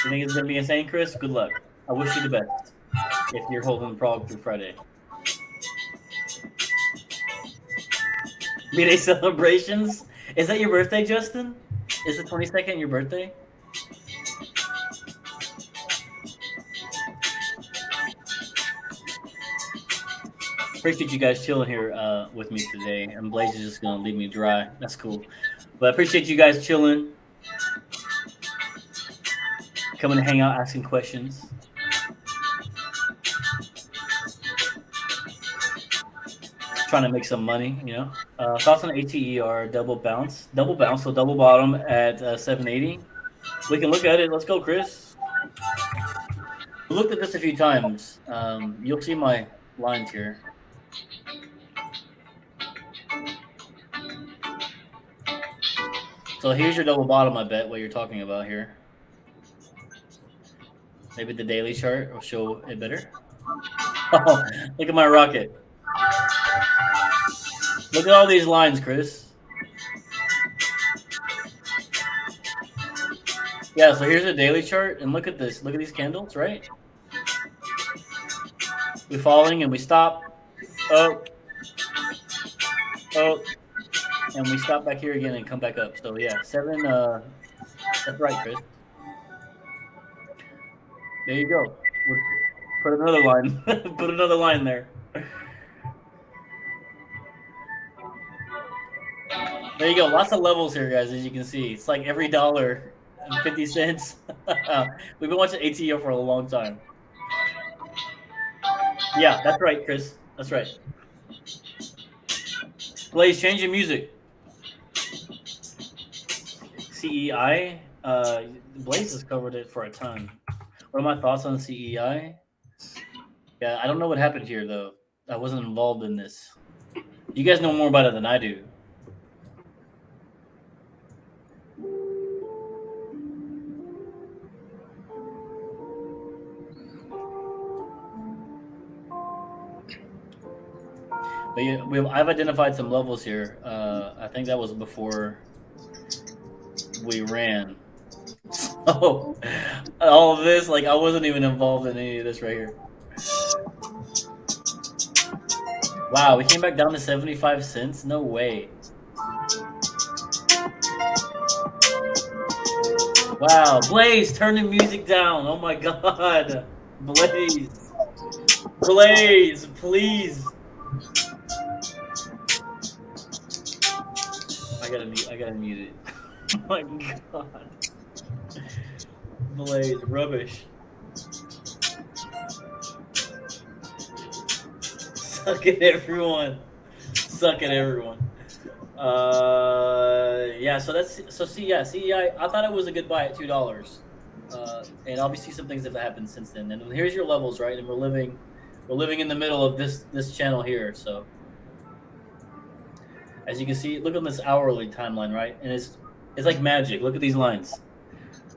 You think it's gonna be insane, Chris? Good luck. I wish you the best if you're holding PROG through Friday. B-Day celebrations? Is that your birthday, Justin? Is the 22nd your birthday? Appreciate you guys chilling here with me today. And Blaze is just going to leave me dry. That's cool. But I appreciate you guys chilling. Coming to hang out, asking questions. Trying to make some money, Thoughts on ATER double bounce, so double bottom at 780. We can look at it. Let's go, Chris. We looked at this a few times. You'll see my lines here. So here's your double bottom, I bet, what you're talking about here. Maybe the daily chart will show it better. Oh, look at my rocket. Look at all these lines, Chris. Yeah, so here's a daily chart, and look at this. Look at these candles, right? We're falling, and we stop. Up. And we stop back here again and come back up. So, yeah, 7. That's right, Chris. There you go. Put another line. Put another line there. There you go. Lots of levels here, guys, as you can see. It's like every dollar and 50 cents. We've been watching ATO for a long time. Yeah, that's right, Chris. That's right. Blaze, change your music. CEI. Blaze has covered it for a ton. What are my thoughts on CEI? Yeah, I don't know what happened here though. I wasn't involved in this. You guys know more about it than I do. But yeah, I've identified some levels here. I think that was before we ran. So all of this, like I wasn't even involved in any of this right here. Wow, we came back down to 75 cents? No way. Wow, Blaze, turn the music down. Oh my god. Blaze. Blaze, please. I gotta mute it. Oh my god. Blaze, rubbish. Suck it, everyone. Suck it, everyone. Yeah. So CEI. I thought it was a good buy at $2. And obviously some things have happened since then. And here's your levels, right? And we're living in the middle of this channel here. So as you can see, look on this hourly timeline, right? And it's like magic. Look at these lines.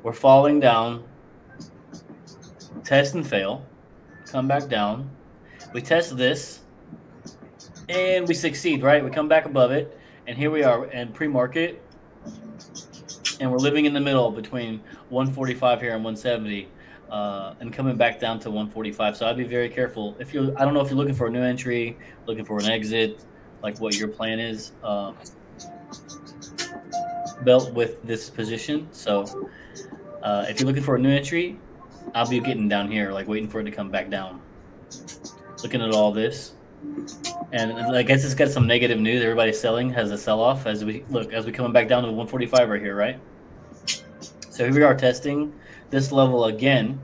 We're falling down, test and fail, come back down. We test this, and we succeed, right? We come back above it, and here we are in pre-market, and we're living in the middle between 145 here and 170, and coming back down to 145. So I'd be very careful. I don't know if you're looking for a new entry, looking for an exit, like what your plan is, built with this position. So if you're looking for a new entry, I'll be getting down here, like waiting for it to come back down. Looking at all this, and I guess it's got some negative news. Everybody's selling, has a sell-off as we coming back down to 145 right here, right? So here we are testing this level again.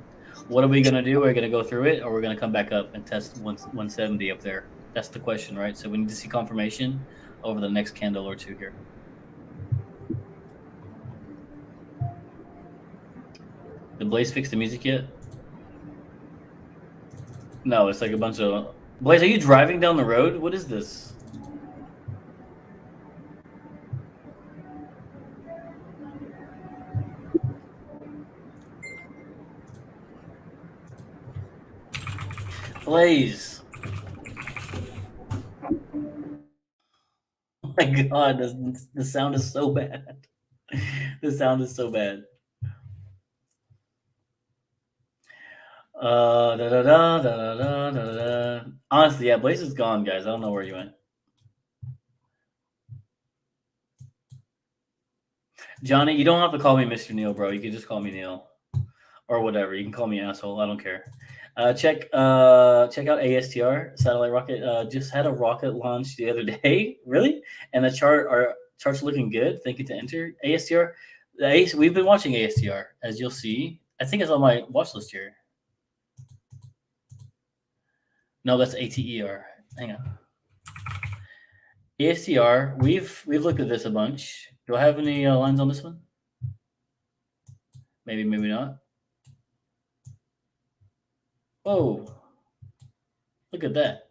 What are we going to do? We're going to go through it, or we're going to come back up and test 170 up there. That's the question, right? So we need to see confirmation over the next candle or two here. Did Blaze fix the music yet? No, it's like a bunch of... Blaze, are you driving down the road? What is this? Blaze. Oh my god, the sound is so bad. The sound is so bad. Honestly, yeah, Blaze is gone, guys. I don't know where you went. Johnny, you don't have to call me Mr. Neil, bro. You can just call me Neil. Or whatever. You can call me asshole. I don't care. Check out ASTR, satellite rocket. Just had a rocket launch the other day. Really? And the chart's looking good. Thank you to enter. ASTR. We've been watching ASTR, as you'll see. I think it's on my watch list here. No, that's ATER. Hang on. ASTR, we've looked at this a bunch. Do I have any lines on this one? Maybe, maybe not. Whoa. Look at that.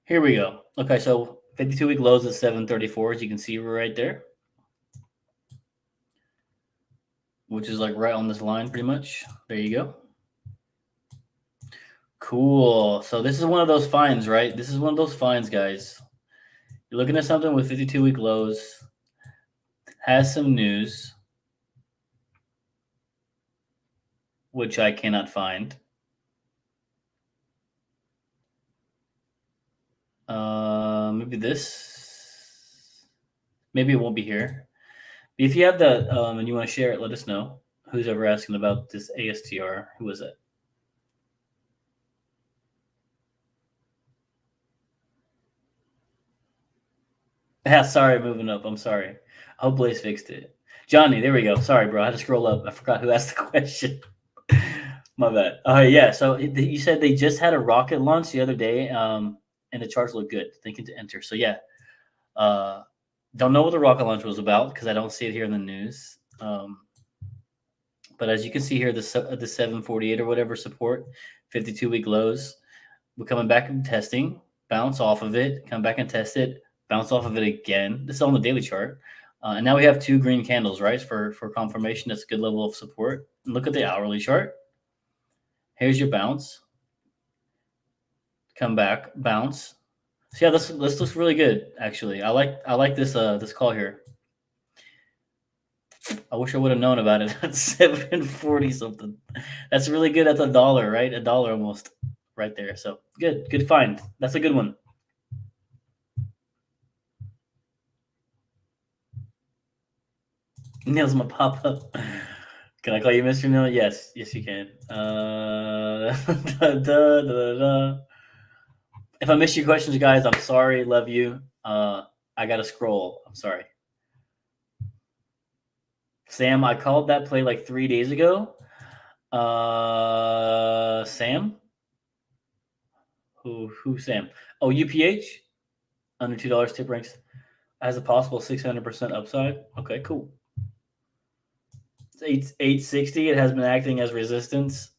Here we go. Okay, so 52-week lows at 734, as you can see right there. Which is like right on this line pretty much. There you go. Cool. So this is one of those finds, right? This is one of those finds, guys. You're looking at something with 52-week lows, has some news, which I cannot find. Maybe this. Maybe it won't be here. But if you have that and you want to share it, let us know. Who's ever asking about this ASTR? Who is it? Yeah, sorry, moving up. I'm sorry. I hope Blaze fixed it. Johnny, there we go. Sorry, bro. I had to scroll up. I forgot who asked the question. My bad. Yeah. So you said they just had a rocket launch the other day, and the charts look good. Thinking to enter. So yeah, don't know what the rocket launch was about because I don't see it here in the news. But as you can see here, the 748 or whatever support, 52-week lows. We're coming back and testing, bounce off of it, come back and test it, bounce off of it again. This is on the daily chart. And now we have 2 green candles, right? For confirmation, that's a good level of support. And look at the hourly chart. Here's your bounce. Come back, bounce. So yeah, this looks really good, actually. I like this this call here. I wish I would have known about it at 740 something. That's really good. That's $1, right? $1 almost right there. So good find. That's a good one. Neil's my pop-up. Can I call you Mr. Neil? Yes, you can. If I missed your questions, guys, I'm sorry. Love you. I gotta scroll. I'm sorry. Sam, I called that play like 3 days ago. Sam? Who Sam? Oh, UPH? Under $2 tip ranks has a possible 600% upside. Okay, cool. It's 860. It has been acting as resistance.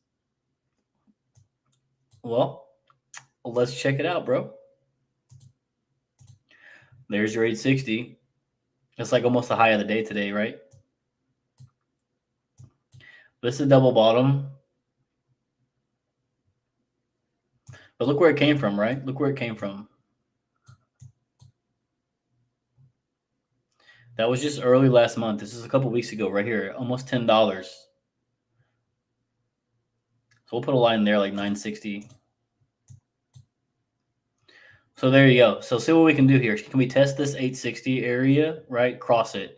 Well, let's check it out, bro. There's your 860. It's like almost the high of the day today, right? This is a double bottom. But look where it came from, right? Look where it came from. That was just early last month. This is a couple weeks ago right here. Almost $10. So we'll put a line there like 960. So there you go. So see what we can do here. Can we test this 860 area, right? Cross it,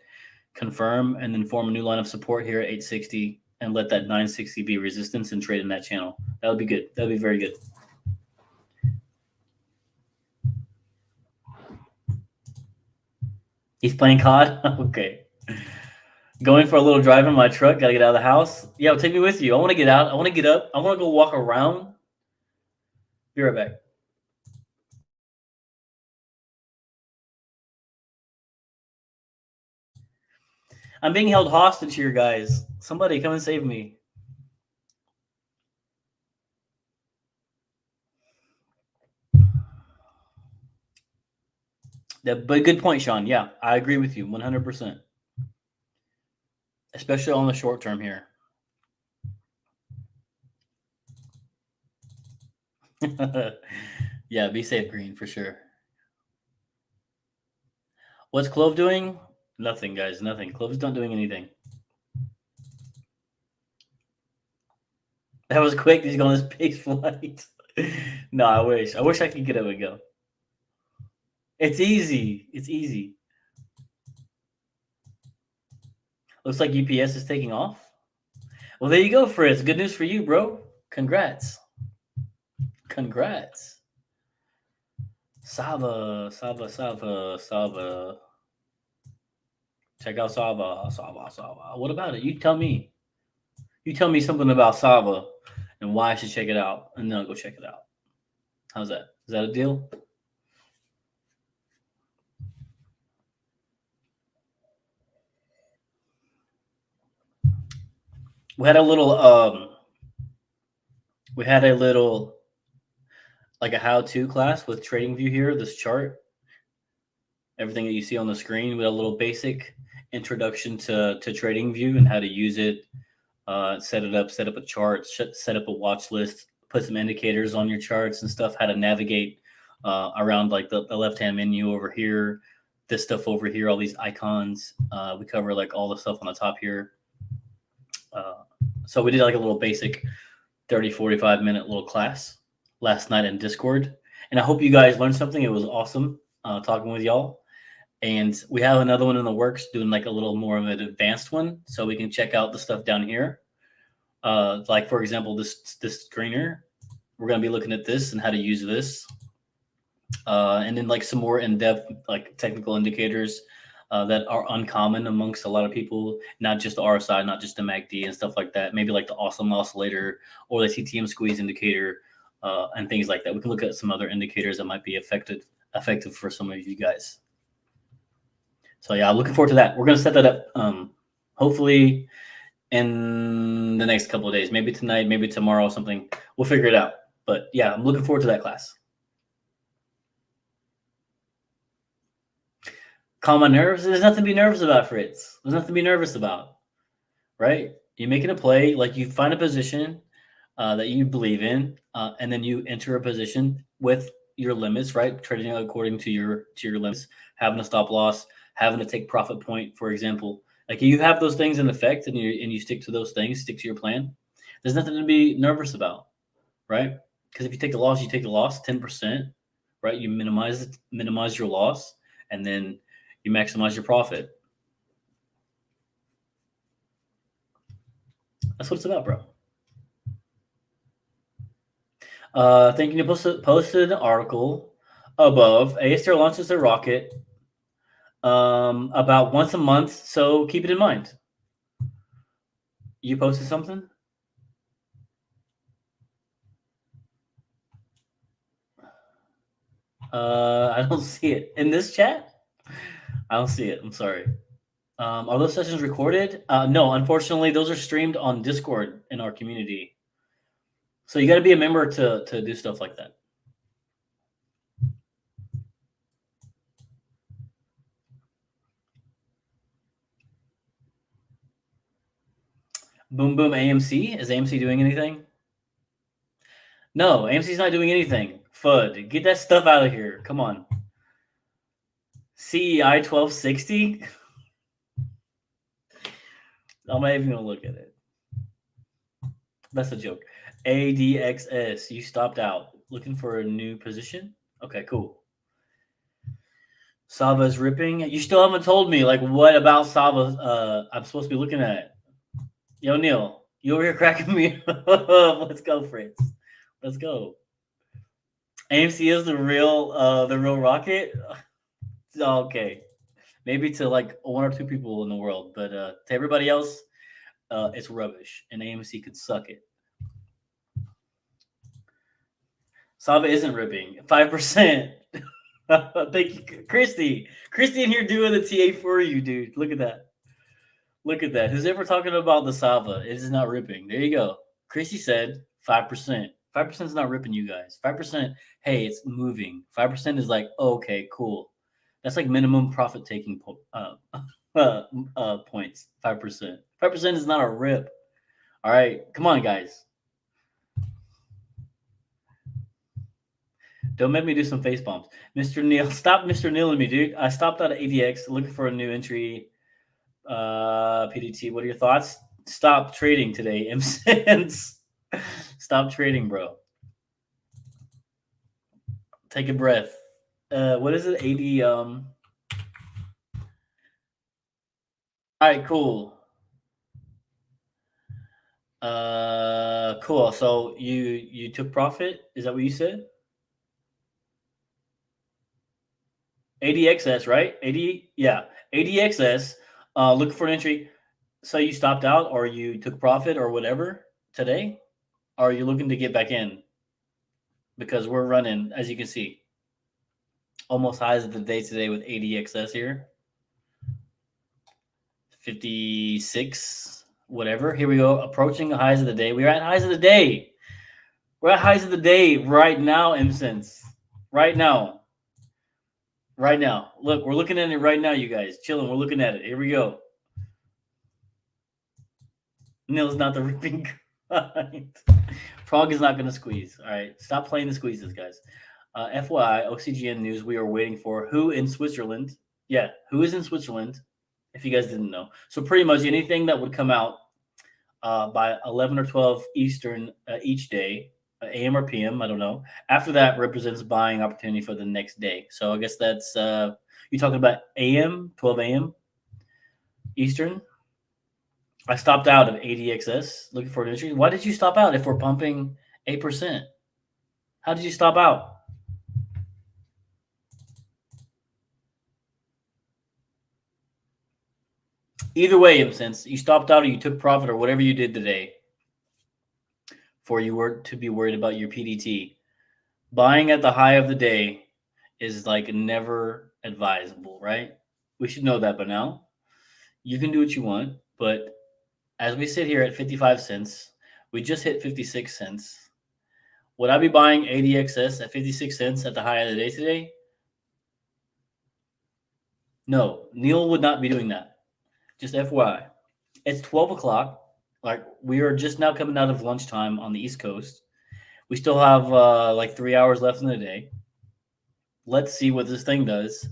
confirm, and then form a new line of support here at 860 and let that 960 be resistance and trade in that channel. That would be good. That would be very good. He's playing COD? Okay. Going for a little drive in my truck. Got to get out of the house. Yeah, take me with you. I want to get out. I want to get up. I want to go walk around. Be right back. I'm being held hostage here, guys. Somebody come and save me. But good point, Sean. Yeah, I agree with you 100%. Especially on the short term here. Yeah, be safe, Green, for sure. What's Clove doing? Nothing, guys. Nothing. Clove's not doing anything. That was quick. He's going on space flight. No, I wish. I wish I could get up and go. It's easy. It's easy. Looks like UPS is taking off. Well, there you go, Fritz. Good news for you, bro. Congrats. Congrats. Saba. Check out Saba. What about it? You tell me. You tell me something about Saba and why I should check it out, and then I'll go check it out. How's that? Is that a deal? We had a little like a how-to class with TradingView here, this chart. Everything that you see on the screen, with a little basic introduction to TradingView and how to use it, set it up, set up a chart, set up a watch list, put some indicators on your charts and stuff, how to navigate around like the left-hand menu over here, this stuff over here, all these icons. We cover like all the stuff on the top here. So we did like a little basic 30, 45 minute little class last night in Discord. And I hope you guys learned something. It was awesome talking with y'all. And we have another one in the works doing like a little more of an advanced one. So we can check out the stuff down here. Like for example, this screener, we're going to be looking at this and how to use this. And then like some more in-depth like technical indicators that are uncommon amongst a lot of people, not just the RSI, not just the MACD and stuff like that. Maybe like the awesome oscillator or the CTM squeeze indicator and things like that. We can look at some other indicators that might be effective for some of you guys. So yeah, I'm looking forward to that. We're gonna set that up hopefully in the next couple of days, maybe tonight, maybe tomorrow, something. We'll figure it out. But yeah, I'm looking forward to that class. Calm my nerves. There's nothing to be nervous about, Fritz. There's nothing to be nervous about, right? You're making a play, like you find a position that you believe in, and then you enter a position with your limits, right? Trading according to your limits, having a stop loss, having to take profit point, for example. Like you have those things in effect, and you stick to those things, stick to your plan. There's nothing to be nervous about, right? Because if you take the loss, you take the loss, 10%, right? You minimize your loss, and then you maximize your profit. That's what it's about, bro. Thinking you posted an article above. ASTR launches a rocket about once a month, so keep it in mind. You posted something? I don't see it in this chat. I don't see it. I'm sorry. Are those sessions recorded? No, unfortunately, those are streamed on Discord in our community. So you got to be a member to do stuff like that. Boom, boom, AMC. Is AMC doing anything? No, AMC's not doing anything. FUD. Get that stuff out of here. Come on. CEI 1260? I'm not even going to look at it. That's a joke. ADXS. You stopped out. Looking for a new position? Okay, cool. Sava's ripping. You still haven't told me, like, what about Sava I'm supposed to be looking at. Yo, Neil, you over here cracking me up. Let's go, Fritz. Let's go. AMC is the real rocket. Okay, maybe to like 1 or 2 people in the world, but to everybody else, it's rubbish, and AMC could suck it. Sava isn't ripping 5%. Thank you, Christy. Christy in here doing the TA for you, dude. Look at that. Look at that. Who's ever talking about the Sava? It is not ripping. There you go. Christy said 5%. 5% is not ripping, you guys. 5%, hey, it's moving. 5% is like, oh, okay, cool. That's like minimum profit taking points. 5%. 5% is not a rip. All right, come on, guys. Don't make me do some face bombs. Mr. Neil, stop Mr. Neil and me, dude. I stopped out of ADX looking for a new entry. PDT, what are your thoughts? Stop trading today, MCents. Stop trading, bro. Take a breath. What is it? AD. All right, cool. Cool. So you took profit? Is that what you said? ADXS, right? ADXS. Looking for an entry. So you stopped out, or you took profit, or whatever today? Or are you looking to get back in? Because we're running, as you can see, almost highs of the day today with ADXS here. 56, whatever. Here we go, approaching the highs of the day. We're at highs of the day. We're at highs of the day right now, MCents. Right now. Right now. Look, we're looking at it right now, you guys. Chilling. We're looking at it. Here we go. Neil's not the ripping kind. PROG is not going to squeeze. All right. Stop playing the squeezes, guys. FYI, OCGN news we are waiting for. Who in Switzerland? Yeah, who is in Switzerland, if you guys didn't know. So pretty much anything that would come out by 11 or 12 Eastern each day, AM or PM, I don't know. After that represents buying opportunity for the next day. So I guess that's, you talking about AM, 12 AM Eastern? I stopped out of ADXS looking for an entry. Why did you stop out if we're pumping 8%? How did you stop out? Either way, since you stopped out or you took profit or whatever you did today, for you were to be worried about your PDT, buying at the high of the day is like never advisable, right? We should know that by now. You can do what you want, but as we sit here at 55 cents, we just hit 56 cents. Would I be buying ADXS at 56 cents at the high of the day today? No, Neil would not be doing that. Just FYI. It's 12 o'clock. Like, we are just now coming out of lunchtime on the East Coast. We still have like 3 hours left in the day. Let's see what this thing does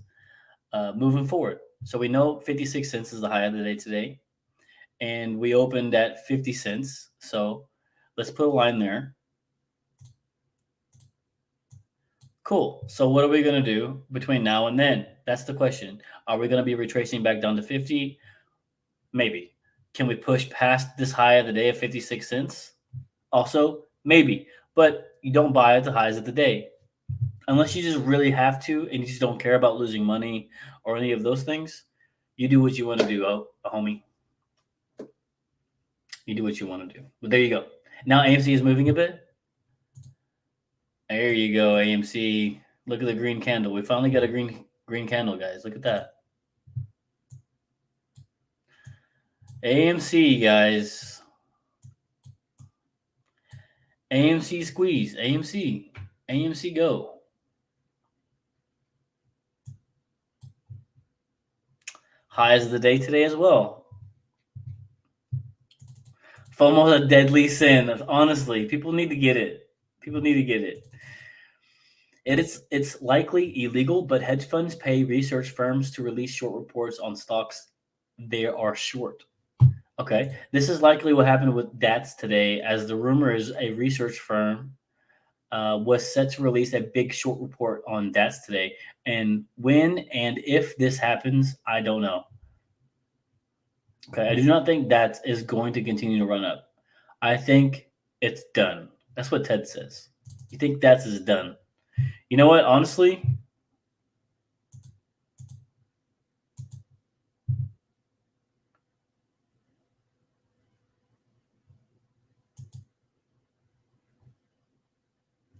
moving forward. So we know 56 cents is the high of the day today. And we opened at 50 cents. So let's put a line there. Cool. So what are we going to do between now and then? That's the question. Are we going to be retracing back down to 50? Maybe. Can we push past this high of the day of 56 cents? Also, maybe. But you don't buy at the highs of the day. Unless you just really have to and you just don't care about losing money or any of those things, you do what you want to do, homie. You do what you want to do. But there you go. Now AMC is moving a bit. There you go, AMC. Look at the green candle. We finally got a green candle, guys. Look at that. AMC, guys. AMC squeeze. AMC. AMC go. Highs of the day today as well. FOMO is a deadly sin. Honestly, people need to get it. People need to get it. It's likely illegal, but hedge funds pay research firms to release short reports on stocks they are short. Okay, this is likely what happened with DATS today, as the rumor is a research firm was set to release a big short report on DATS today. And when and if this happens, I don't know. Okay, I do not think DATS is going to continue to run up. I think it's done. That's what Ted says. You think DATS is done? You know what? Honestly,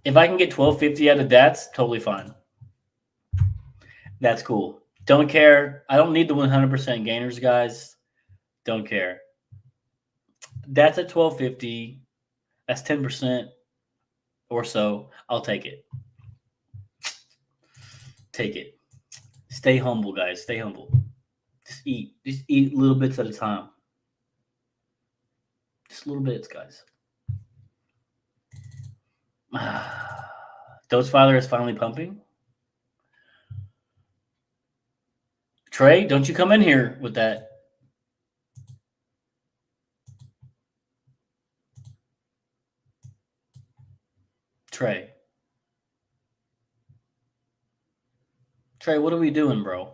if I can get 1250 out of DATS, totally fine. That's cool. Don't care. I don't need the 100% gainers, guys. Don't care. That's at 1250. That's 10% or so. I'll take it. Take it. Stay humble, guys. Stay humble. Just eat. Just eat little bits at a time. Just little bits, guys. Dogefather is finally pumping. Trey, don't you come in here with that. Trey, what are we doing, bro?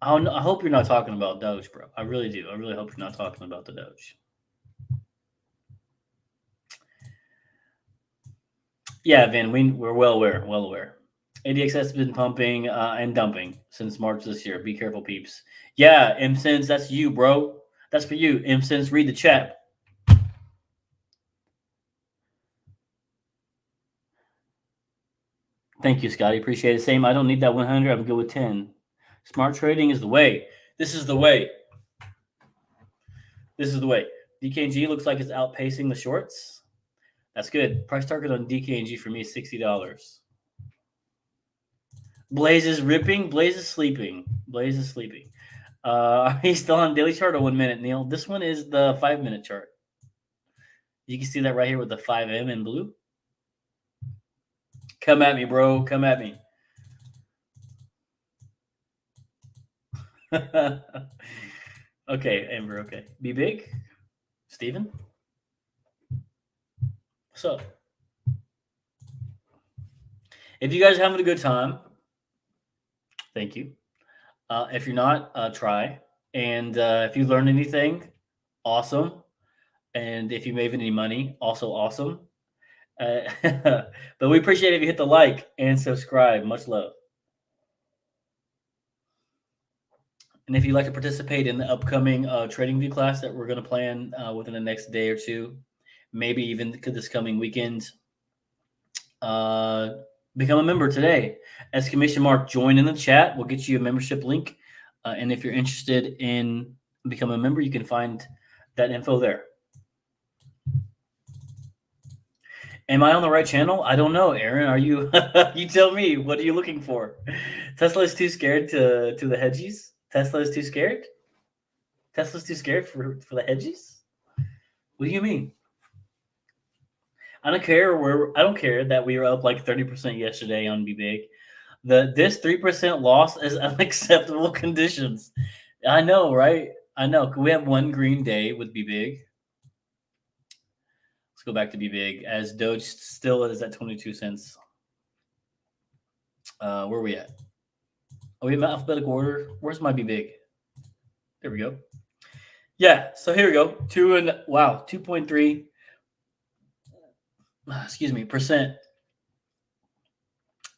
I hope you're not talking about Doge, bro. I really do. I really hope you're not talking about the Doge. Yeah, Vin, we're well aware. ADXS has been pumping and dumping since March this year. Be careful, peeps. Yeah, MSense, that's you, bro. That's for you. MSense, read the chat. Thank you, Scotty. Appreciate it. Same. I don't need that 100. I'm good with 10. Smart trading is the way. This is the way. This is the way. DKNG looks like it's outpacing the shorts. That's good. Price target on DKNG for me is $60. Blaze is ripping. Blaze is sleeping. Blaze is sleeping. Are you still on daily chart or 1 minute, Neil? This one is the 5-minute chart. You can see that right here with the 5M in blue. Come at me, bro. Come at me. Okay, Amber. Okay. Be big. Steven? What's up? If you guys are having a good time, thank you. If you're not, try. And if you learned anything, awesome. And if you made any money, also awesome. But we appreciate it if you hit the like and subscribe. Much love. And if you'd like to participate in the upcoming trading view class that we're going to plan within the next day or two, maybe even this coming weekend, become a member today. Exclamation mark join in the chat. We'll get you a membership link. And if you're interested in becoming a member, you can find that info there. Am I on the right channel? I don't know, Aaron. Are you? You tell me. What are you looking for? Tesla is too scared to the hedgies? Tesla is too scared? Tesla's too scared for the hedgies? What do you mean? I don't care that we were up like 30% yesterday on BBIG. This 3% loss is unacceptable conditions. I know, right? I know. Can we have one green day with BBIG? Let's go back to BBIG as Doge still is at 22 cents. Where are we at? Are we in alphabetical order? Where's my BBIG? There we go. Yeah, so here we go. 2.3 percent.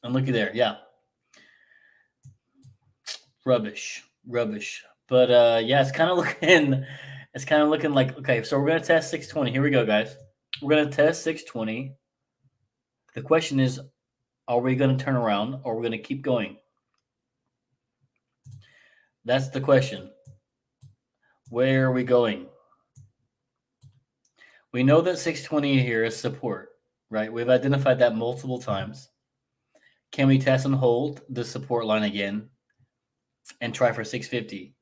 And looky there, yeah. Rubbish. But yeah, it's kind of looking like, okay, so we're gonna test 620. Here we go, guys. We're gonna test 620. The question is, are we gonna turn around or are we gonna keep going? That's the question. Where are we going? We know that 620 here is support, right? We've identified that multiple times. Can we test and hold the support line again and try for 650?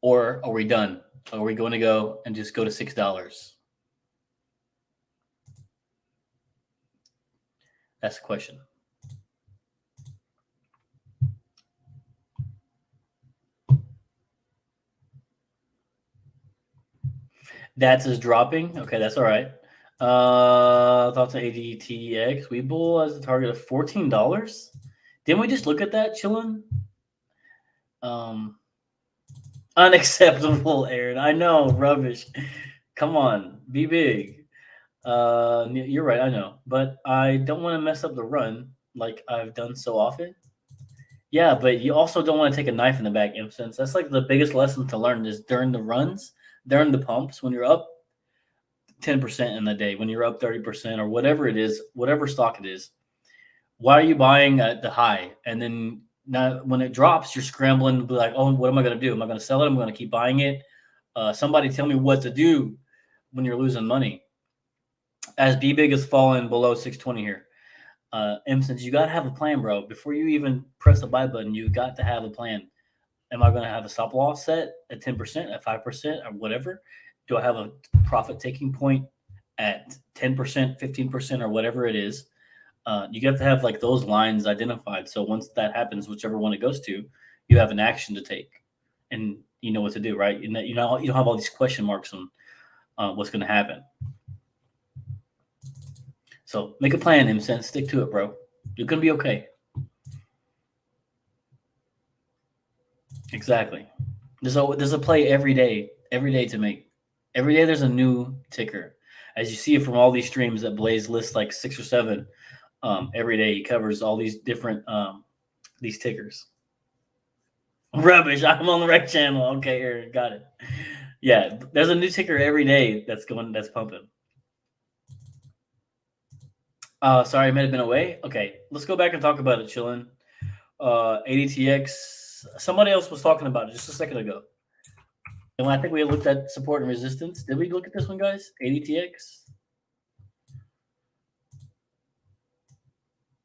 Or are we done? Are we going to go and just go to $6? That's the question. DATS is dropping. Okay, that's all right. Thoughts on ADTX. Webull as the target of $14. Didn't we just look at that, chillin'? Unacceptable, Aaron. I know, rubbish. Come on, be big. You're right, I know. But I don't want to mess up the run like I've done so often. Yeah, but you also don't want to take a knife in the back, in a sense. That's like the biggest lesson to learn is during the runs, during the pumps, when you're up 10% in the day, when you're up 30% or whatever it is, whatever stock it is, why are you buying at the high? And then now when it drops, you're scrambling to be like, oh, what am I going to do? Am I going to sell it? I'm going to keep buying it. Somebody tell me what to do when you're losing money. As BBIG has fallen below 620 here. Since you got to have a plan, bro. Before you even press the buy button, you got to have a plan. Am I going to have a stop loss set at 10%, at 5%, or whatever? Do I have a profit taking point at 10%, 15%, or whatever it is? You have to have like those lines identified. So once that happens, whichever one it goes to, you have an action to take, and you know what to do, right? You don't have all these question marks on what's going to happen. So make a plan, and stick to it, bro. You're gonna be okay. Exactly. There's a play every day to make. Every day there's a new ticker. As you see it from all these streams that Blaze lists like 6 or 7. Every day he covers all these different these tickers. Rubbish. I'm on the right channel. Okay, Eric, got it. Yeah, there's a new ticker every day that's pumping. Sorry, I might have been away. Okay, let's go back and talk about it, chillin'. ADTX. Somebody else was talking about it just a second ago. And I think we looked at support and resistance. Did we look at this one, guys? ADTX?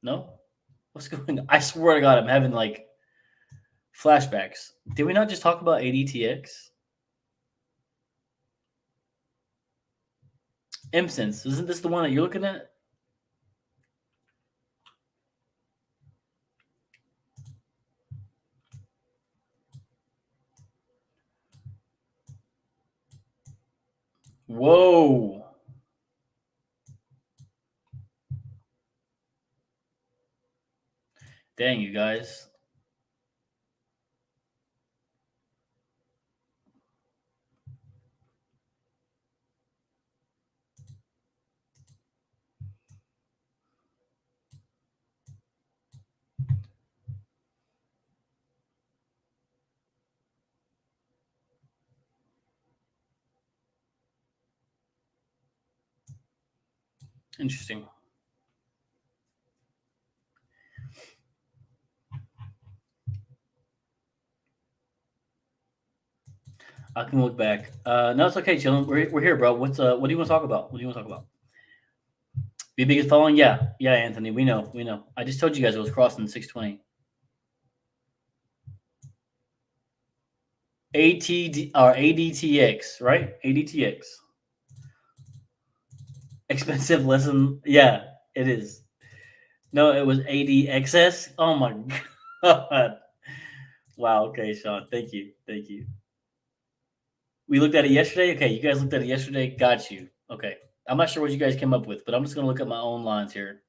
No? What's going on? I swear to God, I'm having like flashbacks. Did we not just talk about ADTX? MSense. Isn't this the one that you're looking at? Whoa. Dang, you guys. Interesting. I can look back. No, it's okay, chillin'. We're here, bro. What do you want to talk about? What do you want to talk about? BBIG is following? Yeah, Anthony. We know. I just told you guys it was crossing 620. ATD or ADTX, right? ADTX. Expensive lesson. Yeah, it is. No, it was ADXS. Oh my god. Wow. Okay, Sean. Thank you. We looked at it yesterday. Okay, you guys looked at it yesterday. Got you. Okay. I'm not sure what you guys came up with, but I'm just gonna look at my own lines here.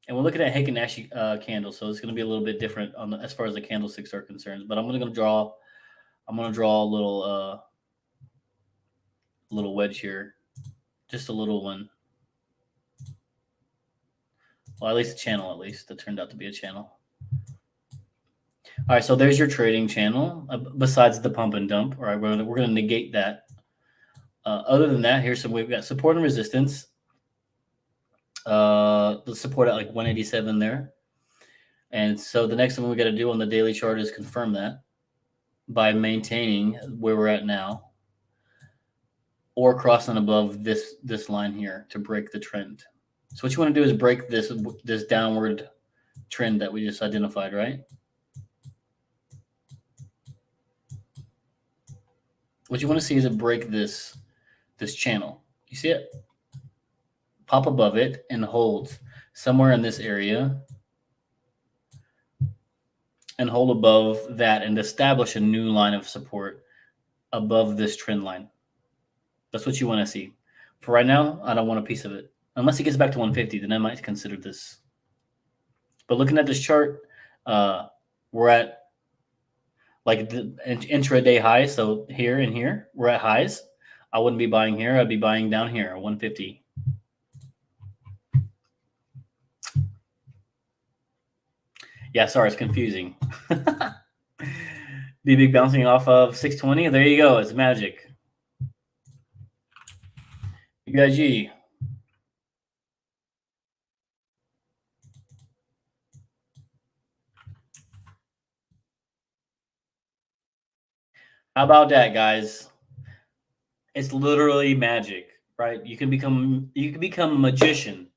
And we're looking at Heiken Nash candles, so it's going to be a little bit different on as far as the candlesticks are concerned. But I'm going to draw a little wedge here, just a little one. Well, at least a channel. At least that turned out to be a channel. All right, so there's your trading channel. Besides the pump and dump, all right, we're going to negate that. Other than that, we've got support and resistance. The support at like 187 there. And so the next thing we got to do on the daily chart is confirm that by maintaining where we're at now or crossing above this line here to break the trend. So what you want to do is break this downward trend that we just identified, right? What you want to see is it break this channel. You see it? Pop above it and hold somewhere in this area and hold above that and establish a new line of support above this trend line. That's what you want to see. For right now, I don't want a piece of it. Unless it gets back to 150, then I might consider this. But looking at this chart, we're at like the intraday highs. So here and here, we're at highs. I wouldn't be buying here. I'd be buying down here at 150. Yeah, sorry, it's confusing. BBIG bouncing off of 620. There you go. It's magic. BBIG. How about that, guys? It's literally magic, right? You can become a magician,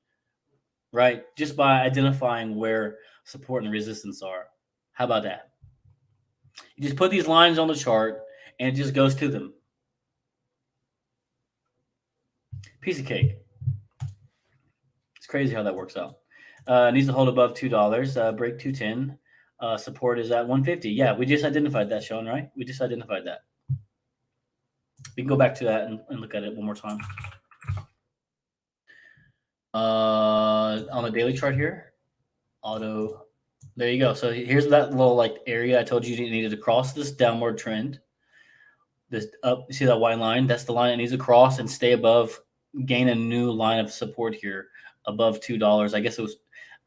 right? Just by identifying where support and resistance are. How about that? You just put these lines on the chart and it just goes to them. Piece of cake. It's crazy how that works out. Needs to hold above $2. Break 210. Support is at 150. Yeah, we just identified that, Sean, right? We just identified that. We can go back to that and look at it one more time. On the daily chart here, auto. There you go. So here's that little like area I told you needed to cross this downward trend. This up, you see that white line? That's the line it needs to cross and stay above, gain a new line of support here above $2. I guess it was,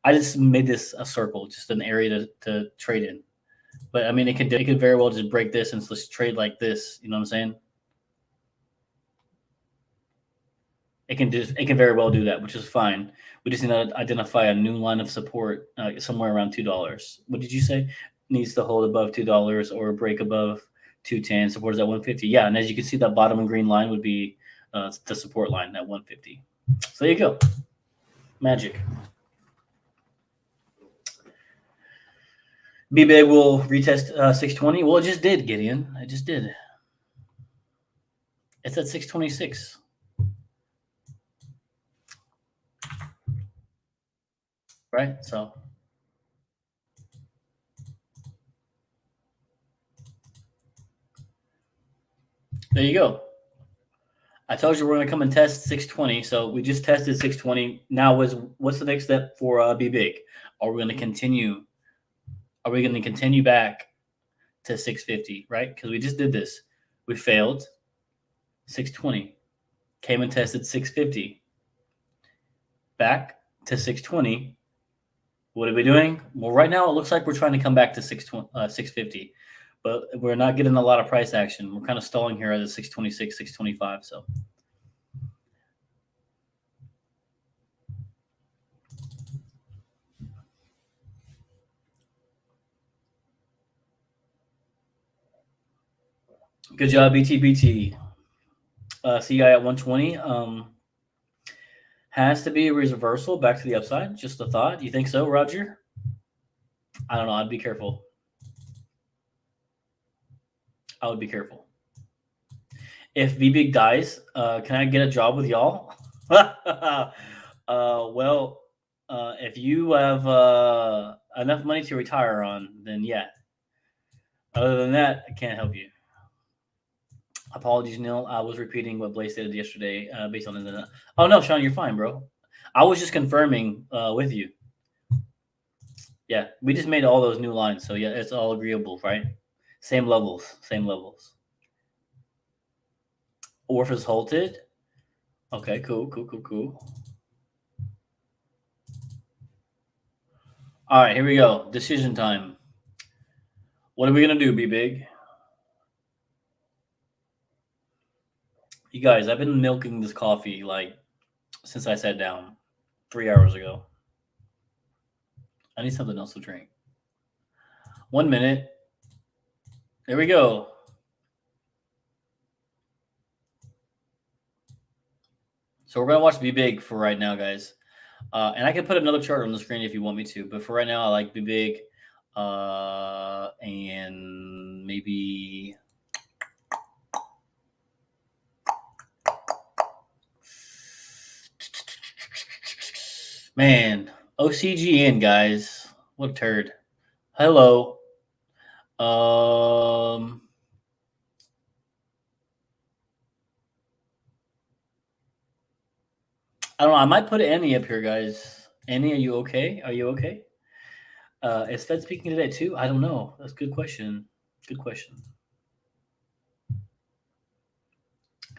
I just made this a circle, just an area to trade in. But I mean, it could very well just break this and just trade like this. You know what I'm saying? It can very well do that, which is fine. We just need to identify a new line of support somewhere around $2. What did you say? Needs to hold above $2 or break above 210. Support is at 150. Yeah, and as you can see, that bottom green line would be the support line at 150. So there you go. Magic. BBIG will retest 620. Well, it just did, Gideon. It just did. It's at 626. Right? So there you go. I told you we're going to come and test 620. So we just tested 620. Now what's the next step for BBIG? Are we going to continue? Are we going to continue back to 650, right? Because we just did this. We failed. 620. Came and tested 650. Back to 620. What are we doing? Well, right now it looks like we're trying to come back to 650, but we're not getting a lot of price action. We're kind of stalling here at a 626, 625. So Good job, BTBT. CI at 120. Has to be a reversal back to the upside. Just a thought. You think so, Roger? I don't know. I'd be careful. I would be careful. If BBIG dies, can I get a job with y'all? Well, if you have enough money to retire on, then yeah. Other than that, I can't help you. Apologies, Neil. I was repeating what Blaze said yesterday based on the. Oh no, Sean, you're fine, bro. I was just confirming with you. Yeah, we just made all those new lines, so yeah, it's all agreeable, right? Same levels, same levels. ORPH is halted. Okay, cool. All right, here we go. Decision time. What are we gonna do, BBIG? You guys, I've been milking this coffee like since I sat down 3 hours ago. I need something else to drink. 1 minute. There we go. So we're gonna watch BBIG for right now, guys. And I can put another chart on the screen if you want me to, but for right now, I like BBIG. And maybe man, OCGN, guys. What a turd. Hello. I don't know. I might put Annie up here, guys. Annie, are you okay? Are you okay? Is Fed speaking today too? I don't know. That's a good question. Good question.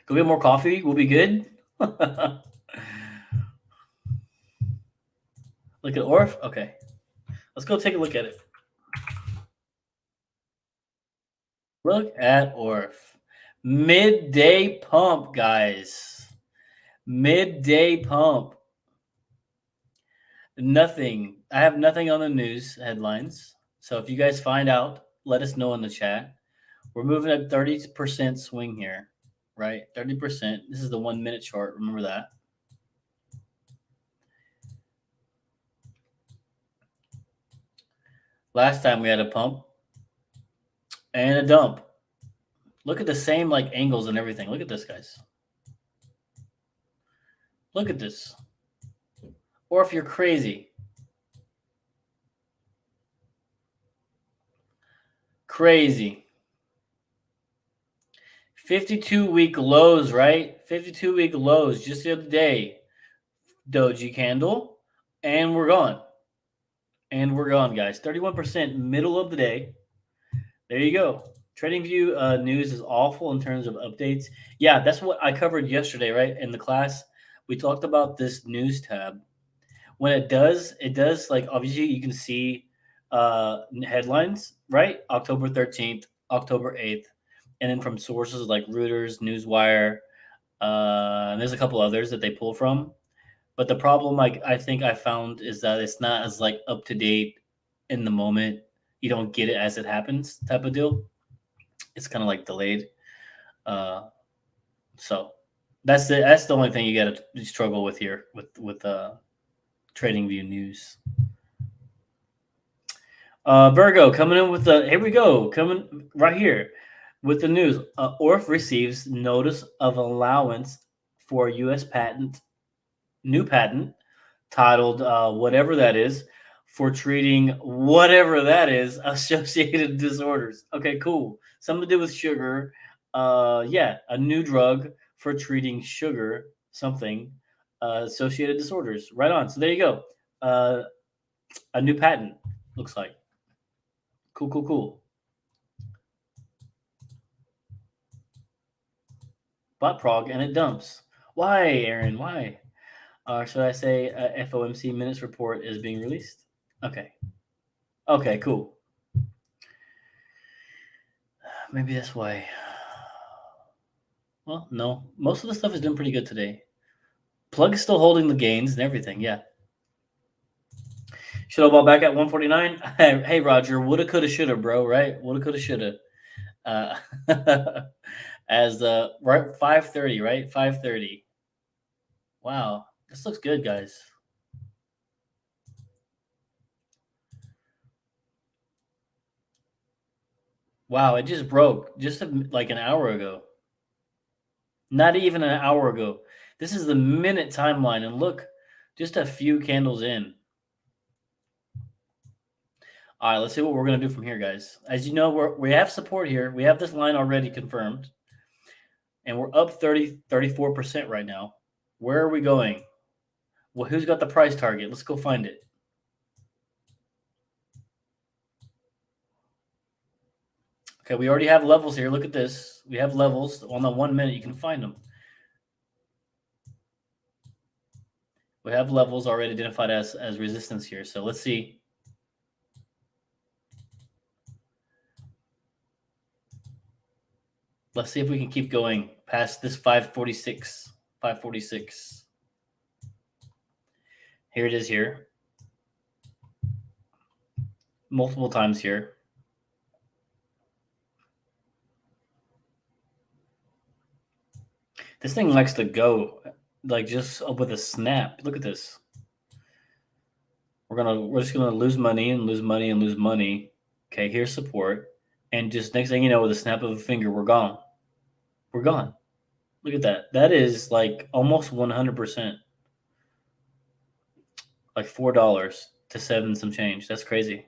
Go get more coffee. We'll be good. Look at ORPH. Okay. Let's go take a look at it. Look at ORPH. Midday pump, guys. Midday pump. Nothing. I have nothing on the news headlines. So if you guys find out, let us know in the chat. We're moving at 30% swing here, right? 30%. This is the 1 minute chart. Remember that. Last time we had a pump and a dump. Look at the same like angles and everything. Look at this, guys. Look at this. Or if you're crazy. Crazy. 52-week lows, right? 52-week lows just the other day. Doji candle. And we're gone. And we're gone, guys. 31% middle of the day. There you go. TradingView news is awful in terms of updates. Yeah, that's what I covered yesterday, right? In the class, we talked about this news tab. When it does like obviously you can see headlines, right? October 13th, October 8th, and then from sources like Reuters, Newswire, and there's a couple others that they pull from. But the problem I think I found is that it's not as like up to date in the moment. You don't get it as it happens type of deal. It's kind of like delayed. So that's the only thing you got to struggle with here with TradingView news. Virgo coming in with the, here we go, coming right here with the news. ORPH receives notice of allowance for U.S. new patent titled whatever that is, for treating whatever that is associated disorders. Okay, cool. Something to do with sugar. Yeah, a new drug for treating sugar, something associated disorders. Right on. So there you go. A new patent, looks like. Cool. Bought PROG and it dumps. Why, Aaron? Why? Should I say FOMC minutes report is being released? Okay, cool. Maybe that's why. Well, no. Most of the stuff is doing pretty good today. Plug is still holding the gains and everything, yeah. Should have bought back at 149. Hey, Roger, woulda, coulda, shoulda, bro, right? Woulda, coulda, shoulda. as right 5:30, right? 5:30. Wow, this looks good, guys. Wow, it just broke just like an hour ago. Not even an hour ago. This is the minute timeline, and look, just a few candles in. All right, let's see what we're going to do from here, guys. As you know, we have support here. We have this line already confirmed, and we're up 34% right now. Where are we going? Well, who's got the price target? Let's go find it. Okay, we already have levels here. Look at this. We have levels on the 1 minute. You can find them. We have levels already identified as resistance here. So let's see. Let's see if we can keep going past this 546. 546. Here it is here. Multiple times here. This thing likes to go like just up with a snap. Look at this. We're just gonna lose money and lose money and lose money. Okay, here's support. And just next thing you know, with a snap of a finger, we're gone. We're gone. Look at that. That is like almost 100%. Like $4 to 7 some change. That's crazy.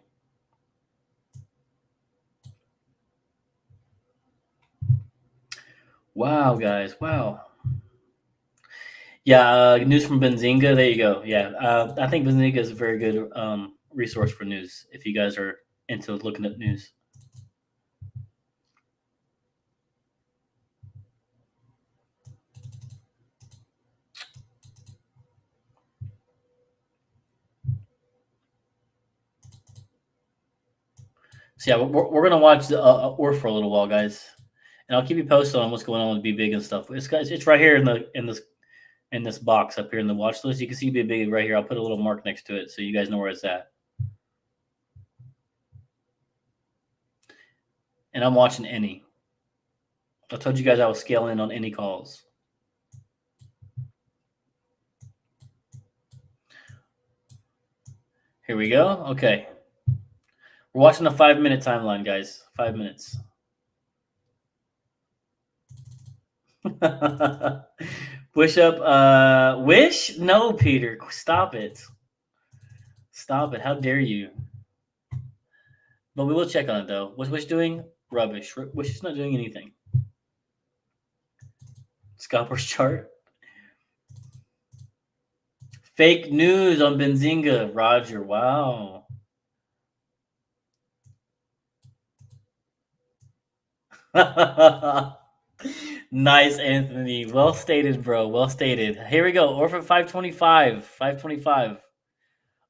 Wow, guys. Wow. Yeah, news from Benzinga. There you go. Yeah, I think Benzinga is a very good resource for news if you guys are into looking at news. So yeah, we're gonna watch the ORPH for a little while, guys, and I'll keep you posted on what's going on with BBIG and stuff. It's right here in this box up here in the watch list. You can see BBIG right here. I'll put a little mark next to it so you guys know where it's at. And I'm watching any. I told you guys I was scaling in on any calls. Here we go. Okay. We're watching the 5-minute timeline, guys. 5 minutes. Wish up. Wish? No, Peter. Stop it. Stop it. How dare you? But we will check on it, though. What's Wish doing? Rubbish. Wish is not doing anything. Scalper's chart. Fake news on Benzinga. Roger. Wow. Nice, Anthony. Well stated, bro. Well stated. Here we go. Or for 525. 525.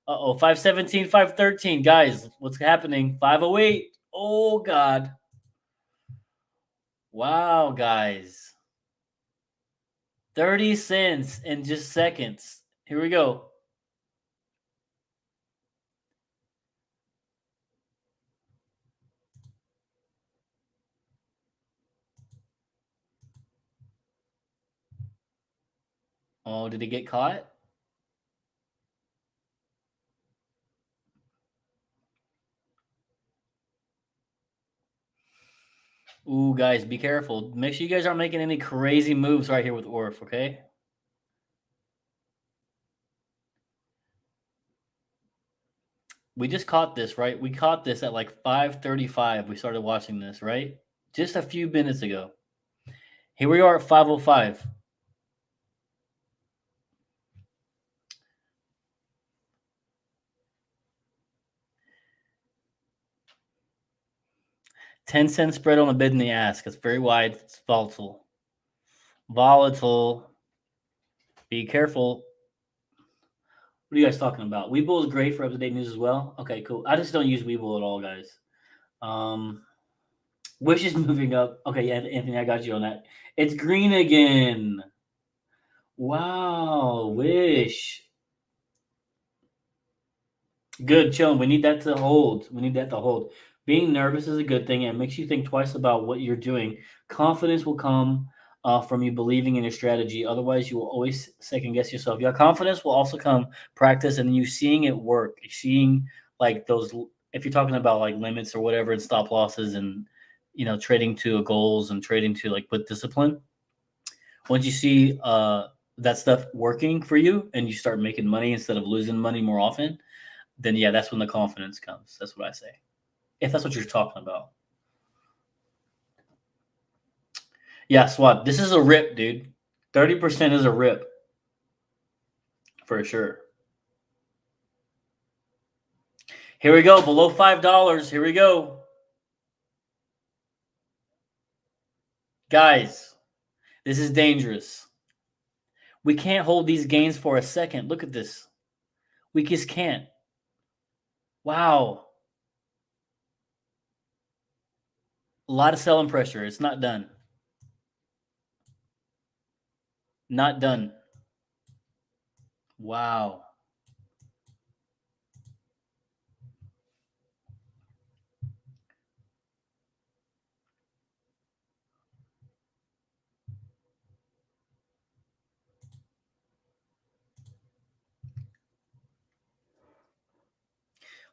Uh-oh. 517, 513. Guys, what's happening? 508. Oh, God. Wow, guys. 30 cents in just seconds. Here we go. Oh, did he get caught? Ooh, guys, be careful. Make sure you guys aren't making any crazy moves right here with ORPH, okay? We just caught this, right? We caught this at like 5:35. We started watching this, right? Just a few minutes ago. Here we are at 5:05. $0.10 spread on the bid and the ask. It's very wide. It's volatile. Volatile. Be careful. What are you guys talking about? Webull is great for up-to-date news as well. Okay, cool. I just don't use Webull at all, guys. Wish is moving up. Okay, yeah, Anthony, I got you on that. It's green again. Wow, Wish. Good, chilling. We need that to hold. We need that to hold. Being nervous is a good thing. It makes you think twice about what you're doing Confidence will come from you believing in your strategy. Otherwise, you will always second guess yourself. Your confidence will also come practice and you seeing it work, seeing like those. If you're talking about like limits or whatever and stop losses and trading to goals and trading to like with discipline. Once you see that stuff working for you and you start making money instead of losing money more often, then yeah, that's when the confidence comes. That's what I say. If that's what you're talking about. Yeah, SWAT. This is a rip, dude. 30% is a rip. For sure. Here we go. Below $5. Here we go. Guys, this is dangerous. We can't hold these gains for a second. Look at this. We just can't. Wow. A lot of selling pressure. It's not done. Not done. Wow.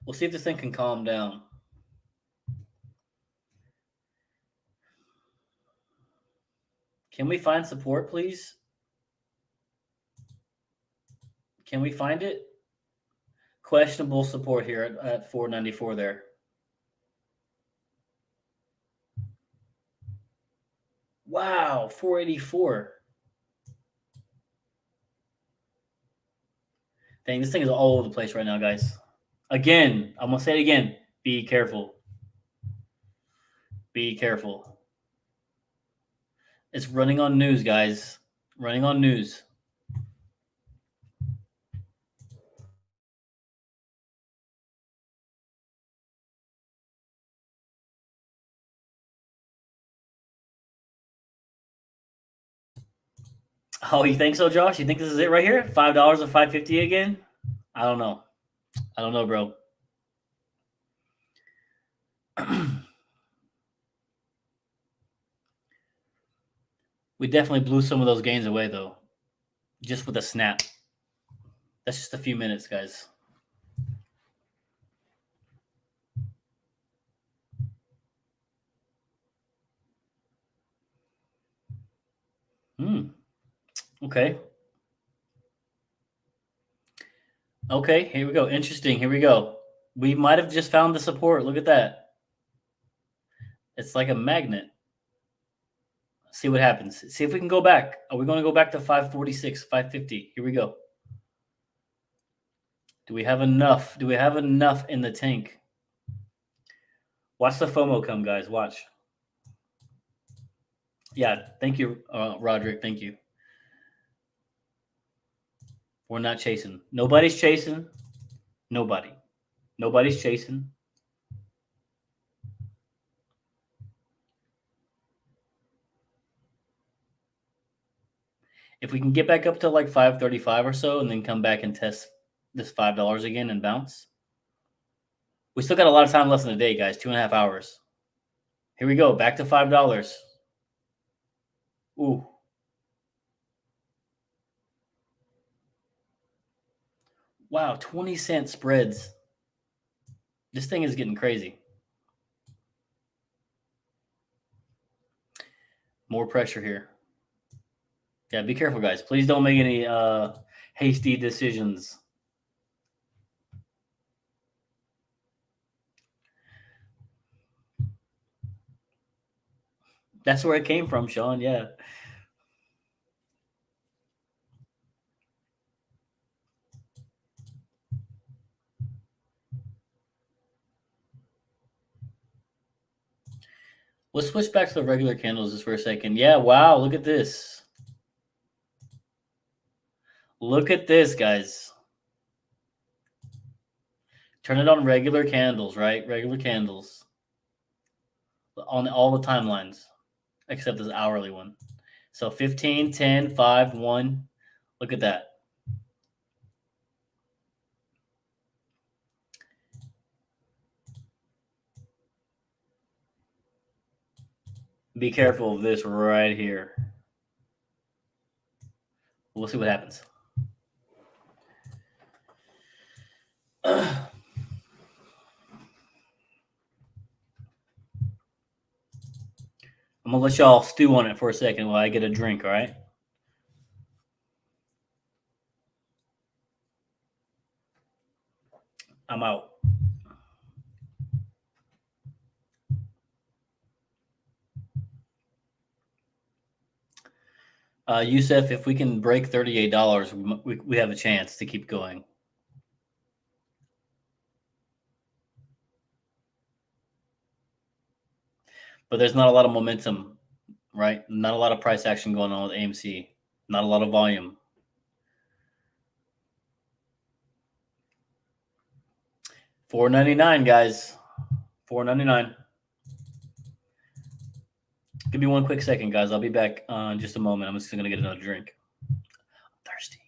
We'll see if this thing can calm down. Can we find support, please? Can we find it? Questionable support here at 494 there. Wow, 484. Dang, this thing is all over the place right now, guys. Again, I'm going to say it again. Be careful. Be careful. It's running on news, guys. Running on news. Oh, you think so, Josh? You think this is it right here? $5 or $5.50 again? I don't know. I don't know, bro. We definitely blew some of those gains away, though. Just with a snap. That's just a few minutes, guys. Okay. Okay, here we go. Interesting. Here we go. We might have just found the support. Look at that. It's like a magnet. See what happens. See if we can go back. Are we going to go back to 546, 550? Here we go. Do we have enough? Do we have enough in the tank? Watch the FOMO come, guys. Watch. Yeah, thank you, Roderick. Thank you. We're not chasing. Nobody's chasing. Nobody. Nobody's chasing. If we can get back up to like 535 or so and then come back and test this $5 again and bounce. We still got a lot of time left in the day, guys. 2.5 hours. Here we go. Back to $5. Ooh. Wow, 20-cent spreads. This thing is getting crazy. More pressure here. Yeah, be careful, guys. Please don't make any hasty decisions. That's where it came from, Sean. Yeah. Let's switch back to the regular candles just for a second. Yeah, wow, look at this. Look at this, guys. Turn it on regular candles, right? Regular candles. On all the timelines, except this hourly one. So 15, 10, 5, 1. Look at that. Be careful of this right here. We'll see what happens. I'm gonna let y'all stew on it for a second while I get a drink, all right? I'm out. Yusef, if we can break $38, we have a chance to keep going. But there's not a lot of momentum, right? Not a lot of price action going on with AMC. Not a lot of volume. $4.99, guys. $4.99. Give me one quick second, guys. I'll be back in just a moment. I'm just going to get another drink. I'm thirsty.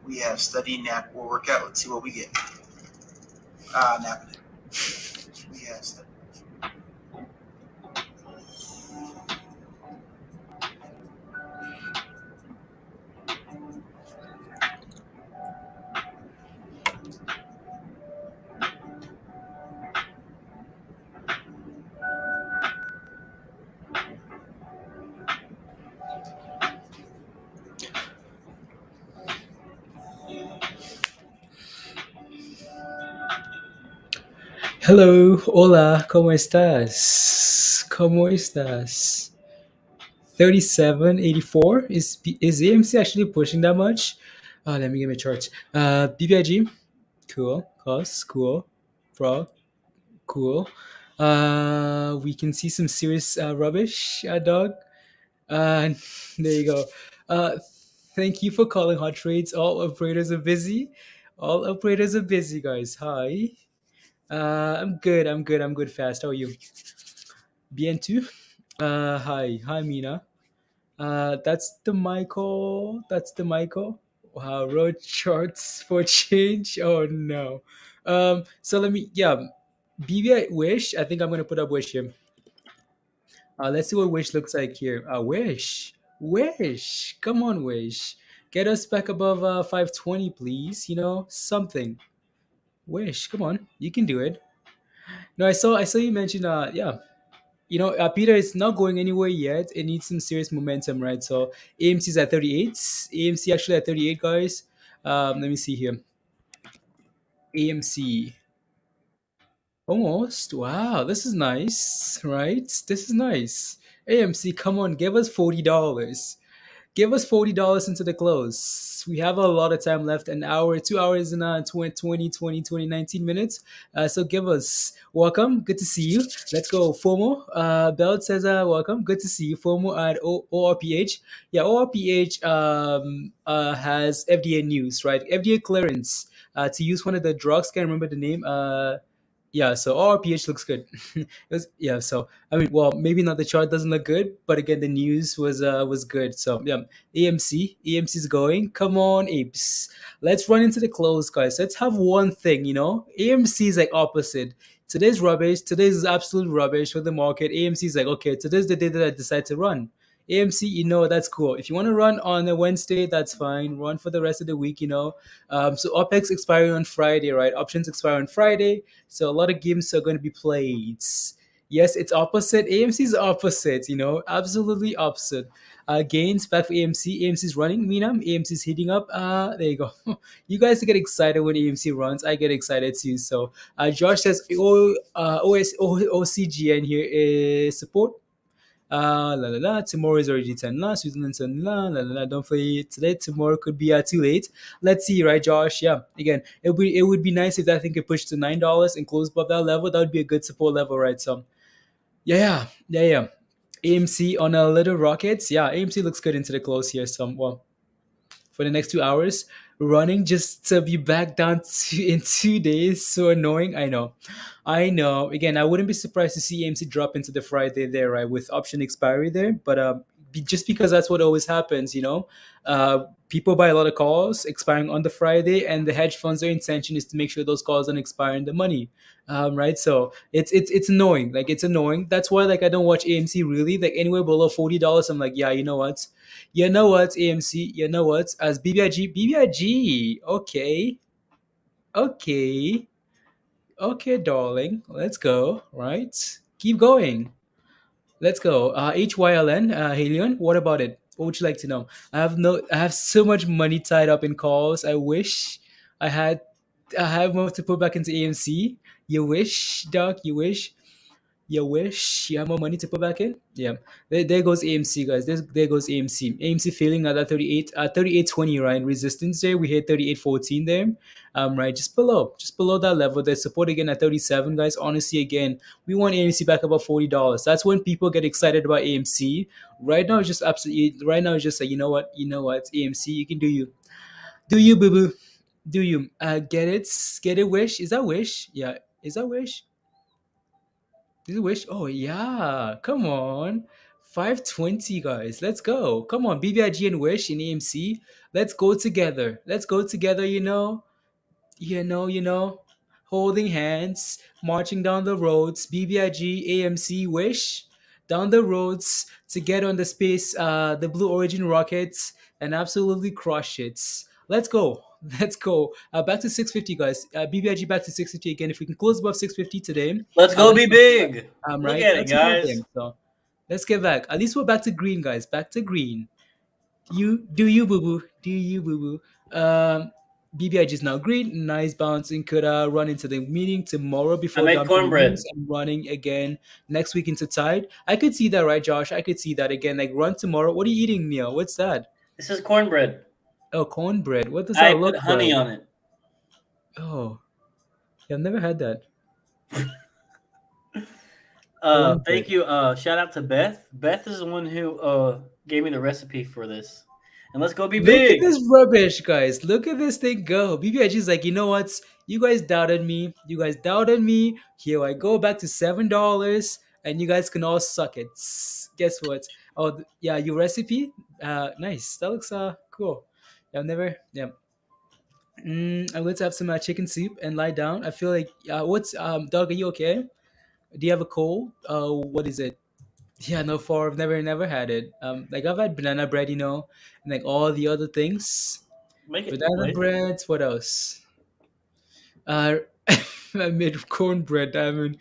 We have study nap or workout. Let's see what we get. Nap. We have study. Hello, hola, ¿cómo estás? ¿Cómo estás? 3784 is AMC actually pushing that much? Let me get my charts. BBIG, cool. KOSS, cool. PROG, cool. We can see some serious rubbish, dog. Uh, there you go. Uh, Thank you for calling Hot Trades. All operators are busy. All operators are busy, guys. Hi. I'm good. I'm good. I'm good. Fast. How are you? Bien tu? Hi. Hi, Mina. That's the Michael. That's the Michael. Wow. Road charts for change. Oh no. So let me. Yeah. BBI Wish. I think I'm gonna put up Wish here. Let's see what Wish looks like here. Wish. Wish. Come on, Wish. Get us back above 520, please. You know, something. Wish. Come on. You can do it. No, I saw you mention yeah. Peter is not going anywhere yet. It needs some serious momentum, right? So AMC's at 38. AMC actually at 38, guys. Let me see here. AMC. Almost. Wow, this is nice, right? This is nice. AMC, come on, give us $40. Give us $40 into the close. We have a lot of time left, an hour, 2 hours and 20, 19 minutes. So give us welcome. Good to see you. Let's go. FOMO. Belt says welcome. Good to see you. FOMO at ORPH. Yeah, ORPH has FDA news, right? FDA clearance to use one of the drugs. Can't remember the name. Yeah, so ORPH looks good. Yeah, so I mean, well, maybe not the chart doesn't look good, but again, the news was good. So yeah, AMC is going. Come on, apes. Let's run into the close, guys. Let's have one thing. AMC is like opposite. Today's rubbish. Today's absolute rubbish for the market. AMC is like, okay, today's the day that I decide to run. AMC, that's cool. If you want to run on a Wednesday, that's fine. Run for the rest of the week. So OPEX expiring on Friday, right? Options expire on Friday. So a lot of games are going to be played. Yes, it's opposite. AMC is opposite, absolutely opposite. Gains back for AMC. AMC is running. Minam, AMC is heating up. There you go. You guys get excited when AMC runs. I get excited too. So Josh says OCGN here is support. La la la. Tomorrow is already 10 la. Switzerland 10 la la la la. Don't play today. Tomorrow could be too late. Let's see, right, Josh? Yeah. Again, it would be nice if that thing could push to $9 and close above that level. That would be a good support level, right? So, yeah. AMC on a little rockets. Yeah, AMC looks good into the close here. So, well, for the next 2 hours, running just to be back down in 2 days. So annoying. I know. Again, I wouldn't be surprised to see AMC drop into the Friday there, right, with option expiry there. But just because that's what always happens, people buy a lot of calls expiring on the Friday, and the hedge funds, their intention is to make sure those calls don't expire in the money, right? So it's annoying. Like, it's annoying. That's why, like, I don't watch AMC really. Like, anywhere below $40, I'm like, yeah, you know what, AMC, as BBIG, okay, darling, let's go, right? Keep going. Let's go. HYLN, Helion, what about it? What would you like to know? I have so much money tied up in calls. I had I have more to put back into AMC. You wish, Doc, you wish. You wish you have more money to put back in? Yeah. There goes AMC, guys. There goes AMC. AMC failing at that 38.20, right? Resistance there. We hit 38.14 there. Right, just below that level. There's support again at 37, guys. Honestly, again, we want AMC back above $40. That's when people get excited about AMC. Right now, it's just absolutely. Right now, it's just like, you know what, AMC, you can do you, boo boo, do you? Get it, Wish. Is that Wish? Yeah, is that Wish? Is it Wish? Oh yeah, come on. 520, guys. Let's go. Come on, BBIG and Wish in AMC. Let's go together. Let's go together, holding hands, marching down the roads, BBIG, AMC, Wish, down the roads to get on the space, the Blue Origin rockets, and absolutely crush it. Let's go. Let's go. Back to 650, guys. BBIG back to 650 again. If we can close above 650 today. Let's go be big. Look Right. at it, guys. So let's get back. At least we're back to green, guys. Back to green. You do you, boo boo. Do you, boo boo. BBIG is now green. Nice bouncing. Could run into the meeting tomorrow I before made dumping cornbread. news and running again next week into Tide. I could see that, right, Josh? I could see that again. Like run tomorrow. What are you eating, Neil? What's that? This is cornbread. Oh, cornbread. What does I that look put honey like? on it. Oh, yeah, I've never had that. Thank you. Shout out to Beth. Beth is the one who gave me the recipe for this. And let's go be Look big. at this rubbish, guys. Look at this thing go. BBIG is like, you know what? You guys doubted me. You guys doubted me. Here I go back to $7, and you guys can all suck it. Guess what? Oh, yeah, your recipe. Nice. That looks cool. I've never. Yeah. I'm going to have some chicken soup and lie down. I feel like what's dog? Are you okay? Do you have a cold? What is it? Yeah, no, I've never had it. Like I've had banana bread, and like all the other things. Make it. Banana Wait. bread. What else? I made cornbread. I mean,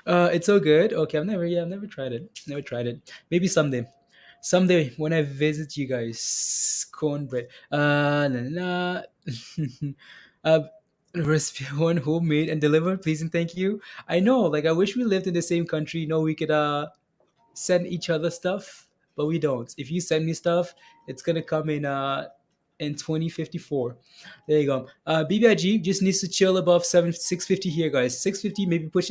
it's so good. Okay, I've never tried it. Never tried it. Maybe someday. Someday when I visit you guys, cornbread. La, la. uh, recipe one homemade and delivered, please and thank you. I know, like I wish we lived in the same country. We could send each other stuff, but we don't. If you send me stuff, it's gonna come in 2054. There you go. BBIG just needs to chill above 650 here, guys. 650, maybe push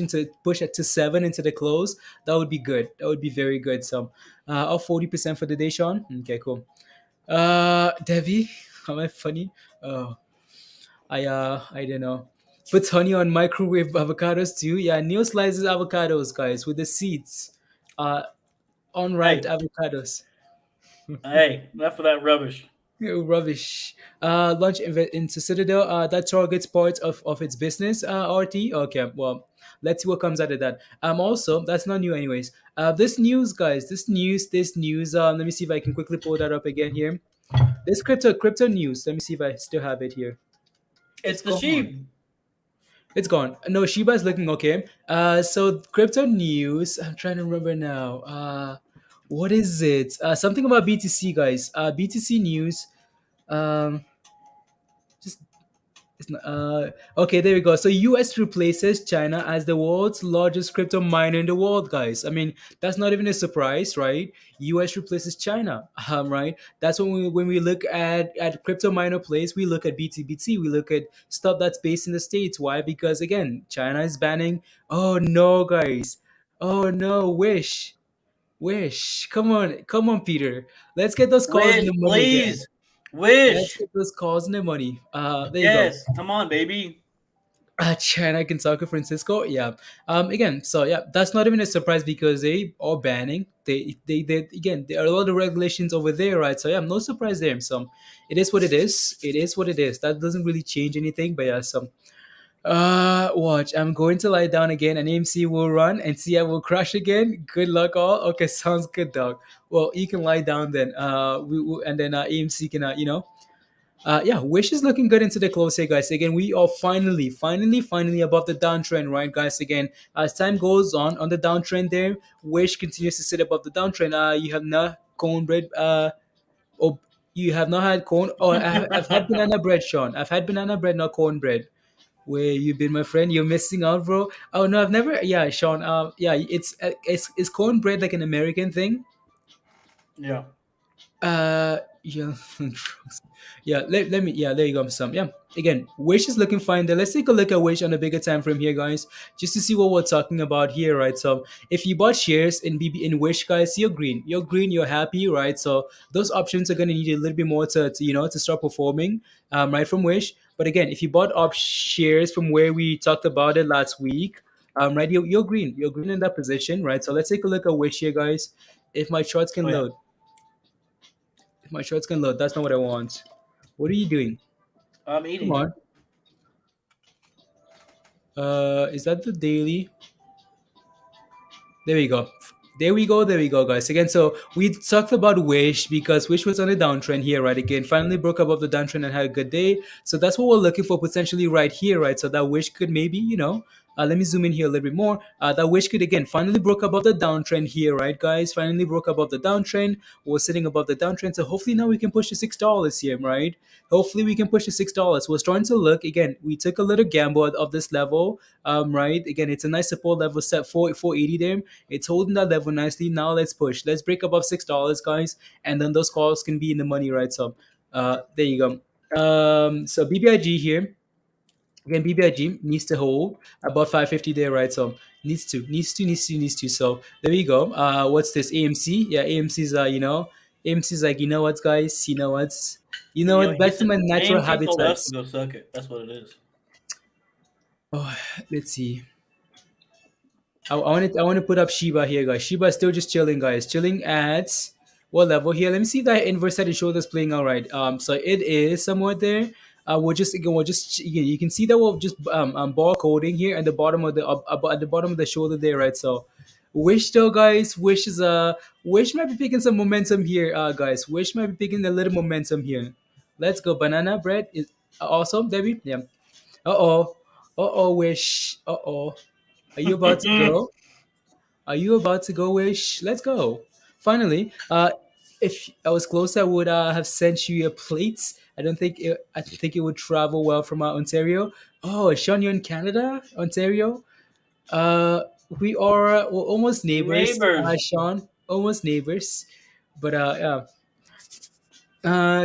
it to 7 into the close. That would be good. That would be very good. So up 40% for the day, Sean. Okay, cool. Devi, am I funny? Oh, I don't know. Put honey on microwave avocados too. Yeah, Neil slices avocados, guys, with the seeds. Unripe avocados. Hey, enough of that rubbish. Rubbish. Launch into Citadel. That targets parts of its business. RT. Okay. Well, let's see what comes out of that. Also, that's not new, anyways. This news, guys. This news. Let me see if I can quickly pull that up again here. This crypto news. Let me see if I still have it here. It's the SHIB. It's gone. No, SHIBA is looking okay. So crypto news. I'm trying to remember now. What is it? Something about BTC, guys. BTC news. Just it's not, okay. There we go. So US replaces China as the world's largest crypto miner in the world, guys. I mean, that's not even a surprise, right? US replaces China, right? That's when we look at crypto miner plays, we look at BTBT, we look at stuff that's based in the States. Why? Because again, China is banning. Oh no, guys. Oh no, Wish. Come on, Peter. Let's get those calls Wish, in the money again. please. Wish. Let's get those calls in the money. There you go. Yes, come on, baby. China, Kintara, Francisco. Yeah. Again, so yeah, that's not even a surprise because they are banning. They again, there are a lot of regulations over there, right? So yeah, no surprise there. So it is what it is. It is what it is. That doesn't really change anything. But yeah, so watch. I'm going to lie down again, and AMC will run, and CI will crash again. Good luck, all. Okay, sounds good, dog. Well, you can lie down then. And then AMC can, yeah, Wish is looking good into the close here, guys. Again, we are finally above the downtrend, right, guys? Again, as time goes on the downtrend there, Wish continues to sit above the downtrend. You have not cornbread. Oh, you have not had corn. Oh, I've had banana bread, Sean. I've had banana bread, not cornbread. Where you been, my friend? You're missing out, bro. Oh no, I've never. Yeah, Sean. Yeah, it's cornbread like an American thing. Yeah. Yeah. Yeah, let me. Yeah, there you go. Some. Yeah. Again, Wish is looking fine there. Let's take a look at Wish on a bigger time frame here, guys, just to see what we're talking about here, right? So, if you bought shares in Wish, guys, you're green. You're happy, right? So those options are gonna need a little bit more to start performing, right, from Wish. But again, if you bought shares from where we talked about it last week, right, you're green. You're green in that position, right? So let's take a look at Wish here, guys. If my charts can load. If my charts can load, that's not what I want. What are you doing? I'm eating. Come on. Is that the daily? There we go. There we go, guys. Again, so we talked about Wish because Wish was on a downtrend here, right? Again, finally broke above the downtrend and had a good day. So that's what we're looking for potentially right here, right? So that Wish could maybe, Let me zoom in here a little bit more. That wish could again finally broke above the downtrend here, right, guys? Finally broke above the downtrend. We're sitting above the downtrend, so hopefully now we can push to $6 here, right? Hopefully we can push to $6. We're starting to look again. We took a little gamble of this level, right? Again, it's a nice support level set for 480 there. It's holding that level nicely. Now let's push. Let's break above $6, guys, and then those calls can be in the money, right? So, there you go. So BBIG here. Again, BBIG needs to hold about 550 there, right? So needs to. So there we go. What's this? AMC? Yeah, AMC's AMC's like, you know what, guys? You know what's back to my natural AMC told us habitats. to go suck it. That's what it is. Oh, let's see. I want to put up SHIBA here, guys. SHIBA is still just chilling, guys. Chilling at what level here? Let me see if that inverse head and shoulders playing all right. So it is somewhat there. You can see that we're just bar coding here at the bottom of the at the bottom of the shoulder there, right? So Wish though, guys. Wish might be picking some momentum here, guys. Wish might be picking a little momentum here. Let's go. Banana bread is awesome, Debbie. Yeah. Uh-oh. Uh-oh, Wish. Uh-oh. Are you about to go? Are you about to go, Wish? Let's go. Finally, if I was close, I would have sent you a plate. I think it would travel well from Ontario. Oh, Sean, you're in Canada, Ontario. Uh, we're almost neighbors, Neighbors. Sean. Almost neighbors. But yeah.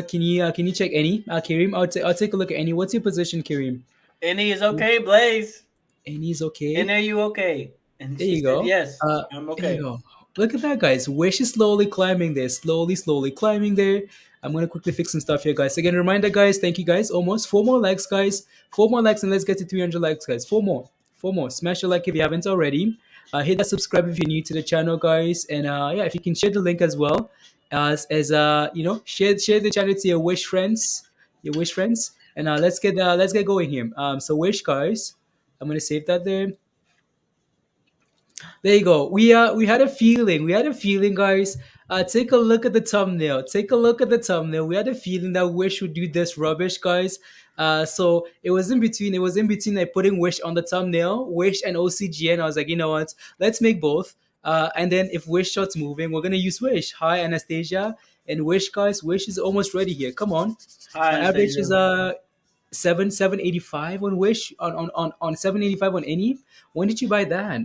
Can you check any? Kareem, I'll take a look at any. What's your position, Kareem? Any is okay, Blaze. Any's okay. And are you okay? And There she you said, go. yes, I'm There okay. you go. Look at that, guys. Wish is slowly climbing there. Slowly climbing there. I'm going to quickly fix some stuff here, guys. Again, reminder, guys. Thank you, guys. Almost 4 more likes, guys. 4 more likes, and let's get to 300 likes, guys. 4 more. 4 more. Smash a like if you haven't already. Hit that subscribe if you're new to the channel, guys. And yeah, if you can share the link as well. Share the channel to your Wish friends. And let's get going here. So Wish, guys. I'm going to save that there. There you go. We had a feeling. We had a feeling, guys. Take a look at the thumbnail. Take a look at the thumbnail. We had a feeling that Wish would do this rubbish, guys. So it was in between. It was in between like putting Wish on the thumbnail, Wish and OCGN. I was like, you know what? Let's make both. And then if Wish starts moving, we're gonna use Wish. Hi, Anastasia and Wish, guys. Wish is almost ready here. Come on. Hi, Average is Anastasia. 785 on Wish on 785 on any. When did you buy that?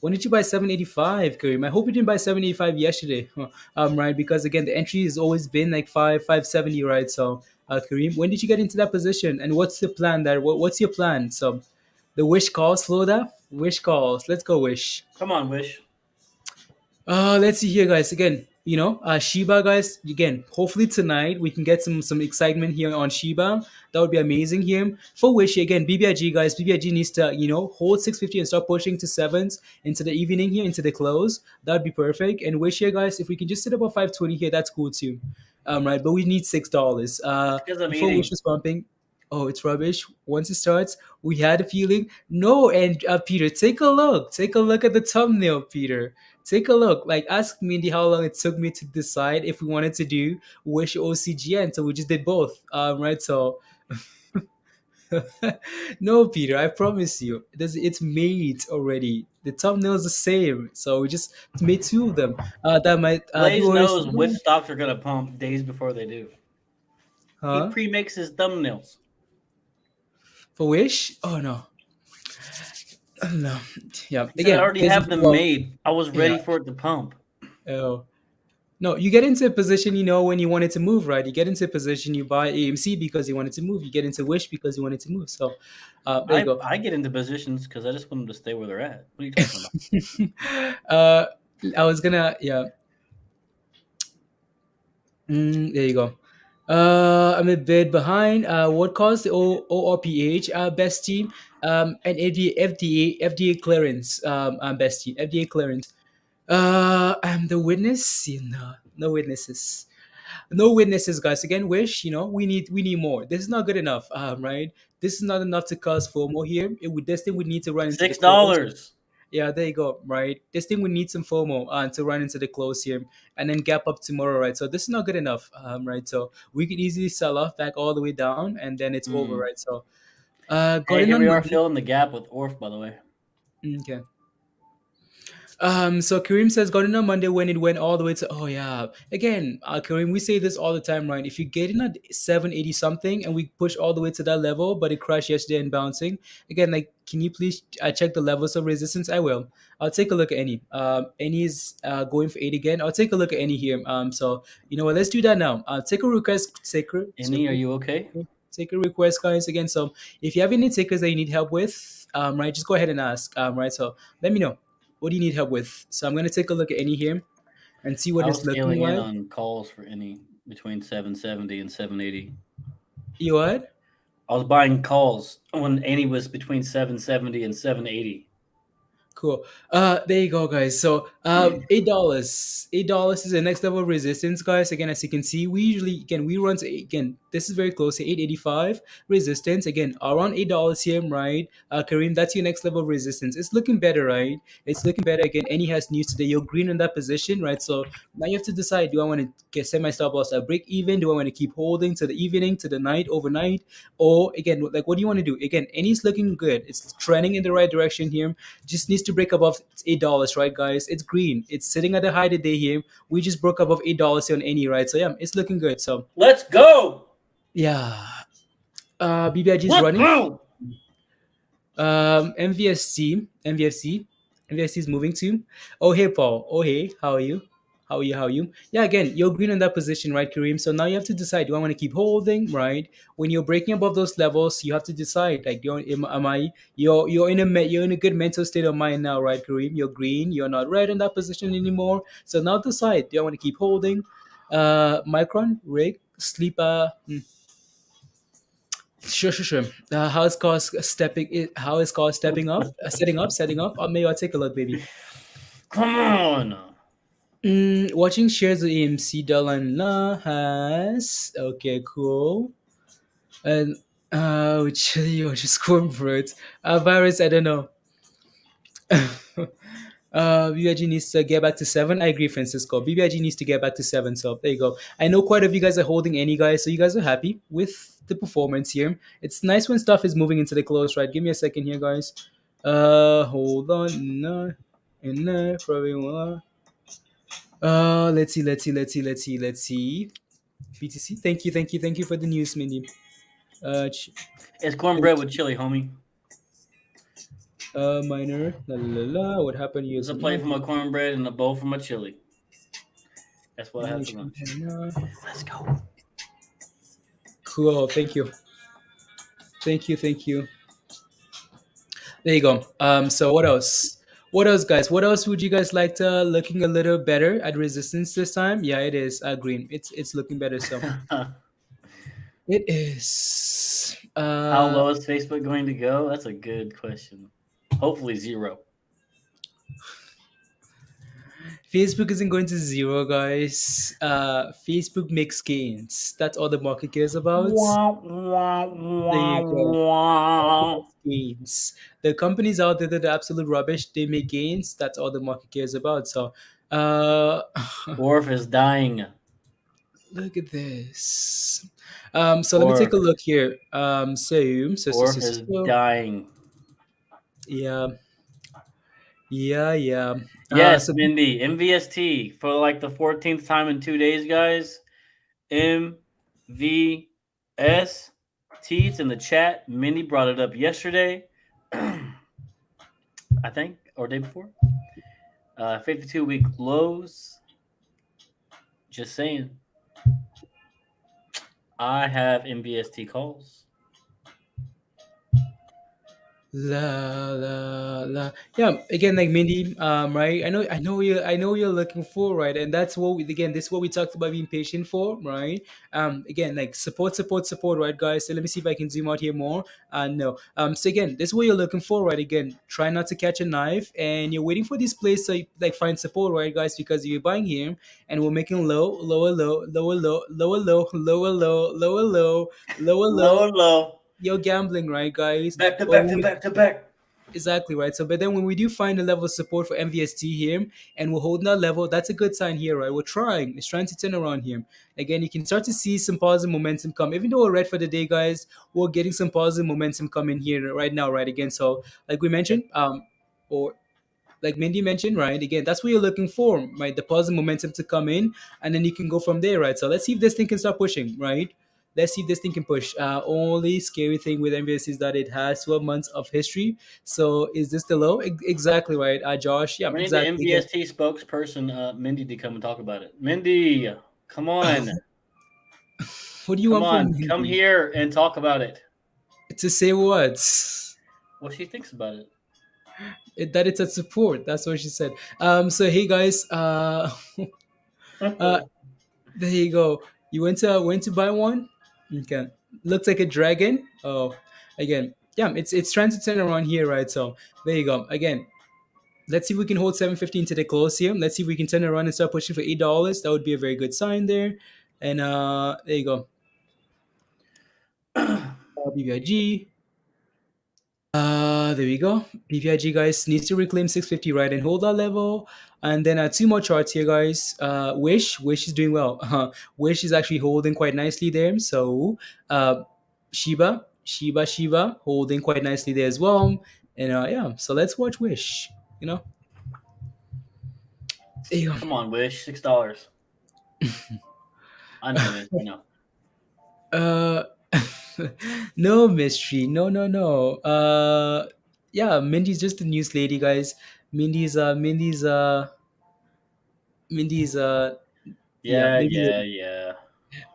When did you buy 785, Kareem? I hope you didn't buy 785 yesterday, right? Because again, the entry has always been like 570, right? So, Kareem, when did you get into that position? And what's the plan there? What's your plan? So, the Wish calls, Floda. Wish calls. Let's go, Wish. Come on, Wish. Let's see here, guys. Again, SHIBA, guys. Again, hopefully tonight we can get some excitement here on SHIBA. That would be amazing here. For Wish, again, BBIG, guys. BBIG needs to, hold 650 and start pushing to sevens into the evening here, into the close. That would be perfect. And Wish here, guys, if we can just sit about 520 here, that's cool too. Right, but we need $6. Because I'm Before eating. Wish was pumping. Oh, it's rubbish. Once it starts, we had a feeling. No, and Peter, take a look. Take a look at the thumbnail, Peter. Take a look. Like, ask Mindy how long it took me to decide if we wanted to do Wish OCGN. So we just did both. Right. So, no, Peter, I promise you, it's made already. The thumbnail is the same. So we just made 2 of them. That might. Blaze viewers- knows which stocks are going to pump days before they do. Huh? He pre-makes his thumbnails. For Wish? Oh no. No. Yeah. He said, I already have them well, made. I was ready yeah. for it to pump. Oh. No, you get into a position, when you want it to move, right? You get into a position, you buy AMC because you want it to move. You get into Wish because you want it to move. So, there you go. I get into positions because I just want them to stay where they're at. What are you talking about? I was gonna, yeah. There you go. I'm a bit behind. What caused the ORPH best team? And FDA clearance. Best team FDA clearance. I'm the witness. No witnesses. No witnesses, guys. Again, Wish. We need more. This is not good enough. Right. This is not enough to cause FOMO here. This thing would need to run into the close. $6. Yeah, there you go. Right. This thing would need some FOMO to run into the close here and then gap up tomorrow. Right. So this is not good enough. Right. So we could easily sell off back all the way down and then it's over. Right. So Hey, Got in here on we are Monday. filling the gap with Orf, by the way. Okay. So Kareem says got in on Monday when it went all the way to, oh yeah. Again, Kareem, we say this all the time, right? If you get in at 780 something and we push all the way to that level, but it crashed yesterday and bouncing, again, like, can you please check the levels of resistance? I will. I'll take a look at any. Any is going for 8 again. I'll take a look at any here. So you know what? Let's do that now. Take a request. Any, are you okay? Take a request, guys. Again, so if you have any tickers that you need help with, right, just go ahead and ask. Right, so let me know. What do you need help with? So I'm going to take a look at any here and see what I it's was looking scaling in like. on calls for any between 770 and 780. You what? I was buying calls when any was between 770 and 780. Cool. There you go, guys. So $8. $8 is the next level of resistance, guys. Again, as you can see, we usually we run to, again, this is very close to 885 resistance. Again, around $8 here, right? Kareem, that's your next level of resistance. It's looking better, right? It's looking better. Again, any has news today. You're green in that position, right? So now you have to decide, do I want to set my stop loss at break even? Do I want to keep holding to the evening, to the night, overnight? Or again, like, what do you want to do? Again, any's looking good. It's trending in the right direction here. Just needs to break above $8, right, guys? It's green. It's sitting at the high today here. We just broke above $8 on any, right? So yeah, it's looking good. So let's go. Yeah. BBIG is running. Go. MVFC is moving to. Oh hey Paul. Oh hey, how are you? How are you? Yeah, again, you're green in that position, right, Kareem? So now you have to decide, do I want to keep holding, right? When you're breaking above those levels, you have to decide, like, you're in a good mental state of mind now, right, Kareem? You're green, you're not red in that position anymore. So now decide, do I want to keep holding? Micron, Rig, Sleeper. Sure. How is KOSS stepping? How is KOSS stepping up? Setting up. Maybe I'll take a look, baby. Come on. Watching shares of AMC Dalana has, okay, cool. And chili or just cornbread. Virus, I don't know. BBIG needs to get back to 7. I agree, Francisco. BBIG needs to get back to 7. So there you go. I know quite a few guys are holding any, guys, so you guys are happy with the performance here. It's nice when stuff is moving into the close, right? Give me a second here, guys. Hold on. No. Probably one. Let's see. BTC. Thank you for the news, Mindy. It's cornbread with chili, homie. Minor. What happened? There's a plate for my cornbread and a bowl for my chili. That's what I have for lunch. Let's go. Cool. Thank you. There you go. So what else? Guys? What else would you guys like to looking a little better at resistance this time? Yeah, it is green. It's looking better. So it is. How low is Facebook going to go? That's a good question. Hopefully 0. Facebook isn't going to 0, guys. Facebook makes gains. That's all the market cares about. There you go. Gains. The companies out there that are absolute rubbish, they make gains. That's all the market cares about. So, Orf is dying. Look at this. So let me take a look here. Orf is dying. Yeah. Yes, Mindy. MVST for like the 14th time in 2 days, guys. MVST. It's in the chat. Mindy brought it up yesterday, I think, or day before. 52-week lows. Just saying. I have MVST calls. La. Yeah, again, like Mindy, right? I know you're looking for, right? And that's what this is what we talked about being patient for, right? Again, like support, right, guys? So let me see if I can zoom out here more. No. So again, this is what you're looking for, right? Again, try not to catch a knife, and you're waiting for this place to like find support, right, guys? Because you're buying here, and we're making lower low. You're gambling, right, guys? Back to back. Exactly right. So, but then when we do find a level of support for MVST here, and we're holding that level, that's a good sign here, right? We're trying. It's trying to turn around here. Again, you can start to see some positive momentum come. Even though we're red for the day, guys, we're getting some positive momentum coming here right now, right? Again, so like we mentioned, or like Mindy mentioned, right? Again, that's what you're looking for, right? The positive momentum to come in, and then you can go from there, right? So let's see if this thing can start pushing, right? Let's see if this thing can push. Only scary thing with MVS is that it has 12 months of history. So is this the low? Exactly right, Josh. Yeah, We need the exactly. Again, MVST spokesperson, Mindy, to come and talk about it. Mindy, come on. what do you Come want from on. Come Mindy? here and talk about it. To say what? What she thinks about it. That it's a support. That's what she said. So hey guys, uh, there you go. You went to buy one? Okay. Looks like a dragon. Oh, again, yeah, it's trying to turn around here, right? So there you go. Again, let's see if we can hold 715 to the close here. Let's see if we can turn around and start pushing for $8. That would be a very good sign there. And there you go. BBIG. There we go. BBIG guys needs to reclaim 650, right, and hold that level. And then two more charts here, guys. Wish is doing well. Wish is actually holding quite nicely there. So Shiba holding quite nicely there as well. And yeah, so let's watch Wish. You know, there you go. Come on, Wish. $6. I know, man. I know. No mystery. No. Yeah, Mindy's just a news lady, guys. Mindy's yeah, Yeah, yeah, yeah.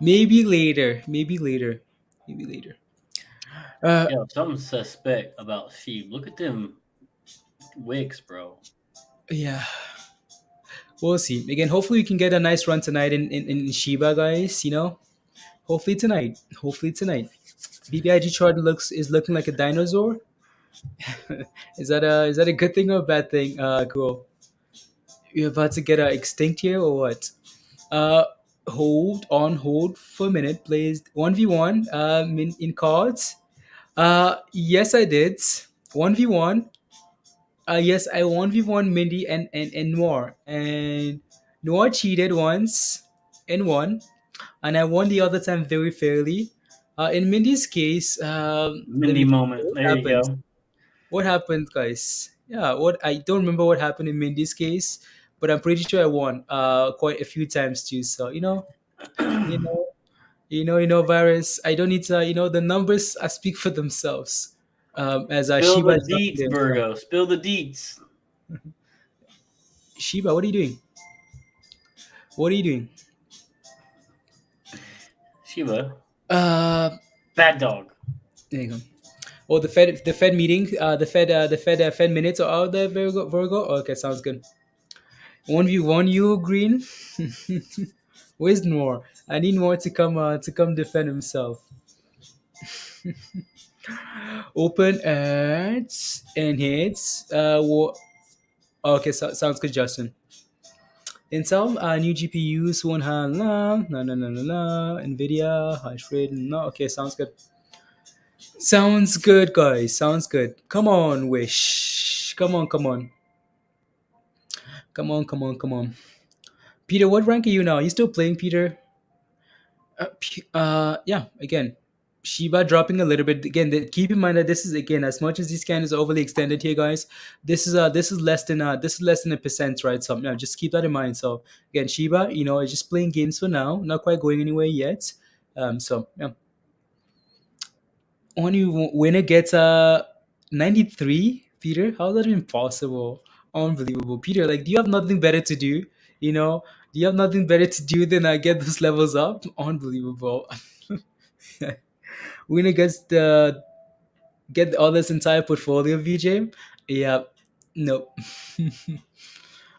maybe later. Maybe later. Maybe later. Yo, something suspect about sheep. Look at them wicks, bro. Yeah. We'll see. Again, hopefully we can get a nice run tonight in Shiba, guys, you know. Hopefully tonight. Hopefully tonight. BBIG chart is looking like a dinosaur. Is that a good thing or a bad thing? Cool. You're about to get extinct here or what? Uh, hold for a minute, please. 1v1 in cards. Yes, I did. 1v1. Yes, I 1v1 Mindy and Noir. And Noir cheated once and won. And I won the other time very fairly. In Mindy's case, let Mindy me moment. what There you happened. go. What happened, guys? Yeah, what I don't remember what happened in Mindy's case, but I'm pretty sure I won quite a few times too. So you know, virus. I don't need to. The numbers speak for themselves. As Spill Shiba the is not deets, there. Virgo. Spill the deets. Shiba, what are you doing? What are you doing? Shiba. Uh, Bad dog. there you go. Oh, the Fed meeting, Fed minutes are out there, Virgo. Okay, sounds good. 1v1, you green. Where's Noor? I need Noor to come defend himself. Open ads and hits. Okay, sounds good, Justin. Intel, new GPUs, one hand, no, Nvidia, hash rate, no. Okay, sounds good. Sounds good, guys. Sounds good. Come on, Wish. Come on, come on. Come on, come on, come on. Peter, what rank are you now? Are you still playing, Peter? Yeah, again, Shiba dropping a little bit. Again, keep in mind that this is, again, as much as this scan is overly extended here, guys. This is less than a percent, right? So yeah, just keep that in mind. So again, Shiba, is just playing games for now, not quite going anywhere yet. So yeah, only winner gets 93. Peter, how is that even possible? Unbelievable, Peter. Like, do you have nothing better to do? Do you have nothing better to do than get those levels up? Unbelievable. Winner gets get all this entire portfolio, VJ. Yeah, no.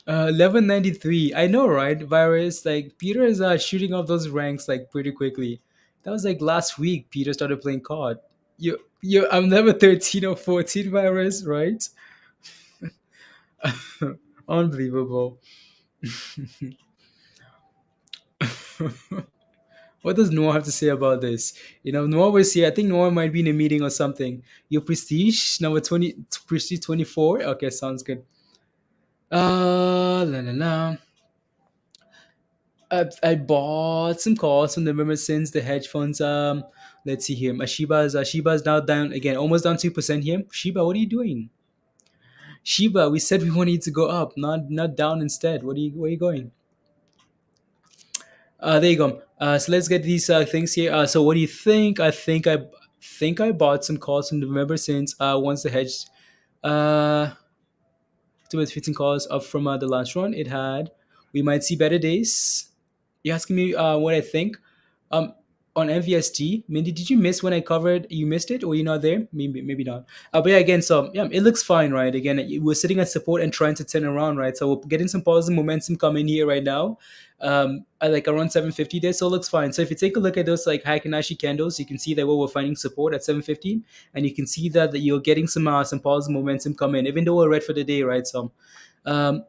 1193. I know, right? Virus. Like, Peter is shooting up those ranks like pretty quickly. That was like last week. Peter started playing COD. I'm level 13 or 14, Virus, right? Unbelievable. What does Noah have to say about this? Noah was here. I think Noah might be in a meeting or something. Your prestige number 20, prestige 24. Okay, sounds good. La la la. I bought some calls from the member since the hedge funds. Let's see here. My Shiba's now down again, almost down 2% here. Shiba, what are you doing? Shiba, we said we wanted to go up, not down instead. Where are you going? There you go. So let's get these things here. So what do you think? I think I bought some calls from the member since once the hedge towards 15 calls up from the last run it had. We might see better days. You're asking me what I think. Um, on MVST, Mindy, did you miss when I covered? You missed it, or you're not there? Maybe not. But yeah, again, so yeah, it looks fine, right? Again, we're sitting at support and trying to turn around, right? So we're getting some positive momentum coming here right now. At like around 750 there, so it looks fine. So if you take a look at those like Heikenaishi candles, you can see that we're finding support at 715, and you can see that you're getting some positive momentum come in, even though we're red for the day, right? So um,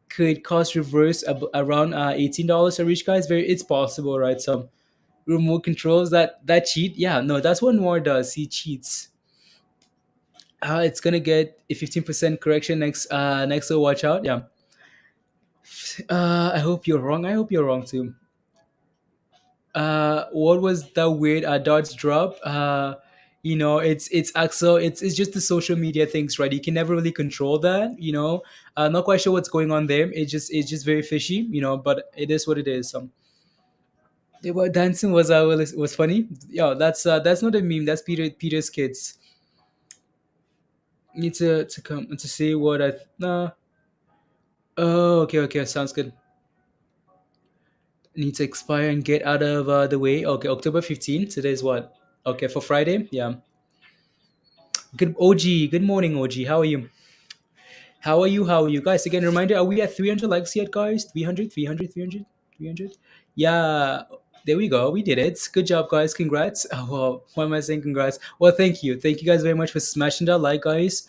could cost reverse around $18 a reach, guys? It's possible, right? So remote controls that cheat, yeah, no, that's what Noir does. He cheats. It's gonna get a 15% correction next, so watch out. Yeah. I hope you're wrong. I hope you're wrong too. What was that weird dots drop? It's Axel. It's just the social media things, right? You can never really control that. Not quite sure what's going on there. It's just very fishy. But it is what it is. What dancing was funny. Yeah, that's not a meme. That's Peter's kids. Need to come to see what I. Nah. Oh, okay, sounds good. Need to expire and get out of the way. Okay, October 15th. Today is what? Okay, for Friday. Yeah. Good OG. Good morning, OG. How are you? How are you? How are you guys? Again, reminder: are we at 300 likes yet, guys? 300, 300, 300, 300. Yeah. There we go. We did it. Good job, guys. Congrats. Oh, well, why am I saying congrats? Well, thank you. Thank you guys very much for smashing that like, guys.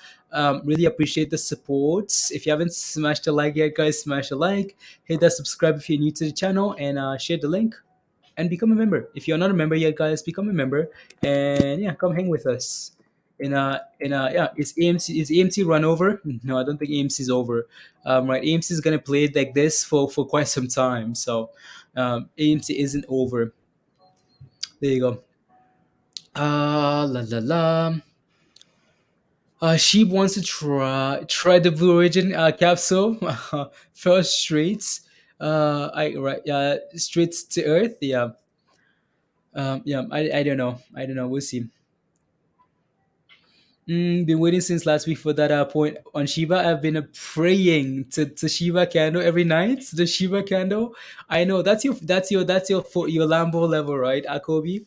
Really appreciate the support. If you haven't smashed a like yet, guys, smash a like. Hit that subscribe if you're new to the channel, and share the link and become a member. If you're not a member yet, guys, become a member, and yeah, come hang with us. Yeah, is AMC run over? No, I don't think AMC is over. Right, AMC is gonna play it like this for quite some time. So AMC isn't over. There you go. La la la. Sheep wants to try the Blue Origin capsule. First straight. Straight to Earth. Yeah. Yeah. I don't know. I don't know. We'll see. Been waiting since last week for that point on Shiba. I've been praying to Shiba candle every night. The Shiba candle. I know that's your Lambo level, right, Kobe?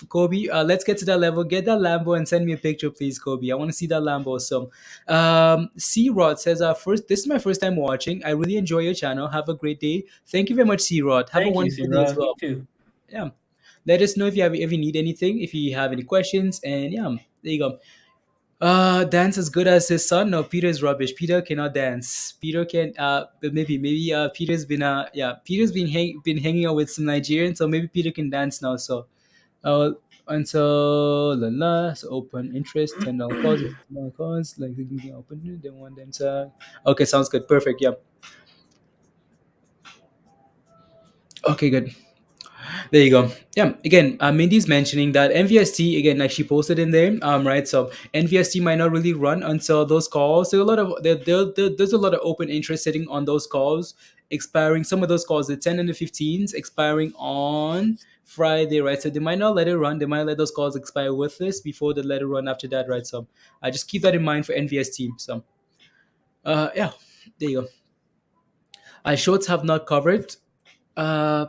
Kobe, let's get to that level. Get that Lambo and send me a picture, please, Kobe. I want to see that Lambo. So, C Rod says, "First, this is my first time watching. I really enjoy your channel. Have a great day. Thank you very much, C Rod. Have a Thank you, wonderful day as Sira. well. You too. Yeah, let us know if you need anything, if you have any questions, and yeah, there you go. Dance as good as his son. No, Peter is rubbish. Peter cannot dance. Peter can. But maybe. Peter's been. Peter's been hanging out with some Nigerians, so maybe Peter can dance now. So, uh, and so la la. So open interest, $10 calls, $10 calls. Like they can open it. They want them to. Okay, sounds good. Perfect. Yeah. Okay, good. There you go. Yeah. Again, Mindy's mentioning that NVST again, like she posted in there. Right. So NVST might not really run until those calls. There's a lot of open interest sitting on those calls, expiring. Some of those calls, the 10 and the 15s, expiring on Friday, right? So they might not let it run. They might let those calls expire with this before they let it run after that, right? So I just keep that in mind for NVST. So yeah, there you go. Shorts have not covered. Uh,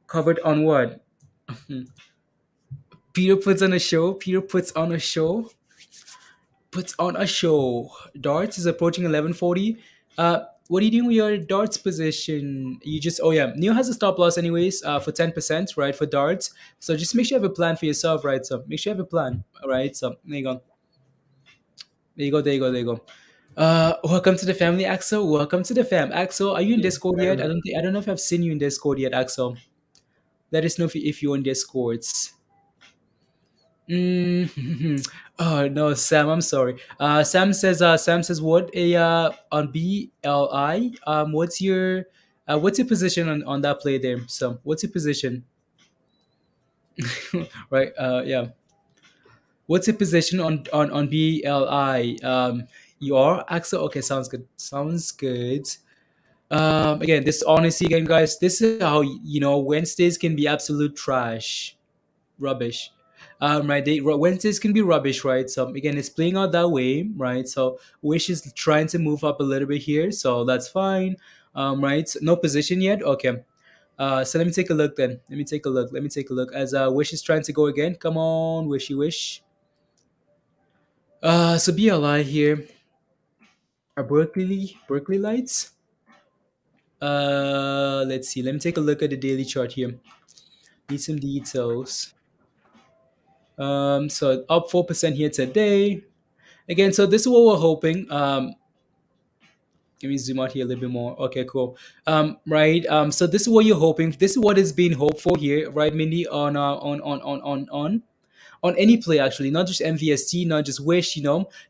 covered on what? Peter puts on a show. Peter puts on a show. Puts on a show. Darts is approaching 1140. What are you doing with your darts position? You just Neil has a stop loss anyways. For 10%, right, for darts. So just make sure you have a plan for yourself, right? So make sure you have a plan. All right. So there you go. There you go. There you go. There you go. Welcome to the family, Axel. Welcome to the fam. Axel, are you in Discord yet? I don't know if I've seen you in Discord yet, Axel. Let us know if you're on Discords. Mm. Oh no, Sam. I'm sorry. Sam says. Sam says, "What a on BLI? What's your position on that play there? So, what's your position? Right. Yeah. What's your position on BLI? You are Axel. Okay, sounds good. Sounds good. Again, this honesty again, guys. This is how Wednesdays can be absolute trash, rubbish. Right. Wednesdays can be rubbish, right? So again, it's playing out that way, right? So Wish is trying to move up a little bit here, so that's fine. Right. No position yet. Okay. So let me take a look then. Let me take a look. Let me take a look as Wish is trying to go again. Come on, Wishy Wish. So BLI here. Berkeley lights. Let's see. Let me take a look at the daily chart here. Need some details. So up 4% here today. Again, so this is what we're hoping. Let me zoom out here a little bit more. Okay, cool. Right. So this is what you're hoping. This is what is being hoped for here, right, Mindy? On any play actually, not just MVST, not just Wish.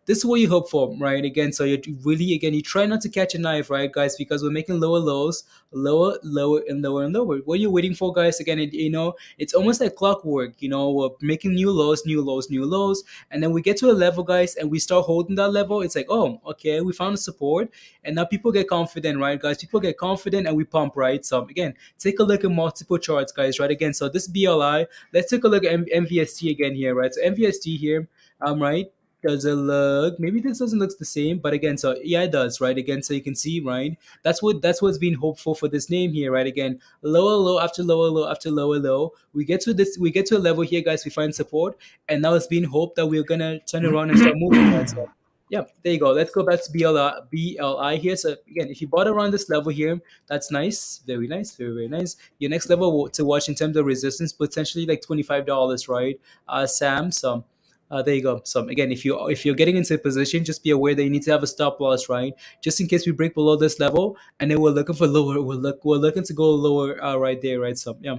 This is what you hope for, right? Again, so you really, again, you try not to catch a knife, right, guys, because we're making lower lows, lower, lower, and lower and lower. What you're waiting for, guys, again, it's almost like clockwork. We're making new lows, new lows, new lows, and then we get to a level, guys, and we start holding that level. It's like, oh, okay, we found a support, and now people get confident, right, guys? People get confident, and we pump, right? So again, take a look at multiple charts, guys, right? Again, so this BLI, let's take a look at MVST again here, right? So MVST here, right? Does it look? Maybe this doesn't look the same, but again, so yeah, it does, right? Again, so you can see, right? That's what's being hopeful for this name here, right? Again, lower low after lower low after lower low. We get to a level here, guys. We find support, and now it's being hoped that we're gonna turn around and start moving, right? So, yeah, there you go. Let's go back to BLI here. So again, if you bought around this level here, that's nice, very nice, very very nice. Your next level to watch in terms of resistance, potentially like $25, right, Sam? So there you go. So again, if you're getting into a position, just be aware that you need to have a stop loss, right, just in case we break below this level, and then we're looking for lower. We're looking to go lower right there, right? So yeah.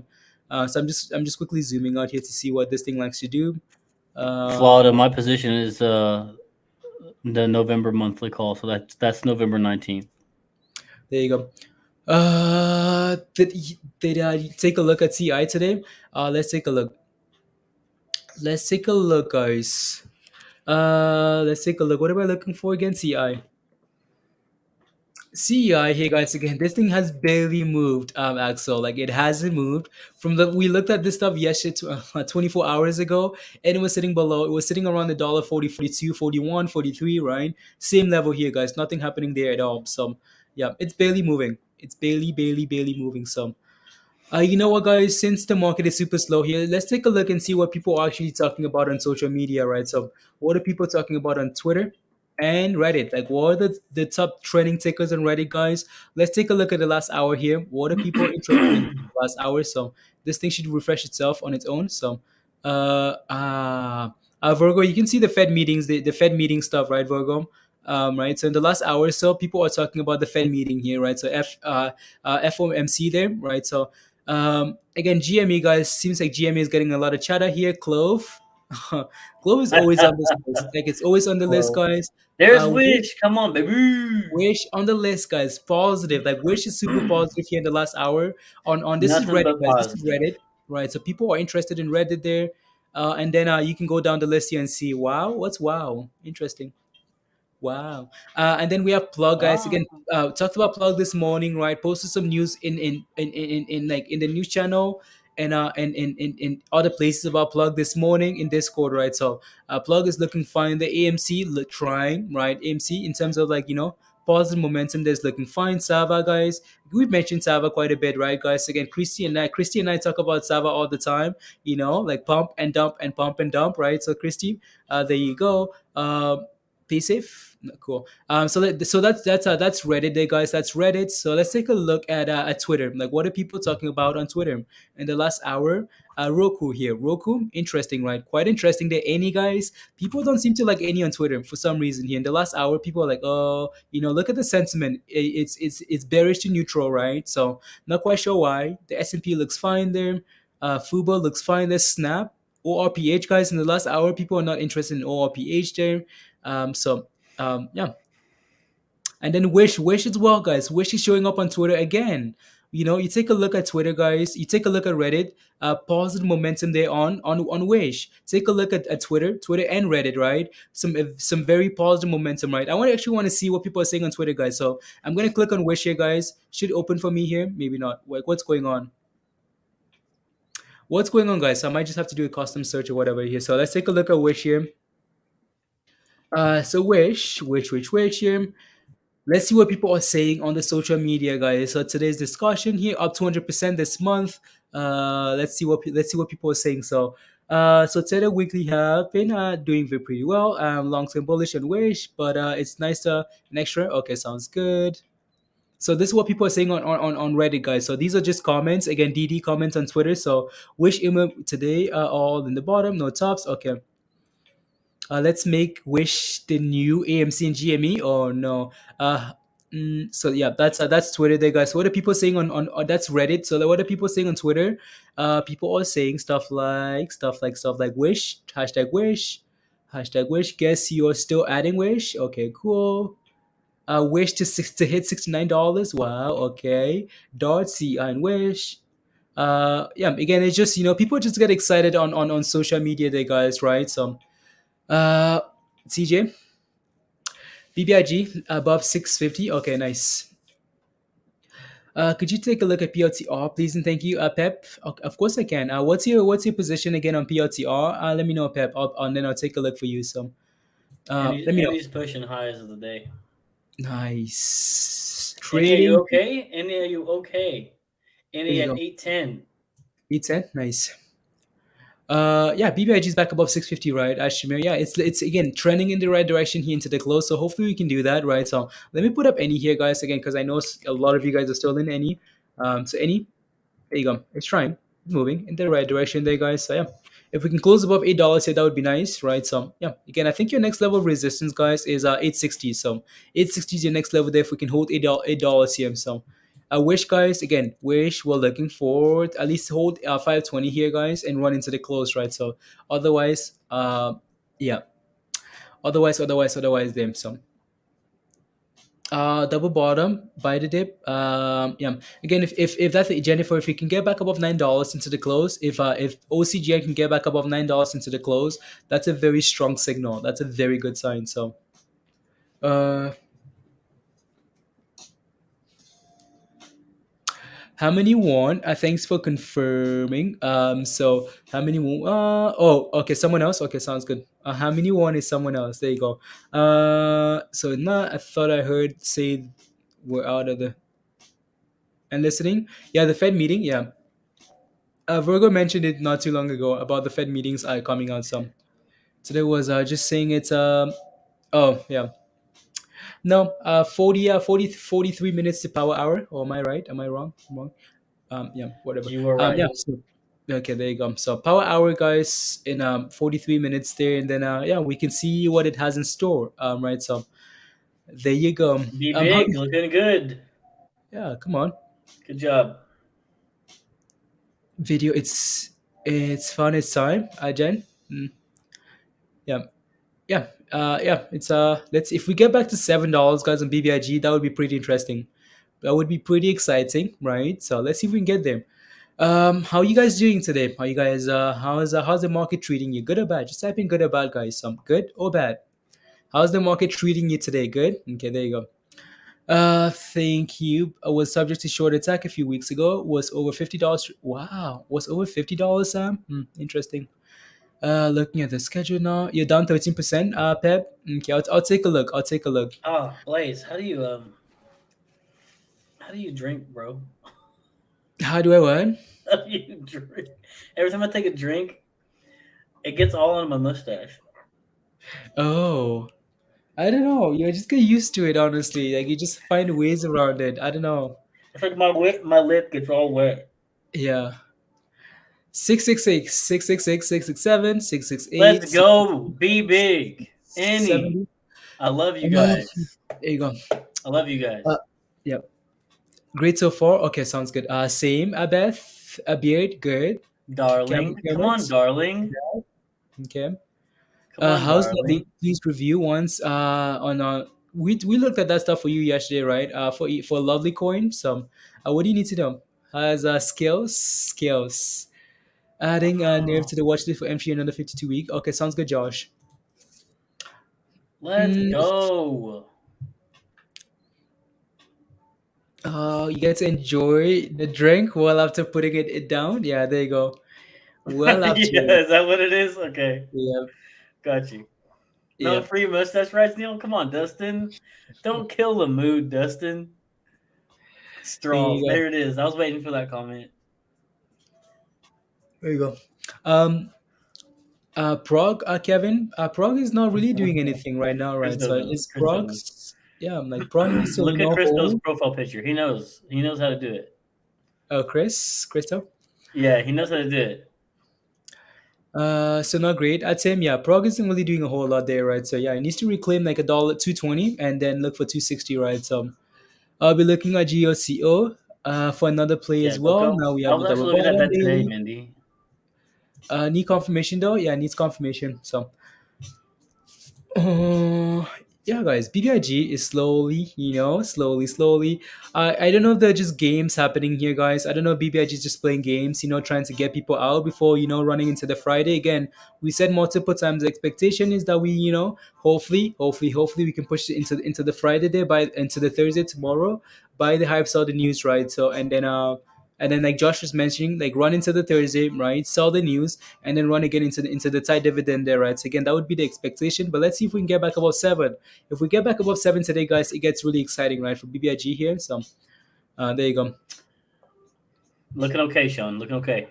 So I'm just quickly zooming out here to see what this thing likes to do. Flawed. My position is the November monthly call, so that's November 19th. There you go. Did I take a look at CI today? Let's take a look. Let's take a look, guys. Let's take a look. What am I looking for again? CI. CI here, guys. Again, this thing has barely moved, Axel. Like it hasn't moved we looked at this stuff yesterday, 24 hours ago, and it was sitting below. It was sitting around the dollar 40, 42, 41, 43, right? Same level here, guys. Nothing happening there at all. So yeah, it's barely moving. It's barely moving. So you know what, guys? Since the market is super slow here, let's take a look and see what people are actually talking about on social media, right? So, what are people talking about on Twitter and Reddit? Like, what are the top trending tickers on Reddit, guys? Let's take a look at the last hour here. What are people interested in the last hour? So, this thing should refresh itself on its own. So, Virgo, you can see the Fed meetings, the Fed meeting stuff, right, Virgo? Right. So in the last hour or so, people are talking about the Fed meeting here, right? So FOMC there, right? So again, GME, guys, seems like GME is getting a lot of chatter here. Clove. Clove is always on this list. Like it's always on the list, guys. There's Wish. Come on, baby. Wish on the list, guys. Positive. Like Wish is super positive here in the last hour. On this is Reddit, guys. This is Reddit, right? So people are interested in Reddit there. And then you can go down the list here and see. Wow, what's wow? Interesting. Wow. And then we have Plug, guys. Again, talked about Plug this morning, right? Posted some news in like in the news channel and in other places about Plug this morning in Discord, right? So Plug is looking fine. The AMC trying, right? AMC in terms of like positive momentum that's looking fine. Sava, guys, we've mentioned Sava quite a bit, right, guys? Again, Christy and I talk about Sava all the time, like pump and dump and pump and dump, right? So Christy, there you go. Be safe. Cool. So that's Reddit there, guys. That's Reddit. So let's take a look at Twitter. Like, what are people talking about on Twitter in the last hour? Roku here. Roku, interesting, right? Quite interesting there. Any guys? People don't seem to like any on Twitter for some reason here. In the last hour, people are like, oh, look at the sentiment. It's bearish to neutral, right? So not quite sure why. The S&P looks fine there. Fubo looks fine. There's Snap. ORPH, guys, in the last hour, people are not interested in ORPH there. Yeah. And then Wish as well, guys. Wish is showing up on Twitter again. You take a look at Twitter, guys. You take a look at Reddit. Positive momentum there on Wish. Take a look at Twitter and Reddit, right? Some very positive momentum, right? I actually want to see what people are saying on Twitter, guys. So I'm gonna click on Wish here, guys. Should open for me here, maybe not. Like, what's going on? What's going on, guys? So I might just have to do a custom search or whatever here. So let's take a look at Wish here. So Wish here. Let's see what people are saying on the social media, guys. So today's discussion here up 200% this month. Let's see what people are saying. So today weekly have been doing pretty well. Long term bullish and Wish, but it's nice to an extra. Okay, sounds good. So this is what people are saying on Reddit, guys. So these are just comments. Again, DD comments on Twitter. So Wish image today all in the bottom, no tops. Okay. Let's make Wish the new AMC and GME. Oh no. So yeah, that's Twitter there, guys. So what are people saying on that's Reddit? So what are people saying on Twitter? People are saying stuff like Wish, hashtag Wish. Guess you're still adding Wish. Okay, cool. Wish to hit $69. Wow. Okay. Darcy and Wish. Yeah. Again, it's just people just get excited on social media there, guys. Right. So. CJ, BBIG above 650. Okay, nice. Could you take a look at PLTR, please, and thank you, Pep? Of course I can. What's your position again on PLTR? Let me know, Pep, and then I'll take a look for you. So, let me know. Andy's pushing highs of the day. Nice. Andy, are you okay? Andy, are you okay? Andy at 810. 810, nice. Yeah, BBIG is back above 650, right? Ashimir, yeah, it's again trending in the right direction here into the close. So hopefully we can do that, right? So let me put up any here, guys, again, because I know a lot of you guys are still in any. So any, there you go. It's trying, moving in the right direction there, guys. So yeah, if we can close above $8 here, that would be nice, right? So yeah, again, I think your next level of resistance, guys, is 860. So 860 is your next level there. If we can hold $8 here, so. Wish, guys, again, Wish, we're looking forward at least hold 520 here, guys, and run into the close, right? So otherwise, yeah, otherwise them. So double bottom, buy the dip. Yeah, again, if that's Jennifer, if you can get back above $9 into the close, if OCGN can get back above $9 into the close, that's a very strong signal. That's a very good sign. So how many won? Thanks for confirming. So how many won? Oh, okay, someone else. Okay, sounds good. How many won is someone else? There you go. So now I thought I heard say we're out of the and listening. Yeah, the Fed meeting. Yeah. Virgo mentioned it not too long ago about the Fed meetings coming out. Some today was just saying it's oh yeah. No, 43 minutes to power hour. Or am I right? Am I wrong? I'm wrong. Yeah, whatever. You were right. Yeah. So, okay, there you go. So power hour, guys, in 43 minutes there, and then yeah, we can see what it has in store. Right. So there you go. Be big, looking good. Yeah, come on. Good job. Video, it's fun. It's time, Jen. Yeah. Yeah, yeah. It's let's if we get back to $7, guys, on BBIG, that would be pretty interesting. That would be pretty exciting, right? So let's see if we can get there. How are you guys doing today? How you guys? How's the market treating you? Good or bad? Just type in good or bad, guys. Some good or bad. How's the market treating you today? Good. Okay, there you go. Thank you. I was subject to short attack a few weeks ago. Was over $50. Wow, was over $50, Sam. Interesting. Looking at the schedule now, you're down 13%. Pep. Okay, I'll take a look. Oh, Blaze, how do you drink, bro? How do I what? How do you drink? Every time I take a drink, it gets all on my mustache. Oh, I don't know. You just get used to it, honestly. Like you just find ways around it. I don't know. It's like my lip gets all wet. Yeah. 666, 666, 667, 668. Let's go. Be big. Annie. I love you guys. There you go. I love you guys. Yep. Great so far. Okay, sounds good. Same. Beth, Beard, good. Darling. Come on, darling. Okay. Come on, How's Lovely? darling. Please review once on we looked at that stuff for you yesterday, right? For Lovely Coin. So what do you need to know? Has skills. Adding nerve to the watch list for entry another 52-week. Okay, sounds good, Josh. Let's go. You get to enjoy the drink well after putting it down. Yeah, there you go. Well after. Yeah, is that what it is? Okay. Yeah. Got you. No Yeah. free mustache rides, Neil. Come on, Dustin. Don't kill the mood, Dustin. Straws. There you go. There it is. I was waiting for that comment. There you go. PROG, Kevin. PROG is not really doing anything right now, right? Chris So doesn't. it's Chris PROG. doesn't. Yeah, I'm like PROG needs to Look at Christo's hold. profile picture. He knows. He knows how to do it. Oh, Christo. Yeah, he knows how to do it. So not great. I'd say yeah, PROG isn't really doing a whole lot there, right? So yeah, it needs to reclaim like $1.220 and then look for 260, right? So I'll be looking at GOCO for another play Yeah, as well. Coco. Now we I have was the actually double looking at bottom that today, daily. Mindy. Need confirmation though. Yeah, needs confirmation. So yeah, guys, BBIG is slowly, slowly. I don't know if they're just games happening here, guys. I don't know if BBIG is just playing games, trying to get people out before, running into the Friday. Again, we said multiple times the expectation is that we, hopefully we can push it into the Friday day into the Thursday tomorrow by the hype sell the news, right? So and then like Josh was mentioning, like run into the Thursday, right? Sell the news and then run again into the tight dividend there, right? So again, that would be the expectation. But let's see if we can get back above 7. If we get back above 7 today, guys, it gets really exciting, right? For BBIG here. So there you go. Looking okay, Sean. Looking okay.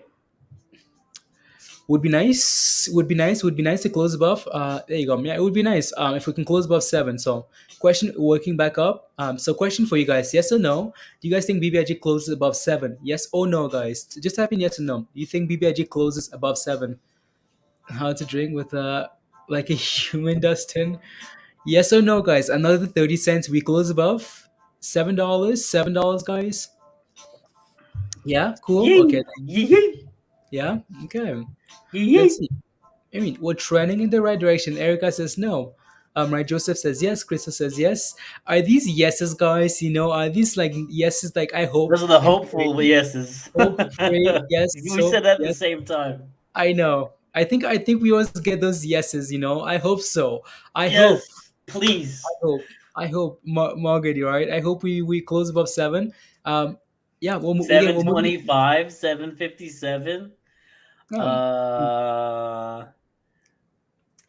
Would be nice to close above. There you go. Yeah, it would be nice if we can close above 7. So question working back up. So question for you guys, yes or no? Do you guys think BBIG closes above 7? Yes or no, guys? Just type in yes or no. Do you think BBIG closes above 7? How to drink with like a human, Dustin? Yes or no, guys? Another 30 cents. We close above $7. $7, guys. Yeah, cool. Yee. Okay. Yee. Yeah. Okay. Yee. Let's see. I mean, we're trending in the right direction. Erica says no. Right. Joseph says yes. Crystal says yes. Are these yeses, guys? Are these like yeses? Like I hope. Those are the hopeful yeses. Hope, pray, yes. We said that at yes. the same time. I know. I think we always get those yeses. I hope so. I Yes, hope. please. I hope. Margaret, you right? I hope we close above 7. Yeah. We'll 725, 757.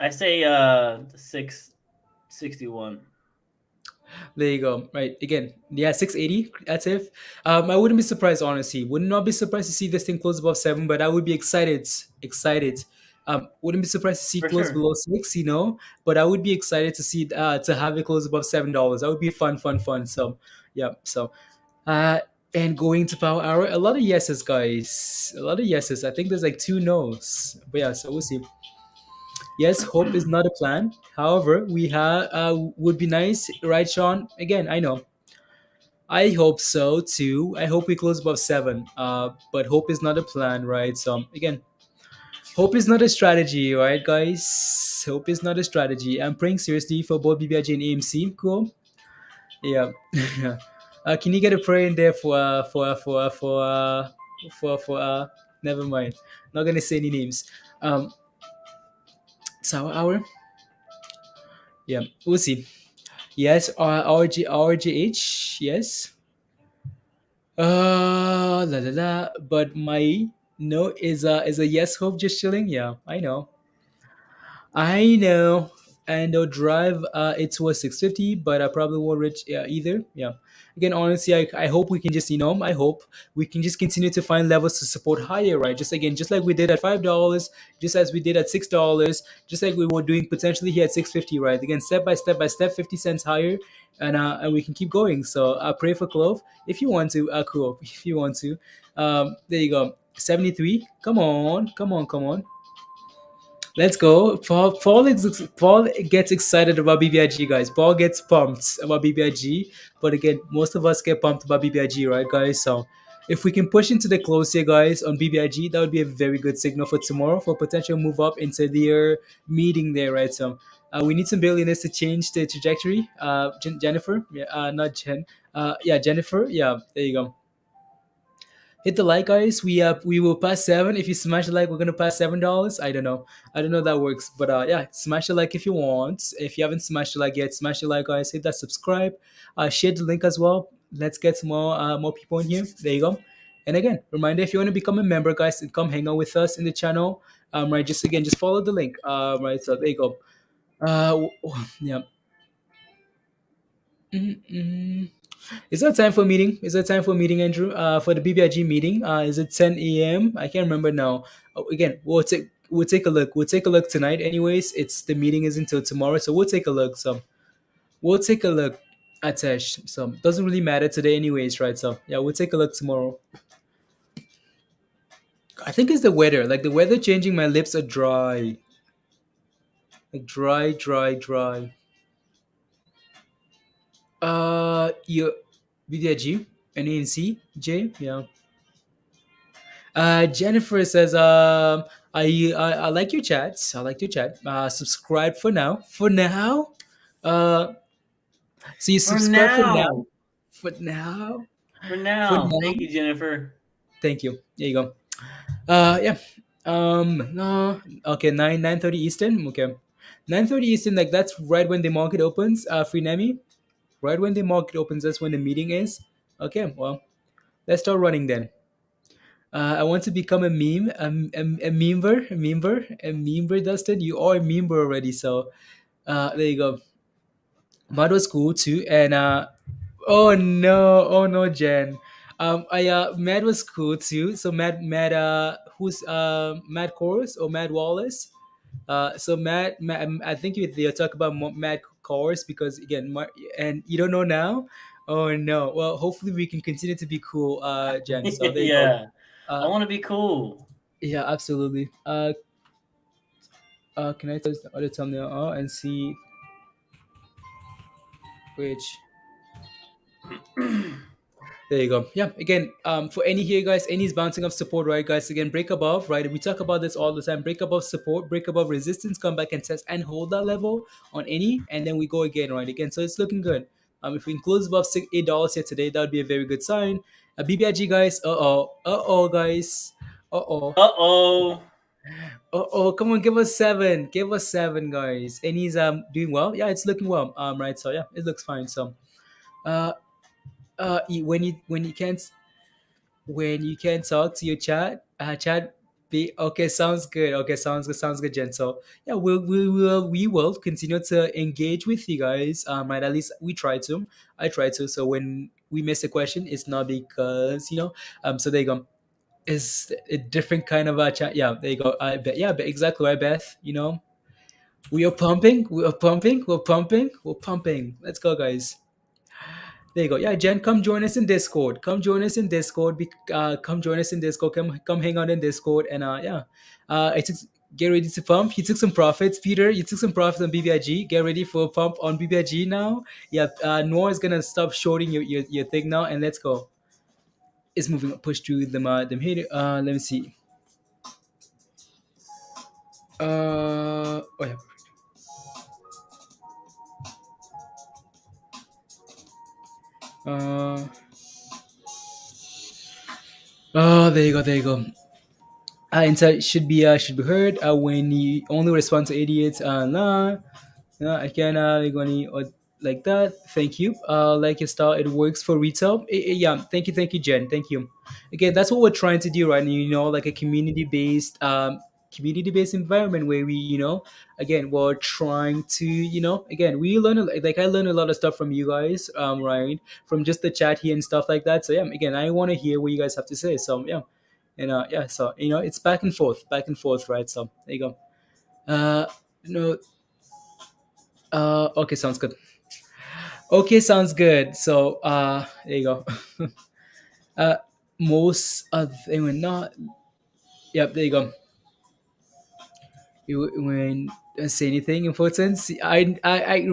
I say 661. There you go. Right. Again, yeah, 680. That's it. I wouldn't be surprised, honestly. Would not be surprised to see this thing close above 7, but I would be excited. Wouldn't be surprised to see For close sure. below 6, but I would be excited to see to have it close above $7. That would be fun. So yeah. So and going to power hour, a lot of yeses, guys. A lot of yeses. I think there's like 2 no's. But yeah, so we'll see. Yes, hope is not a plan. However, we have would be nice, right, Sean? Again, I know. I hope so too. I hope we close above 7. But hope is not a plan, right? So again, hope is not a strategy, right, guys? Hope is not a strategy. I'm praying seriously for both BBIG and AMC. Cool. Yeah. Can you get a prayer in there for never mind. Not gonna say any names. Sour hour. Yeah, we'll see. Yes, RGH. Yes. La la la. But my no is a yes. Hope just chilling. Yeah, I know. And they'll drive it towards 650, but I probably won't reach either. Yeah. Again, honestly, I hope we can just, I hope we can just continue to find levels to support higher, right? Just like we did at $5, just as we did at $6, just like we were doing potentially here at 650, right? Again, step by step, 50 cents higher, and we can keep going. So I pray for Clove if you want to, cool, if you want to. There you go. 73. Come on. Let's go. Paul gets excited about BBIG, guys. Paul gets pumped about BBIG. But again, most of us get pumped about BBIG, right, guys? So If we can push into the close here, guys, on BBIG, that would be a very good signal for tomorrow for potential move up into their meeting there, right? So we need some billionaires to change the trajectory. Jennifer, yeah, not Jen. Yeah, Jennifer. Yeah, there you go. Hit the like, guys. We will pass 7. If you smash the like, we're gonna pass $7. I don't know. I don't know if that works, but yeah, smash the like if you want. If you haven't smashed the like yet, smash the like, guys. Hit that subscribe. Share the link as well. Let's get some more people in here. There you go. And again, reminder, if you want to become a member, guys, and come hang out with us in the channel, right? Just follow the link. Right. So there you go. Yeah. Mm-mm. Is that time for a meeting? Is that time for a meeting, Andrew? For the BBIG meeting? Is it 10 a.m.? I can't remember now. Again, we'll take a look. We'll take a look tonight. Anyways, it's the meeting is until tomorrow, so we'll take a look. So we'll take a look at Tesh. So doesn't really matter today, anyways, right? So yeah, we'll take a look tomorrow. I think it's the weather. Like the weather changing, my lips are dry. Like dry, dry, dry. You BBIG and ANC J, yeah. Jennifer says, I like your chats. I like your chat. Subscribe for now. For now. So you For subscribe for now. now. For now. For For now. now. Thank you, Jennifer. Thank you. There you go. Yeah. No. Okay. 9:30 Eastern. Okay. 9:30 Eastern. Like that's right when the market opens. Free Nami. Right when the market opens, that's when the meeting is. Okay. Well, let's start running then. I want to become a meme, a member, Dustin. You are a member already, so there you go. Mad was cool too, and oh no, Jen. I Mad was cool too. So who's Mad Chorus or Mad Wallace? So Matt, I think you're talking about Mad Chorus because again, and you don't know now. Oh no. Well, hopefully we can continue to be cool, Jen. So there you go. Yeah. I want to be cool. Yeah, absolutely. Can I tell the other thumbnail and see which? There you go. Yeah. Again, for any here, guys, any's bouncing up support, right, guys? Again, break above, right? We talk about this all the time. Break above support, break above resistance, come back and test and hold that level on any, and then we go again, right? Again, so it's looking good. If we can close above $8 here today, that would be a very good sign. BBIG, guys. Guys. Uh-oh. Come on, give us 7. Give us 7, guys. And he's doing well. Yeah, it's looking well. Right. So yeah, it looks fine. So uh when you can't talk to your chat be okay, sounds good. Okay, sounds good, Jen. So yeah, we will continue to engage with you guys. Right, at least we try to. I try to. So when we miss a question, it's not because so there you go. Is a different kind of a chat. Yeah, there you go. I bet. Yeah, but exactly right, Beth. We are pumping. We are pumping. We're pumping. We're pumping. Let's go, guys. There you go. Yeah, Jen, come join us in Discord. Come join us in Discord. Come join us in Discord. Come hang out in Discord. And yeah, get ready to pump. You took some profits, Peter. You took some profits on BBIG. Get ready for a pump on BBIG now. Yeah, Noah is gonna stop shorting your thing now, and let's go. It's moving up, push through them here. Let me see. Oh yeah. There you go. There you go. Insight should be heard when you only respond to idiots. I can like that. Thank you. Like your style, it works for retail. Yeah. Thank you, Jen. Thank you. Again, that's what we're trying to do, right? Like a community based environment where we, again, we're trying to, again, we learn like I learned a lot of stuff from you guys, right? From just the chat here and stuff like that. So yeah, again, I want to hear what you guys have to say. So yeah. And yeah, so it's back and forth, right? So there you go. No. Okay, sounds good. Okay, sounds good. So there you go. Most of when not. Yep, there you go. When say anything important, I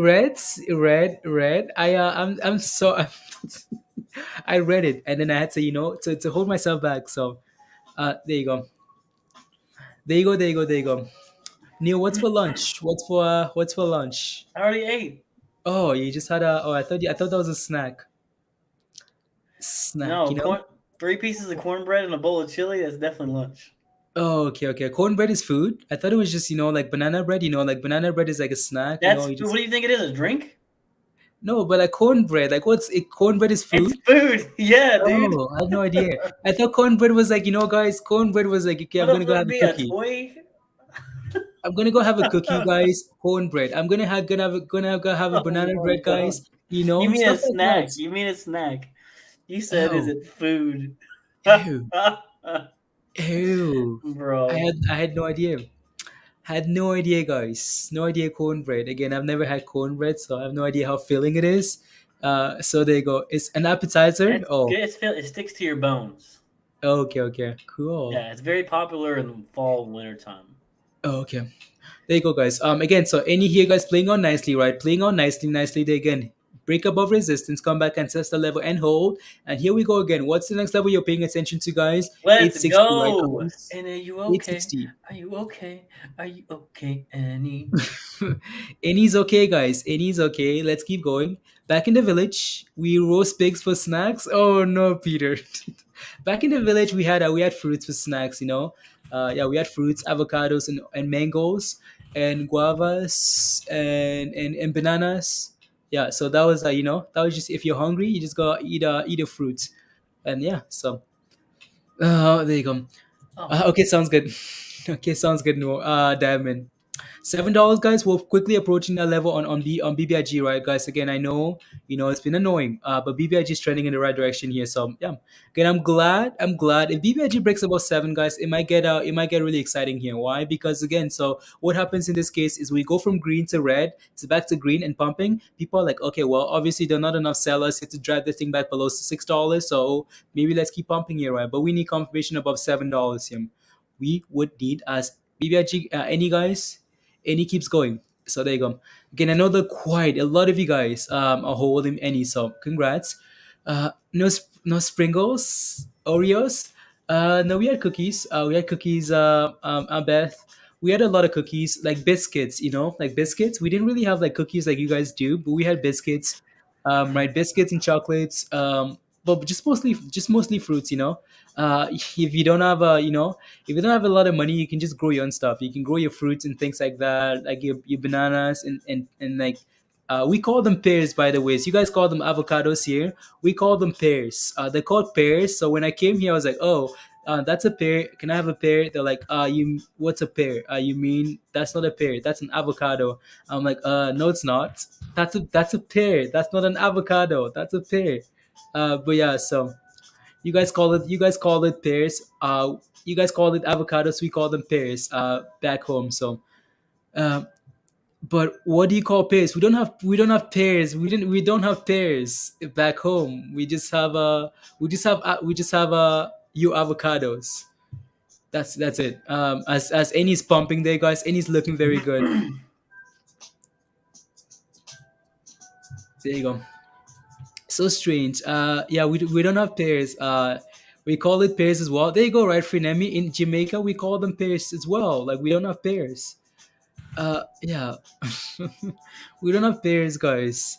read. I'm so I read it, and then I had to, to hold myself back. So, there you go. There you go. There you go. There you go. Neil, what's for lunch? What's for lunch? I already ate. Oh, you just had a. Oh, I thought that was a snack. Snack, No, corn. 3 pieces of cornbread and a bowl of chili. That's definitely lunch. Oh, okay, okay. Cornbread is food. I thought it was just, like banana bread. Like banana bread is like a snack. That's You just what do you think it is? A drink? no, but like cornbread. Like what's it? Cornbread is food. It's food. Yeah, dude. Oh, I have no idea. I thought cornbread was like, guys. Cornbread was like, okay, I'm What gonna else go would have it a be? A cookie. toy? I'm gonna go have a cookie, guys. Cornbread. I'm gonna have a Oh banana my bread, god. guys. You mean a Stuff like snack? that. You mean a snack? You said, is Oh, it food? ew, ew. Bro. I had no idea. Had no idea, guys. No idea cornbread. Again, I've never had cornbread, so I have no idea how filling it is. So there you go. It's an appetizer. It's Oh, good. It sticks to your bones. okay, okay, cool. Yeah, it's very popular in fall and winter time. Oh, okay. There you go, guys. Again, so any here, guys, playing on nicely, right? Playing on nicely. They again break above resistance, come back and test the level and hold. And here we go again. What's the next level you're paying attention to, guys? Let's 860, right, go. guys? And are you okay? 860. Are you okay? Are you okay, Annie? Any's okay, guys. Any's okay. Let's keep going. Back in the village, we roast pigs for snacks. Oh no, Peter. Back in the village, we had fruits for snacks. Yeah, we had fruits, avocados, and mangoes, and guavas, and bananas. Yeah, so that was that was just if you're hungry, you just go eat a fruit, and yeah, so there you go. Oh, Okay, sounds good. Okay, sounds good. No, Diamond. $7, guys. We're quickly approaching that level on BBIG, right, guys? Again, I know it's been annoying, but BBIG is trending in the right direction here. So yeah, again, I'm glad. If BBIG breaks above 7, guys, it might get really exciting here. Why? Because again, so what happens in this case is we go from green to red to back to green and pumping. People are like, okay, well, obviously there are not enough sellers here to drive this thing back below $6. So maybe let's keep pumping here, right? But we need confirmation above $7 here. We would need as BBIG any guys. And he keeps going. So there you go. Again, I know that quite a lot of you guys are holding any. So congrats. No sprinkles, Oreos. No, we had cookies. Beth. We had a lot of cookies, like biscuits. Like biscuits. We didn't really have like cookies like you guys do, but we had biscuits. Right, biscuits and chocolates. But just mostly fruits. If you don't have if you don't have a lot of money, you can just grow your own stuff. You can grow your fruits and things like that, like your bananas and like we call them pears, by the way. So you guys call them avocados here. We call them pears. They're called pears. So when I came here, I was like, oh, that's a pear. Can I have a pear? They're like, what's a pear? You mean that's not a pear? That's an avocado. I'm like, no, it's not. That's a pear. That's not an avocado. That's a pear. But yeah, so you guys call it pears. You guys call it avocados. We call them pears. Back home. So, but what do you call pears? We don't have pears. We don't have pears back home. We just have you avocados. That's it. As Annie's pumping there, guys. Annie's looking very good. There you go. So strange. Yeah, we don't have pears. We call it pears as well. There you go, right, Frenemy? In Jamaica, we call them pears as well. Like we don't have pears. Yeah, we don't have pears, guys.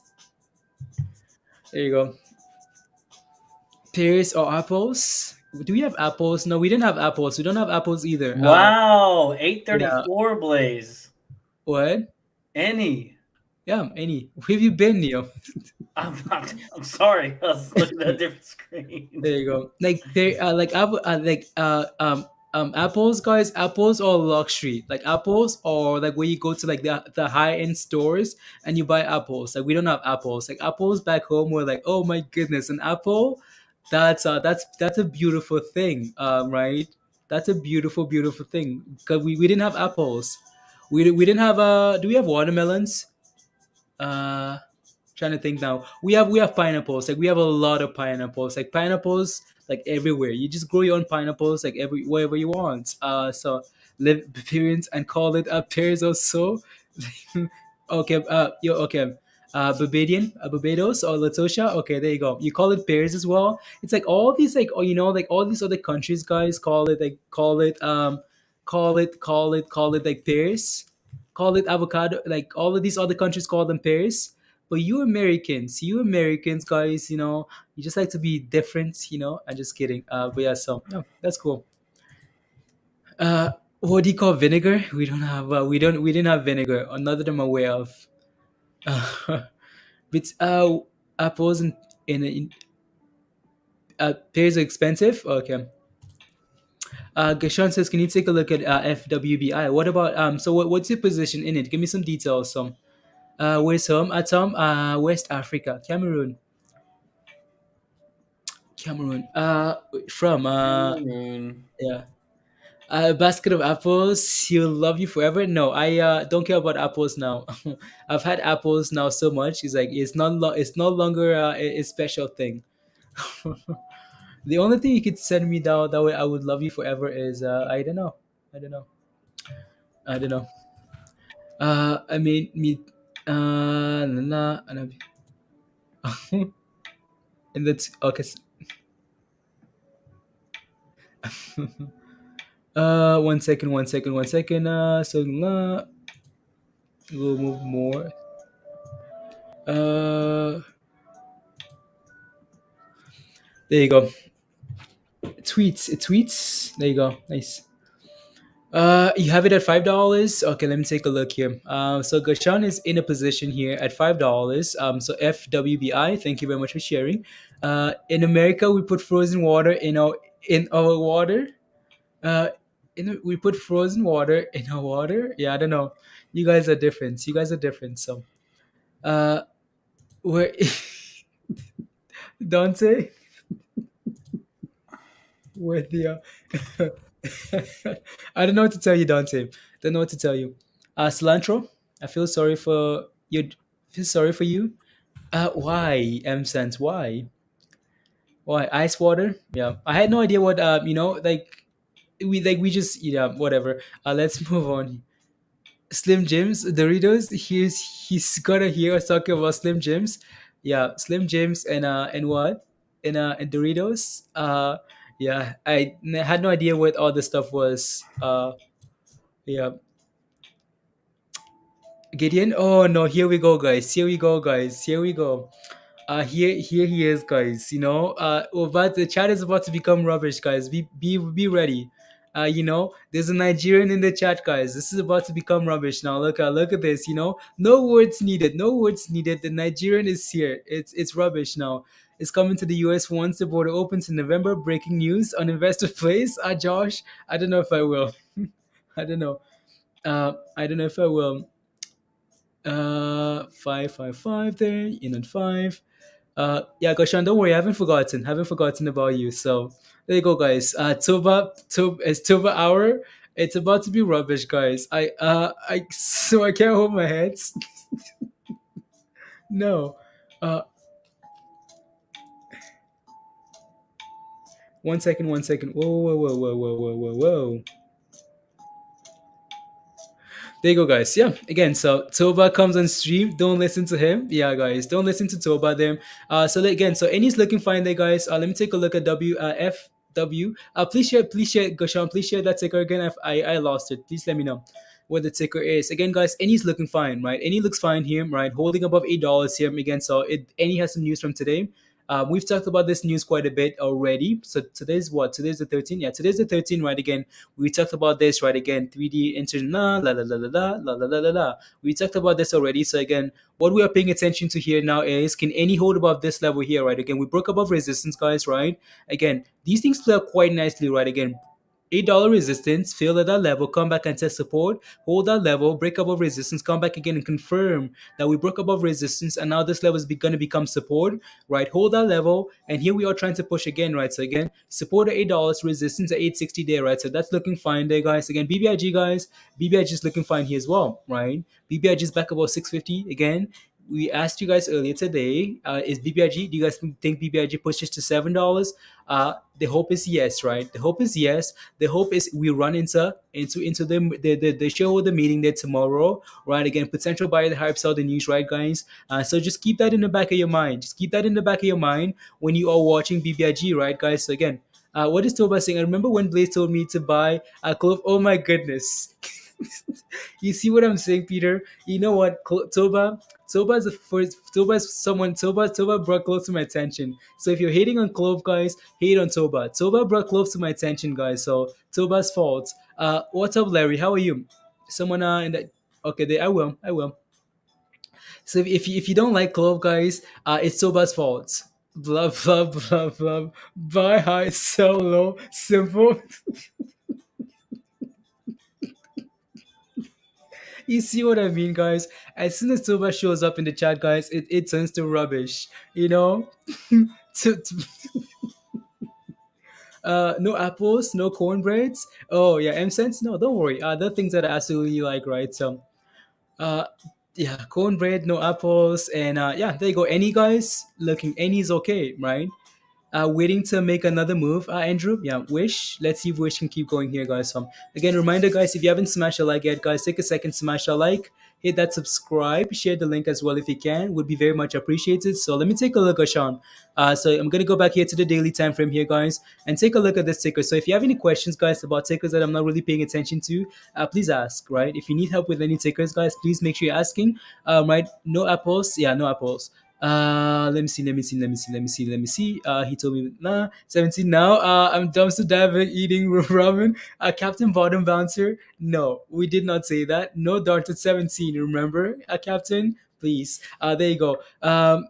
There you go. Pears or apples? Do we have apples? No, we didn't have apples. We don't have apples either. wow. Yeah. 834 Blaze. What? Any. Yeah, Annie. Where have you been, Neo? I'm sorry. I was looking at a different screen. There you go. Like they apples, guys. Apples or luxury. Like apples or like where you go to like the high end stores and you buy apples. Like we don't have apples. Like apples back home we're like, oh my goodness, an apple. That's a beautiful thing. Right. That's a beautiful thing because we didn't have apples. We didn't have do we have watermelons? Uh, Trying to think now. We have pineapples. Like we have a lot of pineapples. Like pineapples like everywhere. You just grow your own pineapples like wherever you want. So live experience and call it pears or so. Okay. Okay. Barbados or Latosha. Okay, there you go. You call it pears as well. It's like all these like like all these other countries, guys, call it like pears, call it avocado. Like all of these other countries call them pears. But you Americans, guys, you just like to be different. I'm just kidding. But yeah, so no, that's cool. What do you call vinegar? We don't have. We didn't have vinegar. Or none that I'm aware of. But apples in pears are expensive. Okay. Gashan says, can you take a look at FWBI? What about So what's your position in it? Give me some details. Where's home? At home, West Africa, Cameroon. From yeah. A basket of apples, he'll love you forever. No, I don't care about apples now. I've had apples now so much. It's like it's no longer a special thing. The only thing you could send me down that way I would love you forever is I don't know. I don't know. I don't know. I mean me nah, and that's okay. One second. So we'll move more. There you go. Tweets. There you go. Nice. You have it at $5. Okay, let me take a look here. So Gashan is in a position here at $5. So FWBI, thank you very much for sharing. In America, we put frozen water in our water. We put frozen water in our water. Yeah, I don't know. You guys are different. So, where Dante? With the I don't know what to tell you, Dante. Don't know what to tell you. Cilantro. I feel sorry for you. Feel sorry for you. Why? M-Sense. Why? Why? Ice water. Yeah. I had no idea what. We just whatever. Let's move on. Slim Jims, Doritos. He's gonna hear us talking about Slim Jims. Yeah, Slim Jims and what? And Doritos. Yeah, had no idea what all this stuff was. Yeah. Gideon. Oh no, here we go, guys. Here we go. Here he is, guys. The chat is about to become rubbish, guys. Be ready. There's a Nigerian in the chat, guys. This is about to become rubbish now. Look at this. No words needed. The Nigerian is here. It's rubbish now. It's coming to the US once the border opens in November. Breaking news on investor plays. Josh, I don't know if I will. I don't know. I don't know if I will. 555 there. In at 5. Yeah, Goshan, don't worry, I haven't forgotten about you. So there you go, guys. It's Tuba hour. It's about to be rubbish, guys. So I can't hold my head. No. 1 second. Whoa. There you go, guys. Yeah, again, so Toba comes on stream. Don't listen to him. Yeah, guys, don't listen to Toba. Them. So Annie's looking fine there, guys. Let me take a look at FW. Please share, Goshan. Please share that ticker again. I lost it. Please let me know what the ticker is. Again, guys, Annie's looking fine, right? Annie looks fine here, right? Holding above $8 here again. So Annie has some news from today. We've talked about this news quite a bit already. So today's what? Today's the 13th. Yeah, today's the 13th, right? Again, we talked about this, right? Again, 3D internet, la. We talked about this already. So again, what we are paying attention to here now is, can any hold above this level here, right? Again, we broke above resistance, guys, right? Again, these things play out quite nicely, right? Again, $8 resistance, fail at that level, come back and test support, hold that level, break above resistance, come back again and confirm that we broke above resistance, and now this level is going to become support, right? Hold that level, and here we are trying to push again, right? So again, support at $8, resistance at 860 there, right? So that's looking fine there, guys. Again, BBIG, guys, BBIG is looking fine here as well, right? BBIG is back above 650 again. we asked you guys earlier today, is BBIG, do you guys think BBIG pushes to $7? The hope is yes, right? The hope is yes. The hope is we run into the shareholder meeting there tomorrow, right? Again, potential buyer, the hype, sell the news, right, guys? So just keep that in the back of your mind. Just keep that in the back of your mind when you are watching BBIG, right, guys? So again, what is Toba saying? I remember when Blaze told me to buy a clove. Oh my goodness. You see what I'm saying, Peter? You know what, Toba is the first. Toba brought clove to my attention. So if you're hating on clove, guys, hate on Toba. Toba brought clove to my attention, guys. So Toba's fault. What's up, Larry? How are you? Someone in that. Okay, there. I will. So if you don't like clove, guys, it's Toba's fault. Blah blah blah blah. Buy high, sell low. Simple. You see what I mean, guys? As soon as Toba shows up in the chat, guys, it turns to rubbish. You know? To- to- no apples, no cornbreads. Oh yeah, M cents. No, don't worry. The things that I absolutely like, right? So, uh, yeah, cornbread, no apples, and yeah, there you go. Any guys looking? Any's okay, right? Waiting to make another move, Andrew. Yeah, Wish. Let's see if Wish can keep going here, guys. Again, reminder, guys, if you haven't smashed a like yet, guys, take a second, smash a like, hit that subscribe, share the link as well if you can. Would be very much appreciated. So let me take a look, Sean. So I'm gonna go back here to the daily time frame here, guys, and take a look at this ticker. So if you have any questions, guys, about tickers that I'm not really paying attention to, please ask. Right? If you need help with any tickers, guys, please make sure you're asking. Right? No apples. Yeah, no apples. Let me see. He told me, nah, 17 now. I'm dumpster diving, eating ramen. Captain Bottom Bouncer. No, we did not say that. No dart at 17, remember? Captain, please. There you go. So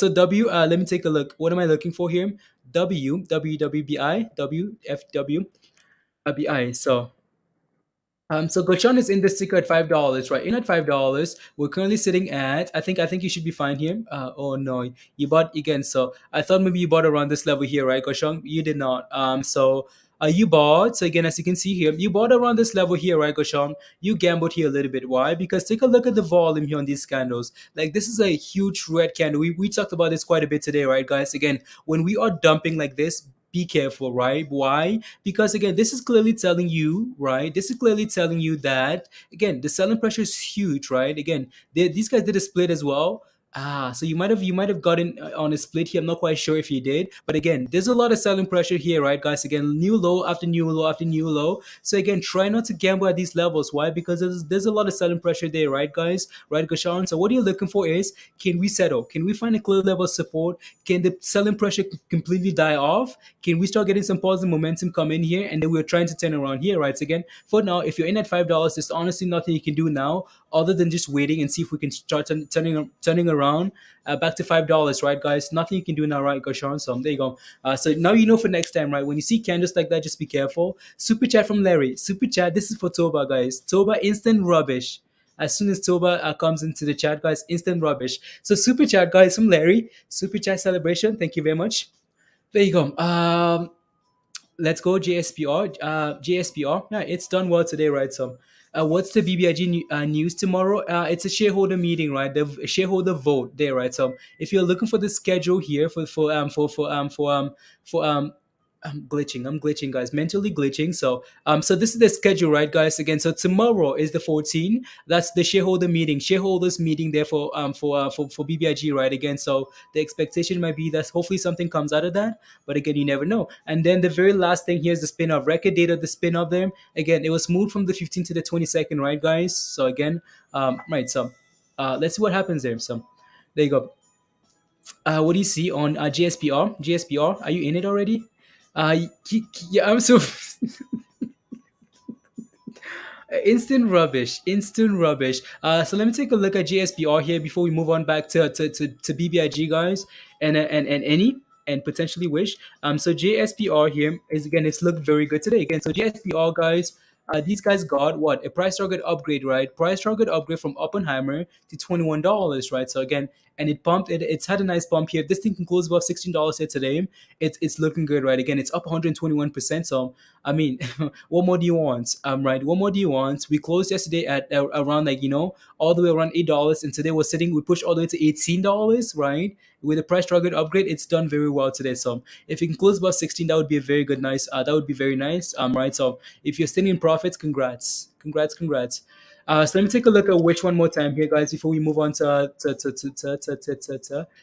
W, let me take a look. What am I looking for here? WWBI, WFW, BI. So Gochon is in the sticker at $5, right? In at $5. We're currently sitting at. I think you should be fine here. Oh no, you bought again. So I thought maybe you bought around this level here, right, Gochon? You did not. So you bought. So again, as you can see here, you bought around this level here, right, Gochon? You gambled here a little bit. Why? Because take a look at the volume here on these candles. Like this is a huge red candle. We talked about this quite a bit today, right, guys? Again, when we are dumping like this, be careful, right? Why? Because again, this is clearly telling you, right? This is clearly telling you that again, the selling pressure is huge, right? Again, these guys did a split as well. So you might have gotten on a split here. I'm not quite sure if you did, but again, there's a lot of selling pressure here, right, guys? Again, new low after new low after new low. So again, try not to gamble at these levels. Why? Because there's a lot of selling pressure there, right, guys? Right, Gashan? So what you're looking for is, can we settle? Can we find a clear level of support? Can the selling pressure completely die off? Can we start getting some positive momentum come in here? And then we're trying to turn around here, right? So again, for now, if you're in at $5, there's honestly nothing you can do now other than just waiting and see if we can start turning around back to $5, right, guys? Nothing you can do now, right, Gashan? So there you go. So now you know for next time, right? When you see candles like that, just be careful. Super chat from Larry. Super chat. This is for Toba, guys. Toba, instant rubbish. As soon as Toba comes into the chat, guys, instant rubbish. So super chat, guys, from Larry. Super chat celebration. Thank you very much. There you go. Let's go JSPR. JSPR. Yeah, it's done well today, right? So, what's the BBIG news tomorrow? It's a shareholder meeting, right? The shareholder vote there, right? So, if you're looking for the schedule here for I'm glitching, guys. Mentally glitching. So this is the schedule, right, guys? Again, so tomorrow is the 14th. That's the shareholders meeting there for BBIG, right? Again, so the expectation might be that hopefully something comes out of that, but again, you never know. And then the very last thing here is the spin-off record date of the spin-off there. Again, it was moved from the 15th to the 22nd, right, guys? So again, right. So let's see what happens there. So there you go. What do you see on JSPR? JSPR, are you in it already? Yeah, I'm so instant rubbish. So let me take a look at JSPR here before we move on back to BBIG, guys, and any and potentially Wish. So JSPR here is again, it's looked very good today. Again, so JSPR, guys, these guys got what, a price target upgrade, right? Price target upgrade from Oppenheimer to $21, right? So again, and it pumped it. It's had a nice bump here. This thing can close above $16 here today. It's looking good, right? Again, it's up 121%. So I mean, what more do you want? Right. What more do you want? We closed yesterday at around like all the way around $8, and today we're sitting. We pushed all the way to $18. Right. With the price target upgrade, it's done very well today. So if you can close above 16, that would be a very good, nice. That would be very nice. Right. So if you're still in profits, congrats, congrats, congrats. So let me take a look at which one more time here, guys, before we move on to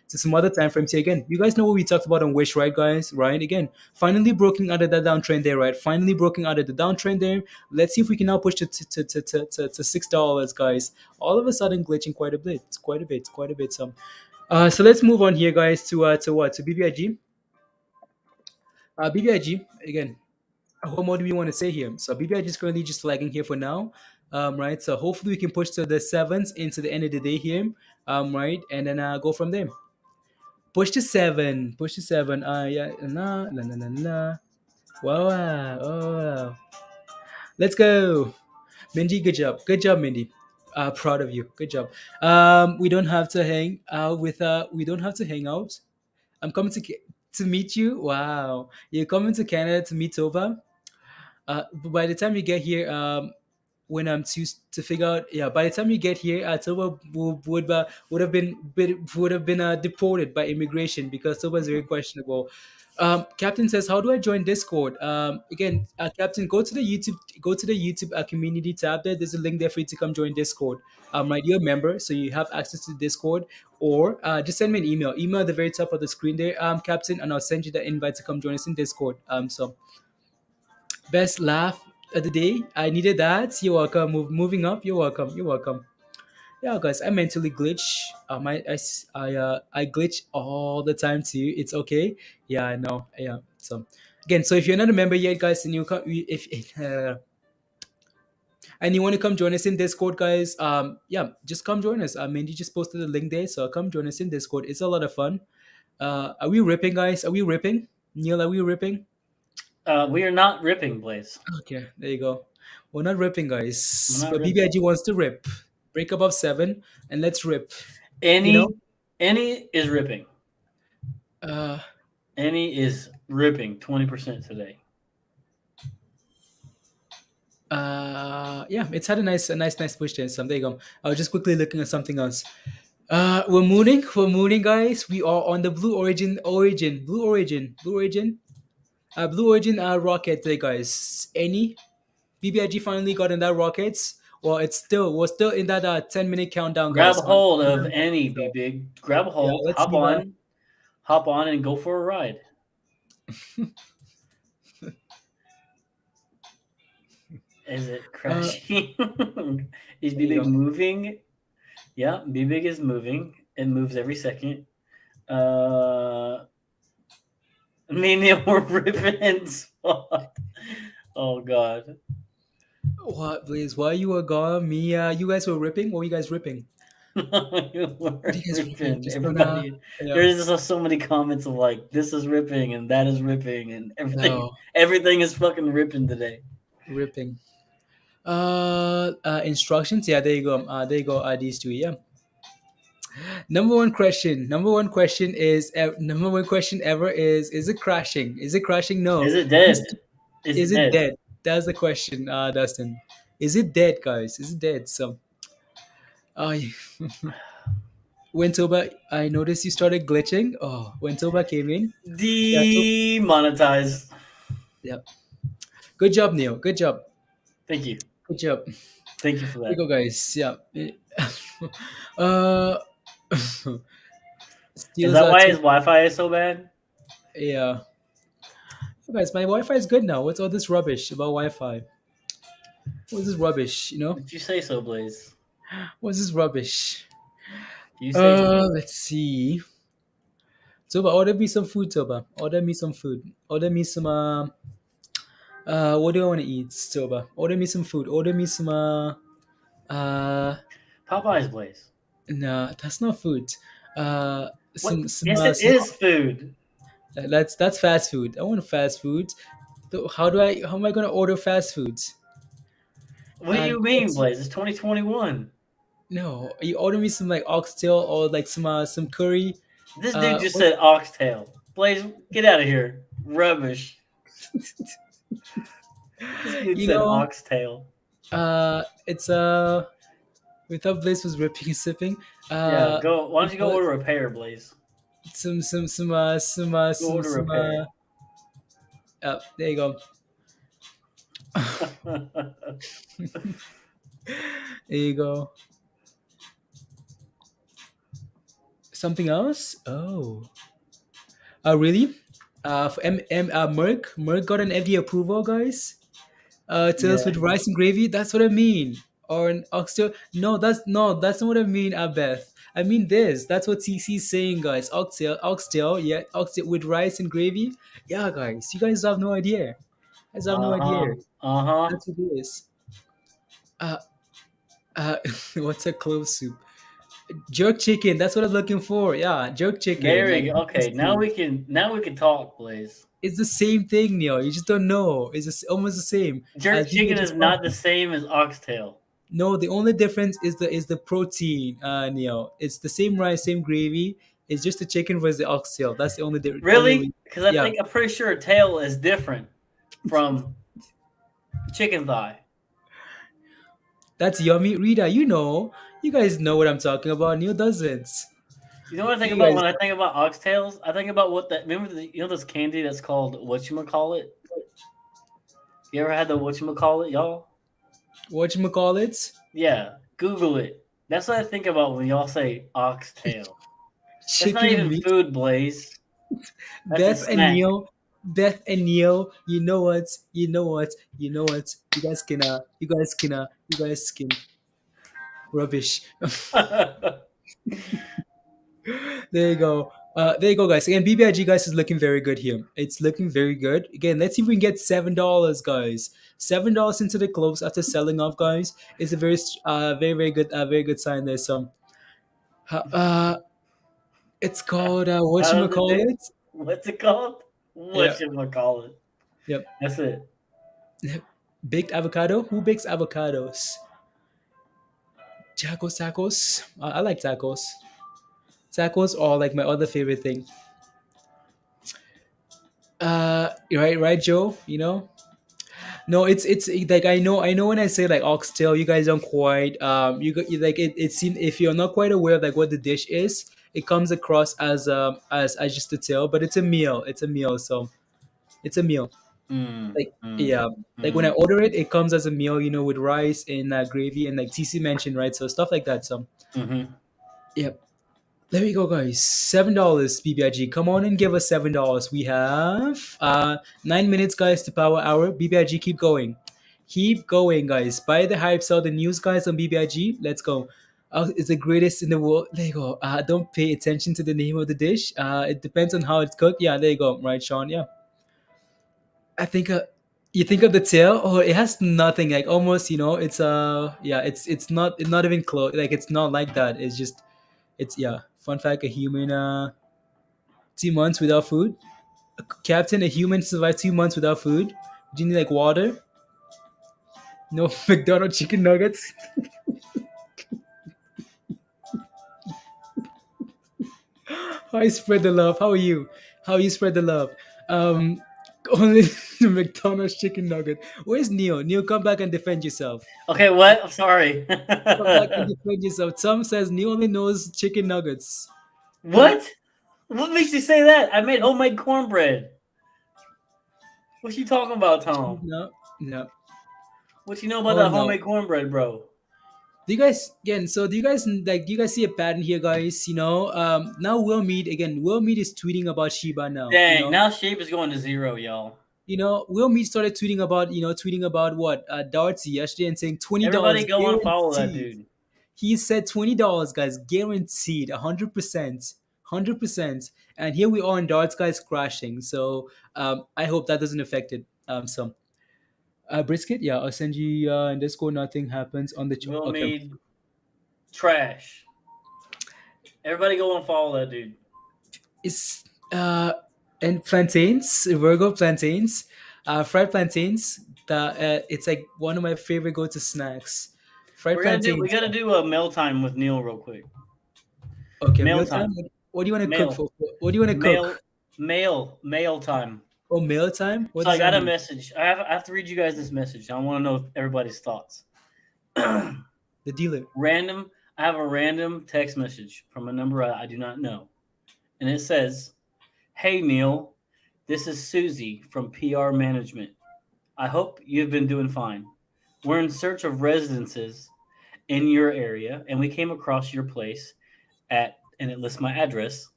some other time frames here. Again, you guys know what we talked about on Wish, right, guys? Right? Again, finally broken out of that downtrend there, right? Finally broken out of the downtrend there. Let's see if we can now push to $6, guys. All of a sudden, glitching quite a bit, quite a bit. So let's move on here, guys, to what? To BBIG. BBIG again. What more do we want to say here? So BBIG is currently just flagging here for now. Right. So hopefully we can push to the 7s into the end of the day here. Right, and then go from there. Push to 7. Push to 7. Yeah. La la la la la. Wow. Wow. Let's go, Mindy. Good job. Good job, Mindy. Proud of you. Good job. We don't have to hang out with. We don't have to hang out. I'm coming to meet you. Wow. You're coming to Canada to meet Tova. But by the time you get here, when I'm to figure out, yeah, by the time you get here, Toba would have been deported by immigration because Toba is very questionable. Captain says, "How do I join Discord?" Again, Captain, go to the YouTube community tab. There's a link there for you to come join Discord. Right, you're a member, so you have access to Discord, or just send me an email. Email at the very top of the screen there, Captain, and I'll send you the invite to come join us in Discord. So. Best laugh of the day. I needed that. You're welcome. Moving up. You're welcome. You're welcome. Yeah, guys. I mentally glitch. I glitch all the time too. It's okay. Yeah, I know. Yeah. So again, so if you're not a member yet, guys, and and you want to come join us in Discord, guys, yeah, just come join us. Mandy just posted the link there, so come join us in Discord. It's a lot of fun. Are we ripping, guys? Are we ripping? Neil, are we ripping? We are not ripping, Blaze. Okay, there you go. We're not ripping, guys. We're not But ripping. BBIG wants to rip. Break above 7 and let's rip. Any is ripping. Uh, Any is ripping 20% today. Yeah, it's had a nice push there. So there you go. I was just quickly looking at something else. We're mooning, guys. We are on the Blue Origin rocket there, guys. Any BBIG finally got in that rockets. Well, we're still in that 10-minute countdown, Grab guys. hold of any BBIG. Grab a hold. let's hop on, and go for a ride. Is it crashing? Is BBIG moving? Yeah, BBIG is moving. It moves every second. Me and Neil were ripping spot. Oh God. What, please? While you were gone, me, you guys were ripping. What were you guys ripping? Ripping. Everybody, there's just so many comments of like, this is ripping and that is ripping and everything. No. Everything is fucking ripping today. Ripping. Instructions. Yeah, there you go. There you go. These two. Yeah. Number one question ever is it crashing? Is it crashing? No. Is it dead? Is it dead? That's the question, Dustin. Is it dead, guys? Is it dead? So, when Toba, I noticed you started glitching. Oh, when Toba came in, demonetized. Yep. Good job, Neil. Good job. Thank you. Good job. Thank you for that. Here you go, guys. Yeah. Is that why his Wi-Fi is so bad? Yeah. Guys, my Wi-Fi is good now. What's all this rubbish about Wi-Fi? What's this rubbish? Did you say so, Blaze? What's this rubbish? You say so. Let's see. Toba, order me some food, Toba. Order me some food. Order me some what do I want to eat, Toba? Order me some food. Order me some Popeye's, Blaze. Nah, that's not food. Yes, it is food. That's fast food. I want fast food. So how am I gonna order fast foods? What do you mean, Blaze? It's 2021. No, you order me some like oxtail or like some curry. This dude just said oxtail. Blaze, get out of here. Rubbish. This dude You said know, oxtail. it's we thought Blaze was ripping and sipping. Yeah, go. Why don't you go but order a pear, Blaze? some Go order a pear. there you go. There you go. Something else? Oh. Really? For Merck got an FDA approval, guys. Tails Yeah. with rice and gravy. That's what I mean. Or an oxtail. That's not what I mean, Beth. I mean this. That's what CC's saying, guys. Oxtail, yeah, oxtail with rice and gravy. Yeah, guys. You guys have no idea. You guys have no idea. That's what it is. Uh, what's a clove soup? Jerk chicken. That's what I was looking for. Yeah, jerk chicken. There like you go. Okay, now we can talk, Blaze. It's the same thing, Neil. You just don't know. It's just almost the same. Jerk as chicken BBIG is not the same as oxtail. No, the only difference is the protein, Neil. It's the same rice, same gravy. It's just the chicken versus the oxtail. That's the only difference. Really? Because Yeah. I'm pretty sure tail is different from chicken thigh. That's yummy. Rita, you guys know what I'm talking about. Neil doesn't. You know what I think You about guys- when I think about oxtails? I think about remember this candy that's called whatchamacallit? You ever had the whatchamacallit, y'all? Whatchamacallit? Yeah, Google it. That's what I think about when y'all say oxtail. That's Chicken not even meat. food, Blaze. That's a Beth and snack. Neil, you know what? You guys can rubbish. There you go. Guys. Again, BBIG guys is looking very good here. It's looking very good. Again, let's see if we can get $7, guys. $7 into the close after selling off, guys. It's a very very good sign there. So, it's called whatchamacallit? What's it called? Yeah. Whatchamacallit. Yep. That's it. Baked avocado. Who bakes avocados? Tacos. I like tacos. Tacos are like my other favorite thing. Right, Joe. No, it's like I know when I say like oxtail, you guys don't quite you like it seems if you're not quite aware of like what the dish is, it comes across as just a tail, but it's a meal. So it's a meal. Like when I order it, it comes as a meal, with rice and gravy and like TC mentioned, right? So stuff like that. So yep. There we go, guys. $7 BBIG. Come on and give us $7. We have 9 minutes, guys, to power hour. BBIG, keep going. Keep going, guys. Buy the hype, sell the news, guys, on BBIG. Let's go. It's the greatest in the world. There you go. Don't pay attention to the name of the dish. It depends on how it's cooked. Yeah, there you go. Right, Sean? Yeah. I think you think of the tail. Oh, it has nothing. Like almost, it's it's not even close. Like it's not like that. It's just. Fun fact: a human 2 months without food. Captain, a human survived 2 months without food. Do you need like water? No McDonald's chicken nuggets. How you spread the love? How are you? How you spread the love? Only the McDonald's chicken nugget. Where's Neil? Neil, come back and defend yourself. Okay, what? I'm sorry. Come back and defend yourself. Tom says Neil only knows chicken nuggets. What? What makes you say that? I made homemade cornbread. What you talking about, Tom? No. What you know about that homemade cornbread, bro? Do you guys see a pattern here, guys? Now Will Mead is tweeting about SHIBA now. Dang, now SHIB is going to zero, y'all. Will Mead started tweeting about what DATS yesterday and saying $20. Everybody go and follow that dude. He said $20, guys, guaranteed, 100%. And here we are in DATS, guys, crashing. So I hope that doesn't affect it. Brisket, yeah, I'll send you in Discord. Nothing happens on the Will Mead, trash. Everybody go and follow that dude. It's and plantains, Virgo plantains, fried plantains. It's like one of my favorite go-to snacks. Fried plantains. We gotta do a mail time with Neil real quick. Okay, mail time. What do you want to cook for? What do you want to cook? Mail time. Oh, mail time? What So I does that got a mean? message. I have to read you guys this message. I want to know everybody's thoughts. The dealer. Random. I have a random text message from a number I do not know, and it says, "Hey Neil, this is Susie from PR Management. I hope you've been doing fine. We're in search of residences in your area, and we came across your place and it lists my address,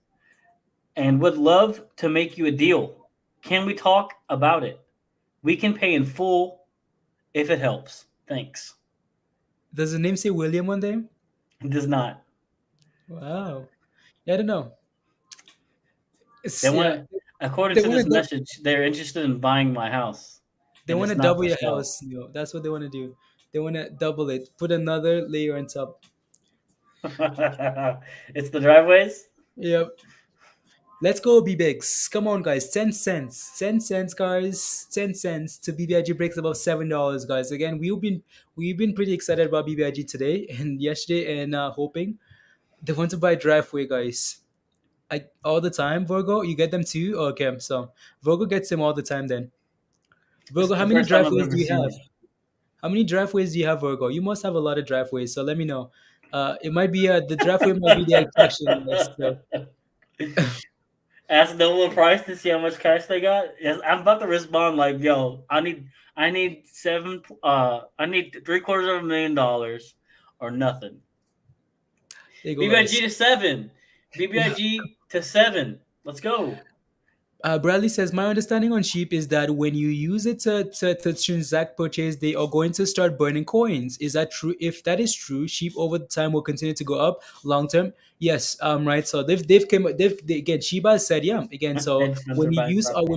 and would love to make you a deal. Can we talk about it? We can pay in full if it helps. Thanks." Does the name say William on there? It does not. Wow. Yeah, I don't know. They Yeah, want, according they to want this to message, they're interested in buying my house, they and want it's to not double for your sale. house. That's what they want to do. They want to double it. Put another layer on top. It's the driveways. Yep. Let's go, BBIGs. Come on, guys. 10 cents. 10 cents, guys. 10 cents to BBIG breaks above $7, guys. Again, we've been pretty excited about BBIG today and yesterday, and hoping they want to buy driveway, guys. All the time, Virgo. You get them too. Okay, so Virgo gets them all the time. Then This Virgo, is how the many first time I've driveways ever do you seen have? it. How many driveways do you have, Virgo? You must have a lot of driveways. So let me know. It might be the driveway might be the attraction list. So. Ask Nolan Price to see how much cash they got. Yes, I'm about to respond like, "Yo, I need I need $750,000 or nothing." There you go, BBIG guys. to 7. BBIG to 7. Let's go. Bradley says, my understanding on sheep is that when you use it to transact purchase, they are going to start burning coins. Is that true? If that is true, sheep over the time will continue to go up long term. Yes, right. So again, Shiba has said, yeah, again. So Hedge funds are buying when property.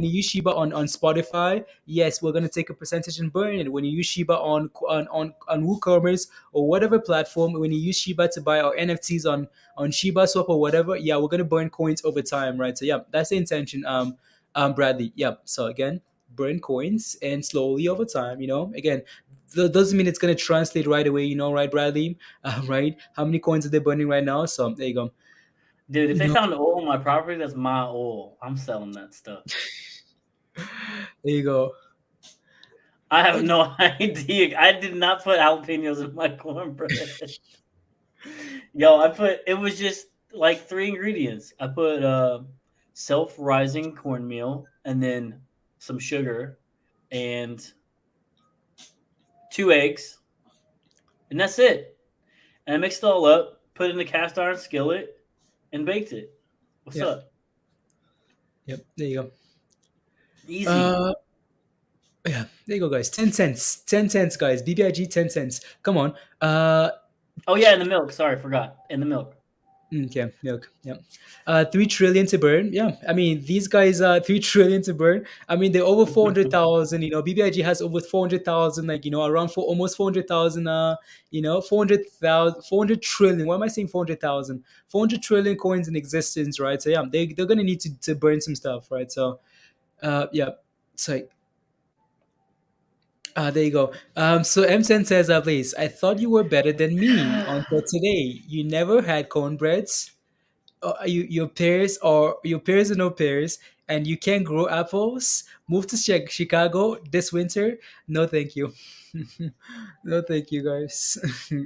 you use Shiba on Spotify, yes, we're gonna take a percentage and burn it. When you use Shiba on WooCommerce or whatever platform, when you use Shiba to buy our NFTs on Shiba Swap or whatever, yeah, we're gonna burn coins over time, right? So yeah, that's the intention. Bradley, yeah. So again, burn coins and slowly over time, again, doesn't mean it's gonna translate right away, right, Bradley? Right? How many coins are they burning right now? So there you go. Dude, if You they know, found oil on my property, that's my oil. I'm selling that stuff. there you go. I have no idea. I did not put jalapenos in my cornbread. Yo, it was just like 3 ingredients. I put self-rising cornmeal and then some sugar and 2 eggs, and that's it. And I mixed it all up, put it in a cast iron skillet, and baked it. What's Yep. up? Yep, there you go. Easy. Yeah, there you go, guys. 10 cents. 10 cents, guys. BBIG 10 cents. Come on. Oh yeah, in the milk. Sorry, forgot. In the milk. Okay, milk. Yeah. 3 trillion to burn. Yeah. I mean, these guys are 3 trillion to burn. I mean, they're over 400,000. BBIG has over 400,000, around almost 400,000, 400,000, 400 trillion. Why am I saying 400,000? 400 trillion coins in existence, right? So, yeah, they're going to need to burn some stuff, right? So, yeah. So, there you go. So MSN says, please, I thought you were better than me until today. You never had cornbreads. Your pears are no pears, and you can't grow apples. Move to Chicago this winter. No, thank you. No, thank you, guys.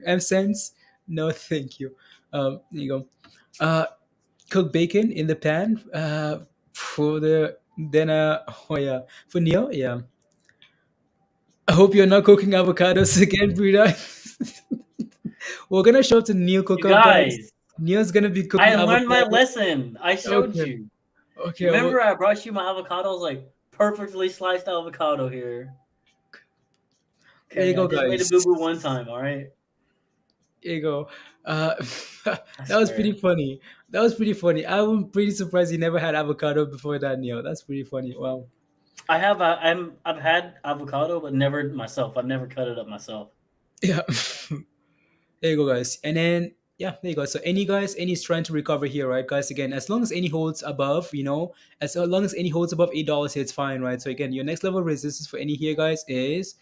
MSense, no, thank you. There you go. Cook bacon in the pan. Oh yeah, for Neil, yeah. I hope you're not cooking avocados again, Brita. We're gonna show up to Neil You cookout, guys. guys, Neil's gonna be cooking I learned my avocado. lesson. I showed Okay. you. Okay. Remember, I brought you my avocados, like perfectly sliced avocado here. There you Okay, I go, just made a guys. boo boo one time. All right. There you go. That I was swear. pretty funny. That was pretty funny. I'm pretty surprised you never had avocado before that, Neil. That's pretty funny. Wow. I have. I've had avocado, but never myself. I've never cut it up myself. Yeah. There you go, guys. And then yeah, there you go. So any's trying to recover here, right, guys? Again, as long as any holds above, as long as any holds above $8, it's fine, right? So again, your next level resistance for any here, guys, is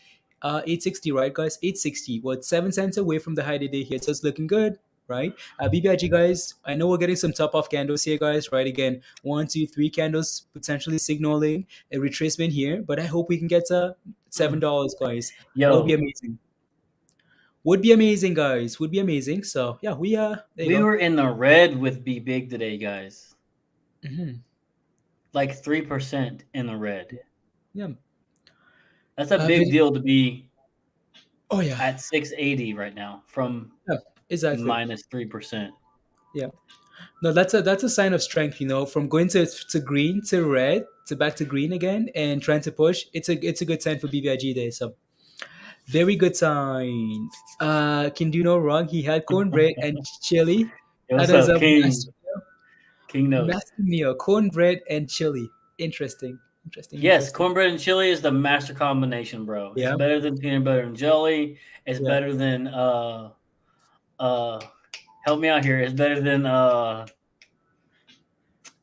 860, right, guys? 860. What 7 cents away from the high today here, so it's looking good. right? BBIG guys, I know we're getting some top off candles here, guys, right? Again, 1, 2, 3 candles potentially signaling a retracement here, but I hope we can get to $7, guys. That would be Yo, amazing. Would be amazing, guys. Would be amazing. So yeah, there you we go. were in the red with BBIG today, guys. Mhm. Like 3% in the red. Yeah. That's a big deal to be Oh yeah. at 680 right now from Yeah, exactly. minus 3%. Yeah. No, that's a sign of strength, from going to green to red to back to green again and trying to push. It's a good sign for BBIG day. So very good sign. Can do no wrong. He had cornbread and chili. Yo, That what's is up, a King? master, King knows. master meal. Cornbread and chili. Interesting. Yes, cornbread and chili is the master combination, bro. Yeah. It's better than peanut butter and jelly. It's Yeah. better than help me out here. It's better than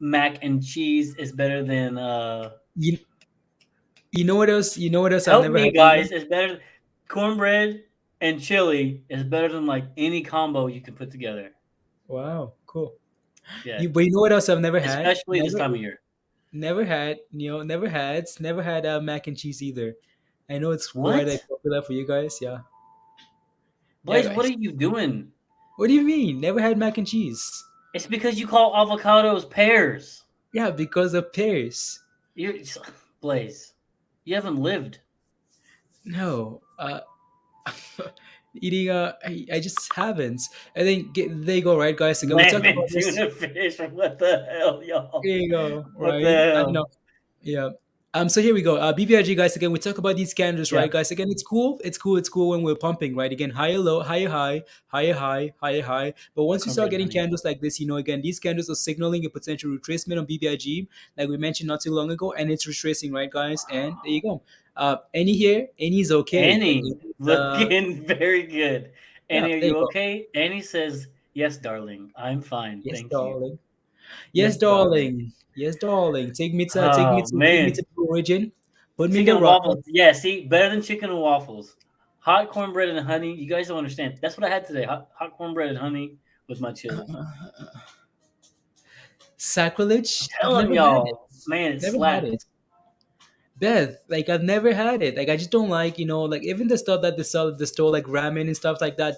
mac and cheese. It's better than You know what else? You know what else I've help never me, had? guys. It's better cornbread and chili is better than like any combo you can put together. Wow, cool. Yeah, But you know what else I've never had? especially this time of year. Never had mac and cheese either. I know it's What? quite popular for you guys. Yeah. Blaze, guys. what are you doing? What do you mean? Never had mac and cheese? It's because you call avocados pears. Yeah, because of pears. You, Blaze, you haven't lived. No. Eating. I just haven't. I think there you go, right, guys? So we talk Lemon about this. tuna fish. What the hell, y'all? There you go. What Right. the hell? I don't know. Yeah. So here we go. BBIG guys, again, we talk about these candles, Yeah. right, guys? Again, it's cool when we're pumping, right? Again, higher low, higher high, higher high, higher high. But once you start getting candles like this, again, these candles are signaling a potential retracement on BBIG, like we mentioned not too long ago, and it's retracing, right, guys? And there you go. Any here? Any's okay. Annie, looking very good. Annie, yeah, are there you you go. okay? Annie says, "Yes, darling, I'm fine. Yes, Thank darling. you." Yes, darling. Yes, darling. Take me to man. the origin. Put me in Chicken the and rock. waffles. Yeah, see, better than chicken and waffles. Hot cornbread and honey. You guys don't understand. That's what I had today. Hot cornbread and honey with my chili. Sacrilege. I'm I've telling never had it. y'all, man, it Never had slaps. it. Beth, like I've never had it. Like I just don't like, like even the stuff that they sell at the store, like ramen and stuff like that.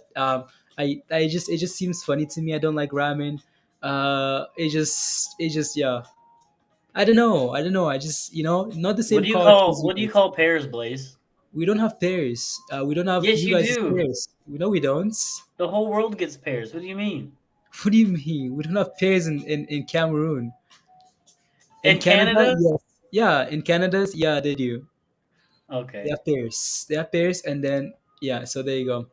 It just seems funny to me. I don't like ramen. It just yeah. I don't know. I just not the same culture as What do you guys. call pears, Blaze? We don't have pears. We don't have Yes, you you guys' do. pears. We don't. The whole world gets pears. What do you mean? What do you mean? We don't have pears in Cameroon. In Canada? Yes. Yeah, in Canada, yeah, they do. Okay. They have pears. They have pears, and then yeah. So there you go.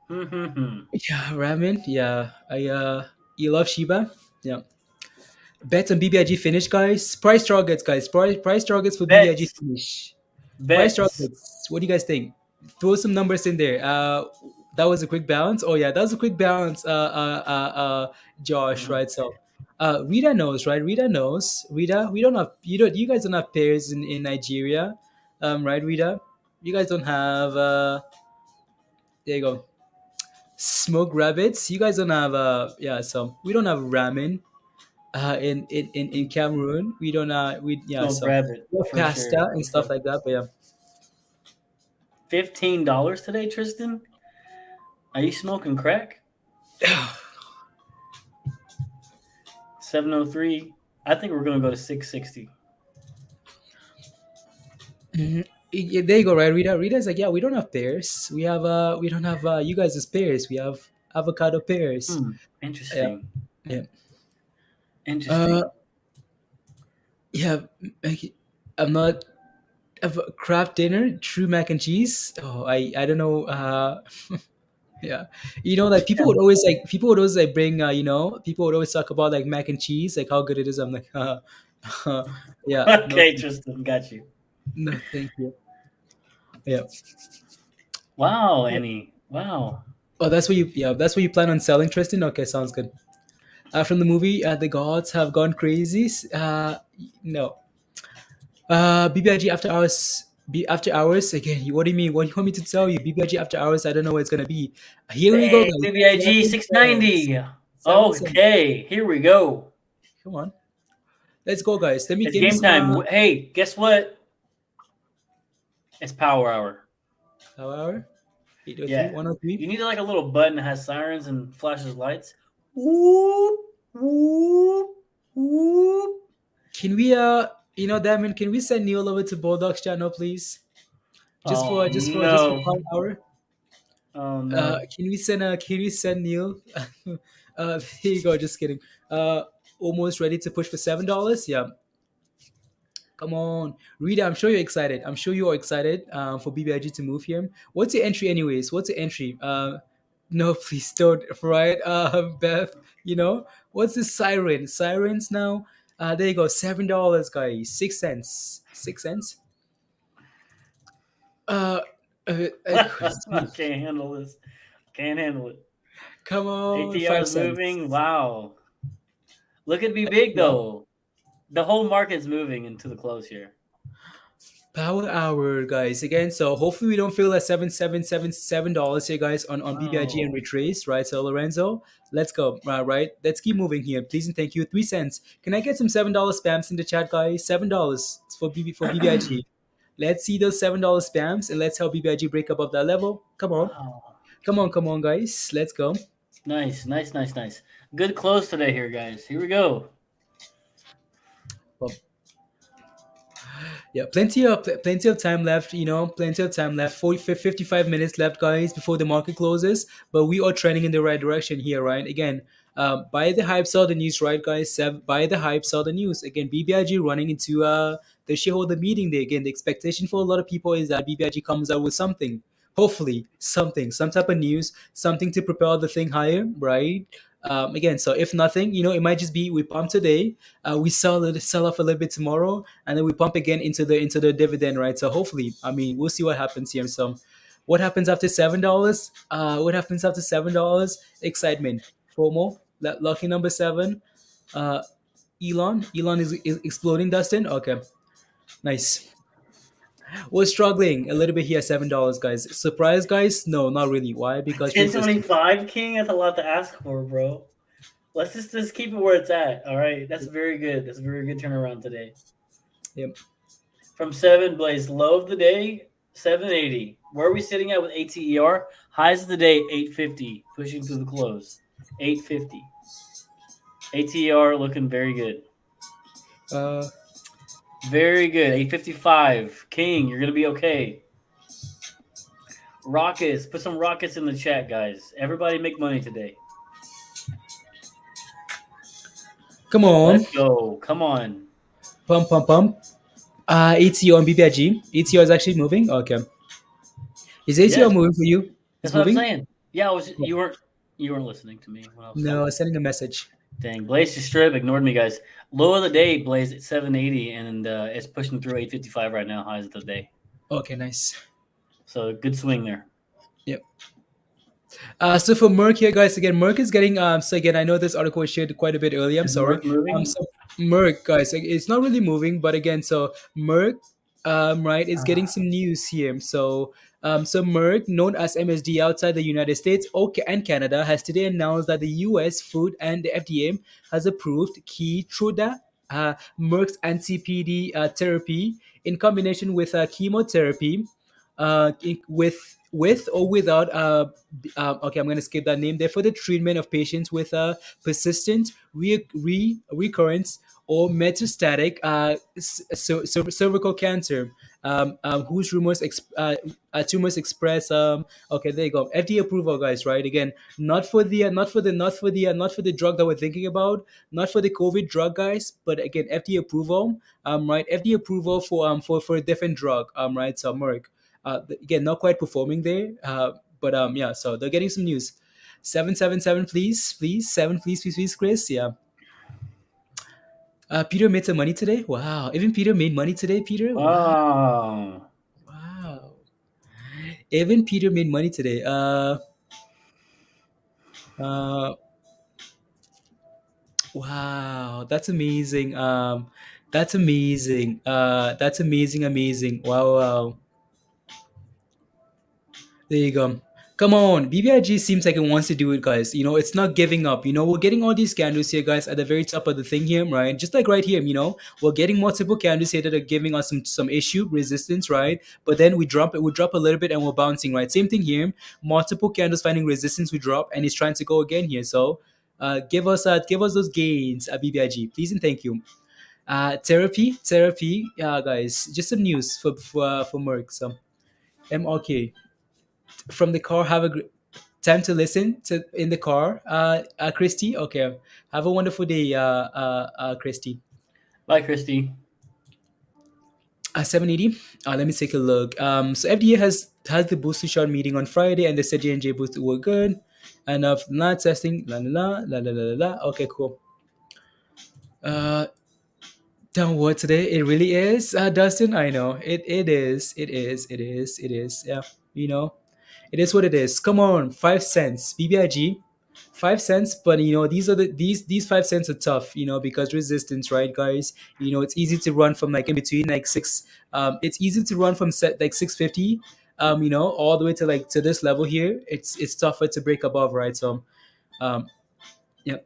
Yeah, ramen. Yeah, you love Shiba. Yeah. Bets on BBIG finish, guys. Price targets, guys. Price targets for Bets. BBIG finish. Bets. Price targets. What do you guys think? Throw some numbers in there. That was a quick balance. Oh yeah, that was a quick balance. Josh, right? So, Rita knows, right? Rita knows. Rita, you guys don't have pairs in Nigeria, right? Rita, you guys don't have. There you go. Smoked rabbits. You guys don't have. Yeah. So we don't have ramen. In Cameroon, we don't. Smoked rabbit, we have for pasta sure. and stuff like that. But yeah. $15 today, Tristan? Are you smoking crack? 703. I think we're gonna go to 660. Mm-hmm. Yeah, there you go, right, Rita? Rita's like, yeah, we don't have pears. We don't have you guys as pears. We have avocado pears. Interesting. Yeah. Interesting. Yeah, I'm not. Have a craft dinner, true mac and cheese. Oh, I don't know. Yeah, like people would always bring. People would always talk about like mac and cheese, like how good it is. I'm like, yeah. Okay, no, Tristan, got you. No, thank you. Yeah. Wow, Annie. Wow. Oh, that's what you plan on selling, Tristan? Okay, sounds good. From the movie, the gods have gone crazy. No. BBIG after hours Be after hours again. What do you mean? What do you want me to tell you? BBIG after hours. I don't know what it's gonna be. Here we go, Hey, guys. BBIG 7 cents. 690. 7 cents. Okay, here we go. Come on, let's go, guys. Let me It's give me game some time. Hey, guess what? It's power hour. hour. 803, Yeah. 103. You need like a little button that has sirens and flashes lights. Whoop, whoop, whoop. Can we Damon, can we send Neil over to Bulldog's channel, please? Just Oh for no. power hour. Oh no. Can we send Neil? Here you go. Just kidding. Almost ready to push for $7. Yeah. Come on, Rita. I'm sure you're excited. I'm sure you are excited for BBIG to move here. What's your entry, anyways? What's your entry? No, please don't. Right, Beth. What's this siren? Sirens now. There you go. $7, guys. 6 cents. 6 cents. Uh, uh, I can't handle this. Can't handle it. Come on, ATR 5 is cents. moving. Wow. Look at be big though. The whole market's moving into the close here. Power hour, guys. Again, so hopefully we don't feel at $7 here, guys, on BBIG and retrace, right? So Lorenzo, let's go. Right. Let's keep moving here. Please and thank you. 3 cents. Can I get some $7 spams in the chat, guys? $7 for BBIG. Let's see those $7 spams and let's help BBIG break above that level. Come on. Wow. Come on, guys. Let's go. Nice. Good close today here, guys. Here we go. Yeah, plenty of time left. Plenty of time left. 55 minutes left, guys, before the market closes. But we are trending in the right direction here, right? Again, buy the hype, sell the news, right, guys? Buy the hype, sell the news. Again, BBIG running into the shareholder meeting day. Again, the expectation for a lot of people is that BBIG comes out with something. Hopefully, some type of news, something to propel the thing higher, right? Again, so if nothing, it might just be we pump today, we sell off a little bit tomorrow, and then we pump again into the dividend, right? So hopefully, we'll see what happens here. So, what happens after $7? What happens after $7? Excitement, FOMO, lucky number 7. Elon is exploding. Dustin, okay, nice. We're struggling a little bit here, $7, guys. Surprise, guys? No, not really. Why? Because 1025, King. That's a lot to ask for, bro. Let's just keep it where it's at. All right, that's very good. That's a very good turnaround today. Yep. From 7, Blaze, low of the day, 780. Where are we sitting at with ATER? Highs of the day, 850, pushing through the close, 850. ATER looking very good. Very good. 855. King, you're gonna be okay. Rockets. Put some rockets in the chat, guys. Everybody make money today. Come on. Let's go. Come on. Pump. ATO on BBIG. ATO is actually moving. Okay. Is ATO moving for you? That's what I'm saying. Yeah, you weren't listening to me when I was No, I was sending a message. Dang, Blaze just straight up ignored me, guys. Low of the day, Blaze at 780, and it's pushing through 855 right now. Highs of the day. Okay, nice. So good swing there. Yep. So for Merck here, guys, again, Merck is getting. So again, I know this article was shared quite a bit earlier. I'm sorry. So Merck, guys, it's not really moving, but again, so Merck, right, is getting some news here. So Merck, known as MSD outside the United States and Canada, has today announced that the U.S. Food and the FDA has approved Kintara, Merck's anti-PD therapy in combination with chemotherapy, with or without okay, I'm going to skip that name there, for the treatment of patients with persistent recurrence or metastatic cervical cancer, whose tumors express okay, there you go, FDA approval, guys, right? Again, not for the drug that we're thinking about, not for the COVID drug, guys, but again, FDA approval, right? FDA approval for a different drug, right? So Merck, again, not quite performing there, but yeah, so they're getting some news. 777, please, 7, please, Chris. Yeah. Peter made some money today. Wow, even Peter made money today. Peter. Wow. Even Peter made money today. Wow, that's amazing. That's amazing. That's amazing. Wow. There you go. Come on, BBIG seems like it wants to do it, guys. It's not giving up. We're getting all these candles here, guys, at the very top of the thing here, right? Just like right here, we're getting multiple candles here that are giving us some issue resistance, right? But then we drop a little bit and we're bouncing, right? Same thing here. Multiple candles finding resistance, we drop, and it's trying to go again here. So, give us those gains at BBIG, please and thank you. Therapy, guys. Just some news for Merck. So, MRK from the car. Have a time to listen to in the car. Christy. Okay. Have a wonderful day, Christy. Bye, Christy. 780. Let me take a look. So FDA has the booster shot meeting on Friday, and they said J&J booster were good. And not testing. La la la la la la la. Okay, cool. Downward today. It really is, Dustin. I know it is. It is. Yeah. It is what it is. Come on, 5 cents. BBIG, 5 cents. But these 5 cents are tough. Because resistance, right, guys? It's easy to run from like in between like six. It's easy to run from set like 650. All the way to like to this level here. It's tougher to break above, right? So, yeah.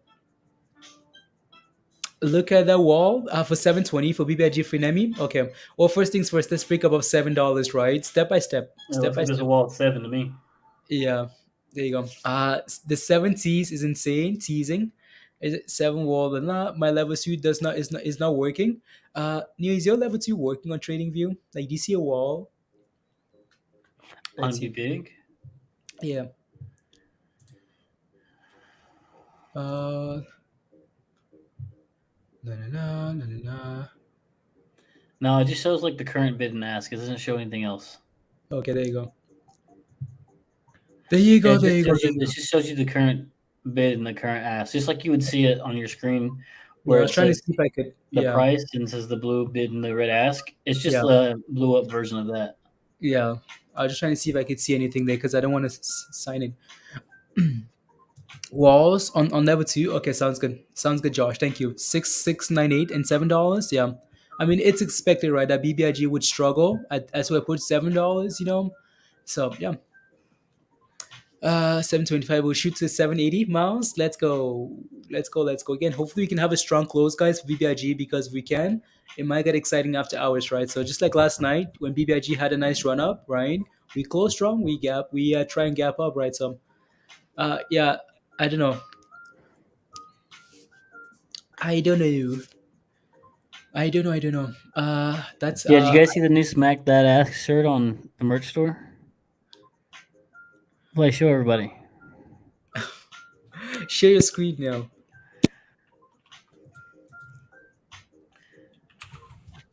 Look at that wall for 720 for BBIG Finemi. Okay. Well, first things first, let's break above $7, right? Step by step. Step by There's step. a wall at 7 to me. Yeah. There you go. The 7Ts is insane. Teasing. Is it 7 wall and not? My level 2 is not working. Neil, is your level 2 working on TradingView? Like, do you see a wall? On BBIG? Yeah. No, it just shows like the current bid and ask. It doesn't show anything else. Okay, there you go. There you go. It just shows you the current bid and the current ask, just like you would see it on your screen. Where I was trying to see if I could. The price and says the blue bid and the red ask. It's just a blew up version of that. Yeah, I was just trying to see if I could see anything there because I don't want to sign in. Walls on level 2. Okay, sounds good, Josh. Thank you. 698 and $7. Yeah, I mean it's expected, right, that BBIG would struggle. That's why I put $7. So yeah. 725. We'll shoot to 780 miles. Let's go again. Hopefully we can have a strong close, guys, for BBIG, because we can. It might get exciting after hours, right? So just like last night when BBIG had a nice run up, right? We close strong. We try and gap up, right? So, yeah. I don't know. That's Did you guys see the new Smack That Ask shirt on the merch store? Play, show everybody. Share your screen now.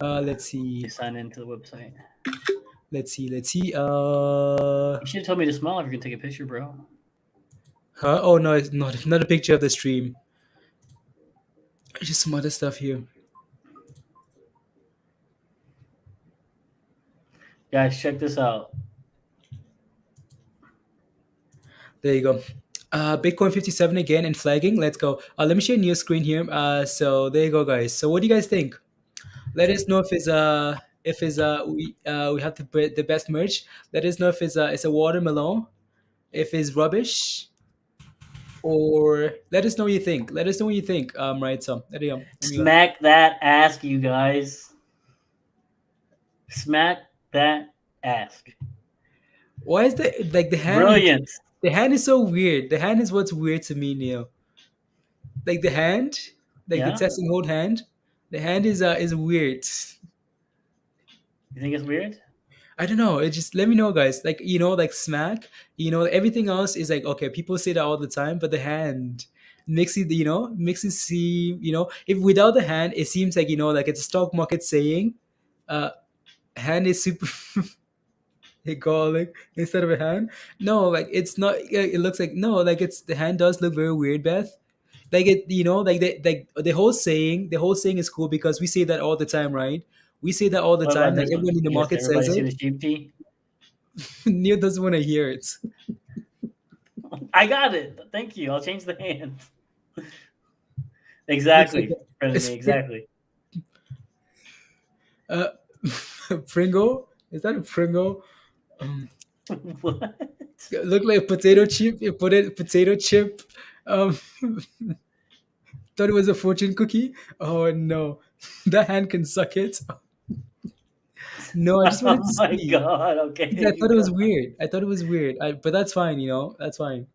Let's see. You sign into the website. Let's see. You should have told me to smile if you're gonna take a picture, bro. Huh? Oh no, it's not a picture of the stream. Just some other stuff here. Guys, check this out. There you go. Bitcoin 57 again and flagging. Let's go. Let me share a new screen here. So there you go, guys. So what do you guys think? Let us know if we have the best merch. Let us know if it's a watermelon, if it's rubbish, or let us know what you think. Right. So there you go. Smack that ask, you guys. Smack that ask. Why is that like the hand? Brilliant. The hand is so weird. The hand is what's weird to me, Neil. Like the hand, the test and hold hand. The hand is weird. You think it's weird? I don't know. It just let me know, guys. Like like smack. Everything else is like okay. People say that all the time, but the hand makes it seem if without the hand, it seems like like it's a stock market saying, hand is super. Garlic instead of a hand. No, like it's not. It looks like no, like it's the hand does look very weird, Beth. Like it, like the whole saying is cool because we say that all the time, right? We say that all the time. Like everyone in the market says it. The sheep tea? Neil doesn't want to hear it. I got it. Thank you. I'll change the hand. Exactly. Exactly. Uh, Pringle? Is that a Pringle? Um, What? look like potato chip. You put it potato chip. Um, thought it was a fortune cookie. Oh no, that hand can suck it. No, I just wanted Oh to my see. god. I Okay. thought it was weird. I thought it was weird. But that's fine. That's fine.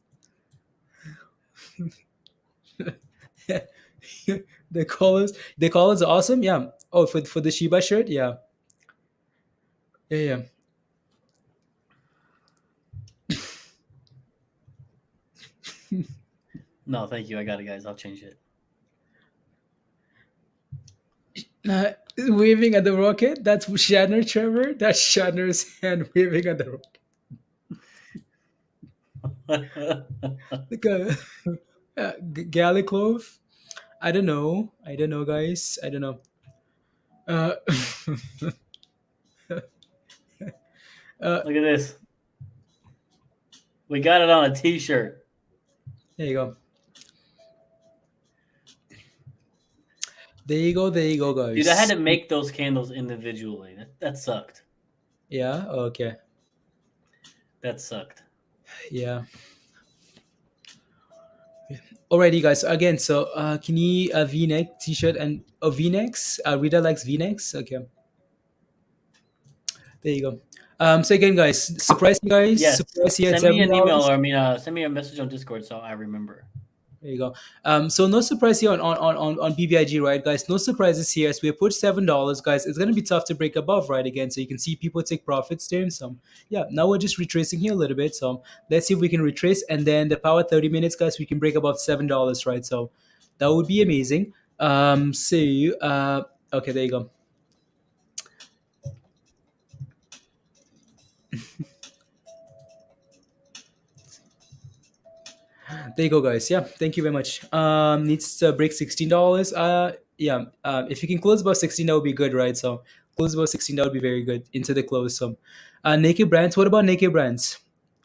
The colors are awesome. Yeah. Oh, for the Shiba shirt. Yeah. Yeah. Yeah. No, thank you. I got it, guys. I'll change it. Waving at the rocket. That's Shatner, Trevor. That's Shatner's hand waving at the rocket. Like a Galliclove. I don't know. I don't know, guys. I don't know. Uh, Look at this. We got it on a T-shirt. there you go. There you go. There you go, guys. Dude, I had to make those candles individually. That sucked. Yeah. Okay. That sucked. Yeah. Alrighty, guys. Again, so can you V-neck T-shirt and V-necks? Rita likes V-necks. Okay. There you go. So again, guys, surprise you guys. Yes. Surprise you at Send me an email $7. or send me a message on Discord so I remember. There you go. So no surprise here on BBIG, right, guys? No surprises here. As we put $7, guys. It's gonna be tough to break above, right? Again, so you can see people take profits there and some. Yeah. Now we're just retracing here a little bit. So let's see if we can retrace, and then the power 30 minutes, guys. We can break above $7, right? So that would be amazing. Okay, there you go. There you go, guys. Yeah, thank you very much. Needs to break $16. Yeah. If you can close above 16, that would be good, right? So close above 16, that would be very good into the close. So, naked brands. What about naked brands?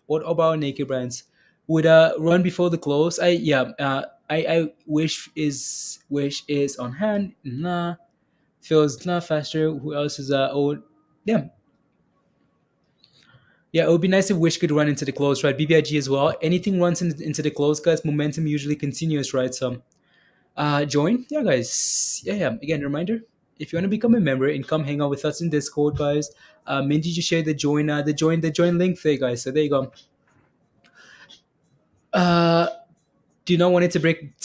What about naked brands? Would run before the close? I wish is on hand. Nah, feels not faster. Who else is yeah. Yeah, it would be nice if Wish could run into the close, right? BBIG as well. Anything runs into the close, guys, momentum usually continues, right? So, join, yeah, guys. Yeah. Again, reminder: if you want to become a member and come hang out with us in Discord, guys, Mindy just shared the join link there, guys. So there you go. Do you not want it to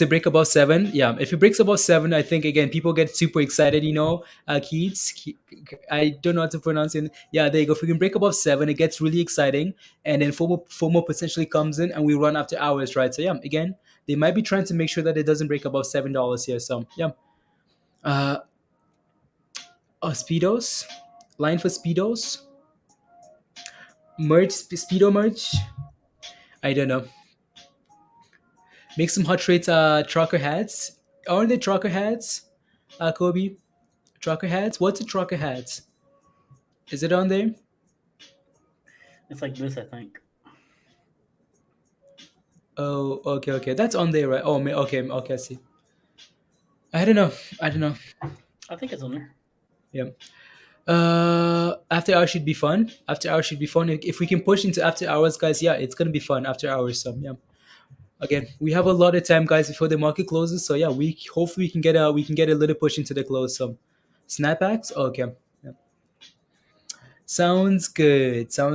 break above 7? Yeah, if it breaks above 7, I think again people get super excited. Keats, I don't know how to pronounce it. Yeah, there you go. If we can break above 7, it gets really exciting, and then FOMO potentially comes in, and we run after hours, right? So yeah, again, they might be trying to make sure that it doesn't break above $7 here. So yeah, Speedos, line for Speedos, merch, Speedo merch. I don't know. Make some hot trades, trucker hats. Aren't they trucker hats? Kobe? Trucker hats? What's a trucker hats? Is it on there? It's like this, I think. Oh, okay. That's on there, right? Oh, okay, I see. I don't know. I think it's on there. Yeah. After hours should be fun. If we can push into after hours, guys, yeah, it's gonna be fun after hours. So yeah. Again, we have a lot of time, guys, before the market closes. So yeah, hopefully we can get a little push into the close. So snapbacks, okay. Yeah. Sounds good. So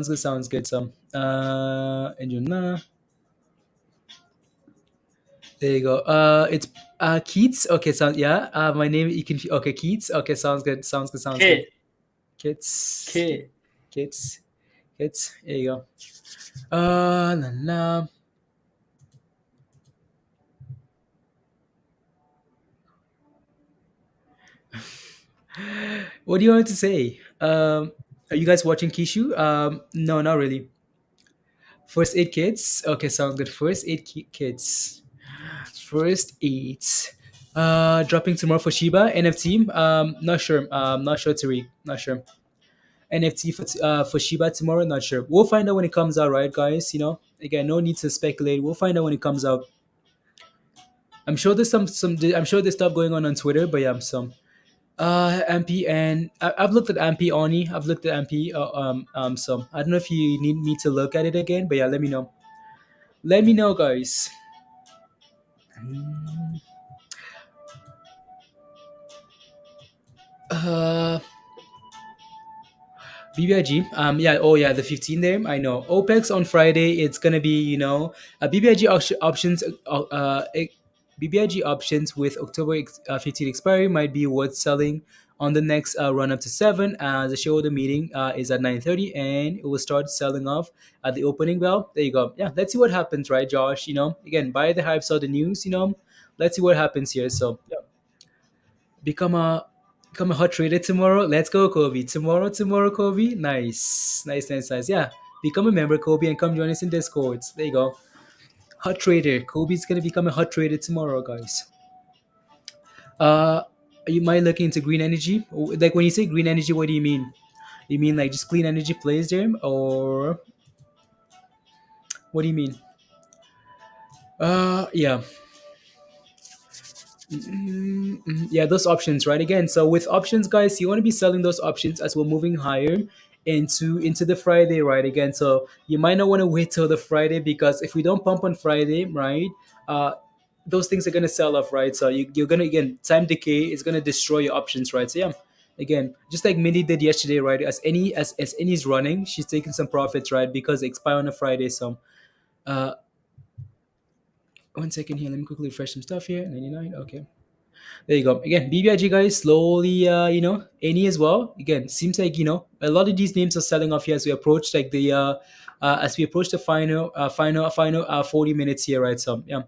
there you go. It's Keats. Okay, my name you can okay, Keats. Okay, sounds good. Kit. Kits. Kit. Kits. There you go. La la. What do you want to say? Are you guys watching Kishu? No, not really. First aid kits. Okay, sounds good. First aid kits. First aid. Dropping tomorrow for Shiba NFT. Not sure. Not sure, Tariq. Not sure. NFT for Shiba tomorrow. Not sure. We'll find out when it comes out, right, guys? Again, no need to speculate. We'll find out when it comes out. I'm sure there's some. I'm sure there's stuff going on Twitter, but yeah, some. MP, and I've looked at MP Oni. I've looked at MP. So I don't know if you need me to look at it again, but yeah, let me know. Let me know, guys. Uh, BBIG. Yeah. Oh, yeah. The 15 there. I know. OPEX on Friday. It's gonna be BBIG options. BBIG options with October 15 expiry might be worth selling on the next run up to 7. The shareholder meeting is at 9:30, and it will start selling off at the opening bell. There you go. Yeah. Let's see what happens, right, Josh? Again, buy the hype, sell the news. Let's see what happens here. So yeah, become a become a hot trader tomorrow. Let's go, Kobe. Tomorrow, Kobe. Nice. Yeah, become a member, Kobe, and come join us in Discord. There you go. Hot trader. Kobe's gonna become a hot trader tomorrow, guys. You might look into green energy. Like when you say green energy, what do you mean? You mean like just clean energy plays there, or what do you mean? Yeah. Yeah, those options, right? Again, so with options, guys, you want to be selling those options as we're moving higher into the Friday, right? Again, so you might not want to wait till the Friday, because if we don't pump on Friday, right, uh, those things are gonna sell off, right? So you're gonna, again, time decay is gonna destroy your options, right? So yeah, again, just like Mindy did yesterday, right? As any's running, she's taking some profits, right? Because they expire on a Friday. So uh, 1 second here, let me quickly refresh some stuff here. 99, okay. There you go. Again, BBIG, guys, slowly, any as well. Again, seems like a lot of these names are selling off here as we approach like the final 40 minutes here, right? So yeah,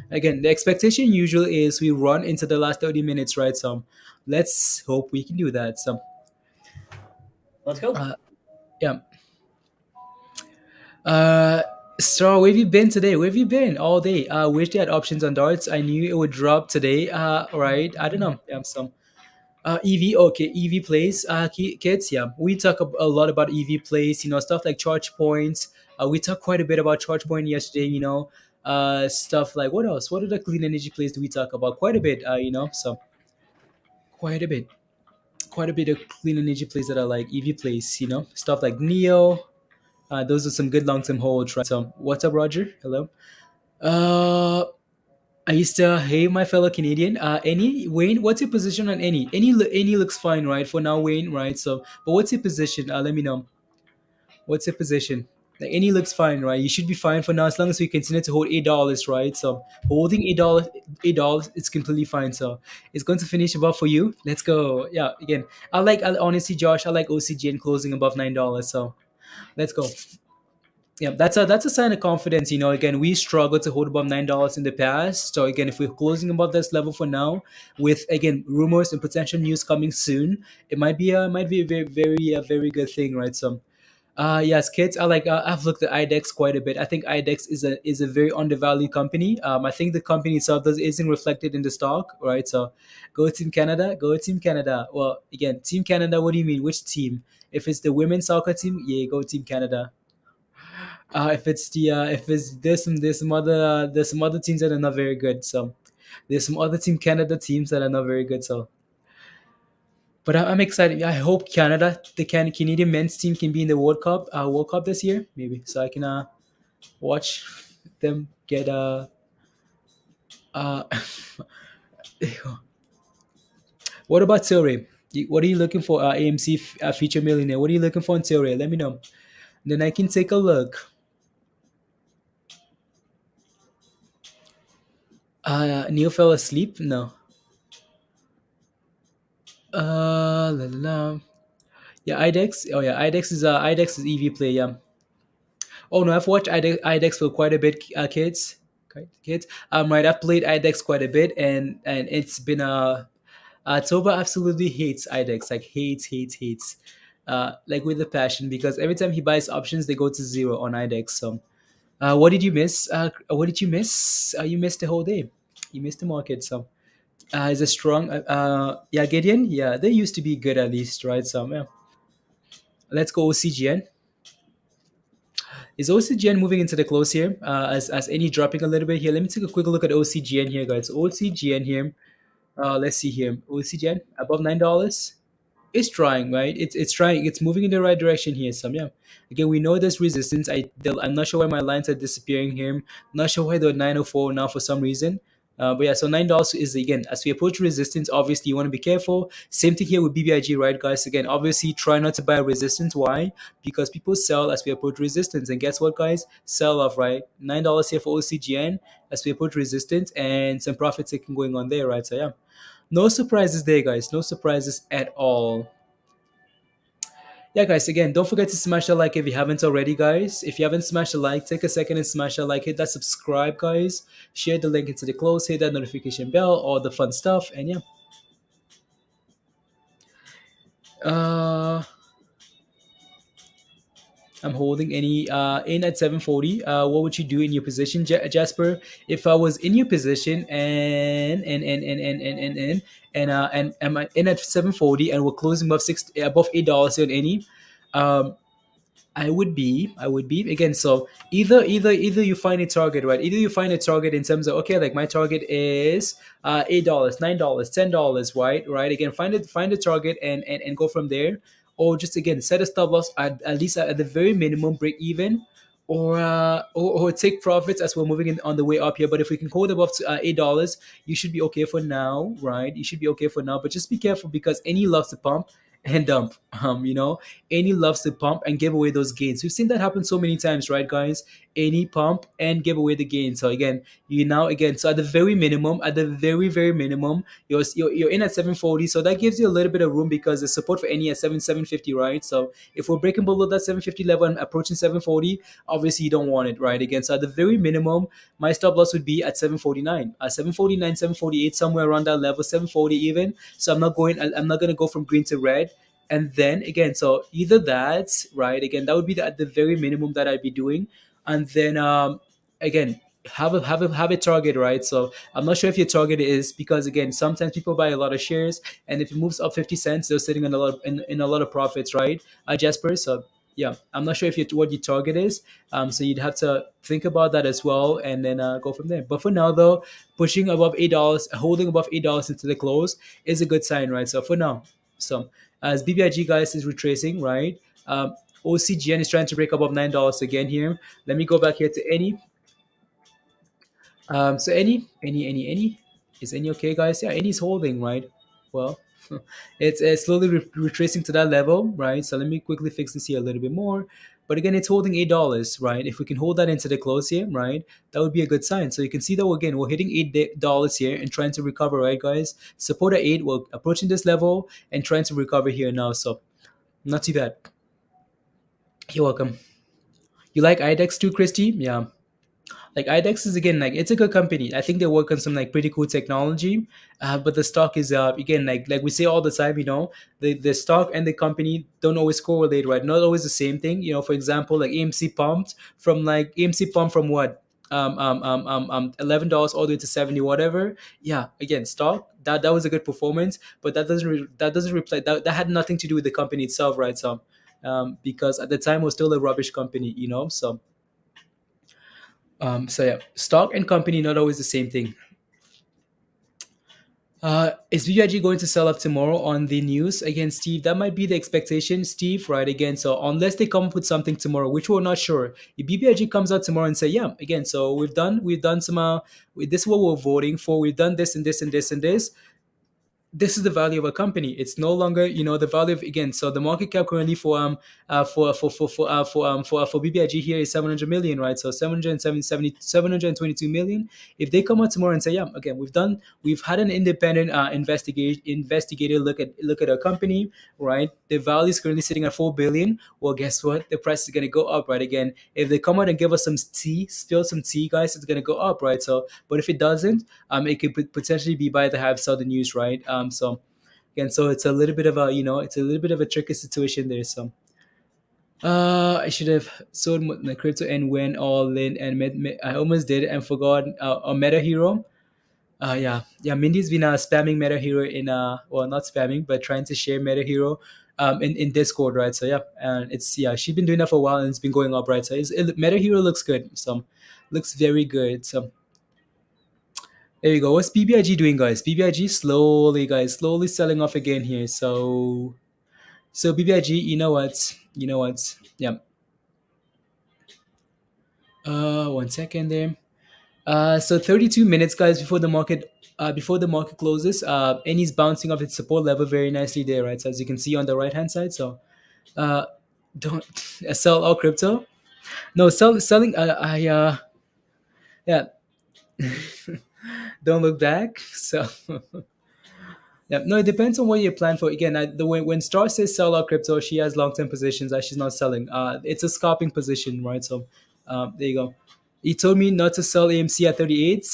again, the expectation usually is we run into the last 30 minutes, right? So let's hope we can do that. So Let's go. yeah. Star, where have you been today? Where have you been all day? Wish they had options on darts. I knew it would drop today. Right. I don't know. Yeah, some EV. Okay, EV plays. Kids. Yeah, we talk a lot about EV plays. Stuff like charge points. We talked quite a bit about charge point yesterday. Stuff like what else? What other clean energy plays do we talk about? Quite a bit. So quite a bit. Quite a bit of clean energy plays that are like EV plays. Stuff like Neo. Those are some good long-term holds, right? So, what's up, Roger? Hello. Uh, I used to, hey, my fellow Canadian. Any Wayne, what's your position on any? Any looks fine, right? For now, Wayne, right? So, but what's your position? Let me know. What's your position? Like any looks fine, right? You should be fine for now as long as we continue to hold $8, right? So holding $8, it's completely fine. So it's going to finish above for you. Let's go. Yeah, again, honestly, Josh, I like OCGN closing above $9. So let's go. Yeah, that's a sign of confidence. Again, we struggled to hold above $9 in the past. So again, if we're closing above this level for now, with again rumors and potential news coming soon, it might be a very very good thing, right? So, yes, kids, I've looked at IDEX quite a bit. I think IDEX is a very undervalued company. I think the company itself isn't reflected in the stock, right? So, go Team Canada, go Team Canada. Well, again, Team Canada. What do you mean? Which team? If it's the women's soccer team, yeah, go Team Canada. If it's there's some other teams that are not very good. So there's some other Team Canada teams that are not very good. So, but I'm excited. I hope Canada, the Canadian men's team, can be in the World Cup this year, maybe, so I can watch them get uh. What about Tilray? What are you looking for? AMC Feature Millionaire. What are you looking for in Tilray? Let me know. Then I can take a look. Neil fell asleep? No. La, la, la. Yeah, IDEX. Oh yeah, IDEX is EV play. Yeah. Oh no, I've watched IDEX for quite a bit, kids. Okay, kids. Right, I've played IDEX quite a bit, and it's been Toba absolutely hates IDEX, like hates, like with a passion, because every time he buys options, they go to zero on IDEX. So, what did you miss? What did you miss? You missed the whole day. You missed the market. So, is a strong. Yeah, Gideon. Yeah, they used to be good at least, right? So, yeah. Let's go OCGN. Is OCGN moving into the close here? As any dropping a little bit here. Let me take a quick look at OCGN here, guys. OCGN here. Let's see here. OCGN above $9. It's trying, right? It's trying. It's moving in the right direction here. So yeah, again, we know there's resistance. I'm not sure why my lines are disappearing here. Not sure why they're 904 now for some reason. But yeah, so $9 is, again, as we approach resistance. Obviously, you want to be careful. Same thing here with BBIG, right, guys? Again, obviously, try not to buy resistance. Why? Because people sell as we approach resistance, and guess what, guys? Sell off, right? $9 here for OCGN as we approach resistance, and some profit taking going on there, right? So yeah. No surprises there, guys. No surprises at all. Yeah, guys, again, don't forget to smash the like if you haven't already, guys. If you haven't smashed the like, take a second and smash the like. Hit that subscribe, guys. Share the link into the close. Hit that notification bell, all the fun stuff. And yeah. I'm holding any in at 740. What would you do in your position, Jasper? If I was in your position and am I in at 740 and we're closing above $8 on any, I would be again. So either you find a target, right? Either you find a target in terms of, okay, like my target is $8, $9, $10, right? Again, find a target and go from there, or just again set a stop loss at least at the very minimum, break even, or take profits as we're moving in on the way up here. But if we can hold above $8, you should be okay for now, right? You should be okay for now, but just be careful because any loves to pump and dump. Any loves to pump and give away those gains. We've seen that happen so many times, right, guys? Any pump and give away the gains. So again, so at the very minimum, very minimum, you're in at 740. So that gives you a little bit of room because there's support for any at 750, right? So if we're breaking below that 750 level and approaching 740, obviously you don't want it, right? Again, so at the very minimum, my stop loss would be at 749, 749, 748, somewhere around that level, 740 even. So I'm not going to go from green to red. And then again, so either that, right? Again, that would be at the very minimum that I'd be doing. And then again, have a target, right? So I'm not sure if your target is, because again, sometimes people buy a lot of shares, and if it moves up 50 cents, they're sitting in a lot of profits, right? Jasper. So yeah, I'm not sure if what your target is. So you'd have to think about that as well, and then go from there. But for now, though, pushing above $8, holding above $8 into the close is a good sign, right? So for now, so as BBIG, guys, is retracing, right? OCGN is trying to break above $9 again here. Let me go back here to any. So any is any okay, guys? Yeah, any's holding, right? Well, it's slowly retracing to that level, right? So let me quickly fix this here a little bit more. But again, it's holding $8, right? If we can hold that into the close here, right, that would be a good sign. So you can see that we're hitting $8 here and trying to recover, right, guys? Support at 8, we're approaching this level and trying to recover here now. So not too bad. You're welcome. You like IDEX too, Christy? Yeah. Like IDEX is, again, like, it's a good company. I think they work on some like pretty cool technology, but the stock is again, like we say all the time, the stock and the company don't always correlate, right? Not always the same thing. For example, like AMC pumped from what, $11 all the way to 70, whatever. Yeah, again, stock that was a good performance, but that doesn't reflect that had nothing to do with the company itself, right? So because at the time it was still a rubbish company, so. So yeah, stock and company not always the same thing. Is BBIG going to sell up tomorrow on the news? Again, Steve, that might be the expectation, Steve, right? Again, so unless they come up with something tomorrow, which we're not sure. If BBIG comes out tomorrow and say, yeah, again, so we've done some, this is what we're voting for. We've done this and this and this and this. This is the value of a company. It's no longer, the value of, again. So the market cap currently for BBIG here is 700 million, right? So 722 million. If they come out tomorrow and say, yeah, again, we've had an independent investigator look at our company, right? The value is currently sitting at 4 billion. Well, guess what? The price is going to go up, right? Again, if they come out and give us spill some tea, guys, it's going to go up, right? So, but if it doesn't, it could potentially be by the hype, sell the news, right? So again, so it's a little bit of a tricky situation there. So I should have sold my crypto and went all in, and I almost did and forgot a Meta Hero. Yeah, Mindy's been spamming Meta Hero in well, not spamming, but trying to share Meta Hero in Discord, right? So yeah, and she's been doing that for a while and it's been going up, right? So Meta Hero looks good, so looks very good. So There you go. What's BBIG doing, guys? BBIG slowly, guys, slowly selling off again here. So BBIG, you know what? You know what? Yeah. 1 second there. So 32 minutes, guys, before the market closes. And he's bouncing off its support level very nicely there, right? So as you can see on the right hand side. So uh, don't sell all crypto. No, selling. Yeah. Don't look back. So yeah, no, it depends on what you plan for. Again, when Star says sell out crypto, she has long term positions that she's not selling. It's a scalping position, right? So, there you go. He told me not to sell AMC at 38,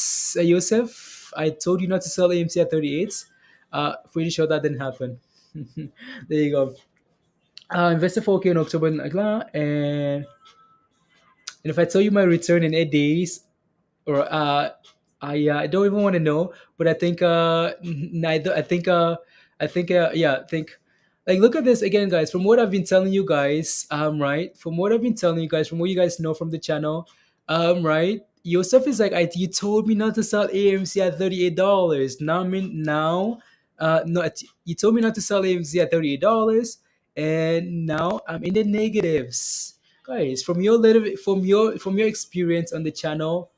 Yosef. I told you not to sell AMC at 38. Pretty sure that didn't happen. There you go. Invested 4K in October, and if I tell you my return in 8 days, or I don't even want to know, but I think neither. I think like look at this again, guys. From what I've been telling you guys, right? From what I've been telling you guys, from what you guys know from the channel, right? Your stuff is like, you told me not to sell AMC at $38. Now, no, you told me not to sell AMC at $38, and now I'm in the negatives, guys. From your experience on the channel,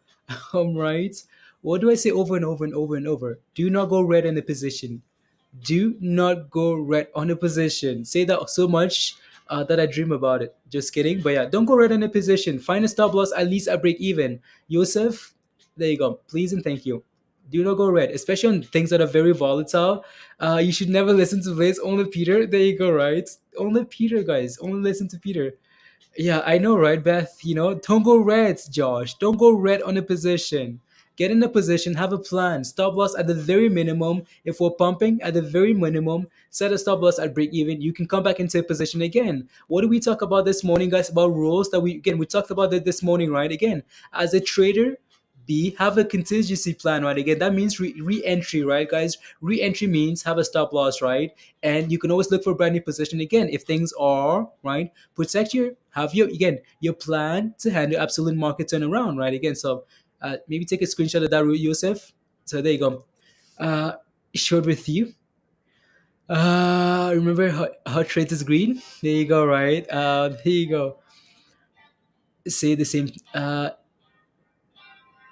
right? What do I say over and over and over and over? Do not go red in the position. Do not go red on a position. Say that so much that I dream about it. Just kidding. But yeah, don't go red on a position. Find a stop loss at least at break even. Yosef, there you go. Please and thank you. Do not go red, especially on things that are very volatile. You should never listen to Blaze. Only Peter. There you go, right? Only Peter, guys. Only listen to Peter. Yeah, I know, right, Beth? Don't go red, Josh. Don't go red on a position. Get in a position, have a plan. Stop loss at the very minimum. If we're pumping at the very minimum, set a stop loss at break even. You can come back into a position again. What did we talk about this morning, guys? About rules that we talked about it this morning, right? Again, as a trader, have a contingency plan, right? Again, that means re-entry, right, guys? Re-entry means have a stop loss, right? And you can always look for a brand new position again if things are right. Protect your plan to handle absolute market turnaround, right? Again, so maybe take a screenshot of that, Yosef. So there you go. Shared with you. Remember how trade is green? There you go, right? There you go. Say the same.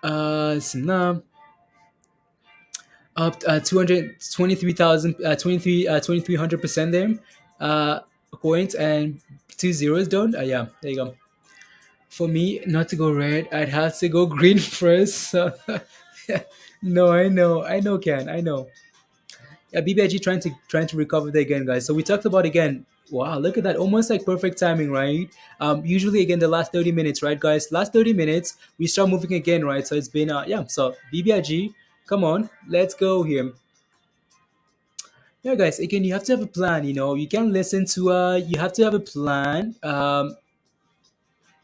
Now up 223,000 2300% there points and 2 zeros down. Yeah, there you go. For me not to go red, I'd have to go green first. So no, I know, Ken, I know. Yeah, BBIG trying to recover there again, guys. So we talked about again. Wow, look at that. Almost like perfect timing, right? Usually again the last 30 minutes, right, guys? Last 30 minutes, we start moving again, right? So it's been yeah, so BBIG, come on, let's go here. Yeah, guys, again, you have to have a plan, you can't listen to you have to have a plan.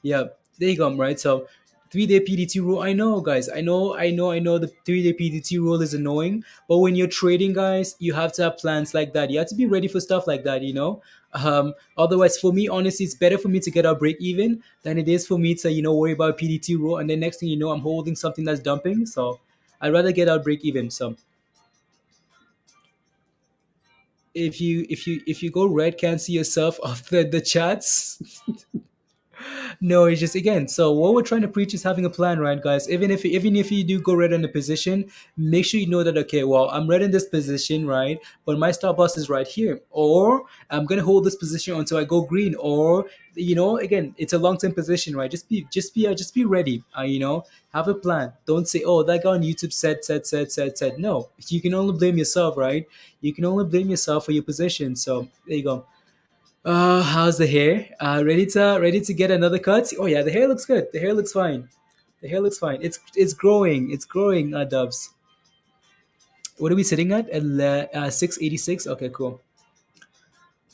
Yeah, there you go, right? So 3-day PDT rule. I know, guys. I know the 3-day PDT rule is annoying, but when you're trading, guys, you have to have plans like that. You have to be ready for stuff like that. Otherwise, for me, honestly, it's better for me to get out break even than it is for me to, worry about PDT rule, and then next thing you know, I'm holding something that's dumping. So I'd rather get out break even. So if you go red, can't see yourself off the chats. No, it's just again. So what we're trying to preach is having a plan, right, guys? Even if you do go red in a position, make sure you know that okay, well, I'm red in this position, right? But my stop loss is right here, or I'm gonna hold this position until I go green, or again, it's a long term position, right? Just be ready. Have a plan. Don't say, oh, that guy on YouTube said. No, you can only blame yourself, right? You can only blame yourself for your position. So there you go. How's the hair? Ready to get another cut? Oh yeah, the hair looks good. The hair looks fine. The hair looks fine. It's growing. It's growing, Dubs. What are we sitting at? 686. Okay, cool.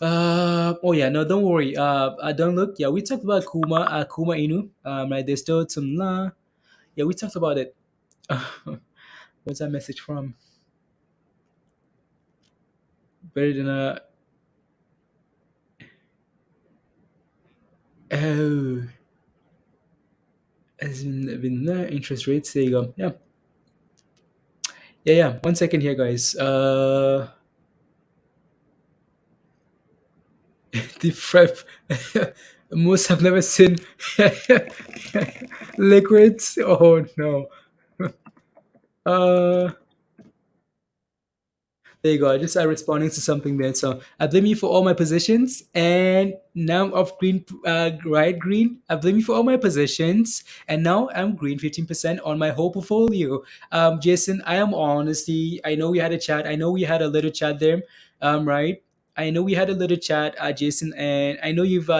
Oh yeah, no, don't worry. Don't look. Yeah, we talked about Kuma Inu. Right, there's still some Yeah, we talked about it. What's that message from? Better than Oh, has been interest rates. There you go. Yeah. Yeah. 1 second here, guys. The prep. Most have never seen liquids. Oh no. Uh, There you go. I just responding to something there. So I blame you for all my positions, and now I'm off green, right green. I blame you for all my positions, and now I'm green 15% on my whole portfolio. Jason, I am honestly. I know we had a chat. I know we had a little chat there. Right. I know we had a little chat, Jason, and I know you've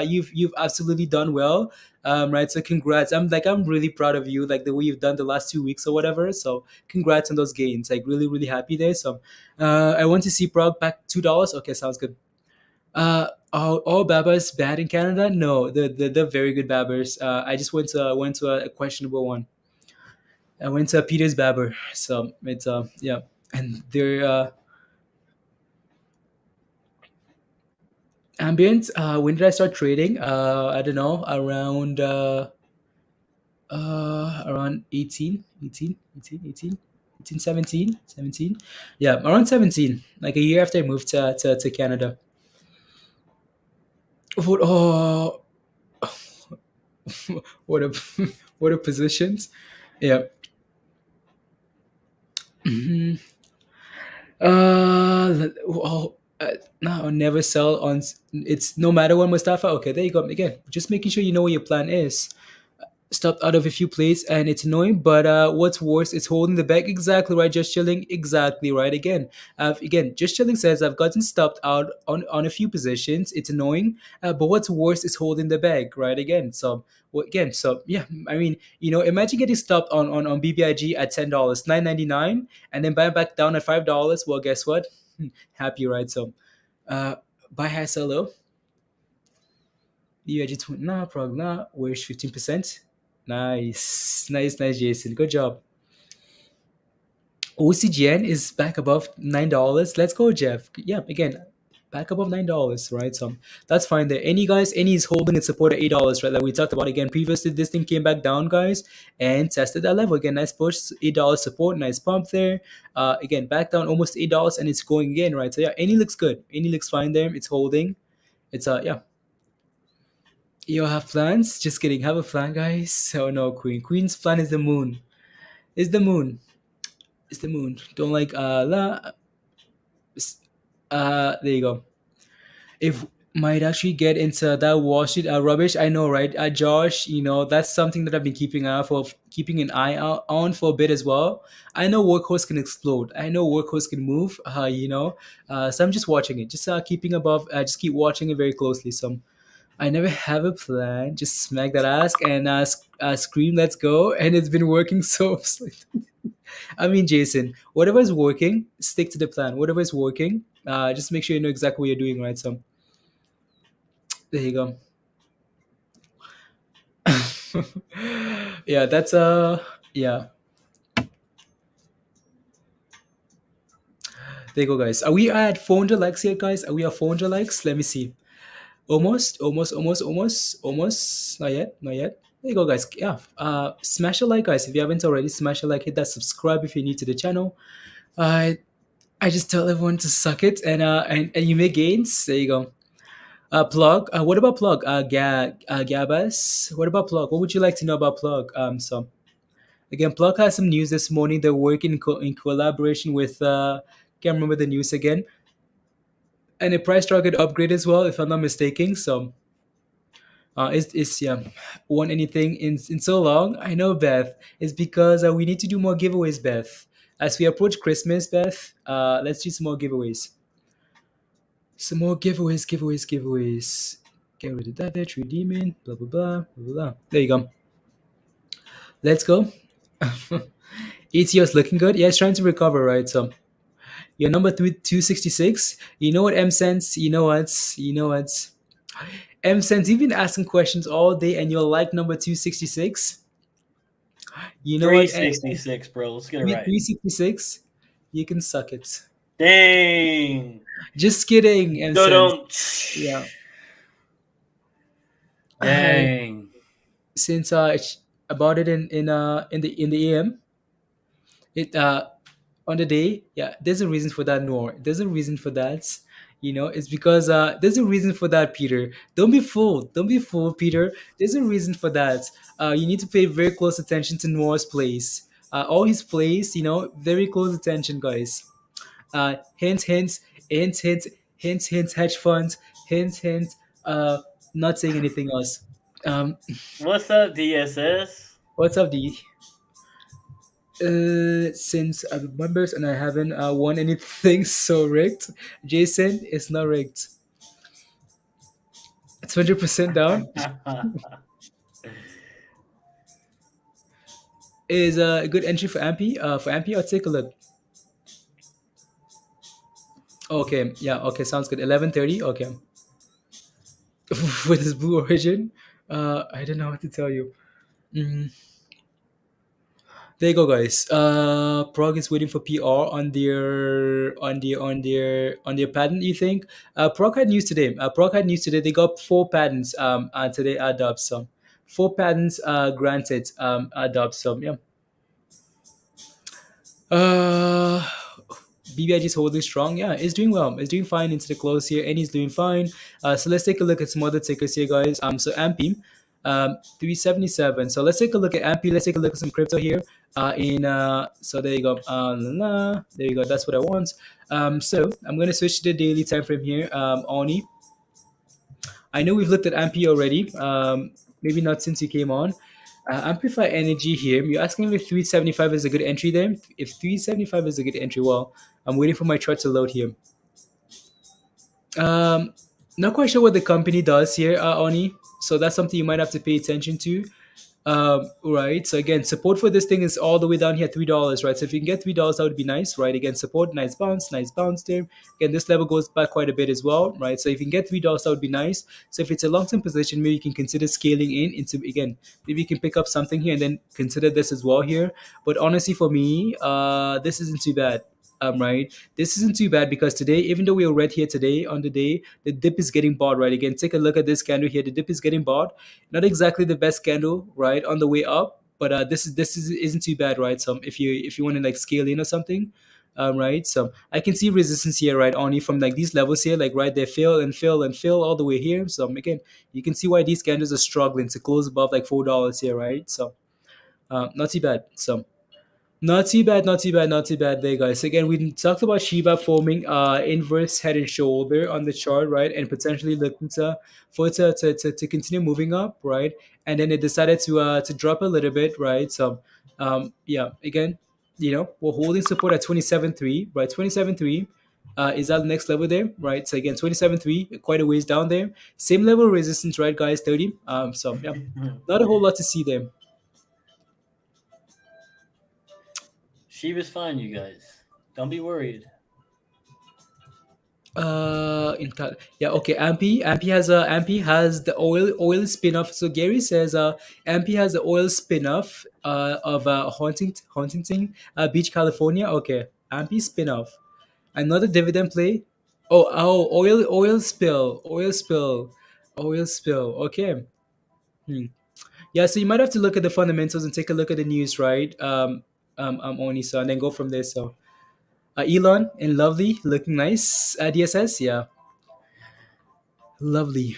absolutely done well. Right. So congrats. I'm really proud of you, like the way you've done the last 2 weeks or whatever. So congrats on those gains. Like really happy there. So I want to see PROG back $2. Okay, sounds good. All Babbers bad in Canada? No, the very good Babbers. I just went to a questionable one. I went to a Peter's Babber, so it's yeah, and they're ambient. When did I start trading? I don't know, around 18, 17. Yeah, around 17, like a year after I moved to Canada. Oh, what a what a positions. Yeah. Mhm. Oh, no, I'll never sell on. It's no matter what, Mustafa. Okay, there you go. Again, just making sure you know what your plan is. Stopped out of a few plays and it's annoying, but what's worse, it's holding the bag. Exactly right, just chilling. Exactly right. Again, just chilling says I've gotten stopped out on a few positions. It's annoying, but what's worse is holding the bag. Right again. So again, so yeah, I mean, imagine getting stopped on BBIG at $10, 9.99, and then buy back down at $5. Well, guess what? Happy, right? So, uh, buy high, sell low. BBIG nah, prog nah. Where's 15%? Nice, Jason. Good job. OCGN is back above $9. Let's go, Jeff. Yeah, again, back above $9, right? So that's fine there. Any is holding its support at $8, right? Like we talked about again previously. This thing came back down, guys, and tested that level again. Nice push, $8 support, nice pump there. Again, back down almost $8, and it's going again, right? So yeah, any looks good. Any looks fine there. It's holding. It's yeah. You have plans? Just kidding. Have a plan, guys. Oh no, Queen. Queen's plan is the moon. Is the moon. It's the moon. Don't like there you go. If might actually get into that Wall Street rubbish, I know, right? Josh, that's something that I've been keeping an eye out on for a bit as well. I know Workhorse can explode. I know Workhorse can move. So I'm just watching it, just keeping above. Just keep watching it very closely. So I never have a plan. Just smack that ass and scream, "Let's go!" And it's been working so. I mean, Jason, whatever is working, stick to the plan. Whatever is working, just make sure you know exactly what you're doing, right? So there you go. Yeah, that's yeah. There you go, guys. Are we at 400 likes yet, guys? Are we at 400 likes? Let me see. Almost. Not yet. There you go, guys. Yeah. Smash a like, guys. If you haven't already, smash a like. Hit that subscribe if you're new to the channel. I just tell everyone to suck it, and you make gains. There you go. Plug. What about Plug? Gabas. What about Plug? What would you like to know about Plug? So again, Plug has some news this morning. They're working in collaboration with can't remember the news again, and a price target upgrade as well, if I'm not mistaken. So it's yeah, want anything in so long? I know, Beth. It's because we need to do more giveaways, Beth. As we approach Christmas, Beth, let's do some more giveaways. Some more giveaways. Get rid of that there, tree demon, blah, blah, blah, blah, blah. There you go. Let's go. ETO's looking good. Yeah, it's trying to recover, right? So your number 266. You know what, M-Sense? You know what? M-Sense, you've been asking questions all day and you're like number 266. You know what? 366, bro. Let's get it right. 366. You can suck it. Dang. Just kidding, M-Sense. Don't. Yeah. Dang. Since I bought it in the AM, it on the day. Yeah, there's a reason for that, Nor. There's a reason for that. It's because there's a reason for that, Peter. Don't be fooled. Don't be fooled, Peter. There's a reason for that. You need to pay very close attention to Noir's plays. All his plays, very close attention, guys. Hint, hints, hint, hint, hint, hint, hedge funds, hint, hint. Not saying anything else. Um, What's up, DSS? what's up, D? Since I'm members and I haven't won anything, so rigged. Jason, it's not rigged. It's 100% down. Is a good entry for Ampy. For Ampy, I'll take a look. Okay, yeah, okay, sounds good. 11:30. Okay. With this blue origin, I don't know what to tell you. Mhm. There you go, guys. PROG is waiting for PR on their patent. You think? PROG had news today. PROG had news today. They got 4 patents. Today adopt some. 4 patents. Granted. Adopt some. Yeah. Uh, BBIG is holding strong. Yeah, it's doing well. It's doing fine into the close here, and he's doing fine. So let's take a look at some other tickers here, guys. So Ampy, 377. So let's take a look at Ampy. Let's take a look at some crypto here. So there you go. There you go. That's what I want. So I'm gonna switch to the daily time frame here. Oni. I know we've looked at Ampy already. Maybe not since you came on. Amplify Energy here. You're asking if 375 is a good entry there. If 375 is a good entry, well, I'm waiting for my chart to load here. Not quite sure what the company does here, Oni. So that's something you might have to pay attention to. Right. So again, support for this thing is all the way down here, $3, right? So if you can get $3, that would be nice, right? Again, support, nice bounce there. Again, this level goes back quite a bit as well, right? So if you can get $3, that would be nice. So if it's a long-term position, maybe you can consider scaling into, again, maybe you can pick up something here and then consider this as well here. But honestly, for me, this isn't too bad. Right, this isn't too bad because today, even though we are red here today on the day, the dip is getting bought, right? Again, take a look at this candle here. The dip is getting bought. Not exactly the best candle, right, on the way up, but this isn't too bad, right? So if you want to like scale in or something, right? So I can see resistance here, right? Only from like these levels here, like right there, fill and fill and fill all the way here. So again, you can see why these candles are struggling to close above like $4 here, right? So not too bad. So. Not too bad, not too bad, not too bad there, guys. Again, we talked about SHIBA forming inverse head and shoulder on the chart, right? And potentially looking to continue moving up, right? And then it decided to drop a little bit, right? So yeah, again, we're holding support at 27.3, right? 27.3. Is that the next level there, right? So again, 27.3, quite a ways down there. Same level of resistance, right, guys? 30. So yeah, not a whole lot to see there. Shib is fine, you guys. Don't be worried. Yeah, okay. Ampy has the oil spin-off. So Gary says Ampy has the oil spin-off of Huntington Beach, California. Okay, Ampy spin-off. Another dividend play. Oh, oil spill. Okay. Yeah, so you might have to look at the fundamentals and take a look at the news, right? Only so, and then go from there. So, Elon and Lovely looking nice. DSS, yeah, lovely.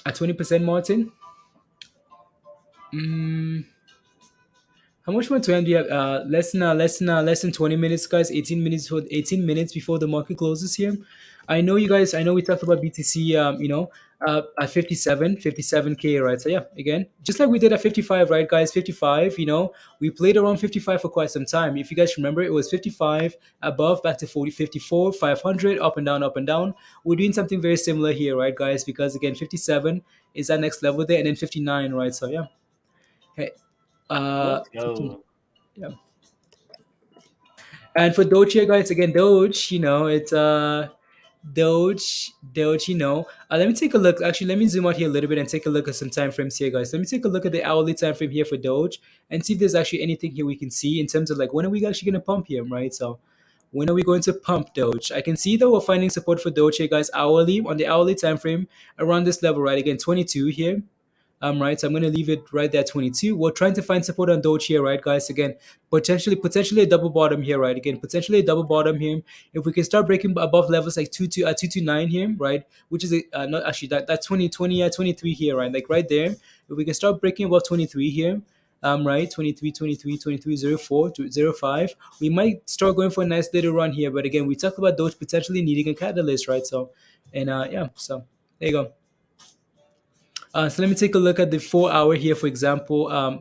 At 20%, Martin. How much more time do you have? Less than 20 minutes, guys. 18 minutes before the market closes here. I know you guys. I know we talked about BTC. At 57K, right? So yeah, again, just like we did at 55, right, guys? 55. We played around 55 for quite some time. If you guys remember, it was 55 above, back to 40, 54, 500, up and down, up and down. We're doing something very similar here, right, guys? Because again, 57 is that next level there, and then 59, right? So yeah. Hey. Let's go. 15, yeah. And for Doge here, guys, again, Doge, it's Doge, let me take a look. Actually, let me zoom out here a little bit and take a look at some time frames here, guys. Let me take a look at the hourly time frame here for Doge and see if there's actually anything here we can see in terms of like when are we actually going to pump here, right? So when are we going to pump Doge? I can see that we're finding support for Doge here, guys, hourly on the hourly time frame around this level, right? Again, 22 here. Right, so I'm going to leave it right there at 22. We're trying to find support on Doge here, right, guys? Again, potentially a double bottom here, right? Again, potentially a double bottom here. If we can start breaking above levels like 229 here, right, which is not actually that 23 here, right, like right there. If we can start breaking above 23 here, right, 23, 23, 23, 04 to 05, we might start going for a nice little run here. But again, we talked about Doge potentially needing a catalyst, right? So, and yeah, so there you go. So let me take a look at the 4 hour here, for example. On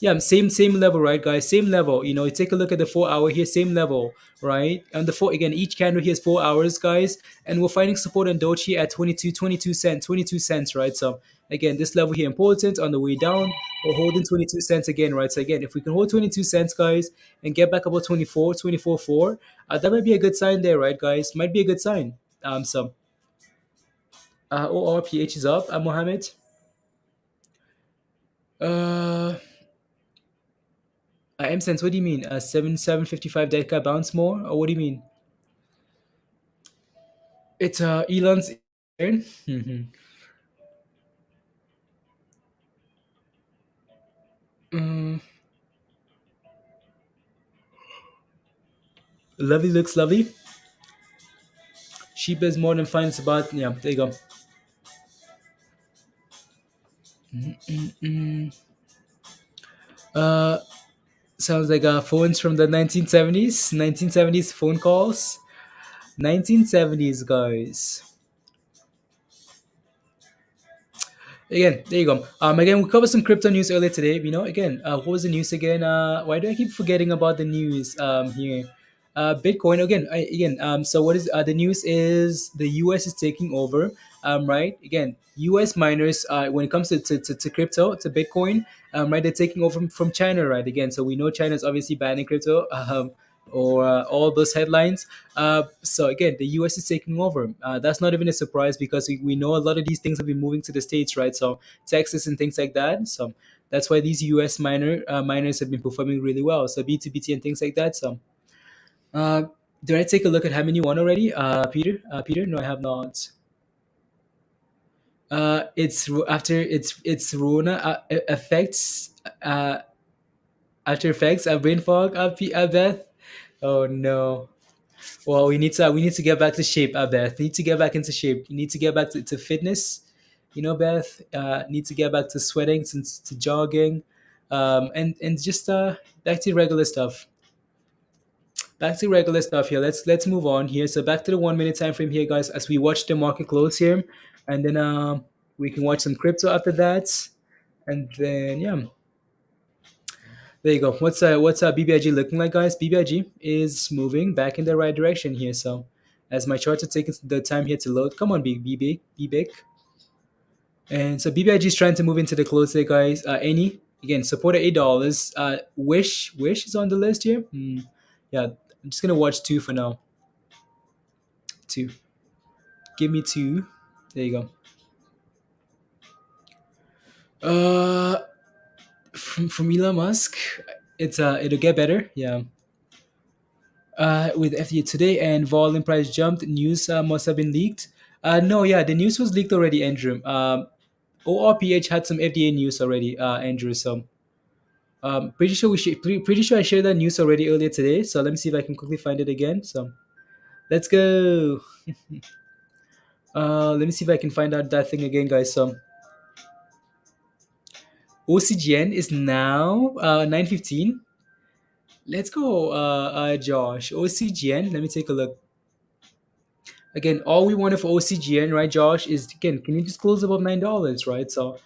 yeah, same level, right, guys? Same level. You know, you take a look at the 4 hour here, same level, right? And the four again, each candle here is 4 hours, guys, and we're finding support on Doge here at 22 cents, right? So again, this level here important on the way down. We're holding 22 cents again, right? So again, if we can hold 22 cents, guys, and get back about 24.4, that might be a good sign there, right, guys? Might be a good sign. So. ORPH is up, Mohammed. M-Sense, what do you mean? 755 dead cat bounce more? Or what do you mean? It's Elon's turn. Lovely looks lovely. SHIBA is more than fine. It's about, yeah, there you go. Sounds like phones from the 1970s phone calls. 1970s, guys. Again, there you go. Again, we covered some crypto news earlier today. You know, again, what was the news again? Why do I keep forgetting about the news here? Bitcoin again. So what is the news is the US is taking over. Right, again, US miners when it comes to crypto, to Bitcoin, right, they're taking over from China, right? Again, so we know China is obviously banning crypto, or all those headlines. So again, the US is taking over. That's not even a surprise because we know a lot of these things have been moving to the States, right? So Texas and things like that. So that's why these US miners have been performing really well. So B2BT and things like that. So did I take a look at how many won already? Peter? Peter? No, I have not. It's after it's Rona effects. After effects, brain fog. Beth. Oh no. Well, we need to get back to shape, Beth. Need to get back into shape. You need to get back to fitness. You know, Beth. Need to get back to sweating, to jogging, and just back to regular stuff. Back to regular stuff here. Let's move on here. So back to the 1 minute time frame here, guys, as we watch the market close here, and then we can watch some crypto after that, and then yeah. There you go. What's BBIG looking like, guys? BBIG is moving back in the right direction here. So, as my charts are taking the time here to load, come on, BBIG. And so BBIG is trying to move into the close there, guys. Any again support at $8. Wish is on the list here. Yeah, I'm just gonna watch two for now. Two. Give me two. There you go. From Elon Musk, it'll get better. Yeah. With FDA today and volume price jumped. News must have been leaked. No, yeah, the news was leaked already, Andrew. ORPH had some FDA news already, Andrew. So, pretty sure I shared that news already earlier today. So let me see if I can quickly find it again. So, let's go. Let me see if I can find out that thing again, guys. So, OCGN is now 9:15. Let's go, Josh. OCGN. Let me take a look. Again, all we wanted for OCGN, right, Josh, is again, can you just close above $9, right? So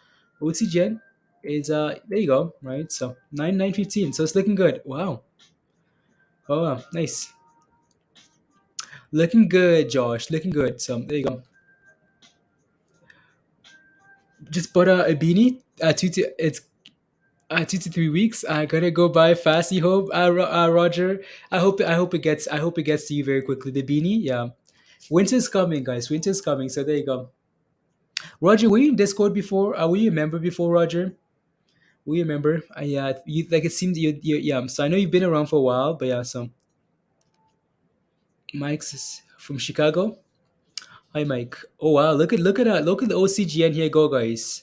OCGN is there you go, right? So 9.15. So it's looking good. Wow. Oh wow, nice. Looking good, Josh. Looking good. So there you go. Just bought a beanie. It's 2 to 3 weeks. I gotta go buy fast. You hope, Roger. I hope it gets to you very quickly. The beanie, yeah. Winter's coming, guys. Winter's coming. So there you go. Roger, were you in Discord before? Were you a member before, Roger? Were you a member? Yeah, you, like it seemed you yeah. So I know you've been around for a while, but yeah. So Mike's is from Chicago. Hi, Mike. Oh wow, look at the OCGN here go, guys.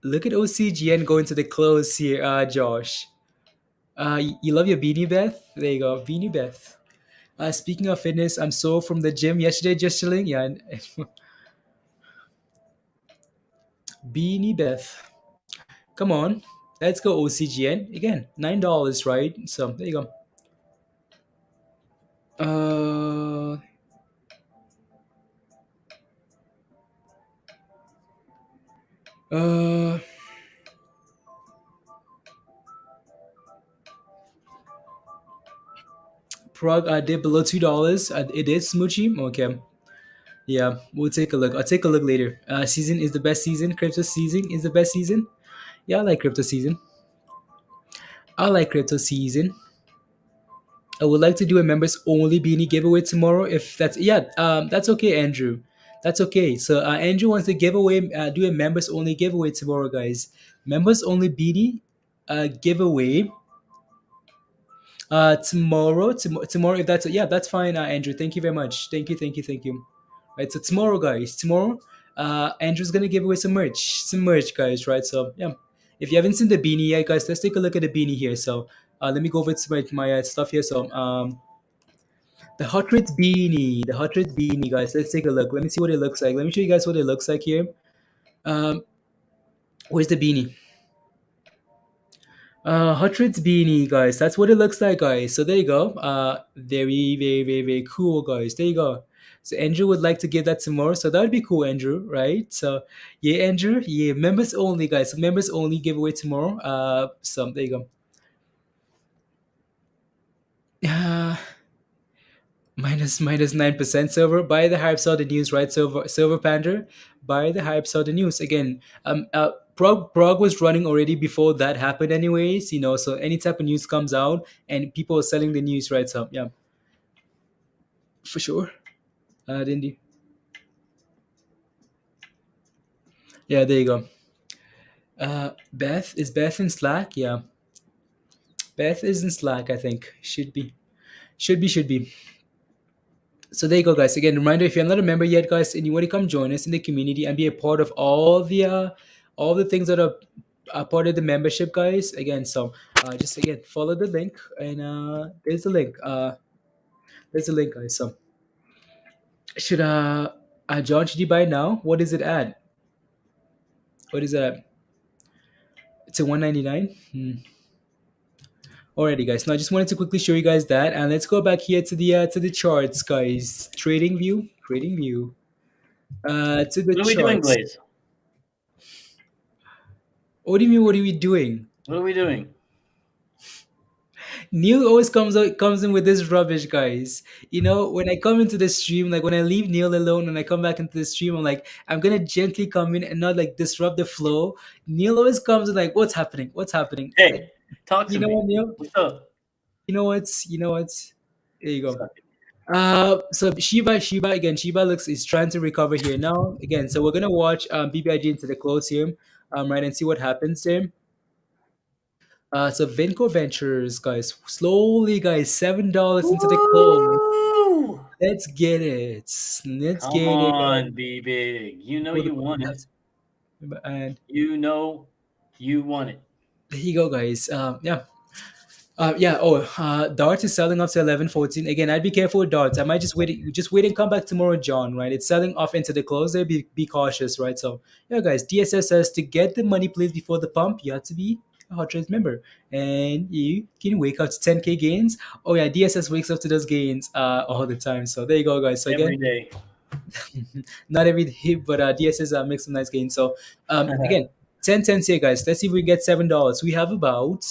Look at OCGN going to the close here, Josh. You love your beanie, Beth? There you go, beanie Beth. Speaking of fitness, I'm so from the gym yesterday, just chilling. Yeah, and beanie Beth. Come on, let's go OCGN again. $9, right? So there you go. Uh, uh, PROG did below $2. It is smoochy. Okay. Yeah, we'll take a look. I'll take a look later. Season is the best season. Crypto season is the best season. Yeah, I like crypto season. I like crypto season. I would like to do a members only beanie giveaway tomorrow. If that's that's okay, Andrew. That's okay. So Andrew wants to give away, do a members only giveaway tomorrow, guys. Members only beanie giveaway tomorrow. If that's that's fine, Andrew. Thank you very much. Thank you. Right, so tomorrow, guys, Andrew's gonna give away some merch, guys. Right, so yeah, if you haven't seen the beanie yet, guys, let's take a look at the beanie here. So let me go over to my stuff here. So the hot rate beanie, guys. Let's take a look. Let me see what it looks like. Let me show you guys what it looks like here. Um, where's the beanie? Hot Reds beanie, guys. That's what it looks like, guys. So there you go. Very cool, guys. There you go. So Andrew would like to give that tomorrow. So that would be cool, Andrew, right? So yeah, Andrew. Yeah, members only, guys. So members only giveaway tomorrow. So there you go. Minus 9% silver. Buy the hype, saw the news, right? Silver Panda. Buy the hype, saw the news again. Prog was running already before that happened, anyways. So any type of news comes out and people are selling the news, right? So yeah, for sure. Didn't you? Yeah, there you go. Beth Beth in Slack? Yeah, Beth is in Slack. I think should be. So there you go, guys. Again, reminder: if you're not a member yet, guys, and you want to come join us in the community and be a part of all the things that are part of the membership, guys. Again, so just again follow the link, and there's the link. Guys. So should John, should you buy now? What is it at? What is that? It's a 199. Alrighty, guys. Now I just wanted to quickly show you guys that, and let's go back here to the charts, guys. Trading view. To the What are we doing, charts. Blaze? What do you mean? What are we doing? What are we doing? Neil always comes in with this rubbish, guys. When I come into the stream, like when I leave Neil alone and I come back into the stream, I'm like, I'm gonna gently come in and not like disrupt the flow. Neil always comes in like, what's happening? Hey, talk to You know me. what, Neil? What's up? You know what? There you go. So Shiba again. Shiba is trying to recover here now. Again, so we're gonna watch BBIG into the close here, right, and see what happens there. So Vinco Ventures, guys, slowly, guys, $7 into the close. Let's get it. Come on, be big. You know you want it. And you know you want it. There you go, guys. Darts is selling off to 11.14. Again, I'd be careful with darts. I might just wait and come back tomorrow, John. Right? It's selling off into the close. There, be cautious, right? So yeah, guys. DSS says to get the money, please, before the pump, you have to be a Hot Trades member, and you can wake up to 10K gains. Oh yeah, DSS wakes up to those gains all the time. So there you go, guys. So every again, day. Not every day, but DSS makes some nice gains. So again, 10 cents here, guys. Let's see if we get $7. We have about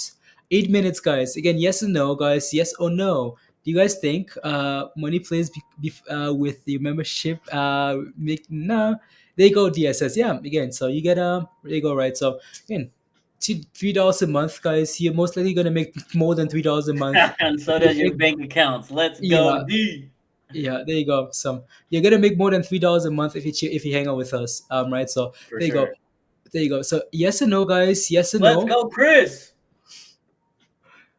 8 minutes, guys. Again, yes or no, guys. Yes or no. Do you guys think money plays with the membership? No. There you go, DSS. Yeah, again. So you get there you go, right? So again, $3 a month, guys. You're most likely gonna make more than $3 a month. And so does your bank accounts. Let's go, D. Yeah, there you go. So you're gonna make more than $3 a month if you hang out with us. Right. So there you go. There you go. So yes or no, guys. Yes or no. Let's go, Chris.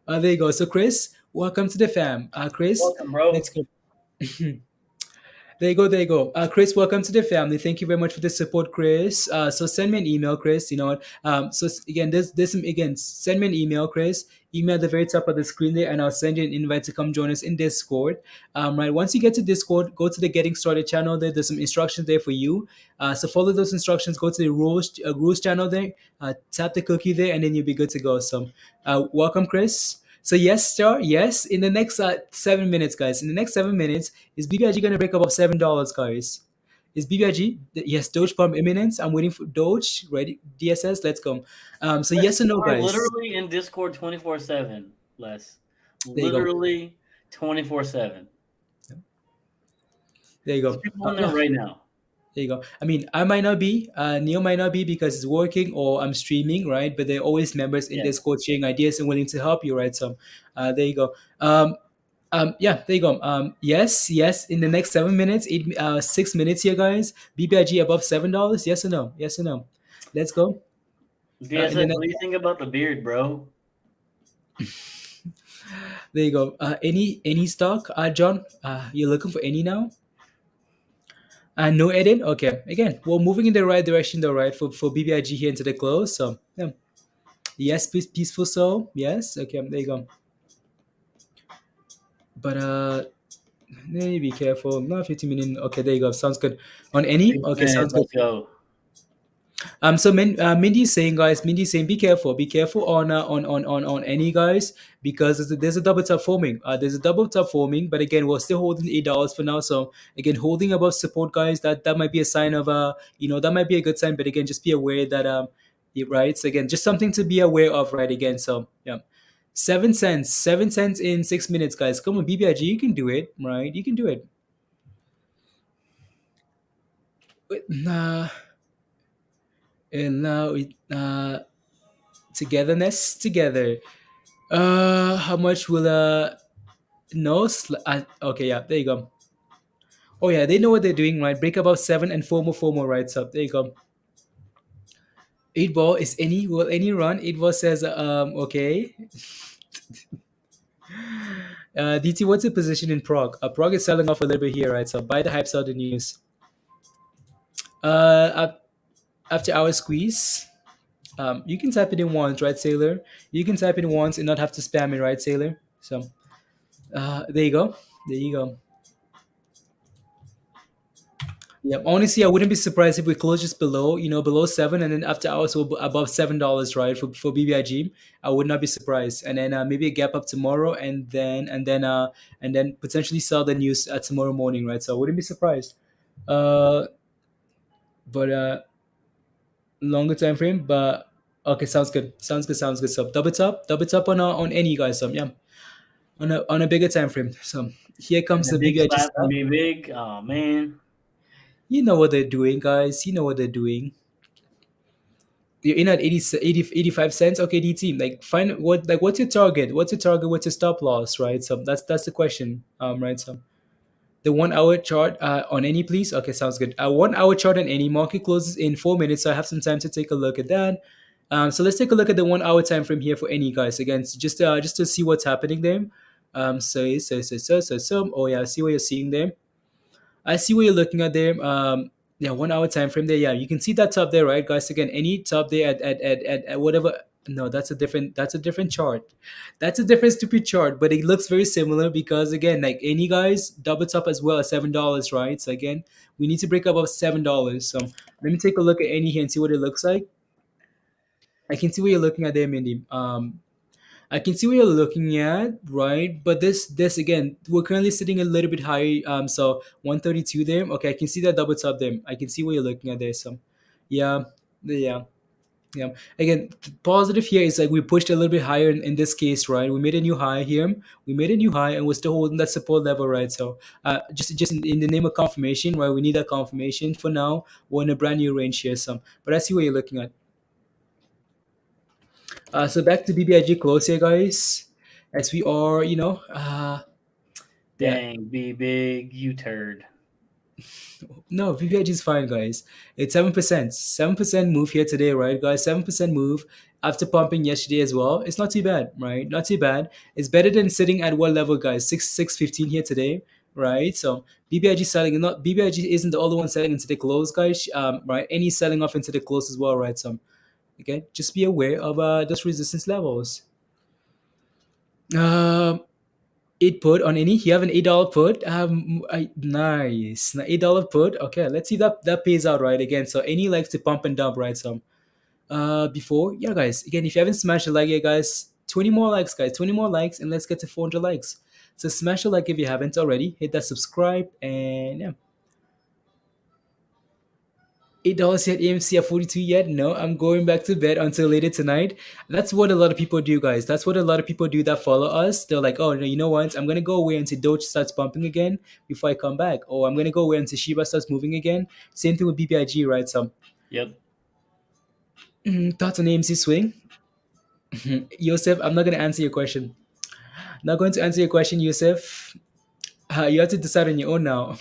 There you go. So Chris, welcome to the fam. Chris, welcome, bro. Let's go. There you go, there you go. Chris, welcome to the family. Thank you very much for the support, Chris. So send me an email, Chris. You know what? Again, this again, send me an email, Chris. Email at the very top of the screen there, and I'll send you an invite to come join us in Discord. Right. Once you get to Discord, go to the Getting Started channel there. There's some instructions there for you. So follow those instructions. Go to the rules channel there. Tap the cookie there, and then you'll be good to go. So, welcome, Chris. So yes, sir. Yes, in the next 7 minutes, guys. In the next 7 minutes, is BBIG going to break above $7, guys? Is BBIG? Yes, Doge pump imminence. I'm waiting for Doge. Ready? DSS. Let's go. So yes or no, We're guys? literally in Discord 24/7. Les. There you go. Literally 24/7. There you go. There's people in there right now. There you go. I mean, I might not be, Neil might not be because it's working or I'm streaming, right? But there are always members in Yeah. Discord sharing ideas and willing to help you, right? So, there you go. Yeah, there you go. Yes. In the next 7 minutes, 6 minutes here, guys. BBIG above $7. Yes or no? Yes or no? Let's go. DSS, what do you think about the beard, bro? There you go. Any stock, John? You're looking for any now? No edit. Okay. Again, we're moving in the right direction, though, right? For BBIG here into the close. So yeah. Yes, peaceful soul. Yes. Okay. There you go. But be careful. Not 15 minutes. Okay. There you go. Sounds good. On any. Okay. Sounds good. Let's go. So Mindy's saying, guys, be careful on any, guys, because there's a double top forming. There's a double top forming, but again, we're still holding $8 for now. So again, holding above support, guys, that might be a sign of that might be a good sign. But again, just be aware that right. So again, just something to be aware of, right? Again, so yeah, 7 cents in 6 minutes, guys. Come on, BBIG, you can do it, right? You can do it. Nah. And now togetherness together. How much will no? Okay, yeah, there you go. Oh yeah, they know what they're doing, right? Break above 7 and four more, right? So there you go. 8 ball is any? Will any run? 8 ball says okay. DT, what's the position in PROG? PROG is selling off a little bit here, right? So buy the hype, sell the news. After our squeeze, you can type it in once, right, Sailor? You can type it in once and not have to spam it, right, Sailor? So, there you go. There you go. Yeah, honestly, I wouldn't be surprised if we close just below, below 7, and then after hours we're above $7, right, for BBIG. I would not be surprised, and then maybe a gap up tomorrow, and then potentially sell the news tomorrow morning, right? So I wouldn't be surprised. But longer time frame, but okay, sounds good. So double top on any, guys. So yeah, on a bigger time frame. So here comes the big BBIG slap stuff. be big. Oh man, you know what they're doing, guys. You know what they're doing. You're in at 85 cents. Okay, DT, like find what's your target? What's your stop loss, right? So that's the question, right? So the 1 hour chart on any, please. Okay, sounds good. 1 hour chart on any. Market closes in 4 minutes, so I have some time to take a look at that. So let's take a look at the 1 hour time frame here for any, guys. Again, just to see what's happening there. So oh yeah, I see what you're seeing there. I see what you're looking at there. Yeah, 1 hour time frame there. Yeah, you can see that top there, right, guys? Again, any top there at whatever. No, that's a different chart. That's a different stupid chart, but it looks very similar because again, like any, guys, double top as well at $7, right? So again, we need to break above $7. So let me take a look at any here and see what it looks like. I can see what you're looking at there, Mindy. I can see what you're looking at, right? But this again, we're currently sitting a little bit high. So 132 there. Okay, I can see that double top there. I can see what you're looking at there. So yeah. Again, positive here is like we pushed a little bit higher in this case, right? We made a new high here. And we're still holding that support level, right? So just in the name of confirmation, right? We need that confirmation for now. We're in a brand new range here. So, but I see what you're looking at. So back to BBIG close here, guys. As we are, dang, be big, you turd. No, BBIG is fine, guys. It's 7%. 7% move here today, right, guys? 7% move after pumping yesterday as well. It's not too bad, right? Not too bad. It's better than sitting at what level, guys? 615 here today. right? So BBIG selling, not BBIG isn't the only one selling into the close, guys. Right? Any selling off into the close as well, right? So again, just be aware of those resistance levels. Um, 8 put on any. You have an $8 put. Nice, $8 put. Okay, let's see that pays out, right? Again, so any likes to pump and dump, right? So before, yeah, guys. Again, if you haven't smashed a like yet, guys, 20 more likes, guys. 20 more likes, and let's get to 400 likes. So smash a like if you haven't already. Hit that subscribe, and yeah. $8 yet, AMC at 42 yet? No, I'm going back to bed until later tonight. That's what a lot of people do, guys. That's what a lot of people do that follow us. They're like, oh, no, you know what? I'm going to go away until Doge starts pumping again before I come back. Or I'm going to go away until SHIBA starts moving again. Same thing with BBIG, right? So, Yep. thoughts on AMC swing? Yosef, I'm not going to answer your question. Not going to answer your question, Yosef. You have to decide on your own now.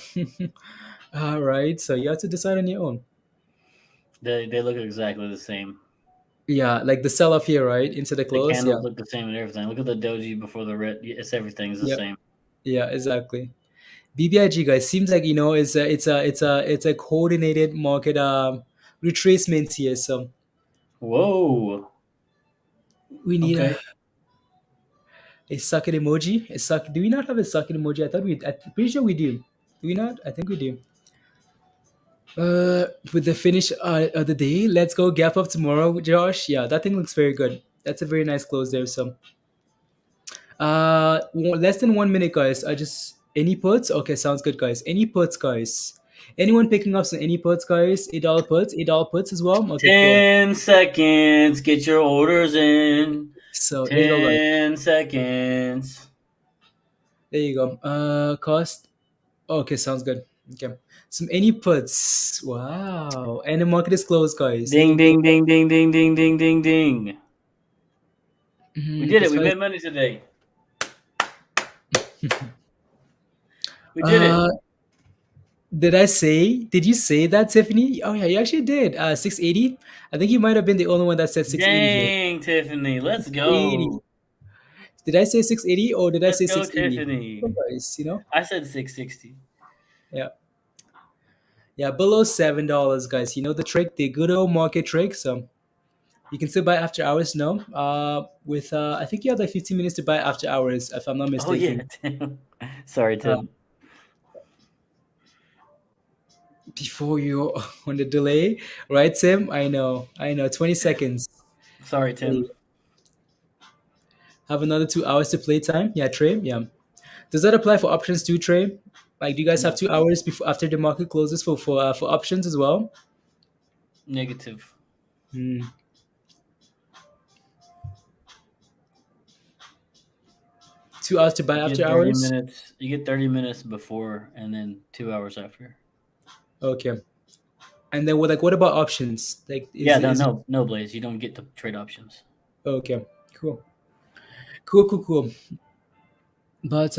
All right. So you have to decide on your own. They look exactly the same. Yeah, like the sell off here, right? Into the The close. candles Yeah. look the same and everything. Look at the doji before the red. It's everything's the Yep. same. Yeah, exactly. BBIG, guys, seems like it's a coordinated market retracement here. So Whoa. we need Okay. a socket emoji. A socket. Do we not have a socket emoji? I'm pretty sure we do. Do we not? I think we do. With the finish of the day, let's go gap up tomorrow, Josh. Yeah, that thing looks very good. That's a very nice close there. So less than 1 minute, guys. I just any puts. Okay, sounds good, guys. Any puts, guys. Anyone picking up some any puts, guys? $8 puts, $8 puts as well. Okay, cool. 10 seconds. Get your orders in. So there you go, guys. 10 seconds. There you go. Cost. Okay, sounds good. Okay, some any puts. Wow, and the market is closed, guys. There Ding, you ding, go. ding, ding, ding, ding, ding, ding, ding. We did it. It's We fine. made money today. We did it. Did I say? Did you say that, Tiffany? Oh yeah, you actually did. 680. I think you might have been the only one that said 680 here. Dang, Tiffany. Let's 680. go. Did I say 680 or did I Let's say go, 680? Tiffany. Guys, you know? I said 660. Yeah. Yeah, below $7, guys. You know the trick, the good old market trick. So you can still buy after hours, no? With I think you have like 15 minutes to buy after hours, if I'm not Oh, yeah, mistaken. Tim. Sorry, Tim. Before you on the delay, right, Tim? I know. 20 seconds. Sorry, Tim. Have another 2 hours to play time. Yeah, Trey. Yeah. Does that apply for options too, Trey? Like, do you guys have 2 hours before after the market closes for options as well? Negative. 2 hours to buy after 30 hours. minutes. You get 30 minutes before and then 2 hours after. Okay. And then what about options? Like No, Blaze. You don't get to trade options. Okay, cool. But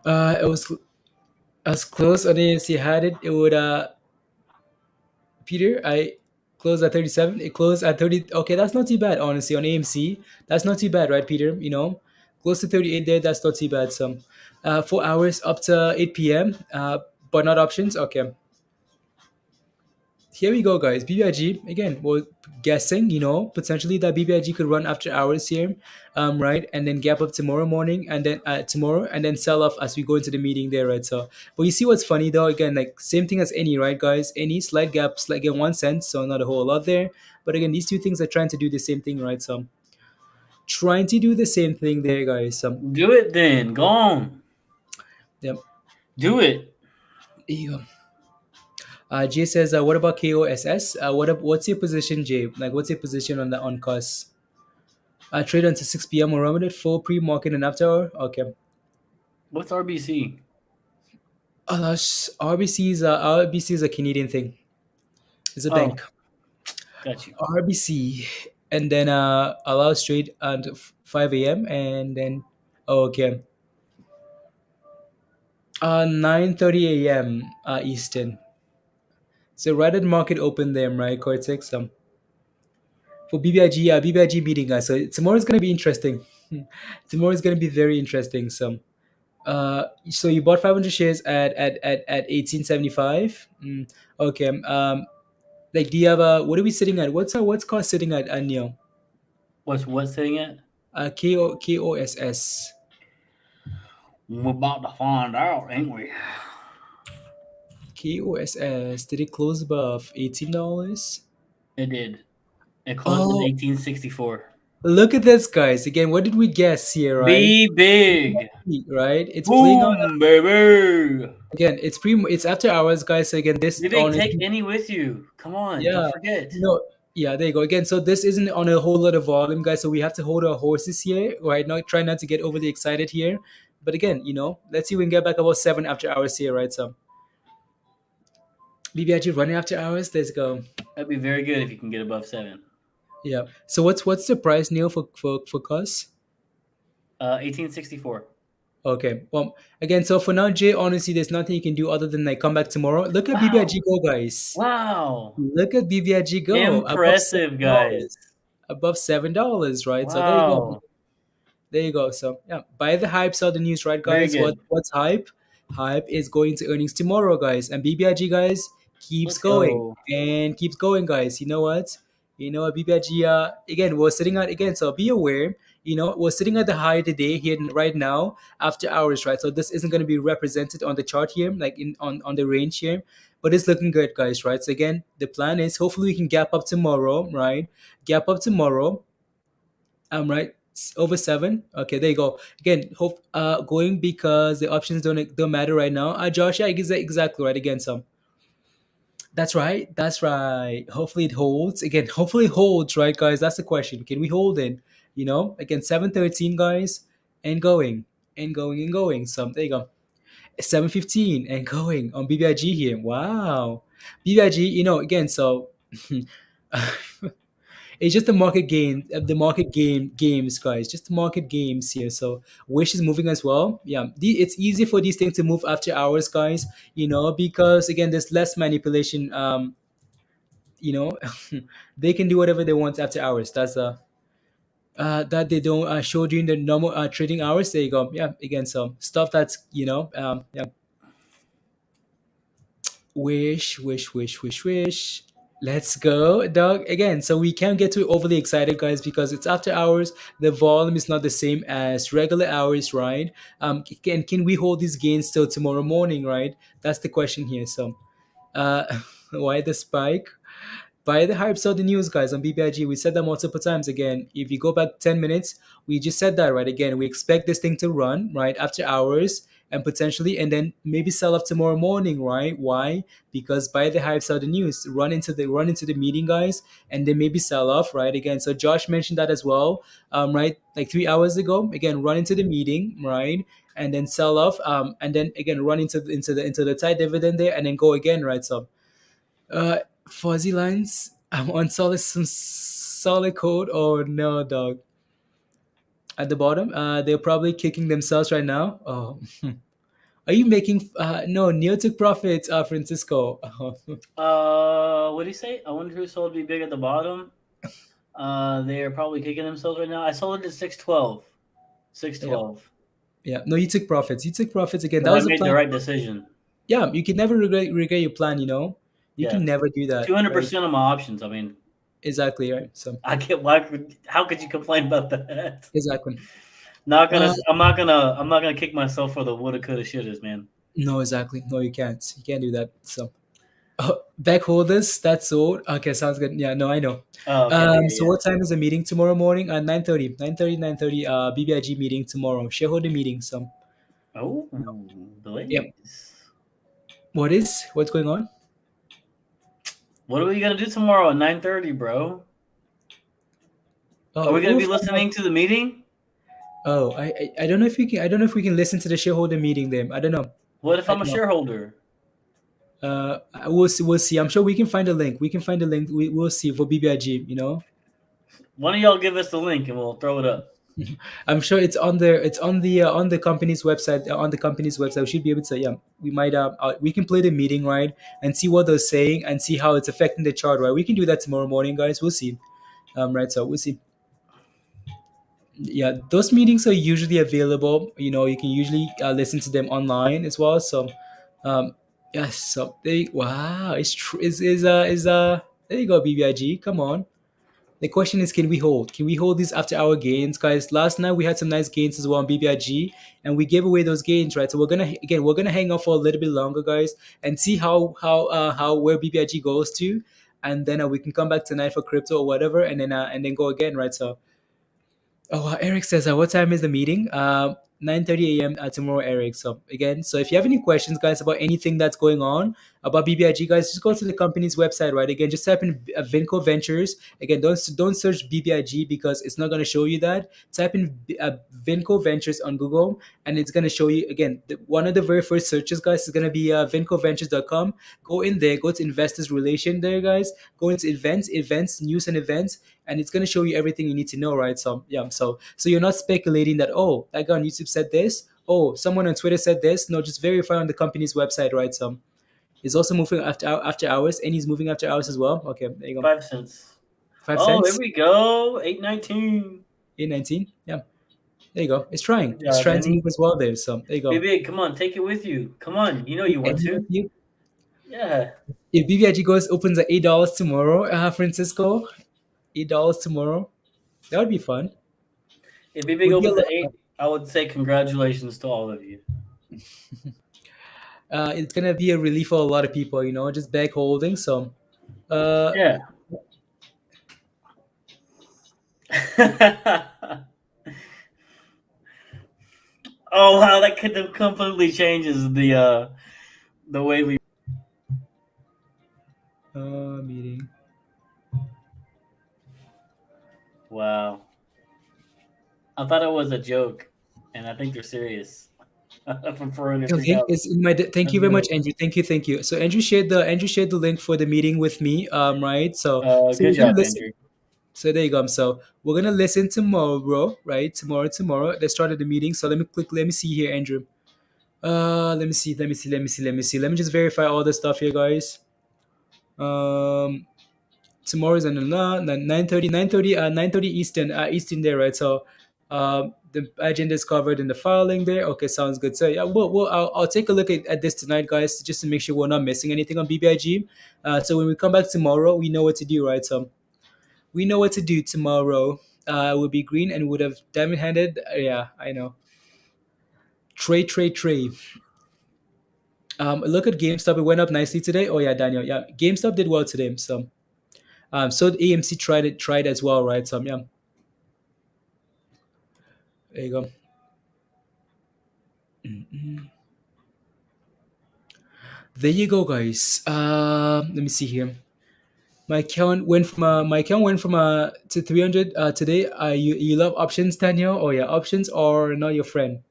it was as close on AMC had it. It would Peter, I closed at 37. It closed at 30. Okay, that's not too bad, honestly, on AMC. That's not too bad, right, Peter? You know, close to 38 there. That's not too bad. So 4 hours up to 8 p.m. But not options. Okay. Here we go, guys. BBIG again. We're guessing, potentially that BBIG could run after hours here, right, and then gap up tomorrow morning, and then tomorrow, and then sell off as we go into the meeting there, right? So, but you see what's funny though? Again, like same thing as any, right, guys? Any slight gaps, like again 1 cent, so not a whole lot there. But again, these two things are trying to do the same thing, right? So, trying to do the same thing there, guys. Do it then. Go on. Yep. Do it. There you go. Jay says, "What about KOSS? What's your position, Jay? Like, what's your position on KOSS? Trade until 6 p.m. or limited full pre-market and after hour. Okay. What's RBC? RBC is a Canadian thing. It's a bank. Got you. RBC, and then allows trade until 5 a.m. and then okay. 9:30 a.m. Eastern. So right at market open there, right, Cortex? For BBIG, BBIG beating us. So tomorrow's gonna be interesting. Tomorrow's gonna be very interesting. So So you bought 500 shares at 1875. Okay. Like, do you have a, what are we sitting at? What's cost sitting at, Neil? What's sitting at? KOSS. We're about to find out, ain't we? KOSS. Did it close above $18? It did. It closed Oh, in 1864. look at this, guys. Again, what did we guess here, right? Be big. Right? It's playing out. Boom, baby. Again, it's after hours, guys. So again, this Be big. on Take any with you. Come on. yeah, Don't forget. no, yeah, there you go. Again, so this isn't on a whole lot of volume, guys. So we have to hold our horses here, right? Not try not to get overly excited here. But again, let's see if we can get back about 7 after hours here, right? So BBIG running after hours. Let's go. That'd be very good if you can get above 7. Yeah. So what's the price, Neil, for KOSS? 1864. Okay. Well, again, so for now, Jay, honestly, there's nothing you can do other than like come back tomorrow. Look at BBIG go, guys. Wow. Look at BBIG go. Impressive, guys. Above $7, right? Wow. So there you go. There you go. So yeah, buy the hype, sell the news, right, guys? Very good. What's hype? Hype is going to earnings tomorrow, guys. And BBIG, guys, keeps Let's going go. and keeps going, guys. You know what? BBIG, again, we're sitting at, again, so be aware, we're sitting at the high today here right now after hours, right? So this isn't going to be represented on the chart here, like on the range here, but it's looking good, guys, right? So again, the plan is hopefully we can gap up tomorrow, right? Gap up tomorrow. Right, over 7. Okay, there you go. Again, hope going because the options don't matter right now. Josh, yeah, exactly right. Again, so that's right. That's right. Hopefully it holds. Again, hopefully it holds, right, guys? That's the question. Can we hold it? Again, 713, guys, and going and going and going. So there you go. 715 and going on BBIG here. Wow. BBIG, again, so it's just the market games, guys. Just the market games here. So Wish is moving as well. Yeah, it's easy for these things to move after hours, guys. Because again, there's less manipulation. They can do whatever they want after hours. That's that they don't show during the normal trading hours. There you go. Yeah, again, so stuff that's yeah. Wish. Let's go, dog. Again, so we can't get too overly excited, guys, because it's after hours. The volume is not the same as regular hours, right? Can we hold these gains till tomorrow morning, right? That's the question here. So, why the spike? Buy the hype, sell the news, guys, on BBIG. We said that multiple times. Again, if you go back 10 minutes, we just said that, right? Again, we expect this thing to run, right, after hours and potentially, and then maybe sell off tomorrow morning, right? Why? Because buy the hype, sell the news, run into the meeting, guys, and then maybe sell off, right? Again, so Josh mentioned that as well, right? Like 3 hours ago. Again, run into the meeting, right? And then sell off, and then again run into the tight dividend there, and then go again, right? So, fuzzy lines. I'm on some solid code. Oh no, dog. At the bottom, they're probably kicking themselves right now. Oh, are you making? No, Neil took profits. Francisco. What do you say? I wonder who sold Be Big at the bottom. They are probably kicking themselves right now. I sold it at 612. 612. Yeah. No, you took profits. You took profits again. Well, That was I the made plan. the right decision. Yeah, you can never regret your plan. You can never do that. 200% of my options. I mean, exactly right. So I get how could you complain about that? Exactly. I'm not gonna kick myself for the woulda, coulda, shouldas, man. No, exactly. No, you can't. You can't do that. So back holders, that's sold. Okay, sounds good. Yeah, no, I know. Oh, okay, So what time is the meeting tomorrow morning? 9:30. 9:30. BBIG meeting tomorrow. Shareholder meeting. So. Oh, delays. Yep. What's going on? What are we gonna do tomorrow at 9:30, bro? Are we gonna be listening to the meeting? Oh, I don't know if we can listen to the shareholder meeting then. I don't know. What if I'm a shareholder? We'll see. I'm sure we can find a link. We'll see for BBIG. One of y'all give us the link and we'll throw it up. I'm sure it's on there. It's on the company's website. On the company's website, we should be able to. Yeah, we might. We can play the meeting, right, and see what they're saying and see how it's affecting the chart, right. We can do that tomorrow morning, guys. We'll see. Right. So we'll see. Yeah, those meetings are usually available. You can usually listen to them online as well. So, yes. So wow, it's true. Is there you go, BBIG. Come on. The question is, can we hold? Can we hold these after our gains, guys? Last night we had some nice gains as well on BBIG, and we gave away those gains, right? So we're gonna hang out for a little bit longer, guys, and see how where BBIG goes to, and then we can come back tonight for crypto or whatever, and then go again, right? So oh, Eric says, what time is the meeting? 9:30 a.m. Tomorrow, Eric. So again, so if you have any questions, guys, about anything that's going on about BBIG, guys, just go to the company's website, right? Again, just type in Vinco Ventures. Again, don't search BBIG because it's not going to show you that. Type in Vinco Ventures on Google, and it's going to show you again. One of the very first searches, guys, is going to be VincoVentures.com. Go in there, go to Investors Relation there, guys. Go into events, news and events, and it's going to show you everything you need to know, right? So yeah, so you're not speculating that, oh, that guy on YouTube said this, oh, someone on Twitter said this. No, just verify on the company's website, right? So he's also moving after hours, and he's moving after hours as well. Okay, there you go. 5 cents. 5 Oh, cents. there we go. 8.19. 8.19. Yeah, there you go. It's trying. Yeah, It's trying to Benny. move as well there. So there you go. BB, come on, take it with you. Come on, you know you want to. Yeah. If BBIG opens at $8 tomorrow, Francisco, $8 tomorrow, that would be fun. If BB opens at 8, I would say congratulations to all of you. It's gonna be a relief for a lot of people, just back holding. So, yeah. Oh wow, that completely changes the way we. Meeting. Wow. I thought it was a joke, and I think they're serious. Okay, it's in my. Thank you very much, Andrew. Thank you. So Andrew shared the link for the meeting with me. Right. So good job, Andrew. So there you go. So we're gonna listen tomorrow, right? Tomorrow. Let's start the meeting. So let me see here, Andrew. Let me see. Let me just verify all the stuff here, guys. Tomorrow is on 9:30 Eastern there, right? So the agenda is covered in the filing there. Okay, sounds good. So yeah, I'll take a look at this tonight, guys, just to make sure we're not missing anything on BBIG. So when we come back tomorrow, we know what to do, right? So we know what to do tomorrow. We'll be green and would have diamond handed. Yeah, I know. Trey. Look at GameStop. It went up nicely today. Oh yeah, Daniel. Yeah, GameStop did well today. So the AMC tried as well, right? So yeah. There you go. There you go, guys. Let me see here. My account went from to 300 today. You love options, Daniel? Oh yeah, options are not your friend.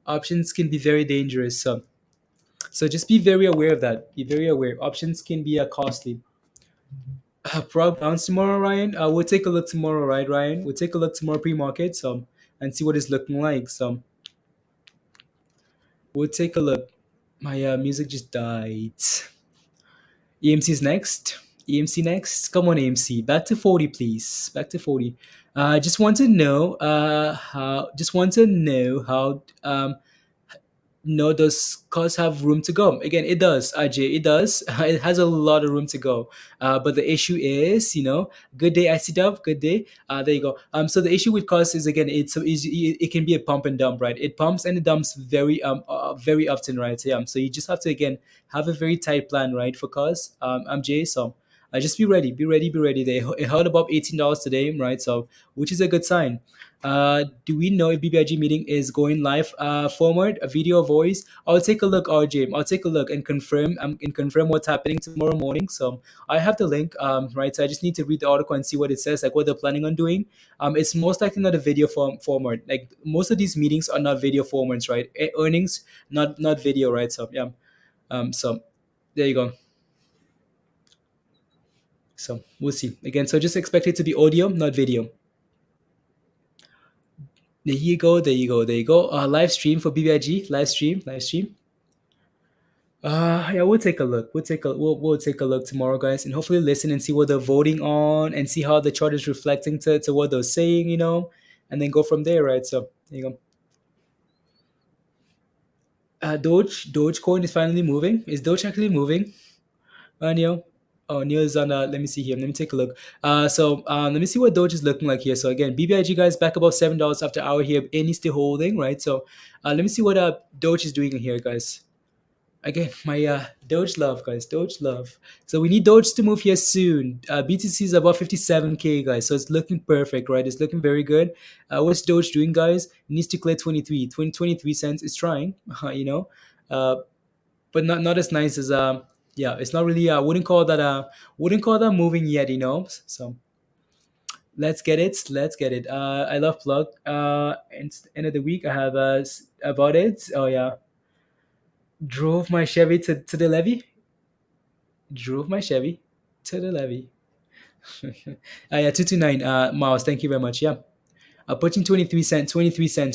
Options can be very dangerous. So just be very aware of that. Be very aware. Options can be costly. PROG bounce tomorrow, Ryan. We'll take a look tomorrow, right, Ryan? We'll take a look tomorrow pre-market, and see what it's looking like. So we'll take a look. My music just died. EMC's next. EMC next. Come on, EMC. Back to 40, please. Back to 40. Just want to know how. No, does KOSS have room to go? Again, it does, Ajay. It does. It has a lot of room to go. But the issue is, good day, ICW, good day. There you go. So the issue with KOSS is, again, it can be a pump and dump, right? It pumps and it dumps very often, right? Yeah. So you just have to, again, have a very tight plan, right, for KOSS. I'm Jay, so just be ready. It held above $18 today, right? So which is a good sign. Do we know if BBIG meeting is going live forward, a video, voice? I'll take a look, RJ. I'll take a look and confirm what's happening tomorrow morning. So I have the link, right? So I just need to read the article and see what it says, like what they're planning on doing. It's most likely not a video format. Like most of these meetings are not video formats, right? Earnings, not video, right? So yeah. So there you go. So we'll see. Again, so just expect it to be audio, not video. There you go. Live stream for BBIG. Live stream. Yeah, we'll take a look. We'll take a look tomorrow, guys, and hopefully listen and see what they're voting on and see how the chart is reflecting to what they're saying. and then go from there, right? So there you go. Dogecoin is finally moving. Is Doge actually moving? Neil? Oh, Neil is on. Let me see here. Let me take a look. Let me see what Doge is looking like here. So again, BBIG guys back above $7 after hour here. Any still holding, right? So let me see what Doge is doing here, guys. Again, my Doge love, guys. Doge love. So we need Doge to move here soon. BTC is above 57K, guys. So it's looking perfect, right? It's looking very good. What's Doge doing, guys? It needs to clear 23 cents. It's trying, you know, but not as nice as yeah. It's not really. Wouldn't call that moving yet, you know. So let's get it. Let's get it. I love plug. End of the week, I have about it. Oh yeah. Drove my Chevy to the levee. Drove my Chevy to the levee. Yeah, 229 miles. Thank you very much. Yeah. Putting 23 cents,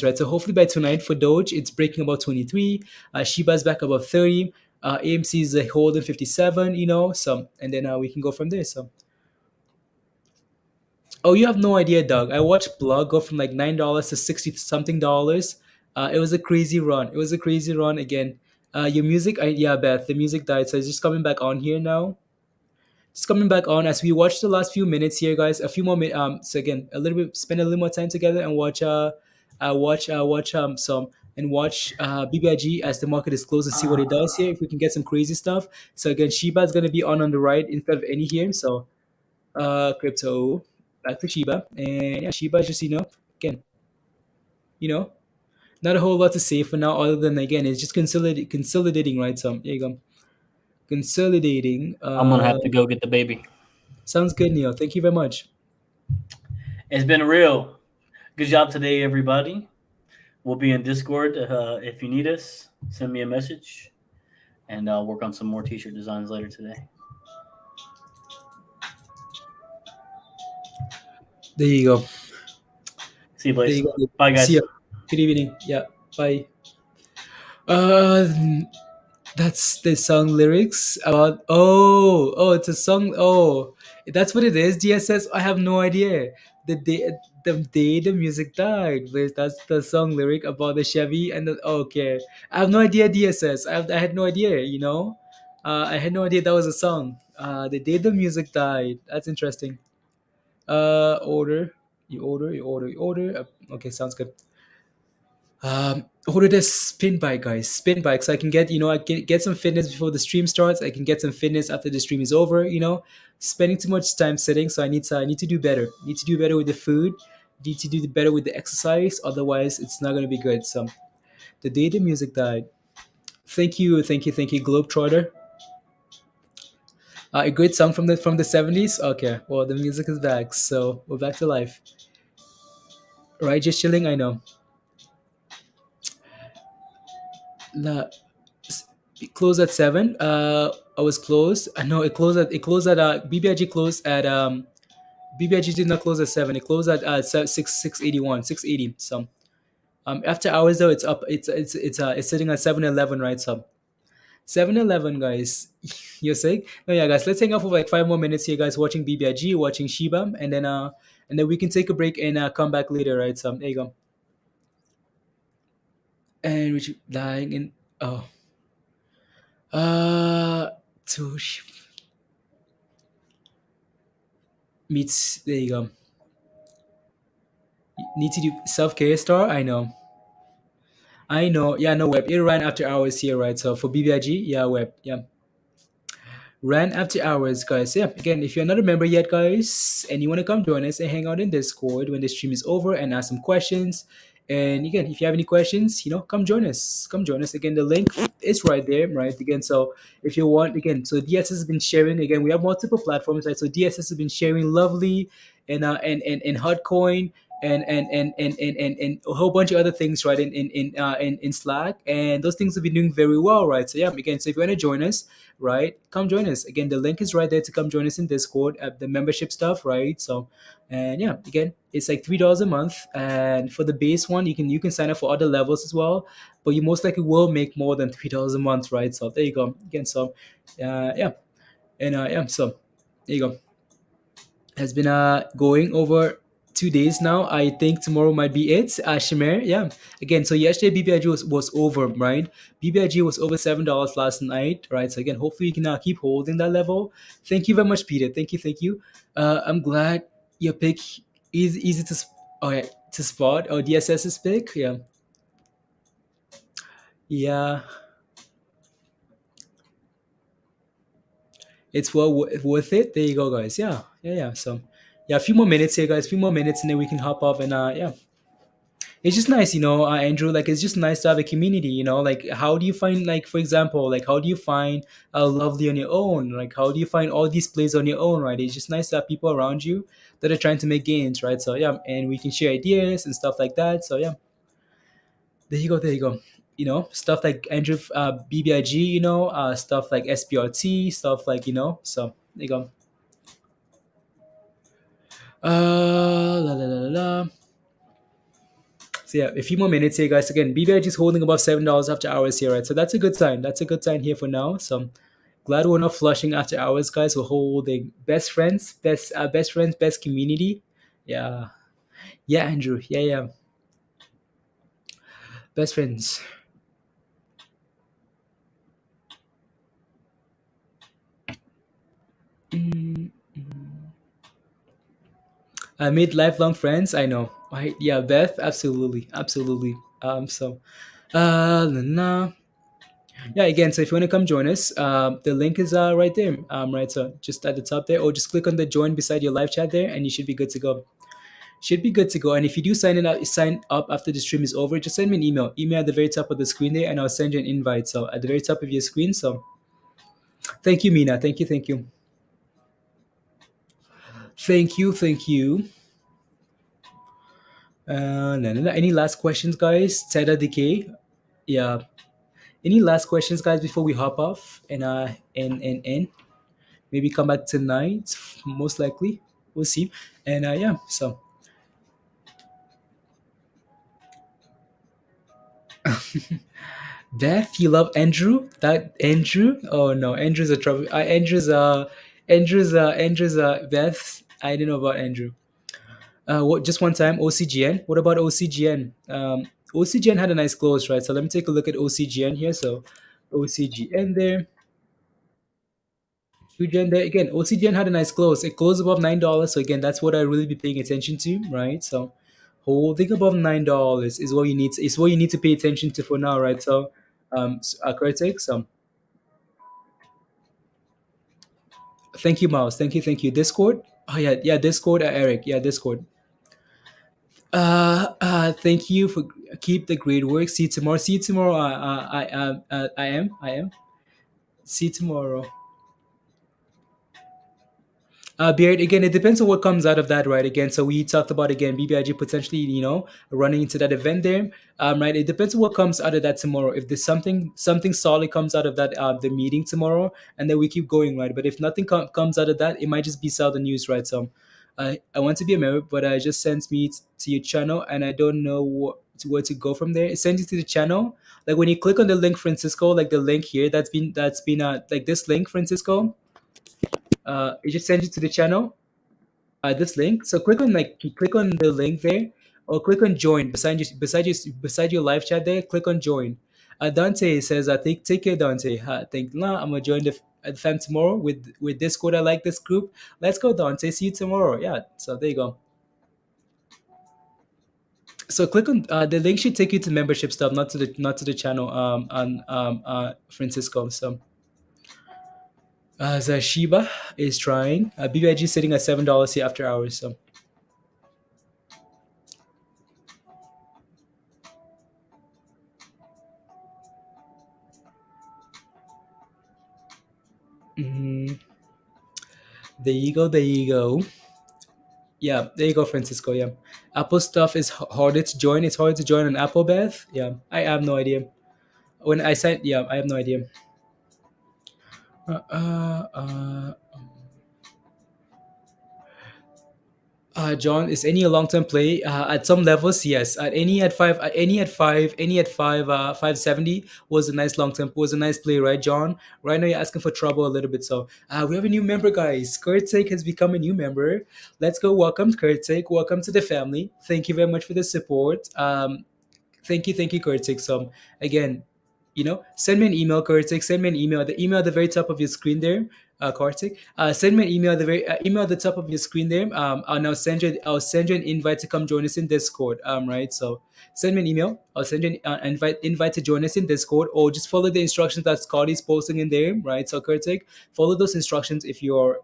right? So hopefully by tonight for Doge, it's breaking about 23. Shiba's back above 30. AMC is holding 57, you know. So, and then we can go from there. So, oh, you have no idea, Doug. I watched Plug go from like $9 to 60 something dollars. It was a crazy run. It was a crazy run again. Your music, yeah, Beth, the music died. So it's just coming back on here now. Just coming back on as we watch the last few minutes here, guys. A few more minutes. So again, a little bit, spend a little more time together and watch some and watch BBIG as the market is closed and see what it does here. If we can get some crazy stuff. So again, Shiba is going to be on the right instead of any here. So crypto back to Shiba, and yeah, Shiba is just again, not a whole lot to say for now, other than again, it's just consolidating, right? So there you go. Consolidating. I'm gonna have to go get the baby. Sounds good, Neil. Thank you very much. It's been real. Good job today, everybody. We'll be in Discord if you need us. Send me a message, and I'll work on some more T-shirt designs later today. There you go. See you, Blaze. There you go. Bye, guys. See you. Good evening. Yeah. Bye. That's the song lyrics about. Oh, it's a song. Oh, that's what it is. DSS. I have no idea. The day the music died. That's the song lyric about the Chevy and okay. I have no idea. DSS. I had no idea. I had no idea that was a song. The day the music died. That's interesting. Order. You order. Okay, sounds good. Order this spin bike, guys. Spin bike, so I can get I can get some fitness before the stream starts. I can get some fitness after the stream is over. Spending too much time sitting, so I need to do better. Need to do better with the food. Need to do better with the exercise. Otherwise, it's not gonna be good. So, the day the music died. Thank you, Globetrotter. A great song from the 70s. Okay, well the music is back, so we're back to life. Right, just chilling. I know. It closed at 7. I was closed. I know it closed at BBIG closed at BBIG did not close at 7. It closed at 680. So after hours though, it's up. It's sitting at 711, right? So 711, guys. You're sick? No, yeah, guys. Let's hang out for like 5 more minutes here, guys. Watching BBIG, watching SHIBA, and then we can take a break and come back later, right? So there you go. And which dying in to meets there you go. Need to do self-care star. I know. Yeah, no web. It ran after hours here, right? So for BBIG, yeah, web. Yeah. Ran after hours, guys. Yeah, again, if you're not a member yet, guys, and you want to come join us and hang out in Discord when the stream is over and ask some questions. And again, if you have any questions, come join us. Come join us. Again, the link is right there, right? Again, so if you want, again, so DSS has been sharing. Again, we have multiple platforms, right? So DSS has been sharing Lovely and Hotcoin and a whole bunch of other things, right? In Slack, and those things have been doing very well, right? So yeah, again, so if you want to join us, right, come join us. Again, the link is right there to come join us in Discord at the membership stuff, right? So, and yeah, again, it's like $3 a month, and for the base one, you can sign up for other levels as well, but you most likely will make more than $3 a month, right? So there you go. Again, so yeah, and yeah, so there you go. Has been going over 2 days now. I think tomorrow might be it. Shamer, yeah. Again, so yesterday BBIG was over, right? BBIG was over $7 last night, right? So again, hopefully you can keep holding that level. Thank you very much, Peter. Thank you. I'm glad your pick is easy oh, yeah, to spot. Oh, DSS's pick, yeah, yeah. It's well worth it. There you go, guys. Yeah. So yeah, a few more minutes here, guys. A few more minutes, and then we can hop off and yeah. It's just nice, Andrew. Like, it's just nice to have a community, Like, how do you find, like, for example, like, how do you find Lovely on your own? Like, how do you find all these plays on your own, right? It's just nice to have people around you that are trying to make gains, right? So yeah, and we can share ideas and stuff like that. So yeah, there you go. Stuff like Andrew, BBIG, stuff like SPRT, stuff like, So there you go. La la la la la. So yeah, a few more minutes here, guys. Again, BBIG is holding above $7 after hours here, right? So that's a good sign. That's a good sign here for now. So glad we're not flushing after hours, guys. We're holding best friends, best community. Yeah, yeah, Andrew. Yeah, best friends. I made lifelong friends. I know. Right? Yeah, Beth. Absolutely. So, nah. Yeah, again, so if you want to come join us, the link is right there. Right, so just at the top there, or just click on the join beside your live chat there, and you should be good to go. And if you do sign up after the stream is over, just send me an email. Email at the very top of the screen there, and I'll send you an invite. So at the very top of your screen. So thank you, Mina. Thank you. Thank you. No. Any last questions, guys? Teda Decay. Yeah. Any last questions, guys, before we hop off and maybe come back tonight? Most likely, we'll see. And yeah, so Beth, you love Andrew? That Andrew? Oh no, Andrew's a trouble. Andrew's Beth. I don't know about Andrew. What? Just one time, OCGN. What about OCGN? OCGN had a nice close, right? So let me take a look at OCGN here. So OCGN there. OCGN there again. OCGN had a nice close. It closed above $9. So again, that's what I really be paying attention to, right? So holding above $9 is what you need. Is what you need to pay attention to for now, right? So, Critic. So, thank you, Mouse. Thank you. Discord. Oh yeah. Discord. Eric. Yeah, Discord. Thank you for keep the great work. See you tomorrow. I am. See you tomorrow. Beard, again, it depends on what comes out of that, right? Again, so we talked about, again, BBIG potentially, running into that event there, right? It depends on what comes out of that tomorrow. If there's something solid comes out of that, the meeting tomorrow, and then we keep going, right? But if nothing comes out of that, it might just be sell the news, right? So I want to be a member, but I just sent me to your channel, and I don't know where to go from there. It sends you to the channel. Like when you click on the link, Francisco, like the link here, that's been like this link, Francisco. It just sends you to the channel. This link. So click on the link there, or click on join beside your live chat there. Click on join. Dante says, "I think take care, Dante." I think nah, I'm gonna join the fam tomorrow with Discord. I like this group. Let's go, Dante. See you tomorrow. Yeah. So there you go. So click on the link should take you to membership stuff, not to the channel. On Francisco. So. So SHIBA is trying. BBIG is sitting at $7 here after hours. So. There you go. Yeah, there you go, Francisco. Yeah, Apple stuff is harder to join. It's harder to join on Apple, Beth. Yeah, I have no idea. When I said, yeah, I have no idea. John, is any a long-term play? At some levels, yes. Any at 570 was a nice long-term, was a nice play, right, John? Right now you're asking for trouble a little bit. So we have a new member, guys. Kurtik has become a new member. Let's go. Welcome, Kurtik. Welcome to the family. Thank you very much for the support. Thank you, Kurtik. So again, send me an email, Kartik. Send me an email. The email at the very top of your screen there, Kartik. Send me an email at the very email at the top of your screen there. I'll send you an invite to come join us in Discord. Right. So send me an email. I'll send you an invite to join us in Discord, or just follow the instructions that Scotty's posting in there. Right. So Kartik, follow those instructions if you're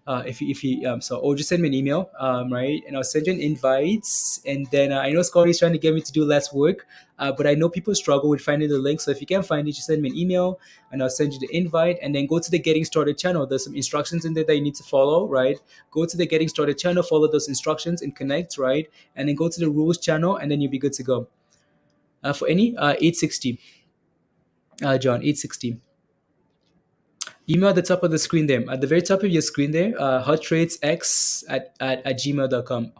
if you so or just send me an email, right, and I'll send you an invites. And then I know Scotty's trying to get me to do less work, but I know people struggle with finding the link. So if you can't find it, just send me an email and I'll send you the invite. And then go to the Getting Started channel. There's some instructions in there that you need to follow, right? Go to the Getting Started channel, follow those instructions and connect, right? And then go to the rules channel and then you'll be good to go. For any 860, John, 860. Email at the top of the screen there. At the very top of your screen there, hotradesx at gmail.com.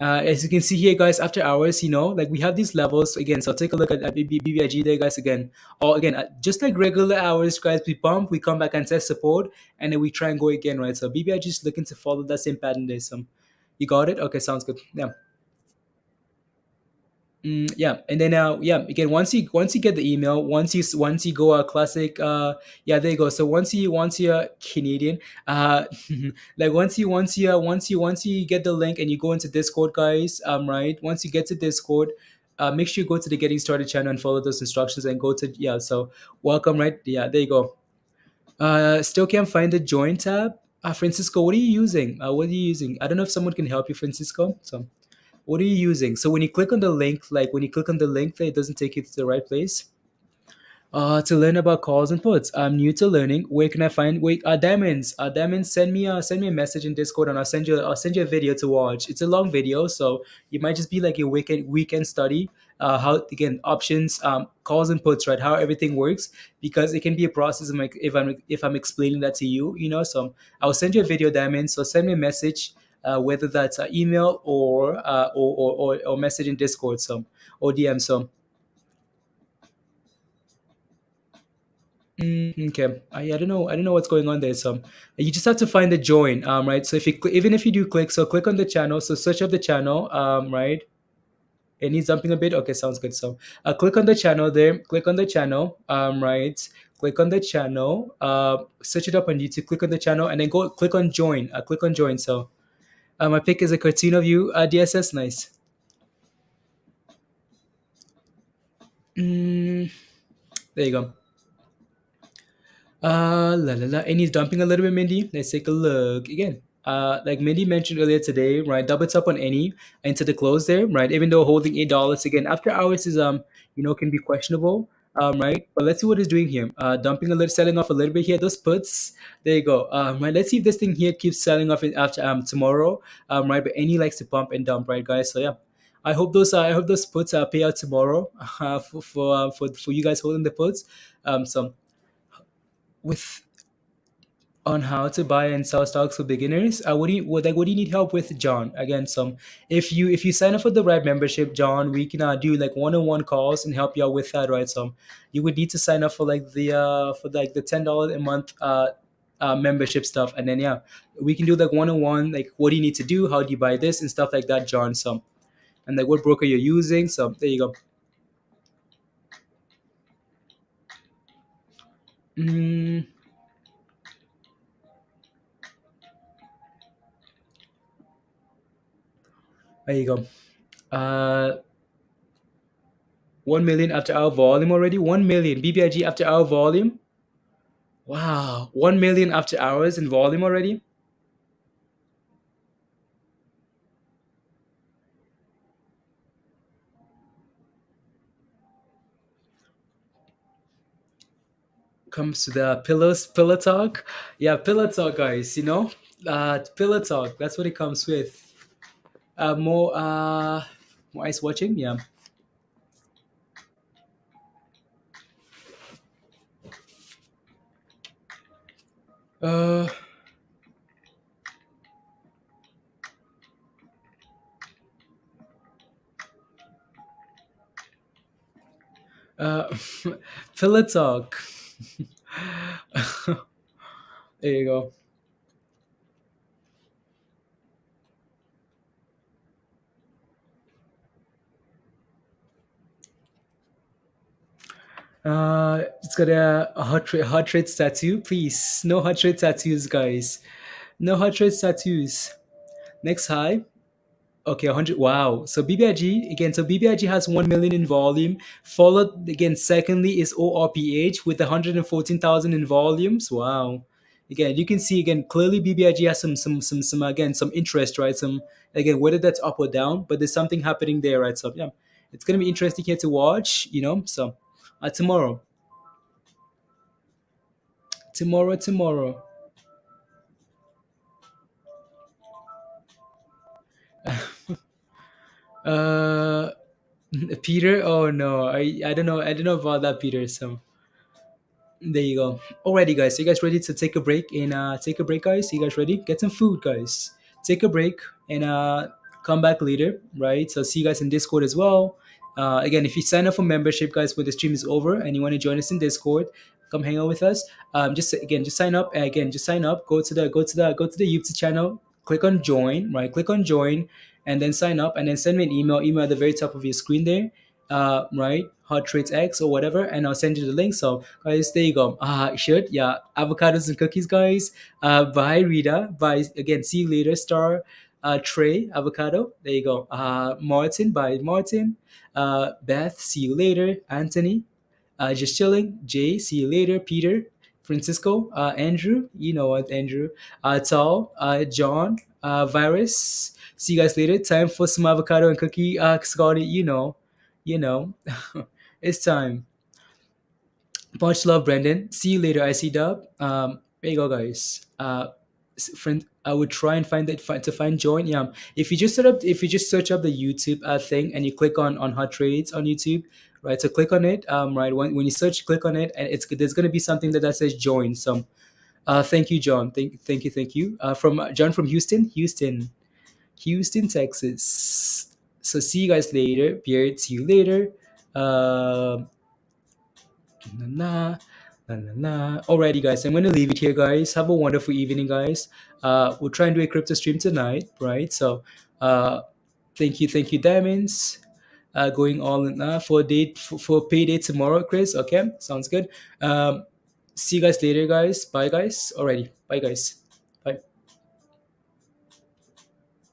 As you can see here, guys, after hours, like we have these levels again. So take a look at BBIG there, guys, again. Or again, just like regular hours, guys, we bump, we come back and test support, and then we try and go again, right? So BBIG is looking to follow that same pattern there. So you got it? Okay, sounds good. Yeah. Yeah, and then again, once you get the email, once you go classic, there you go. So once you're Canadian, like once you get the link and you go into Discord, guys, right, once you get to Discord, make sure you go to the Getting Started channel and follow those instructions and go to, so welcome, right? Yeah, there you go. Still can't find the join tab. Francisco, what are you using? I don't know if someone can help you, Francisco. So what are you using? So when you click on the link, it doesn't take you to the right place. To learn about calls and puts. I'm new to learning. Where can I find? Wait, Diamonds. Diamonds, send me a message in Discord, and I'll send you a video to watch. It's a long video, so it might just be like your weekend study. How, again, options, calls and puts, right? How everything works, because it can be a process of if I'm explaining that to you, So I'll send you a video, Diamonds. So send me a message. Whether that's email or message in Discord, so or DM. So okay, I don't know what's going on there. So you just have to find the join, right? So even if you do click, so click on the channel. So search up the channel, right? It needs jumping a bit. Okay, sounds good. So click on the channel there. Click on the channel, right? Click on the channel. Search it up on YouTube. Click on the channel and then go click on join. Click on join. So. My pick is a cartoon of you. DSS, nice. There you go. And he's dumping a little bit, Mindy. Let's take a look again. Like Mindy mentioned earlier today, right? Double tap on any into the close there, right? Even though holding $8 again after hours is can be questionable, right? But let's see what it's doing here. Dumping a little, selling off a little bit here. Those puts, there you go. Right. Let's see if this thing here keeps selling off after tomorrow, right? But any likes to pump and dump, right, guys? So yeah. I hope those puts pay out tomorrow for you guys holding the puts. So with on how to buy and sell stocks for beginners, what do you need help with, John? Again, if you sign up for the right membership, John, we can do like one-on-one calls and help you out with that, right? So you would need to sign up for like the $10 a month membership stuff, and then we can do like one-on-one, like what do you need to do, how do you buy this and stuff like that, John. So and like what broker you're using. So there you go. There you go. 1 million after our volume already. 1 million BBIG after our volume. Wow, 1 million after hours in volume already. Comes to the pillow talk. Yeah, pillow talk, guys. Pillow talk. That's what it comes with. More ice watching. Yeah. Pillow talk. There you go. It's got a heart rate tattoo. Please, no heart rate tattoos, guys. No heart rate tattoos. Next high. Okay, 100. Wow. So BBIG again. So BBIG has 1 million in volume. Followed again. Secondly is ORPH with 114,000 in volumes. Wow. Again, you can see again clearly BBIG has some again some interest, right? Some again whether that's up or down, but there's something happening there, right? So yeah, it's gonna be interesting here to watch. So tomorrow, tomorrow. Uh, Peter. Oh no, I don't know about that, Peter. So there you go. Alrighty, guys. So you guys ready to take a break and take a break, guys? You guys ready? Get some food, guys. Take a break and come back later, right? So see you guys in Discord as well. Again, if you sign up for membership, guys, when the stream is over and you want to join us in Discord, come hang out with us. Just sign up. Again, just sign up. Go to the YouTube channel. Click on join, right? Click on join, and then sign up, and then send me an email. Email at the very top of your screen there, right? Hot Trades X or whatever, and I'll send you the link. So, guys, there you go. Should yeah, avocados and cookies, guys. Bye, Rita. Bye again. See you later, Star. Trey, avocado. There you go. Martin, bye, Martin. Beth, see you later. Anthony, just chilling. Jay, see you later. Peter, Francisco, Andrew, you know what, Andrew. Tal, John, Virus. See you guys later. Time for some avocado and cookie. Scotty, you know. It's time. Much love, Brendan. See you later, IC Dub. There you go, guys. Friend, I would try and find join. Yeah, if you just search up the YouTube thing and you click on Hot Trades on YouTube, right? So click on it. Right when you search, click on it, and there's gonna be something that says join. So, thank you, John. Thank you. From John from Houston, Texas. So see you guys later. Beard, see you later. Na, na, na, na. Alrighty, guys, I'm going to leave it here, guys. Have a wonderful evening, guys. We'll try and do a crypto stream tonight, right? So, thank you, Diamonds. Going all in for payday tomorrow, Chris. Okay, sounds good. See you guys later, guys. Bye, guys. Alrighty, bye, guys.